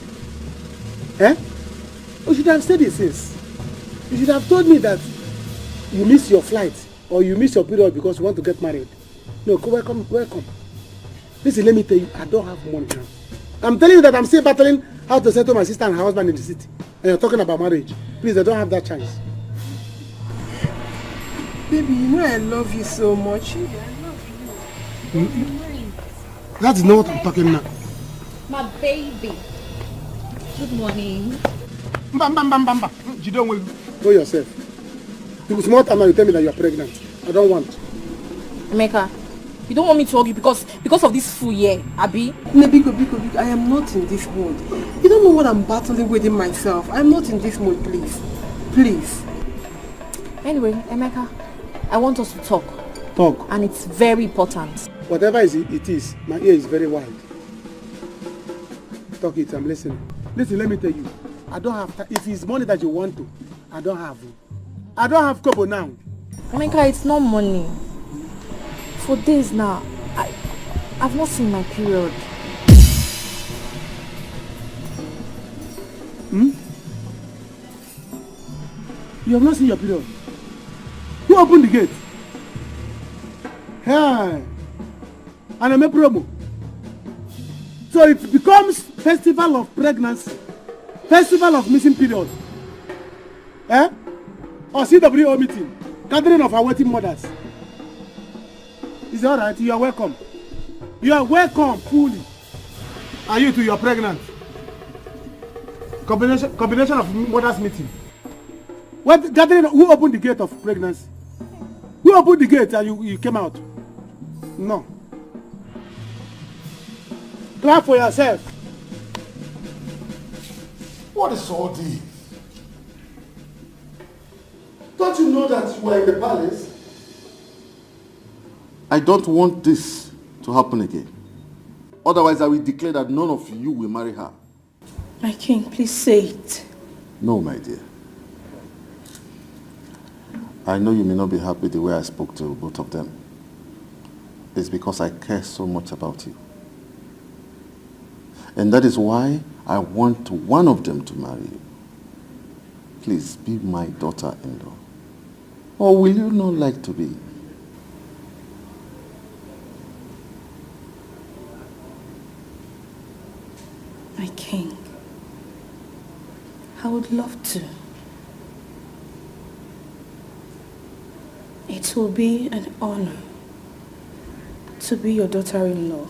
Eh? You should have said it since. You should have told me that you miss your flight or you miss your period because you want to get married. No, welcome. Listen, let me tell you, I don't have money now. I'm telling you that I'm still battling how to settle my sister and her husband in the city. And you're talking about marriage. Please, I don't have that chance. Baby, you know I love you so much. I love you. That is not what I'm talking now. My baby. Good morning. Bam. You don't want to go yourself. You small time now you tell me that you are pregnant. I don't want. Emeka, you don't want me to argue because of this fool here, Abi? Biko, I am not in this mood. You don't know what I'm battling within myself. I'm not in this mood, please. Please. Anyway, Emeka, I want us to talk. Talk. And it's very important. Whatever it is, my ear is very wide. Talk it, I'm listening. Listen, let me tell you. I don't have time. If it's money that you want to, I don't have it. I don't have kobo now. Emeka, it's not money. For days now, I've not seen my period. You have not seen your period? Who opened the gate? Hey. And I'm a promo. So it becomes festival of pregnancy. Festival of missing period. Eh? Or CWO meeting. Gathering of awaiting mothers. Is it alright? You are welcome. You are welcome fully. Are you too? You are pregnant. Combination of mothers meeting. What gathering? Who opened the gate of pregnancy? Who opened the gate and you came out? No. Clap for yourself. What is all this? Don't you know that you are in the palace? I don't want this to happen again. Otherwise, I will declare that none of you will marry her. My king, please say it. No, my dear. I know you may not be happy the way I spoke to both of them. It's because I care so much about you. And that is why I want one of them to marry you. Please be my daughter-in-law. Or will you not like to be? My king, I would love to. It will be an honor to be your daughter-in-law.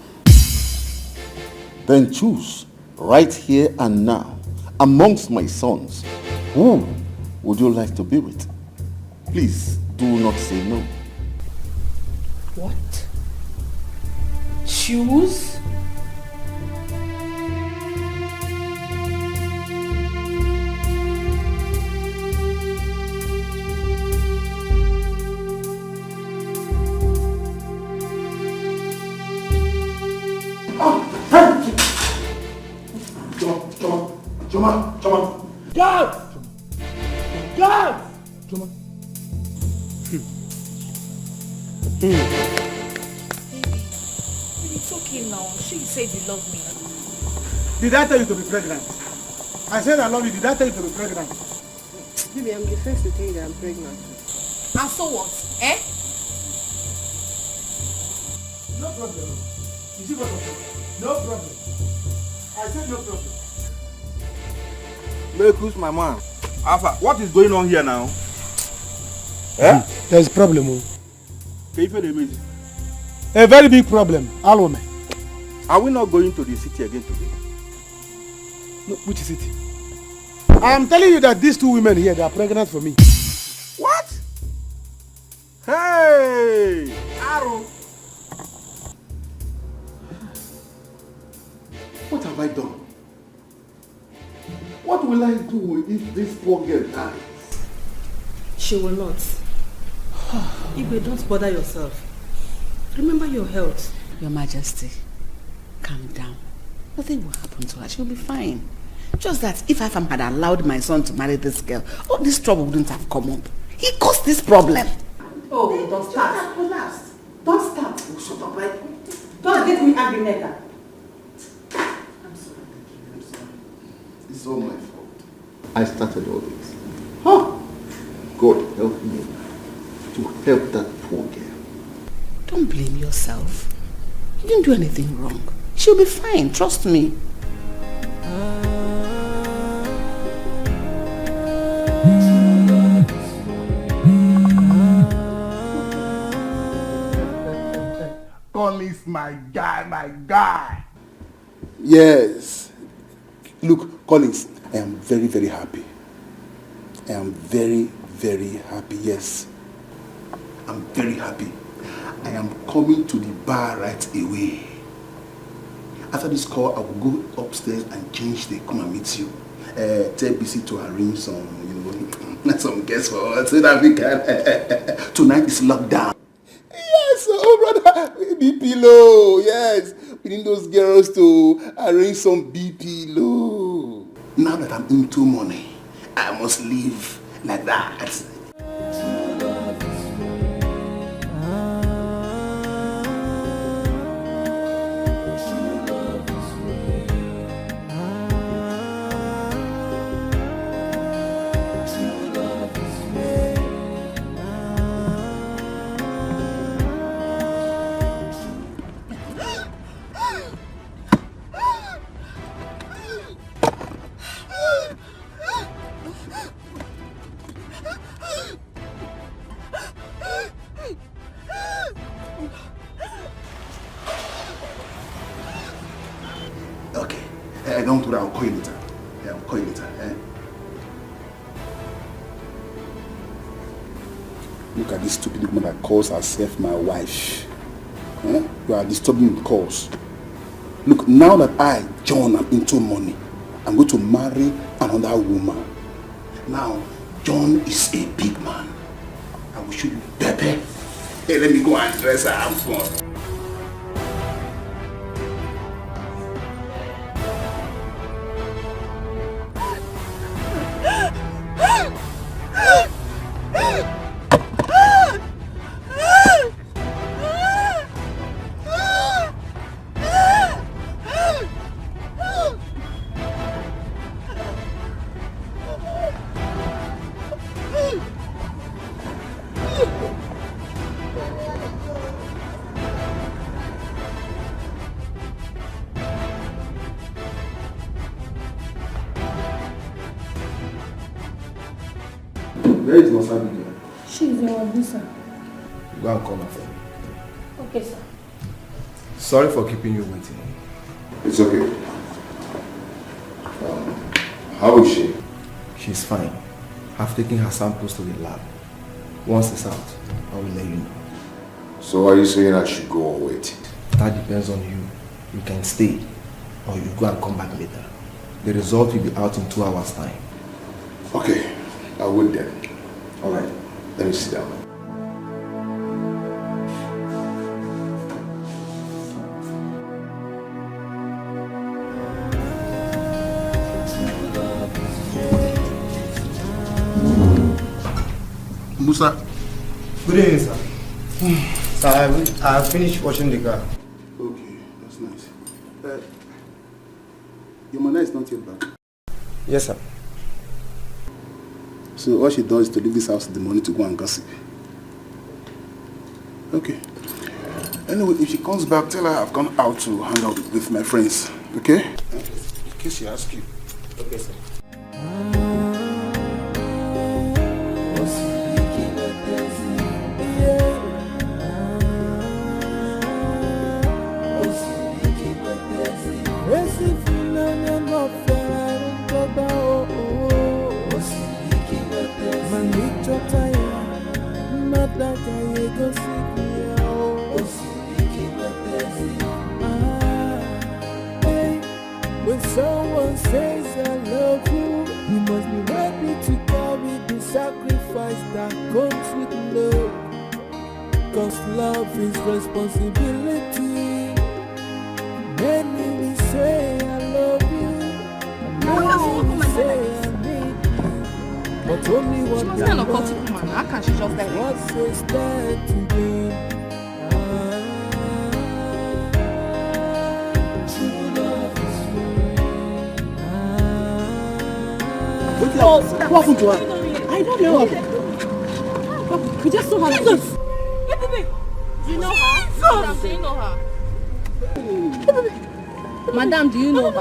Then choose right here and now amongst my sons. Who would you like to be with? Please do not say no. What? Choose? Choma. Guards! Guards! Choma. It's okay now. She said you love me. Did I tell you to be pregnant? I said I love you. Did I tell you to be pregnant? Baby, I'm the first to tell you that I'm pregnant. And so what? Eh? No problem. You see what I'm saying? No problem. I said no problem. Who's my man? Alpha, what is going on here now? Eh? There's a problem. A very big problem. Alome. Are we not going to the city again today? No, which city? I am telling you that these two women here, they are pregnant for me. What? Hey! Aaron! What have I done? What will I do if this poor girl dies? She will not. Igwe, don't bother yourself. Remember your health. Your Majesty, calm down. Nothing will happen to her. She'll be fine. Just that if Afam had allowed my son to marry this girl, all this trouble wouldn't have come up. He caused this problem. Oh, don't start. Relax. Don't start. Shut up, right? Don't get me angry, Neka. It's all my fault. I started all this. Huh? God help me to help that poor girl. Don't blame yourself. You didn't do anything wrong. She'll be fine, trust me. Collins, my guy. Yes. Look, Collins, I am very, very happy. I am very, very happy, yes. I'm very happy. I am coming to the bar right away. After this call, I will go upstairs and change the come and meet you. Tell BC to arrange some, some guests for us so that we can. Tonight is lockdown. brother, BP low. Yes, we need those girls to arrange some BP low. Now that I'm into money, I must live like that. Don't worry, I'll call you later. Yeah, I'll call you later. Look at this stupid woman that calls herself my wife. You are disturbing the calls. Look, now that I, John, am into money, I'm going to marry another woman. Now, John is a big man. I will show you Pepe. Hey, let me go and dress her. Have fun. Where is Wasabi? She's in Wabusa. Go and call her for me. Okay, sir. Sorry for keeping you waiting. It's okay. How is she? She's fine. I've taken her samples to the lab. Once it's out, I will let you know. So are you saying I should go or wait? That depends on you. You can stay or you go and come back later. The result will be out in 2 hours' time. Okay, I'll wait then. Alright, let me sit down. Musa. Good evening, sir. Sir, I finished washing the car. Okay, that's nice. Your mother is not yet back. Yes, sir. So all she does is to leave this house in the morning to go and gossip. Okay. Anyway, if she comes back, tell her I've gone out to hang out with my friends. Okay? In case she asks you. Okay, sir. When someone says I love you, you must be ready to carry the sacrifice that comes with love. Cause love is responsibility. Many will say I love you, many will say I need you, but only one She wasn't an occultic woman. How can she just die? What says that today? What happened to her? I don't know. We just saw her like this. Do you know her? Madam, do you know her? Madam, do you know her?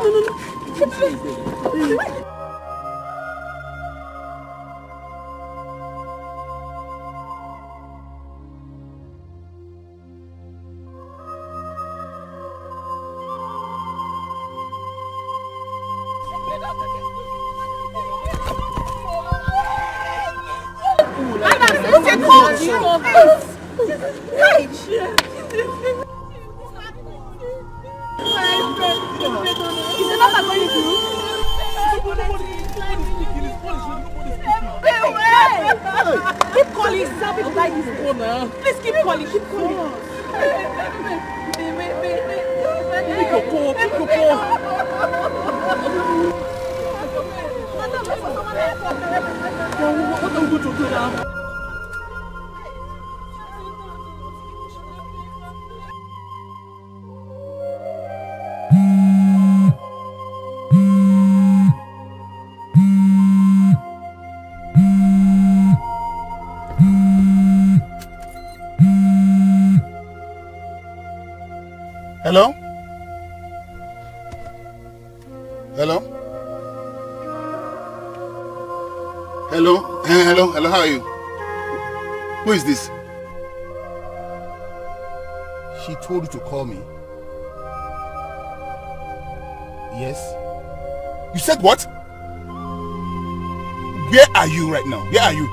What are we going to do now? Hello? Hello? Hello? Hello? Hello? How are you? Who is this? She told you to call me? Yes? You said what? Where are you right now? Where are you?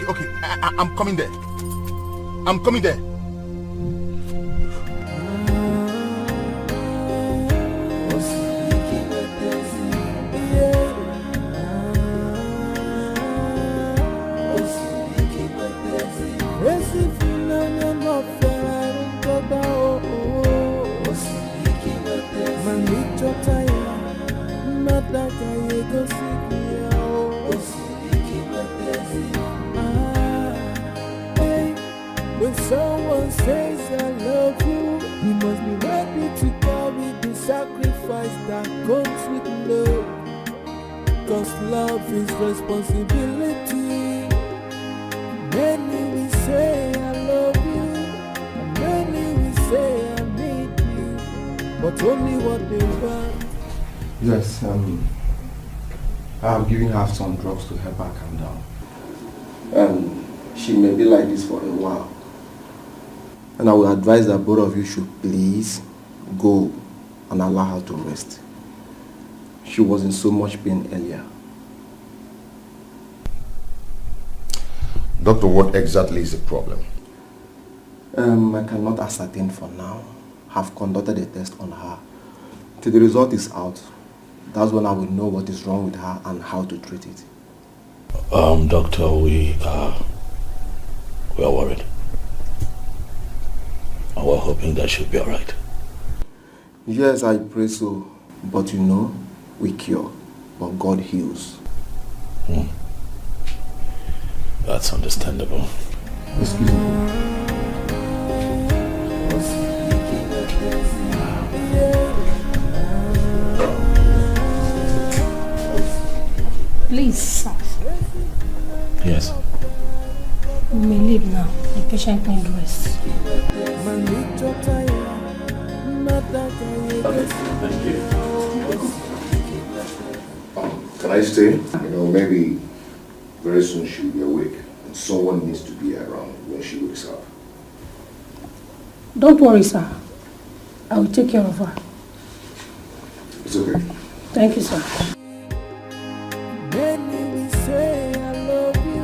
Okay. I'm coming there. I'm coming there. When someone says I love you, you must be ready to carry the sacrifice that comes with love. Cause love is responsibility. Many will say I love you, and many will say I need you, but only what they want. Yes, I've given her some drugs to help her calm down. She may be like this for a while. And I would advise that both of you should please go and allow her to rest. She was in so much pain earlier. Doctor, what exactly is the problem? I cannot ascertain for now. I've conducted a test on her. Till the result is out, that's when I will know what is wrong with her and how to treat it. Doctor, we are worried. And we're hoping that she'll be alright. Yes, I pray so. But you know, we cure, but God heals. That's understandable. Excuse me. Please, sir. Yes. We may leave now. The patient needs rest. Thank you. Can I stay? You know, maybe very soon she'll be awake and someone needs to be around when she wakes up. Don't worry, sir. I will take care of her. It's okay. Thank you, sir. Many will say I love you,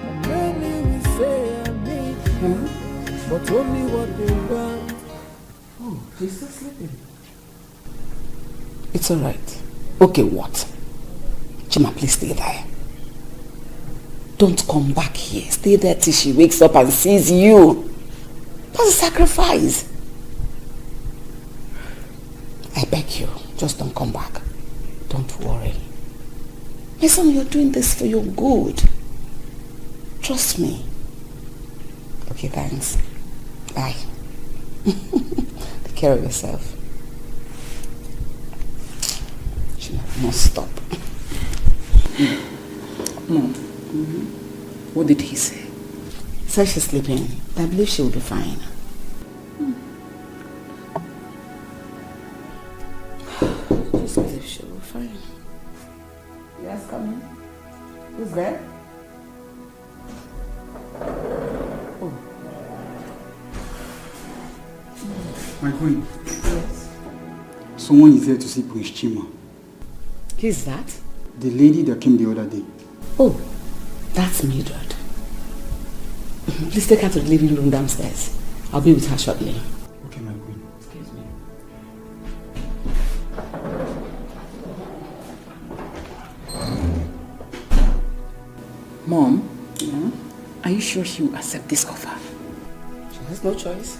and many will say I need you, but only what they want. Oh, he's still sleeping. It's all right. Okay, what? Chima, please stay there. Don't come back here. Stay there till she wakes up and sees you. That's a sacrifice. I beg you, just don't come back. Don't worry. My son, you're doing this for your good. Trust me. Okay, thanks. Bye. Take care of yourself. She must stop. Mom, what did he say? He said she's sleeping. I believe she will be fine. Just believe she will be fine. Yes, come in. Who's there? Oh. My queen. Yes. Someone is here to see Prince Chima. Who's that? The lady that came the other day. Oh, that's Mildred. Please take her to the living room downstairs. I'll be with her shortly. Okay, my queen. Excuse me. Mom, yeah? Are you sure she will accept this offer? She has no choice.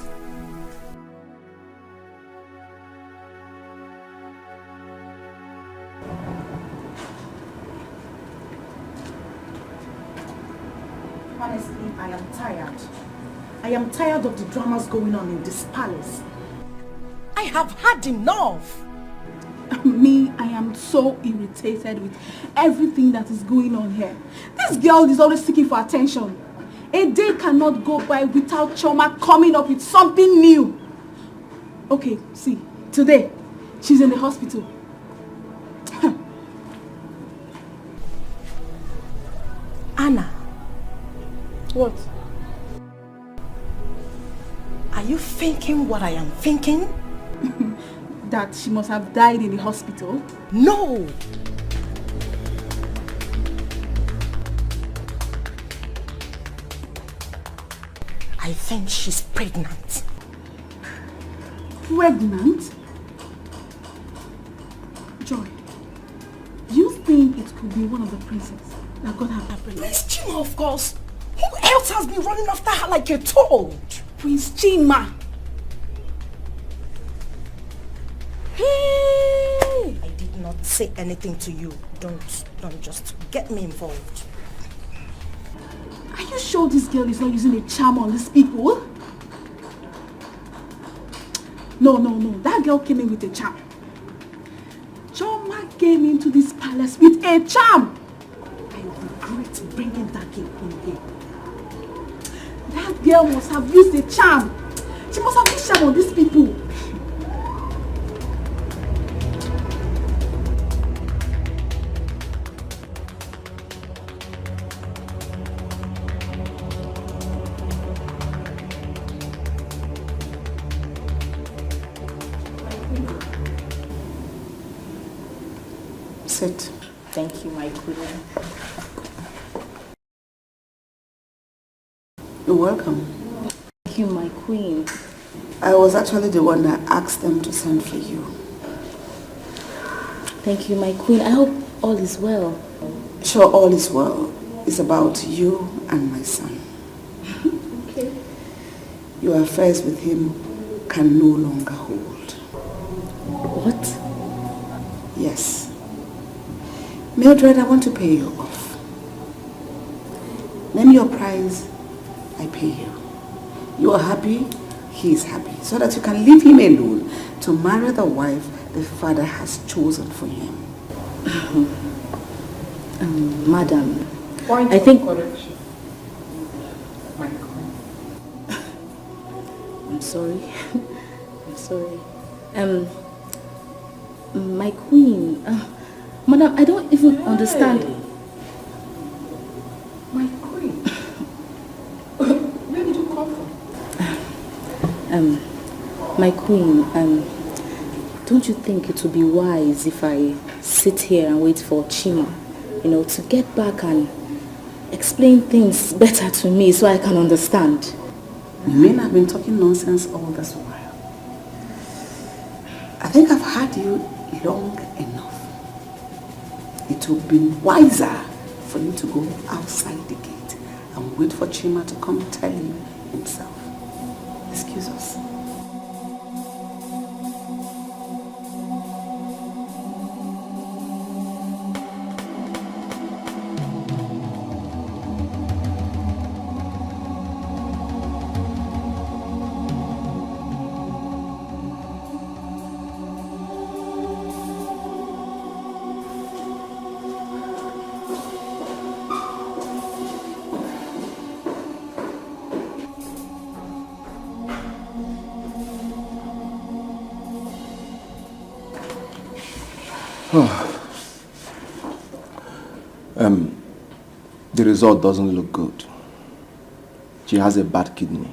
Honestly, I am tired. I am tired of the dramas going on in this palace. I have had enough. Me, I am so irritated with everything that is going on here. This girl is always seeking for attention. A day cannot go by without Choma coming up with something new. Okay, see, today, she's in the hospital. Anna. What? Are you thinking what I am thinking? That she must have died in the hospital? No! I think she's pregnant. Pregnant? Joy, do you think it could be one of the princes that got her pregnant? Prince Chima, of course. Who else has been running after her like a toad? Prince Chima. Hey! I did not say anything to you. Don't just get me involved. Are you sure this girl is not using a charm on these people? No. That girl came in with a charm. Choma came into this palace with a charm. I regret bringing that girl in here. That girl must have used a charm. She must have used charm on these people. Sit. Thank you, my queen. You're welcome. Thank you, my queen. I was actually the one that asked them to send for you. Thank you, my queen. I hope all is well. Sure, all is well. It's about you and my son. Okay. Your affairs with him can no longer hold. What? Yes. Mildred, I want to pay you off. Name your price, I pay you. You are happy, he is happy. So that you can leave him alone to marry the wife the father has chosen for him. Madam, Point I think... correction. I'm sorry. I'm sorry. My queen... Madam, I don't even understand. My queen. Where did you come from? My queen, don't you think it would be wise if I sit here and wait for Chima, to get back and explain things better to me so I can understand? You mean I've been talking nonsense all this while? I think I've had you long enough. It would be wiser for you to go outside the gate and wait for Chima to come tell you himself. Excuse us. The result doesn't look good. She has a bad kidney.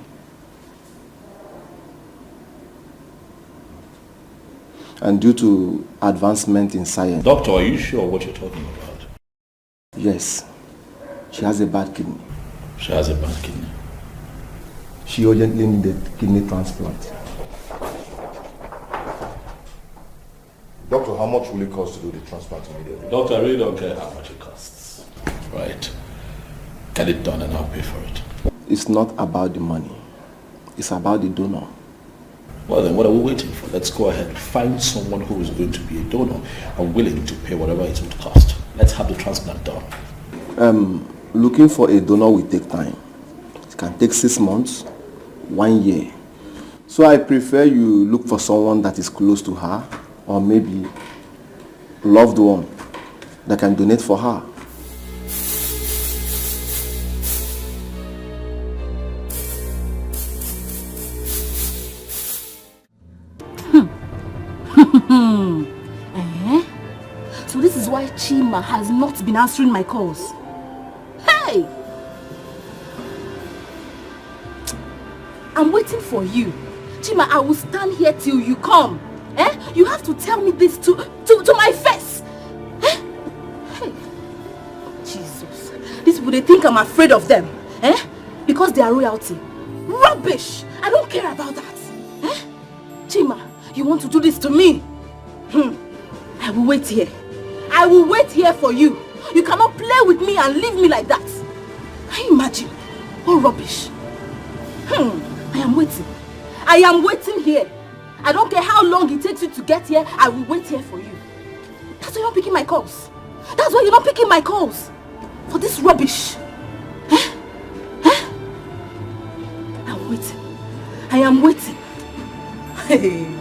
And due to advancement in science... Doctor, are you sure what you're talking about? Yes. She has a bad kidney. She has a bad kidney. She urgently needed kidney transplant. Doctor, how much will it cost to do the transplant immediately? Doctor, I really don't care how much it costs. Right? Get it done and I'll pay for it. It's not about the money. It's about the donor. Well then, what are we waiting for? Let's go ahead and find someone who is going to be a donor and willing to pay whatever it would cost. Let's have the transplant done. Looking for a donor will take time. It can take 6 months, 1 year. So I prefer you look for someone that is close to her, or maybe loved one that can donate for her. So this is why Chima has not been answering my calls. Hey! I'm waiting for you. Chima, I will stand here till you come. You have to tell me this to my face. Hey! Jesus. These people, they think I'm afraid of them. Because they are royalty. Rubbish! I don't care about that. Chima, you want to do this to me? I will wait here. I will wait here for you. You cannot play with me and leave me like that. Can you imagine? What rubbish. I am waiting. I am waiting here. I don't care how long it takes you to get here. I will wait here for you. That's why you're not picking my calls. That's why you're not picking my calls. For this rubbish. I'm waiting. I am waiting. Hey.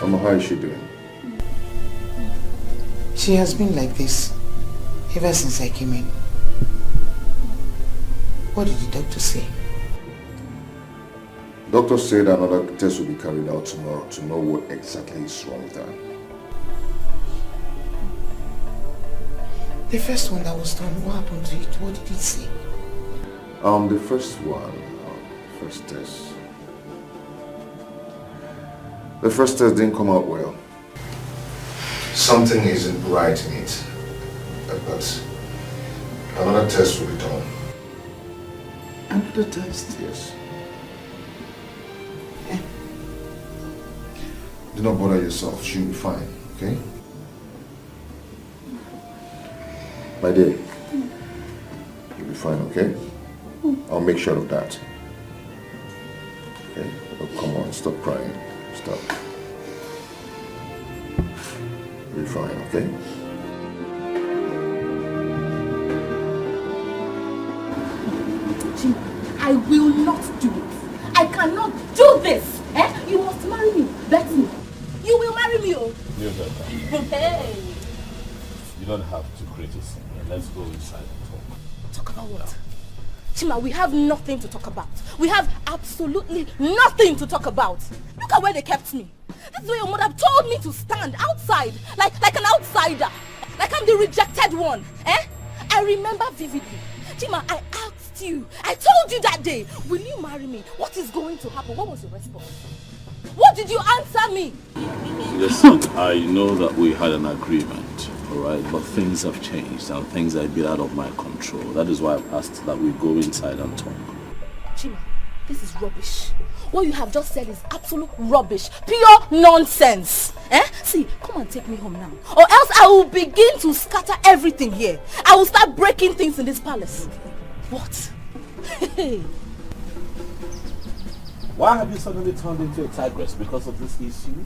How is she doing? She has been like this ever since I came in. What did the doctor say? Doctor said another test will be carried out tomorrow to know what exactly is wrong with her. The first one that was done, what happened to it? What did it say? The first one, first test. The first test didn't come out well. Something isn't right in it. But another test will be done. Another test? Yes. Do not bother yourself. She'll be fine, okay? My dear, you'll be fine, okay? I'll make sure of that. Okay? Oh, come on, stop crying. Stop. You'll be fine, okay? I will not do it. I cannot do this. You must marry me. Bet me. You will marry me, oh. Hey. You don't have to create a scene. Let's go inside and talk. Talk about what? Chima, we have nothing to talk about. We have absolutely nothing to talk about. Look at where they kept me. This is where your mother told me to stand outside, like an outsider. Like I'm the rejected one. I remember vividly. Chima, I asked you. I told you that day, will you marry me? What is going to happen? What was your response? What did you answer me? Listen, I know that we had an agreement, alright, but things have changed and things are a bit out of my control. That is why I've asked that we go inside and talk. Chima, this is rubbish. What you have just said is absolute rubbish. Pure nonsense. See, come and take me home now. Or else I will begin to scatter everything here. I will start breaking things in this palace. What? Why have you suddenly turned into a tigress because of this issue?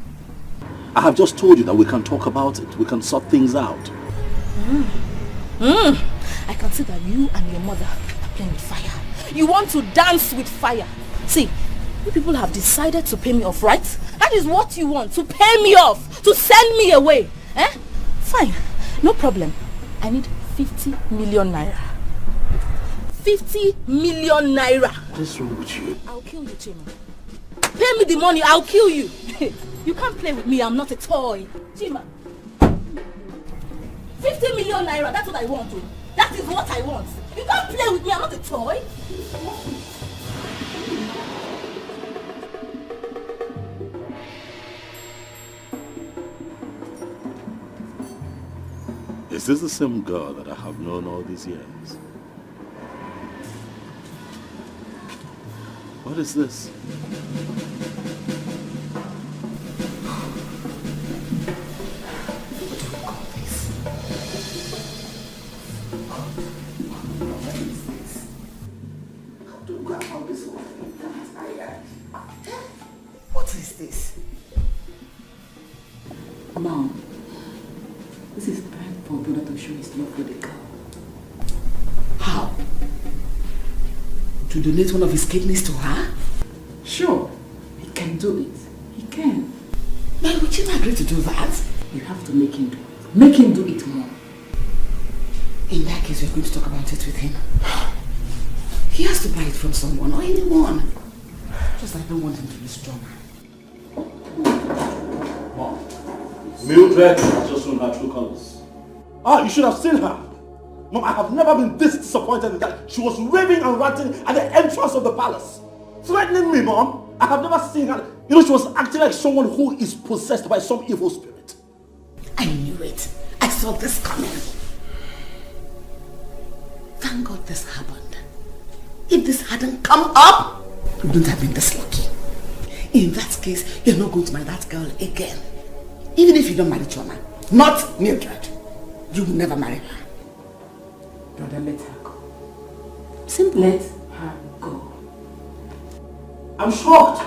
I have just told you that we can talk about it. We can sort things out. I can see that you and your mother are playing with fire. You want to dance with fire. See, you people have decided to pay me off, right? That is what you want, to pay me off, to send me away. Fine, no problem. I need 50 million naira. 50 million naira. What's wrong with you? I'll kill you, Chima. Pay me the money, I'll kill you. You can't play with me, I'm not a toy. Chima. 50 million naira, that's what I want. That is what I want. You can't play with me, I'm not a toy. Is this the same girl that I have known all these years? What is this? This is time for brother to show his love for the girl. How? To donate one of his kidneys to her? Sure, he can do it. He can. But would you agree to do that? You have to make him do it. Make him do it more. In that case, we're going to talk about it with him. He has to buy it from someone or anyone. Just I don't want him to be stronger. Mom, Mildred has just shown her true colors. Ah, you should have seen her. Mom, I have never been this disappointed in that. She was raving and ranting at the entrance of the palace. Threatening me, Mom. I have never seen her. You know, she was acting like someone who is possessed by some evil spirit. I knew it. I saw this coming. Thank God this happened. If this hadn't come up, you wouldn't have been this lucky. In that case, you're not going to marry that girl again. Even if you don't marry Choma. Not Mildred. You will never marry her. Brother, let her go. Simply let her go. I'm shocked.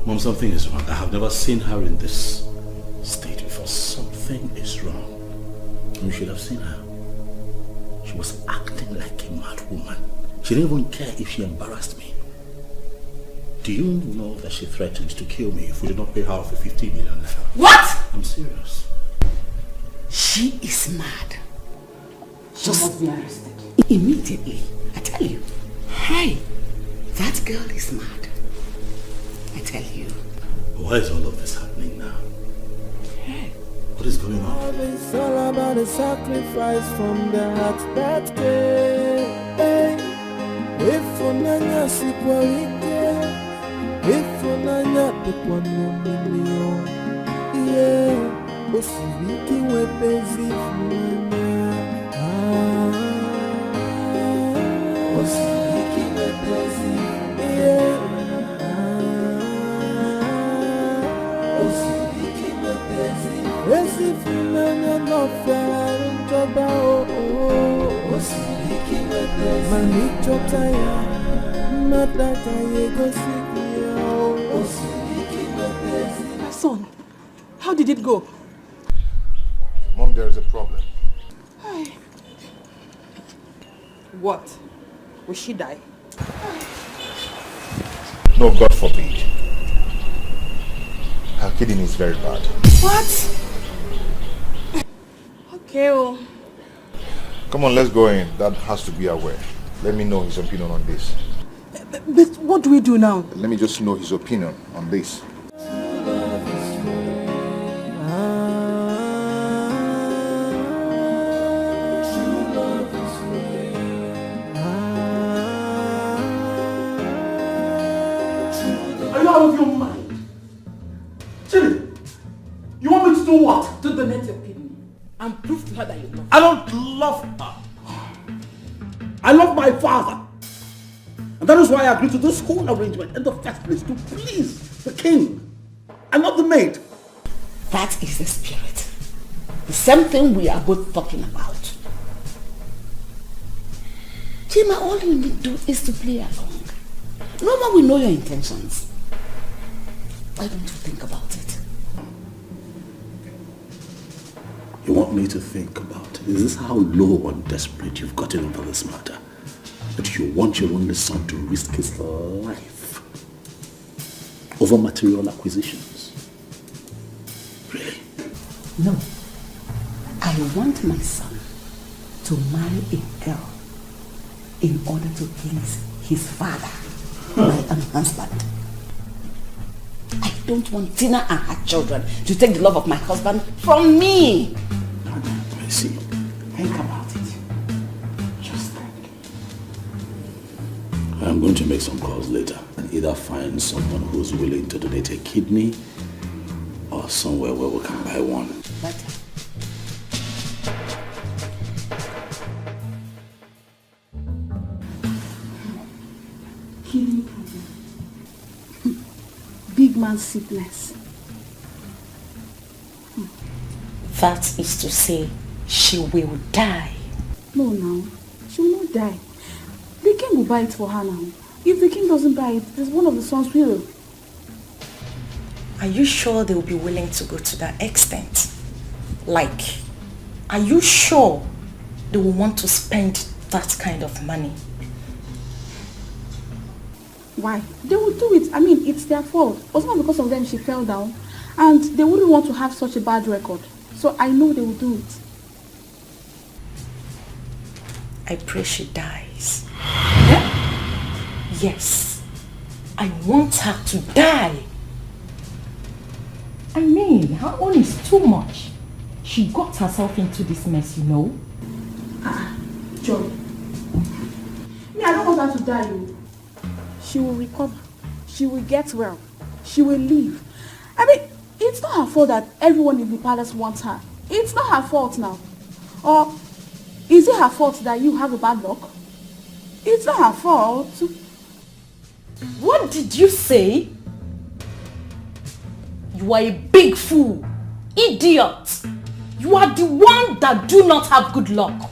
Mom, something is wrong. I have never seen her in this state before. Something is wrong. You should have seen her. She was acting like a mad woman. She didn't even care if she embarrassed me. Do you know that she threatened to kill me if we did not pay her off a 50 million naira? What? I'm serious. She is mad. She must be arrested. Immediately. I tell you. Hi. That girl is mad. I tell you. Why is all of this happening now? Hey. What is going on? It's all about the sacrifice from the heart that came. If onanya sikwalike, if onanya tekwanomilio, yeah, osiriki wepezi fulana, osiriki wepezi, yeah, osiriki wepezi, esi fulana no fiarun toba oh, osiriki wepezi, manicho taya, nataka yego sikio, osiriki wepezi. My son, how did it go? Mom, there is a problem. What? Will she die? No, God forbid. Her kidney is very bad. What? Okay, well. Come on, let's go in. Dad has to be aware. Let me know his opinion on this. But what do we do now? Let me just know his opinion on this. Are you out of your mind? Chili, you want me to do what? To donate your kidney and prove to her that you love her. I don't love her. I love my father. And that is why I agreed to this whole arrangement in the first place, to please the king and not the maid. That is the spirit. The same thing we are both talking about. Chima, all you need to do is to play along. No one will know your intentions. Why don't you think about it? You want me to think about it? Is this how low and desperate you've gotten over this matter? That you want your only son to risk his life over material acquisitions? Really? No. I want my son to marry a girl in order to please his father, my own husband. I don't want Tina and her children to take the love of my husband from me. I see. Think about it. Just think. I'm going to make some calls later and either find someone who's willing to donate a kidney or somewhere where we can buy one. Better. Kidney problem. Big man sickness. That is to say, she will die. No, now. She will not die. The king will buy it for her now. If the king doesn't buy it, there's one of the sons will. Are you sure they will be willing to go to that extent? Like, are you sure they will want to spend that kind of money? Why? They will do it. I mean, it's their fault. It was not because of them she fell down. And they wouldn't want to have such a bad record. So I know they will do it. I pray she dies. Yeah? Yes. I want her to die. I mean, her own is too much. She got herself into this mess, you know. Joy. Me, I don't want her to die. She will recover. She will get well. She will live. I mean, it's not her fault that everyone in the palace wants her. It's not her fault now. Or is it her fault that you have a bad luck? It's not her fault. What did you say? You are a big fool. Idiot. You are the one that do not have good luck.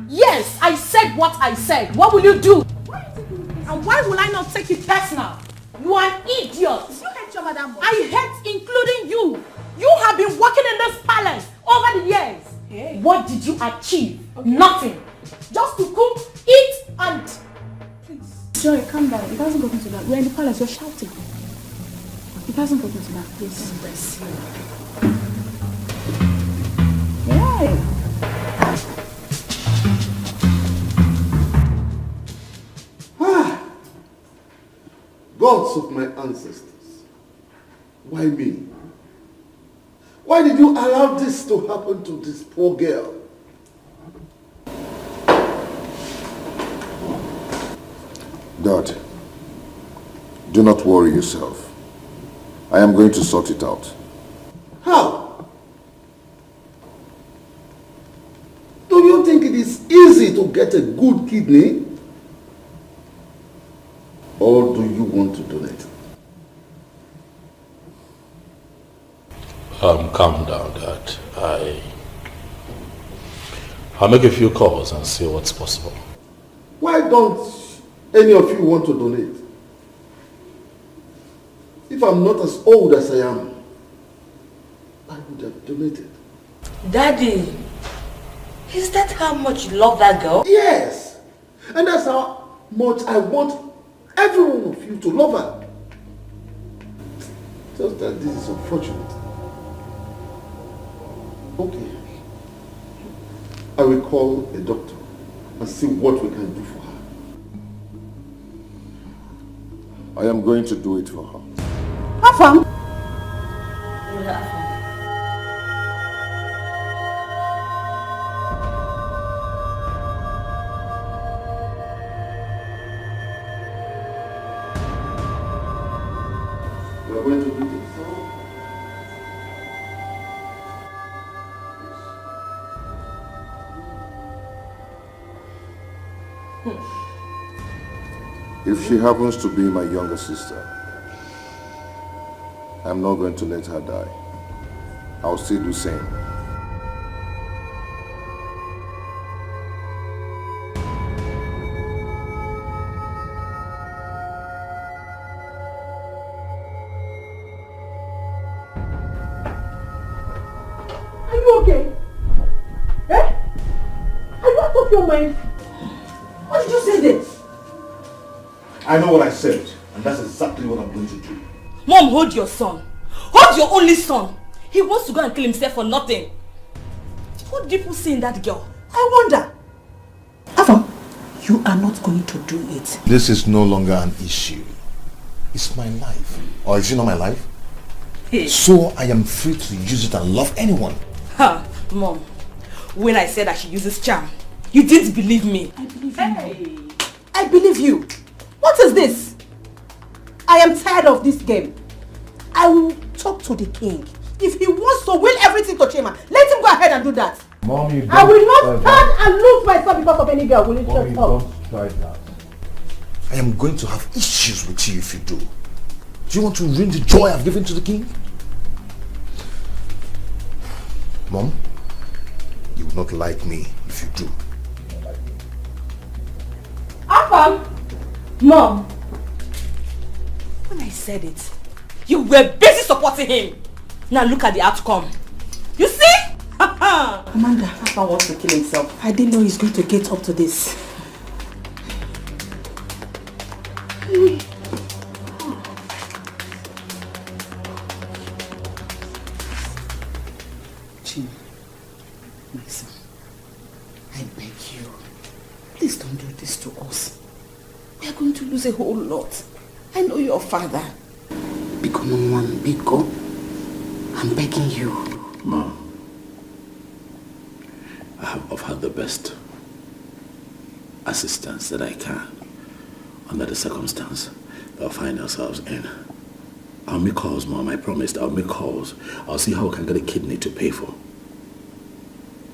Yes, I said what I said. What will you do? And why will I not take it personal? You are an idiot. You hate your mother more. I hate including you. You have been working in this palace over the years. Hey. What did you achieve? Okay. Nothing. Just to cook, eat, and... Please. Joy, calm down. It hasn't gotten to that. We're in the palace. You're shouting. It hasn't gotten to that. Please. Bless you. Why? Gods of my ancestors, why me? Why did you allow this to happen to this poor girl? Dad, do not worry yourself. I am going to sort it out. How? Do you think it is easy to get a good kidney? Or do you want to donate? Calm down, Dad. I'll make a few calls and see what's possible. Why don't any of you want to donate? If I'm not as old as I am, I would have donated. Daddy, is that how much you love that girl? Yes! And that's how much I want every one of you to love her. Just that this is unfortunate. Okay. I will call a doctor and see what we can do for her. I am going to do it for her. Afam! We are going to do this. If she happens to be my younger sister, I'm not going to let her die. I'll still do the same. Are you okay? Eh? Are you out of your mind? What did you say then? I know what I said, and that's exactly what I'm going to do. Mom, hold your son. Hold your only son. He wants to go and kill himself for nothing. What do people see in that girl? I wonder. Ava, you are not going to do it. This is no longer an issue. It's my life. Or is it not my life? Hey. So I am free to use it and love anyone. Ha, Mom. When I said that she uses charm, you didn't believe me. I believe you. Hey. I believe you. What is this? I am tired of this game. I will talk to the king. If he wants to will everything to Chima, let him go ahead and do that. Mom, you don't. I will not stand and lose myself because of any girl. Will you Mom, shut you up? don't try that. I am going to have issues with you if you do. Do you want to ruin the joy I've given to the king? Mom, you will not like me if you do. Afam! Mom! When I said it, you were busy supporting him. Now look at the outcome. You see? Amanda, Papa wants to kill himself. I didn't know he's going to get up to this. Chin, my son, I beg you, please don't do this to us. We are going to lose a whole lot. I know your father. Biko, Mama, Biko, I'm begging you. Mom, I have offered the best assistance that I can under the circumstance that we find ourselves in. I'll make calls, Mom. I promised I'll make calls. I'll see how we can get a kidney to pay for.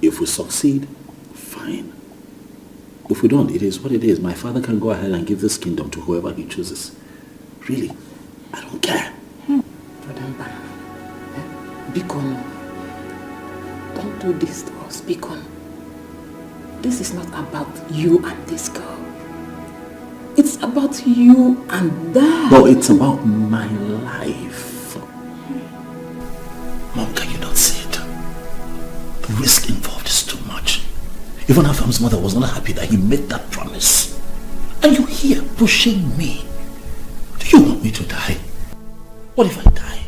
If we succeed, fine. If we don't, it is what it is. My father can go ahead and give this kingdom to whoever he chooses. Really, I don't care. Biko, don't do this to us, Biko. This is not about you and this girl. It's about you and Dad. No, it's about my life. Mom, can you not see it? The risk involved is too much. Even Afam's mother was not happy that he made that promise. And you're here pushing me. Do you want me to die? What if I die?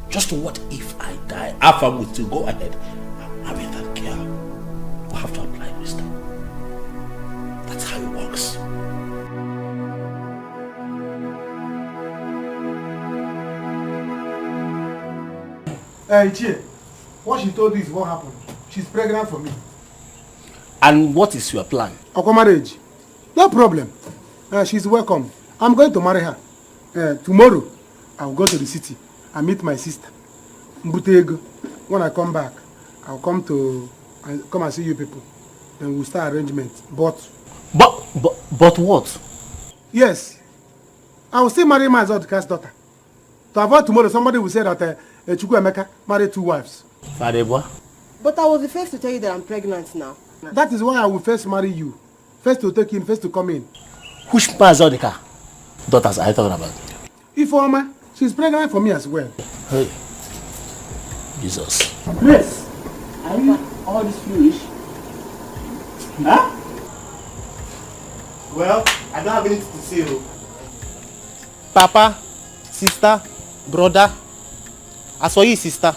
Just what if I die? Afam will still go ahead and marry that girl. We'll have to apply wisdom. That's how it works. Hey, Chie, what she told you is what happened. She's pregnant for me. And what is your plan? Our marriage. No problem. She's welcome. I'm going to marry her. Tomorrow, I'll go to the city and meet my sister. Mbutego. When I come back, I'll come and see you people. Then we'll start arrangements. But what? Yes. I will still marry my Zodka's daughter. To avoid tomorrow, somebody will say that Chukwuemeka married 2 wives. But I was the first to tell you that I'm pregnant now. That is why I will first marry you. First to take in, first to come in. Which Mazodika daughters are you talking about? Ifeoma, she's pregnant for me as well. Hey, Jesus. Grace, are you all this foolish? Huh? Well, I don't have anything to say. Papa, sister, brother. As for you, sister,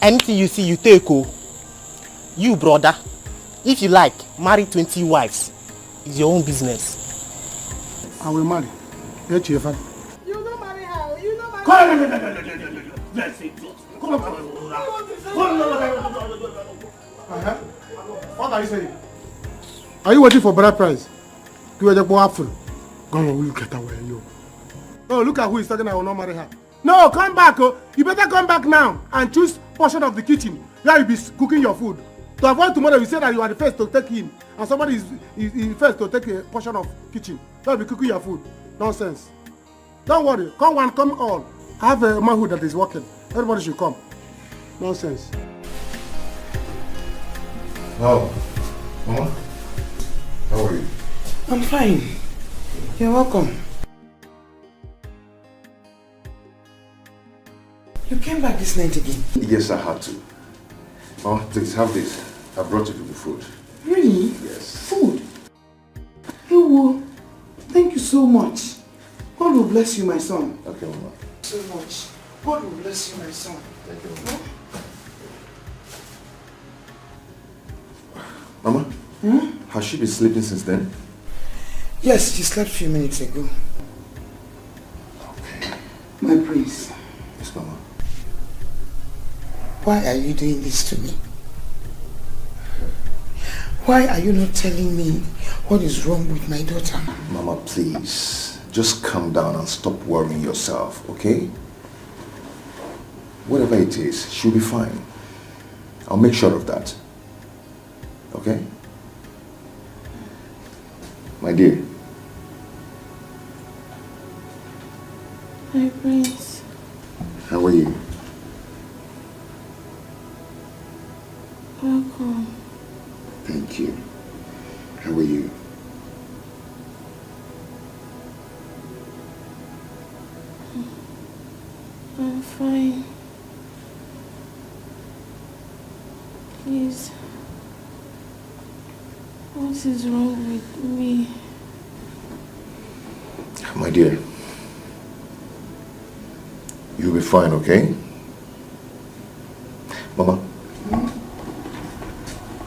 anything you see, you take. You, brother, if you like, marry 20 wives. It's your own business. I will marry. You don't marry her. You don't marry What are you saying? Are you waiting for bride price? Go look at her. Oh, look at who is talking. I will not marry her. No, come back. Oh. You better come back now and choose portion of the kitchen where you'll be cooking your food. To avoid tomorrow, you say that you are the first to take in, and somebody is first to take a portion of kitchen. You'll be cooking your food. Nonsense. Don't worry. Come one, come all. I have a manhood that is working. Everybody should come. Nonsense. Wow. Mama, how are you? I'm fine. You're welcome. You came back this night again? Yes, I had to. Mama, please have this. I brought you people food. Really? Yes. Food? Ewo, thank you so much. God will bless you, my son. Okay, Mama. So much. God will bless you, my son. Thank you, Mama. Mama? Has she been sleeping since then? Yes, she slept a few minutes ago. Okay. My prince. Yes, Mama. Why are you doing this to me? Why are you not telling me what is wrong with my daughter? Mama, please. Just calm down and stop worrying yourself, okay? Whatever it is, she'll be fine. I'll make sure of that. Okay? My dear. Hi, Prince. How are you? Welcome. Thank you. How are you? I'm fine. Please. What is wrong with me? My dear, you'll be fine, okay? Mama,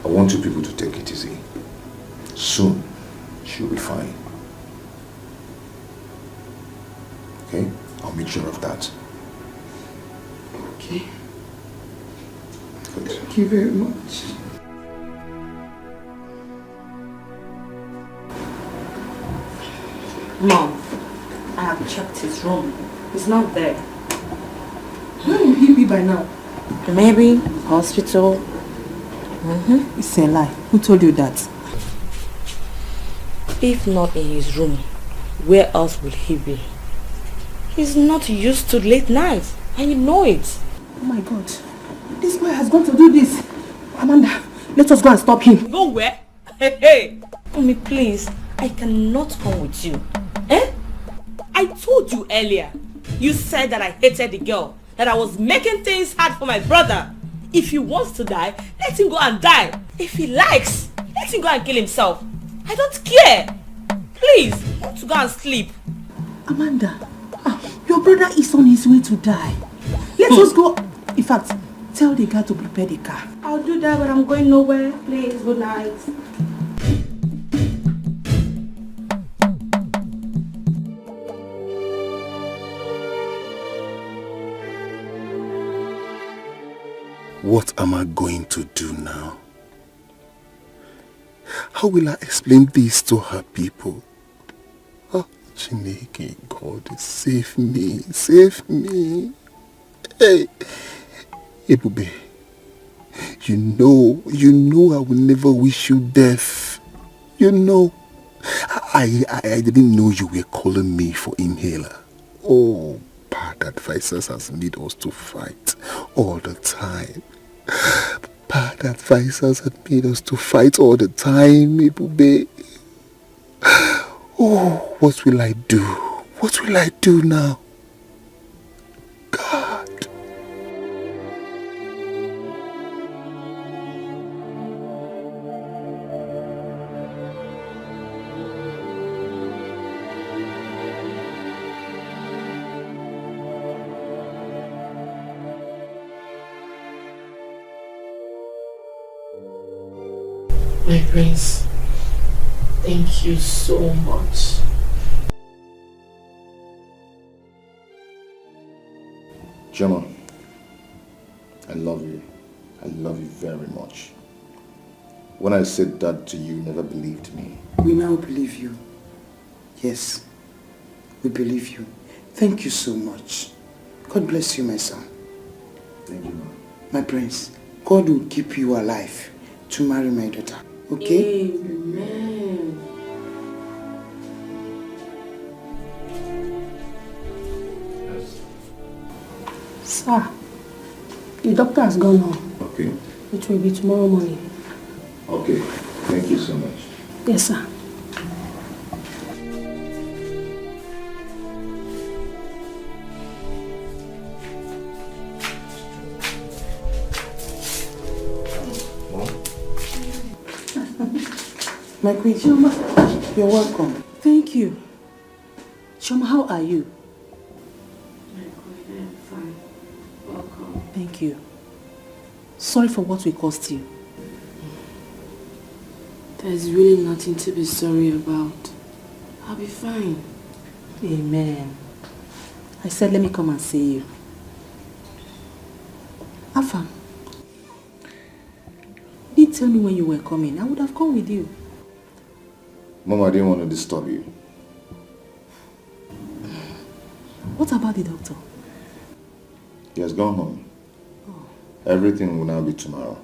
I want you people to take it easy. Soon, she'll be fine. Okay? I'll make sure of that. Okay. Good. Thank you very much. Mom, I have checked his room. He's not there. Where will he be by now? Maybe hospital. It's a lie. Who told you that? If not in his room, where else would he be? He's not used to late nights, and you know it. Oh my God. This boy has gone to do this. Amanda, let us go and stop him. Go where? Hey! Mommy, please. I cannot come with you. Eh? I told you earlier. You said that I hated the girl. That I was making things hard for my brother. If he wants to die, let him go and die. If he likes, let him go and kill himself. I don't care. Please, I want to go and sleep. Amanda, your brother is on his way to die. Let us go. In fact, tell the guy to prepare the car. I'll do that, but I'm going nowhere. Please, good night. What am I going to do now? How will I explain this to her people? Oh, Chineke, God, save me, save me. Hey, Ebube, you know I will never wish you death. You know, I didn't know you were calling me for inhaler. Oh, bad advisors has made us to fight all the time. Bad advisors have made us to fight all the time, Ebube. Oh, what will I do? What will I do now? God. My prince, thank you so much. Gemma, I love you. I love you very much. When I said that to you, you never believed me. We now believe you. Yes, we believe you. Thank you so much. God bless you, my son. Thank you, Mom. My prince, God will keep you alive to marry my daughter. Okay? Amen. Sir, the doctor has gone home. Okay. It will be tomorrow morning. Okay. Thank you so much. Yes, sir. My queen, Shoma, you're welcome. Thank you. Shoma, how are you? I'm fine. Welcome. Thank you. Sorry for what we caused you. There's really nothing to be sorry about. I'll be fine. Amen. I said let me come and see you. Afam, you didn't tell me when you were coming. I would have come with you. Mom, I didn't want to disturb you. What about the doctor? He has gone home. Everything will now be tomorrow.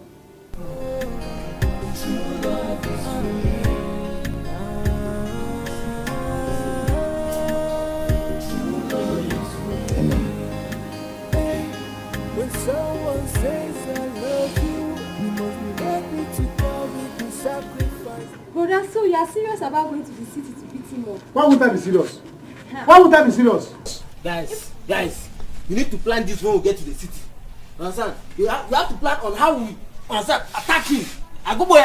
When someone says I love you, you must be ready to tell me to sacrifice. Brother, so you are serious about going to the city to beat him up? Why would I be serious? Why would I be serious? Guys, you need to plan this when we get to the city. Understand? You have to plan on how we Attack him. I go boy.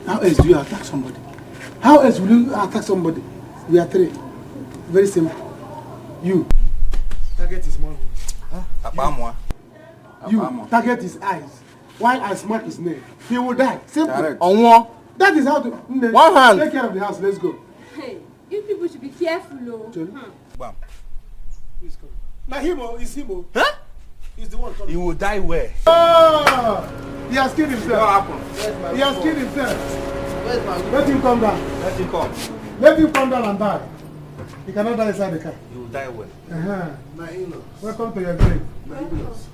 How else do you attack somebody? How else will you attack somebody? We are three. Very simple. You. Target his mouth. You. Target his eyes. While I smack his neck. He will die. Simple. On one. That is how to... One hand. Take care of the house. Let's go. Hey, you people should be careful, though. Bam. Please come. Now him, is him. Huh? He's the one coming. He will die where? Oh! He has killed himself. What happened? He has killed himself. Where's my... Let him come down. Let him come. Let him come down and die. He cannot die inside the car. He will die where? My in-laws. Welcome to your grave. My in-laws.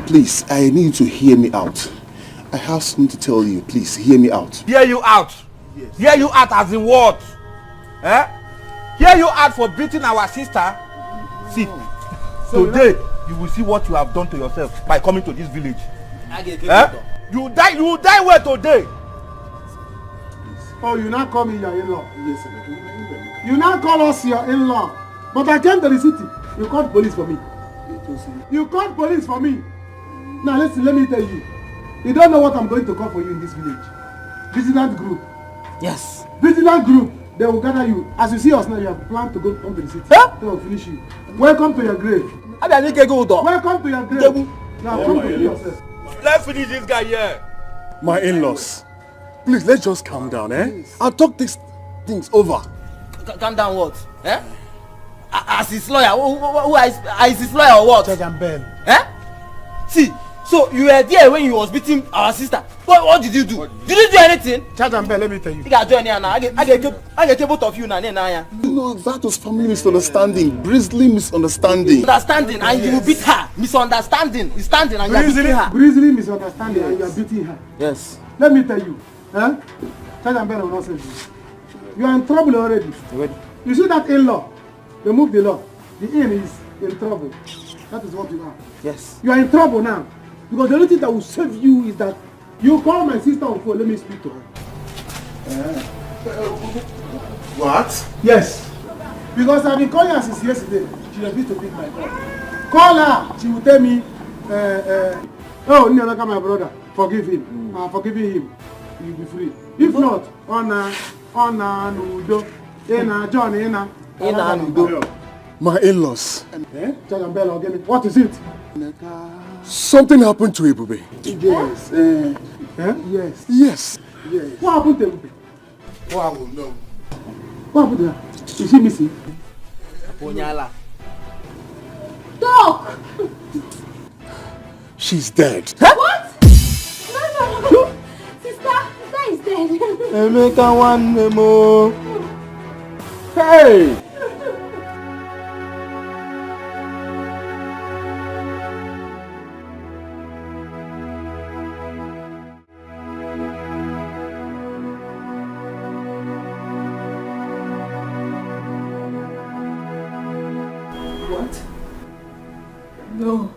Please, I need you to hear me out. I have something to tell you. Please, hear me out. Hear you out? Yes. Hear you out as in what? Eh? Hear you out for beating our sister? See, today you will see what you have done to yourself by coming to this village. Eh? You die where today? Oh, you now call me your in-law? Yes, sir. You now call us your in-law. But I came to the city. You called police for me. You called police for me. Now listen, let me tell you. You don't know what I'm going to call for you in this village. Vigilant group. Yes. Vigilant group. They will gather you. As you see us now, you have planned to come to the city. Huh? They will finish you. Welcome to your grave. Welcome to your grave. Now come to yourself. Let's finish this guy here. My in-laws, please, let's just calm down, eh? I'll talk these things over. Calm down what? Eh? As his lawyer, who is his lawyer or what? Judge and Bell. Eh? See, so you were there when he was beating our sister. What did you do? Did you do anything? Judge and Bell, let me tell you. You got join here now. I get both of you now. No, that was family misunderstanding. Grisly misunderstanding. Understanding and you beat her. Misunderstanding. You standing and you are beating her. Grisly misunderstanding and you are beating her. Yes. Let me tell you. Eh? Judge and Bell will not save you. You are in trouble already. You see that in-law? Remove the law. The in is in trouble. That is what you are. Yes. You are in trouble now. Because the only thing that will save you is that you call my sister on phone. Let me speak to her. What? Yes. Because I've been calling her since yesterday. She refused to pick my call. Call her. She will tell me, oh, Nyalaka, my brother, forgive him. Forgiving him. You'll be free. If not, Ona, Nudo, Ena, John, Ena. My in-laws. What is it? Something happened to Ebube. Yes. Yes. Yes. Yes. What happened to Ebube? Oh, I will know. What happened to her? Is she missing? Doc! She's dead. Huh? What? No. Sister is dead. Emeka one more. Hey! What? No.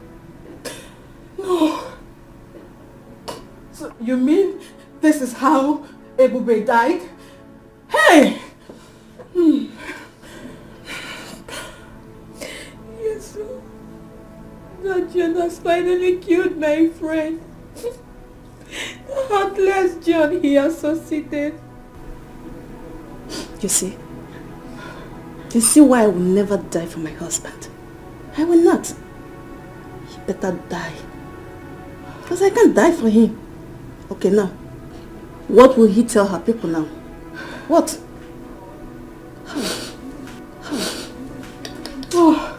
So you mean this is how Ebube died? Hey! Yes, sir. That John has finally killed my friend. The heartless John he associated. You see why I will never die for my husband. I will not. He better die. Because I can't die for him. Okay, now. What will he tell her people now? What? Oh.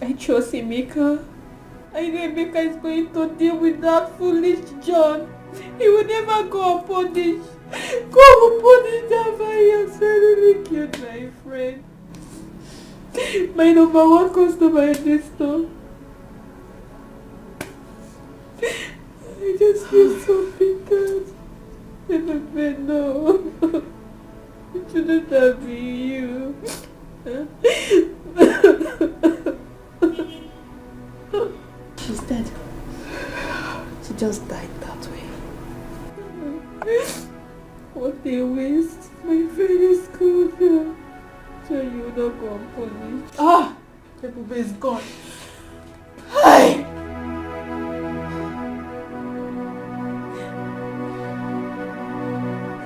I trust Emeka. I know Emeka is going to deal with that foolish John. He will never go unpunished. Go unpunished after he has finally killed my friend. My number one customer in this store. I just feel so bitter. Never no. It shouldn't have been you. She's dead. She just died that way. What a waste. My friend is good. So you will not go unpunished. Ebube is gone. Hey!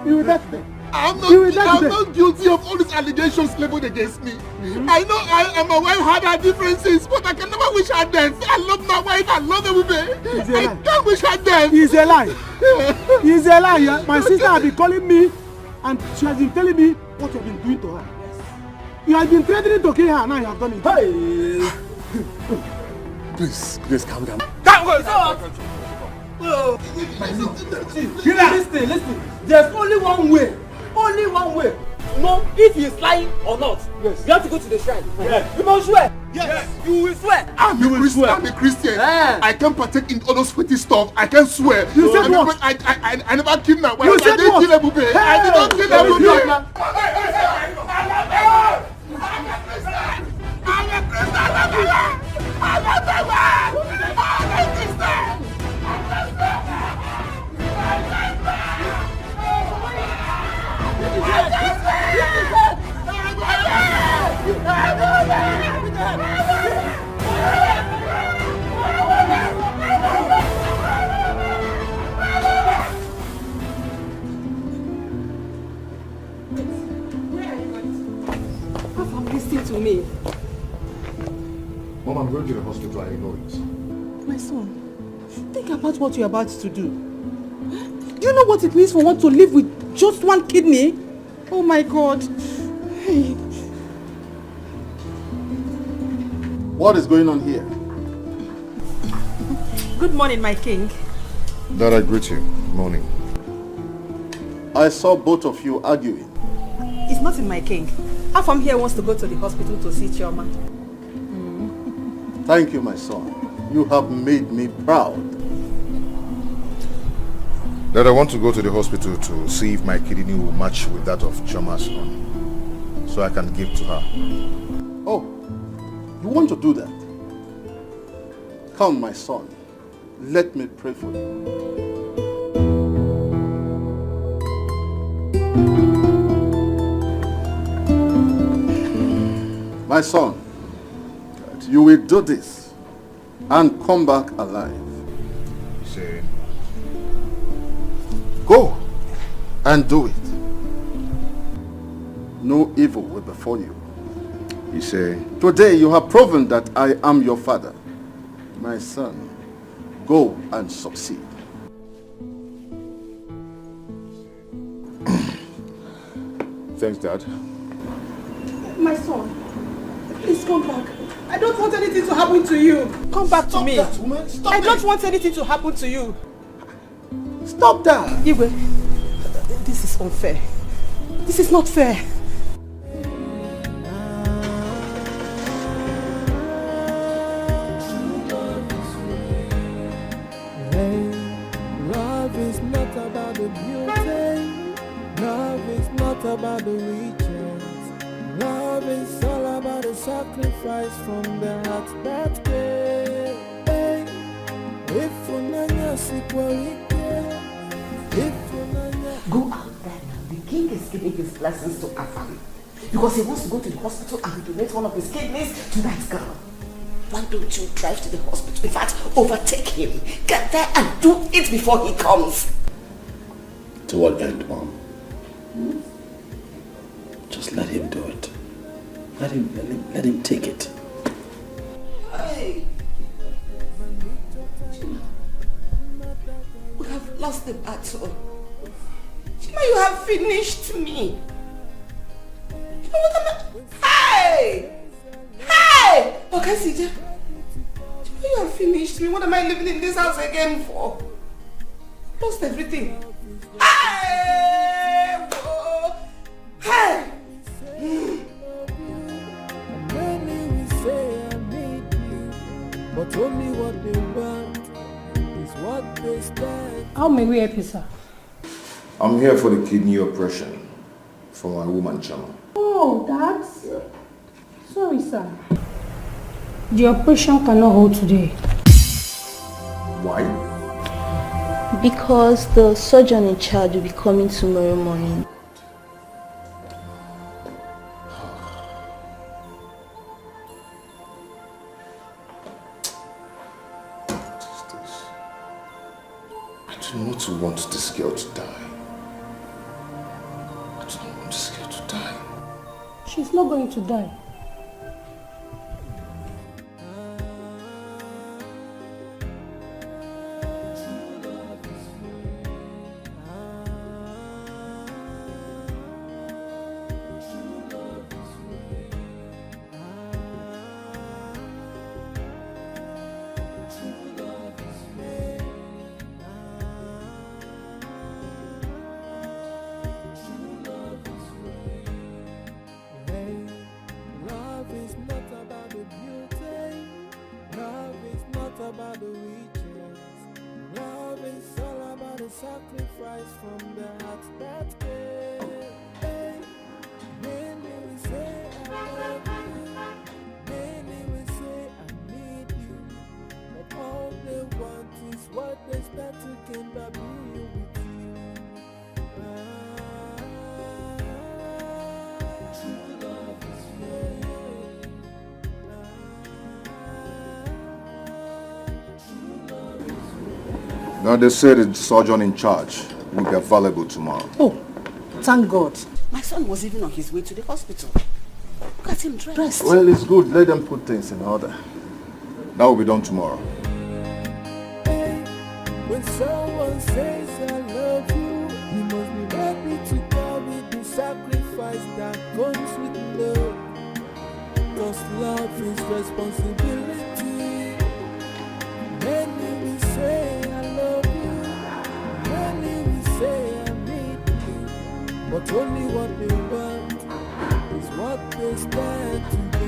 You will die today. I'm not guilty of all these allegations leveled against me. I know I and my wife had our differences, but I can never wish her death. I love my wife, I love Ebube. I can't wish her death. It's a lie. It's a lie. My sister has been calling me and she has been telling me what you have been doing to her. You have been threatening to kill her, now you have done it. Hey! Please, calm down. Listen. There's only one way. Only one way. No, if he is lying or not. Yes. You have to go to the shrine. Yes. You must swear. Yes. You will swear. I'm a Christian. I can't partake in all those sweaty stuff. I can't swear. You said what? I never killed my wife. You said I didn't what? kill Ebube. I did not kill Ebube. Listen to me. Mom, I'm going to the hospital. I know it. My son, think about what you're about to do. Do you know what it means for one to live with just one kidney? Oh my God. Hey. What is going on here? Good morning, my king. Dad, I greet you. Morning. I saw both of you arguing. It's nothing, my king. Afam here wants to go to the hospital to see Chioma. Thank you, my son. You have made me proud. Dad, I want to go to the hospital to see if my kidney will match with that of Chioma's son, so I can give to her. Oh, you want to do that? Come, my son. Let me pray for you. My son, you will do this and come back alive. See. Go and do it. No evil will befall you. You say, today you have proven that I am your father. My son, go and succeed. Thanks, Dad. My son, please come back. I don't want anything to happen to you. Come back to me. That, woman. Stop I don't want anything to happen to you. Stop that. Igwe, this is unfair. This is not fair. Love is not about the beauty. Love is not about the riches. Love is all about the sacrifice from the heart that gave. If unanya sikwarike, if unanya. Go out there now. The king is giving his blessings to Afam because he wants to go to the hospital and donate one of his kidneys to that girl. Why don't you drive to the hospital? In fact, overtake him. Get there and do it before he comes. To what end, Mom? Just let him do it. Let him take it. Hey. We have lost the battle. Chima, you have finished me. You know what Hey! Hey! Okay, CJ. Chima, you have finished me. What am I living in this house again for? Lost everything. Hey! Whoa. Hey! Many will say I need you, but only what they want is what they stand. How may we help you, sir? I'm here for the kidney operation for my woman, Chama. Oh, that's... Yeah. Sorry, sir. The operation cannot hold today. Why? Because the surgeon in charge will be coming tomorrow morning. do not want this girl to die. I do not want this girl to die. She's not going to die. Now they said the surgeon in charge will be available tomorrow. Oh, thank God. My son was even on his way to the hospital. Look at him dressed. Well, it's good. Let them put things in order. That will be done tomorrow. When someone says I love you, you must be ready to carry the sacrifice that comes with love. Cause love is responsibility. Many will say I love you, many will say I need you, but only what they want is what they stand to be.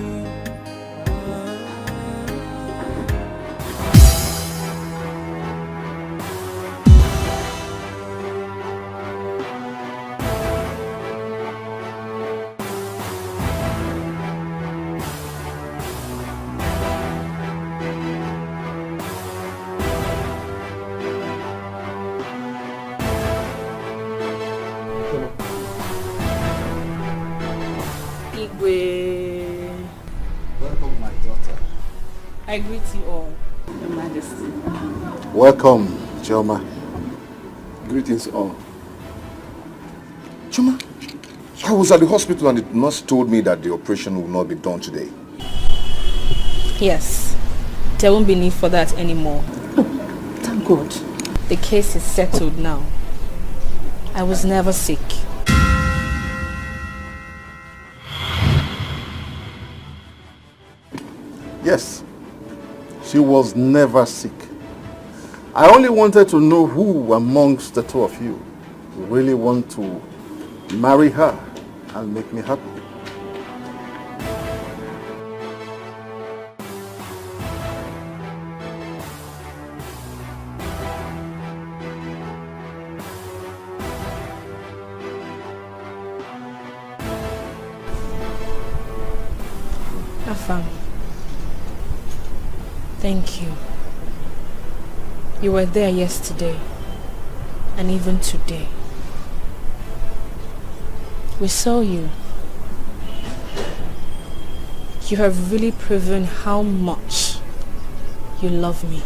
Welcome, my daughter. I greet you all. Your Majesty. Welcome, Choma. Greetings all. Choma, I was at the hospital and the nurse told me that the operation will not be done today. Yes, there won't be need for that anymore. Thank God. The case is settled now. I was never sick. Yes, she was never sick. I only wanted to know who amongst the two of you really want to marry her and make me happy. Afam, thank you. You were there yesterday and even today. We saw you. You have really proven how much you love me.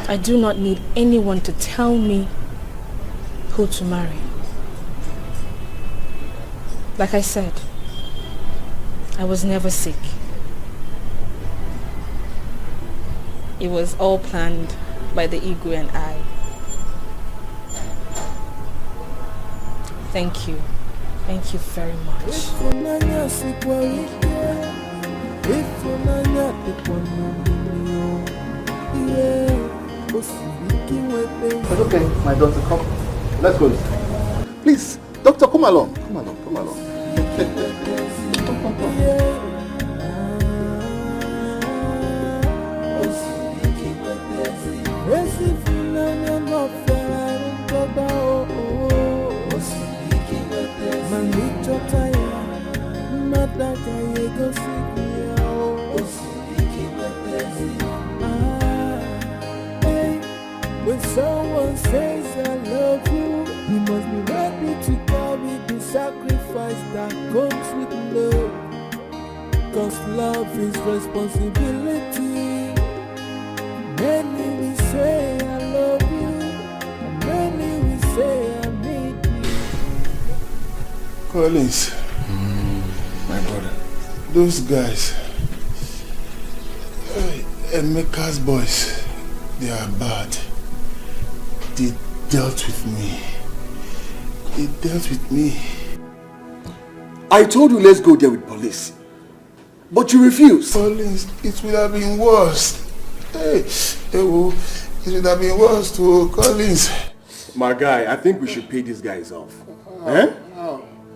I do not need anyone to tell me who to marry. Like I said, I was never sick. It was all planned by the ego and I. Thank you. Thank you very much. But okay, my daughter, come. Let's go. Please, doctor, come along. Come along, come along. Come, come, come. When someone says I love you, you must be ready to carry the sacrifice that comes with love. Cause love is responsibility. Many will say I love you, Collins, my brother, those guys, Emeka's boys, they are bad. They dealt with me. They dealt with me. I told you let's go there with police. But you refused. Collins, it would have been worse. Hey, it would have been worse to Collins. My guy, I think we should pay these guys off.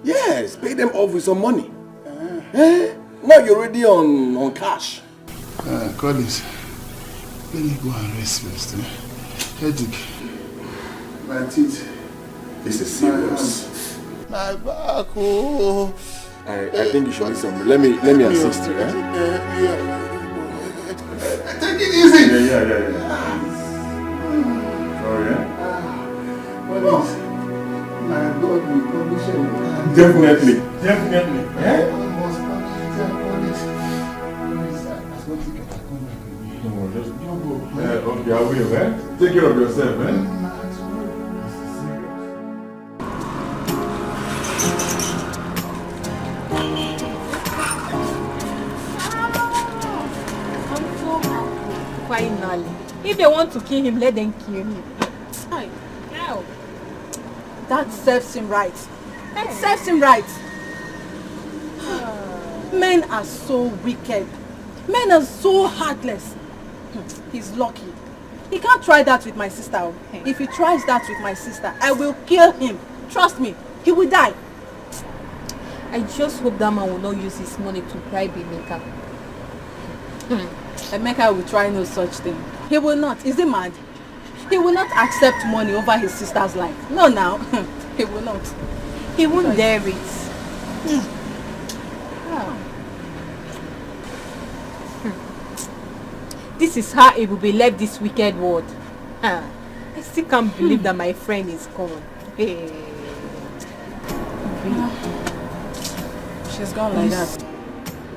Yes, pay them off with some money. Now you're already on cash. Collins, let me go and rest first. Headache. My teeth. This is serious. My back, oh. I think you should need some. Let me assist you. Take it easy. Yeah. Sorry, Collins, my God will punish you. Definitely. I must punish them, Collins. I don't think I can come back with me. No, just go. Okay, I will, Take care of yourself, Finally. If they want to kill him, let them kill him. Now. That serves him right. That serves him right. Men are so wicked. Men are so heartless. He's lucky. He can't try that with my sister. If he tries that with my sister, I will kill him. Trust me, he will die. I just hope that man will not use his money to bribe Emeka. Emeka will try no such thing. He will not. Is he mad? He will not accept money over his sister's life. No, now. He will not. He won't dare it. This is how it will be left this wicked world. I still can't believe that my friend is gone. Hey. She's gone like that.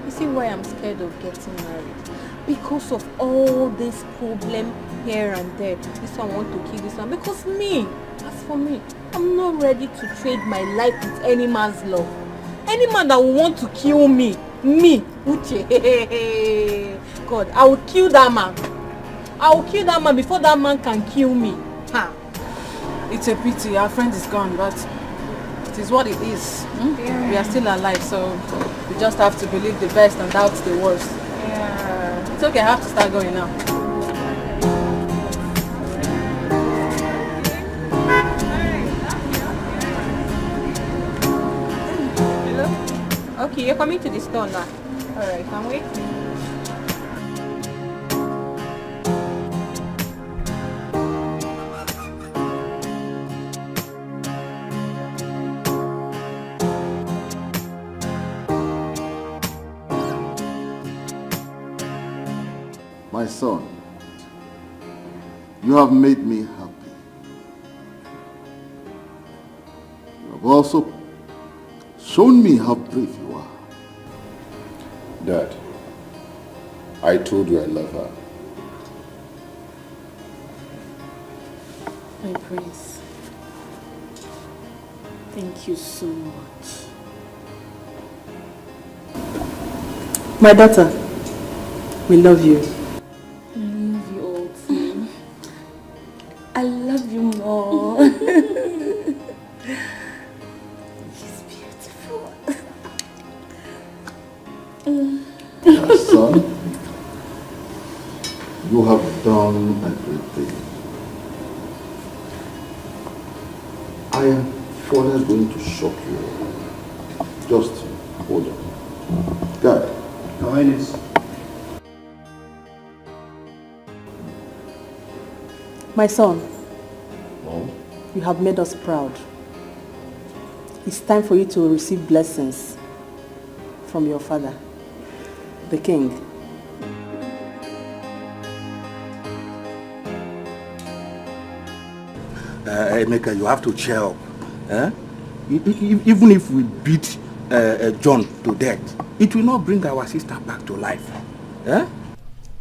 You see why I'm scared of getting married? Because of all this problem here and there. This one want to kill this one. Because me, as for me, I'm not ready to trade my life with any man's love. Any man that will want to kill me, Uche, God, I will kill that man. I will kill that man before that man can kill me. It's a pity. Our friend is gone, but it is what it is. Yeah. We are still alive, so we just have to believe the best and doubt the worst. Yeah. It's okay, I have to start going now. Hello? Okay, you're coming to the store now. Alright, can we? My son, you have made me happy. You have also shown me how brave you are. Dad, I told you I love her. My prince, thank you so much. My daughter, we love you. I love you all too. I love you more. She's beautiful. My son, you have done a great thing. I am further going to shock you. Just hold on. God. Your Highness. My son, Mom? you have made us proud. It's time for you to receive blessings from your father, the king. Emeka, you have to cheer up. Even if we beat John to death, it will not bring our sister back to life.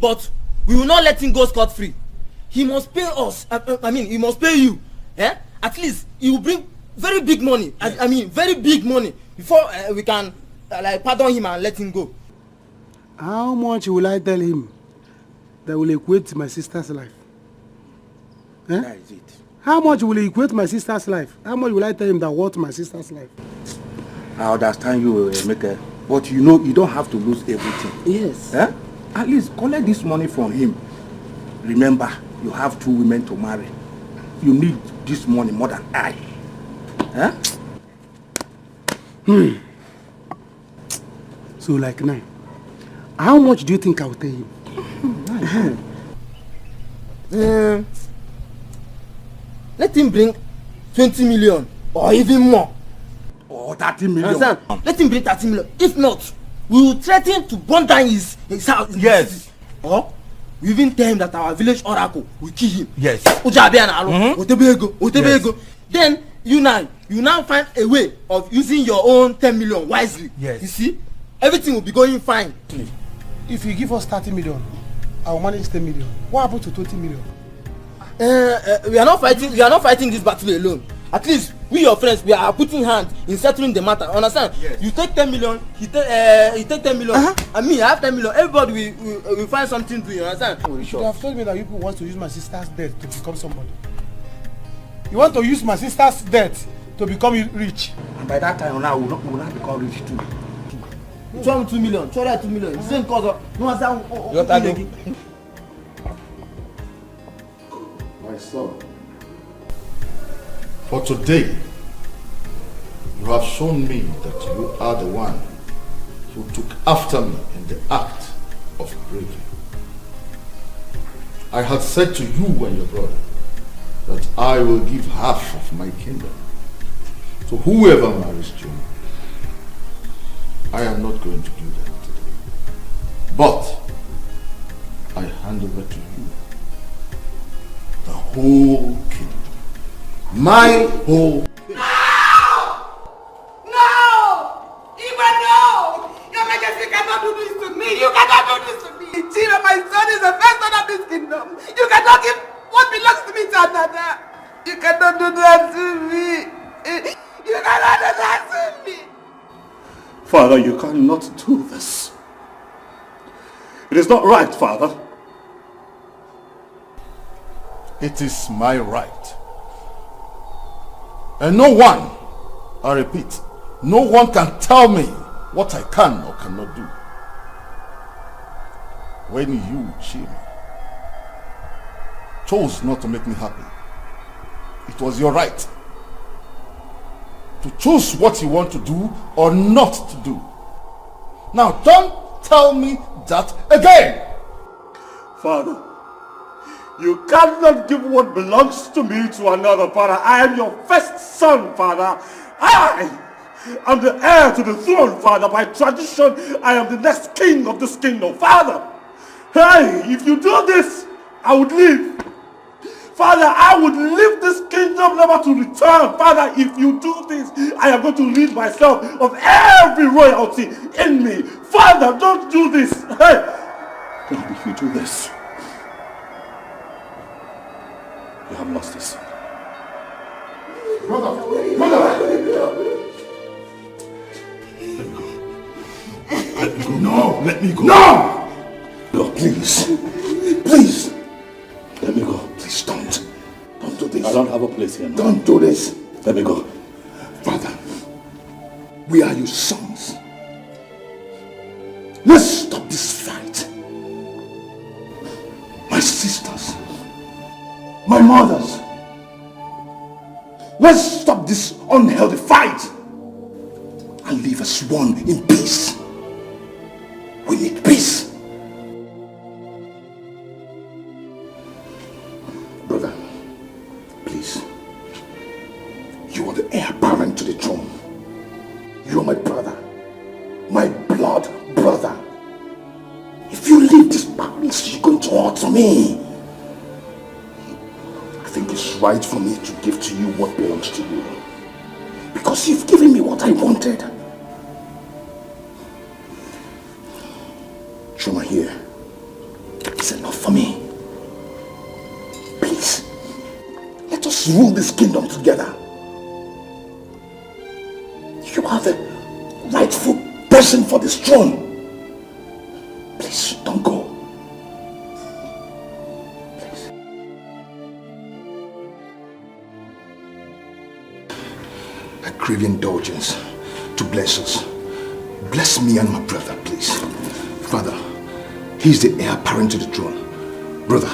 But we will not let him go scot-free. He must pay us. He must pay you. At least he will bring very big money. Very big money. before we can like pardon him and let him go. How much will I tell him that will equate to my sister's life? Eh? That is it. How much will he equate my sister's life? How much will I tell him that worth my sister's life? I understand you, Emeka, but you know you don't have to lose everything. Yes. Eh? At least collect this money from him. Remember, you have 2 women to marry. You need this money more than I. Eh? So like now, how much do you think I will tell him? Let him bring 20 million or even more. Or 30 million. Understand? Let him bring 30 million. If not, we will threaten to burn down his house. Yes. Or we even tell him that our village oracle will kill him. Yes. Yes. Then you now find a way of using your own 10 million wisely. Yes. You see, everything will be going fine. If you give us 30 million, I will manage 10 million. What happened to 20 million? We are not fighting this battle alone. At least we your friends, we are putting hand in settling the matter. Understand? Yes. You take 10 million, he take 10 million, and me I have 10 million. Everybody will find something to do. You understand? You have told me that you people want to use my sister's death to become somebody. You want to use my sister's death to become rich. And by that time now, we will not become rich too. Show him 2 million. Show that 2 million. The same cause of no answer. My son, for today, you have shown me that you are the one who took after me in the act of bravery. I had said to you and your brother that I will give half of my kingdom to whoever marries June. I am not going to do that today. But I hand over to you the whole kingdom. My whole kingdom. No! Even no! Your Majesty cannot do this to me! You cannot do this to me! Chima, my son is the first son of this kingdom! You cannot give what belongs to me to another! You cannot do that to me! You cannot do that to me! Father, you cannot do this. It is not right, Father. It is my right. And no one, I repeat, no one can tell me what I can or cannot do. When you, Chima, chose not to make me happy, it was your right to choose what you want to do or not to do. Now don't tell me that again. Father, you cannot give what belongs to me to another, Father. I am your first son, Father. I am the heir to the throne, Father. By tradition, I am the next king of this kingdom, Father. Hey, if you do this, I would leave. Father, I would leave this kingdom never to return. Father, if you do this, I am going to rid myself of every royalty in me. Father, don't do this. Hey, God, if you do this, you have lost this. Brother! Let me go. No, let me go. No! No, please. Please. Let me go. Please don't. Don't do this. I don't have a place here now. Don't do this. Let me go. Father, we are your sons. Let's stop this fight. My sisters. My mothers. Let's stop this unhealthy fight and live as one in peace. We need peace. Brother, please. You are the heir apparent to the throne. You are my brother. My blood brother. If you leave this palace, you're going to hurt me. I think it's right for me to give to you what belongs to you. Because you've given me what I wanted. Shoma here. It's enough for me. Please. Let us rule this kingdom together. You are the person for this throne. Please, don't go. Please. I crave indulgence to bless us. Bless me and my brother, please. Father, he's the heir apparent to the throne. Brother,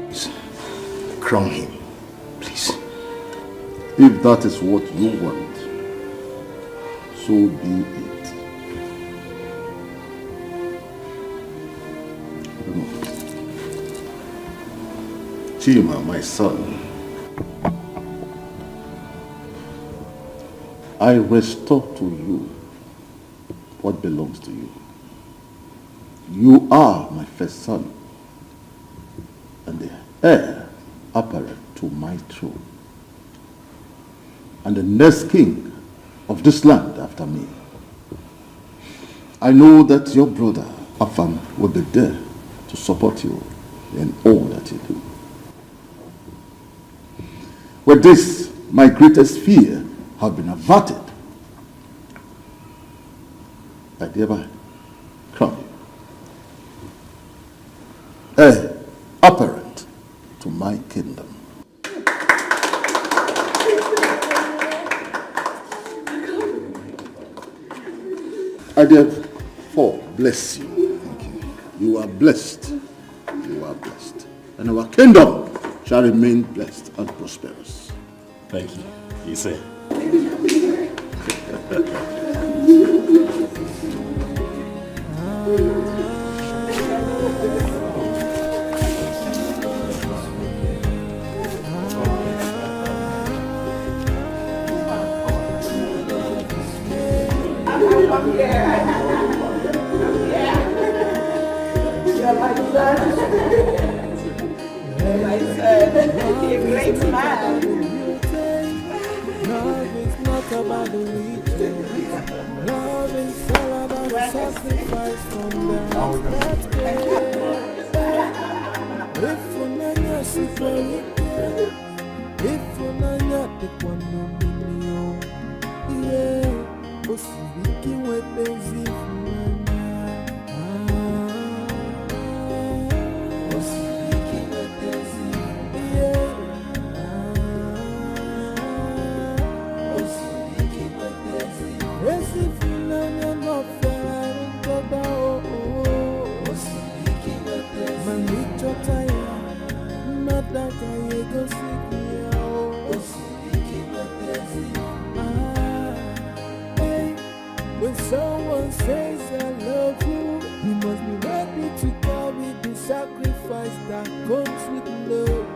please crown him, please. If that is what you want, so be it. Chima, my son, I restore to you what belongs to you. You are my first son and the heir apparent to my throne, and the next king of this land after me. I know that your brother Afam will be there to support you in all that you do. With this, my greatest fear have been averted. I thereby crown you heir apparent to my kingdom. I therefore bless you. You are blessed. You are blessed. And our kingdom shall remain blessed and prosperous. Thank you. You say. You're my son. My son. You're a great man. Love is not about the riches. Love is all about the sacrifice from the heart that cares. If unanya sifarike, if unanya tekwanomilio, yeah, osibiki wepezi funanya. Osibiki wepezi, yeah. Esse filho não fera toda o Manito taia Madaka yego sikia hey, when someone says I love you, you must be ready to carry the sacrifice that comes with love.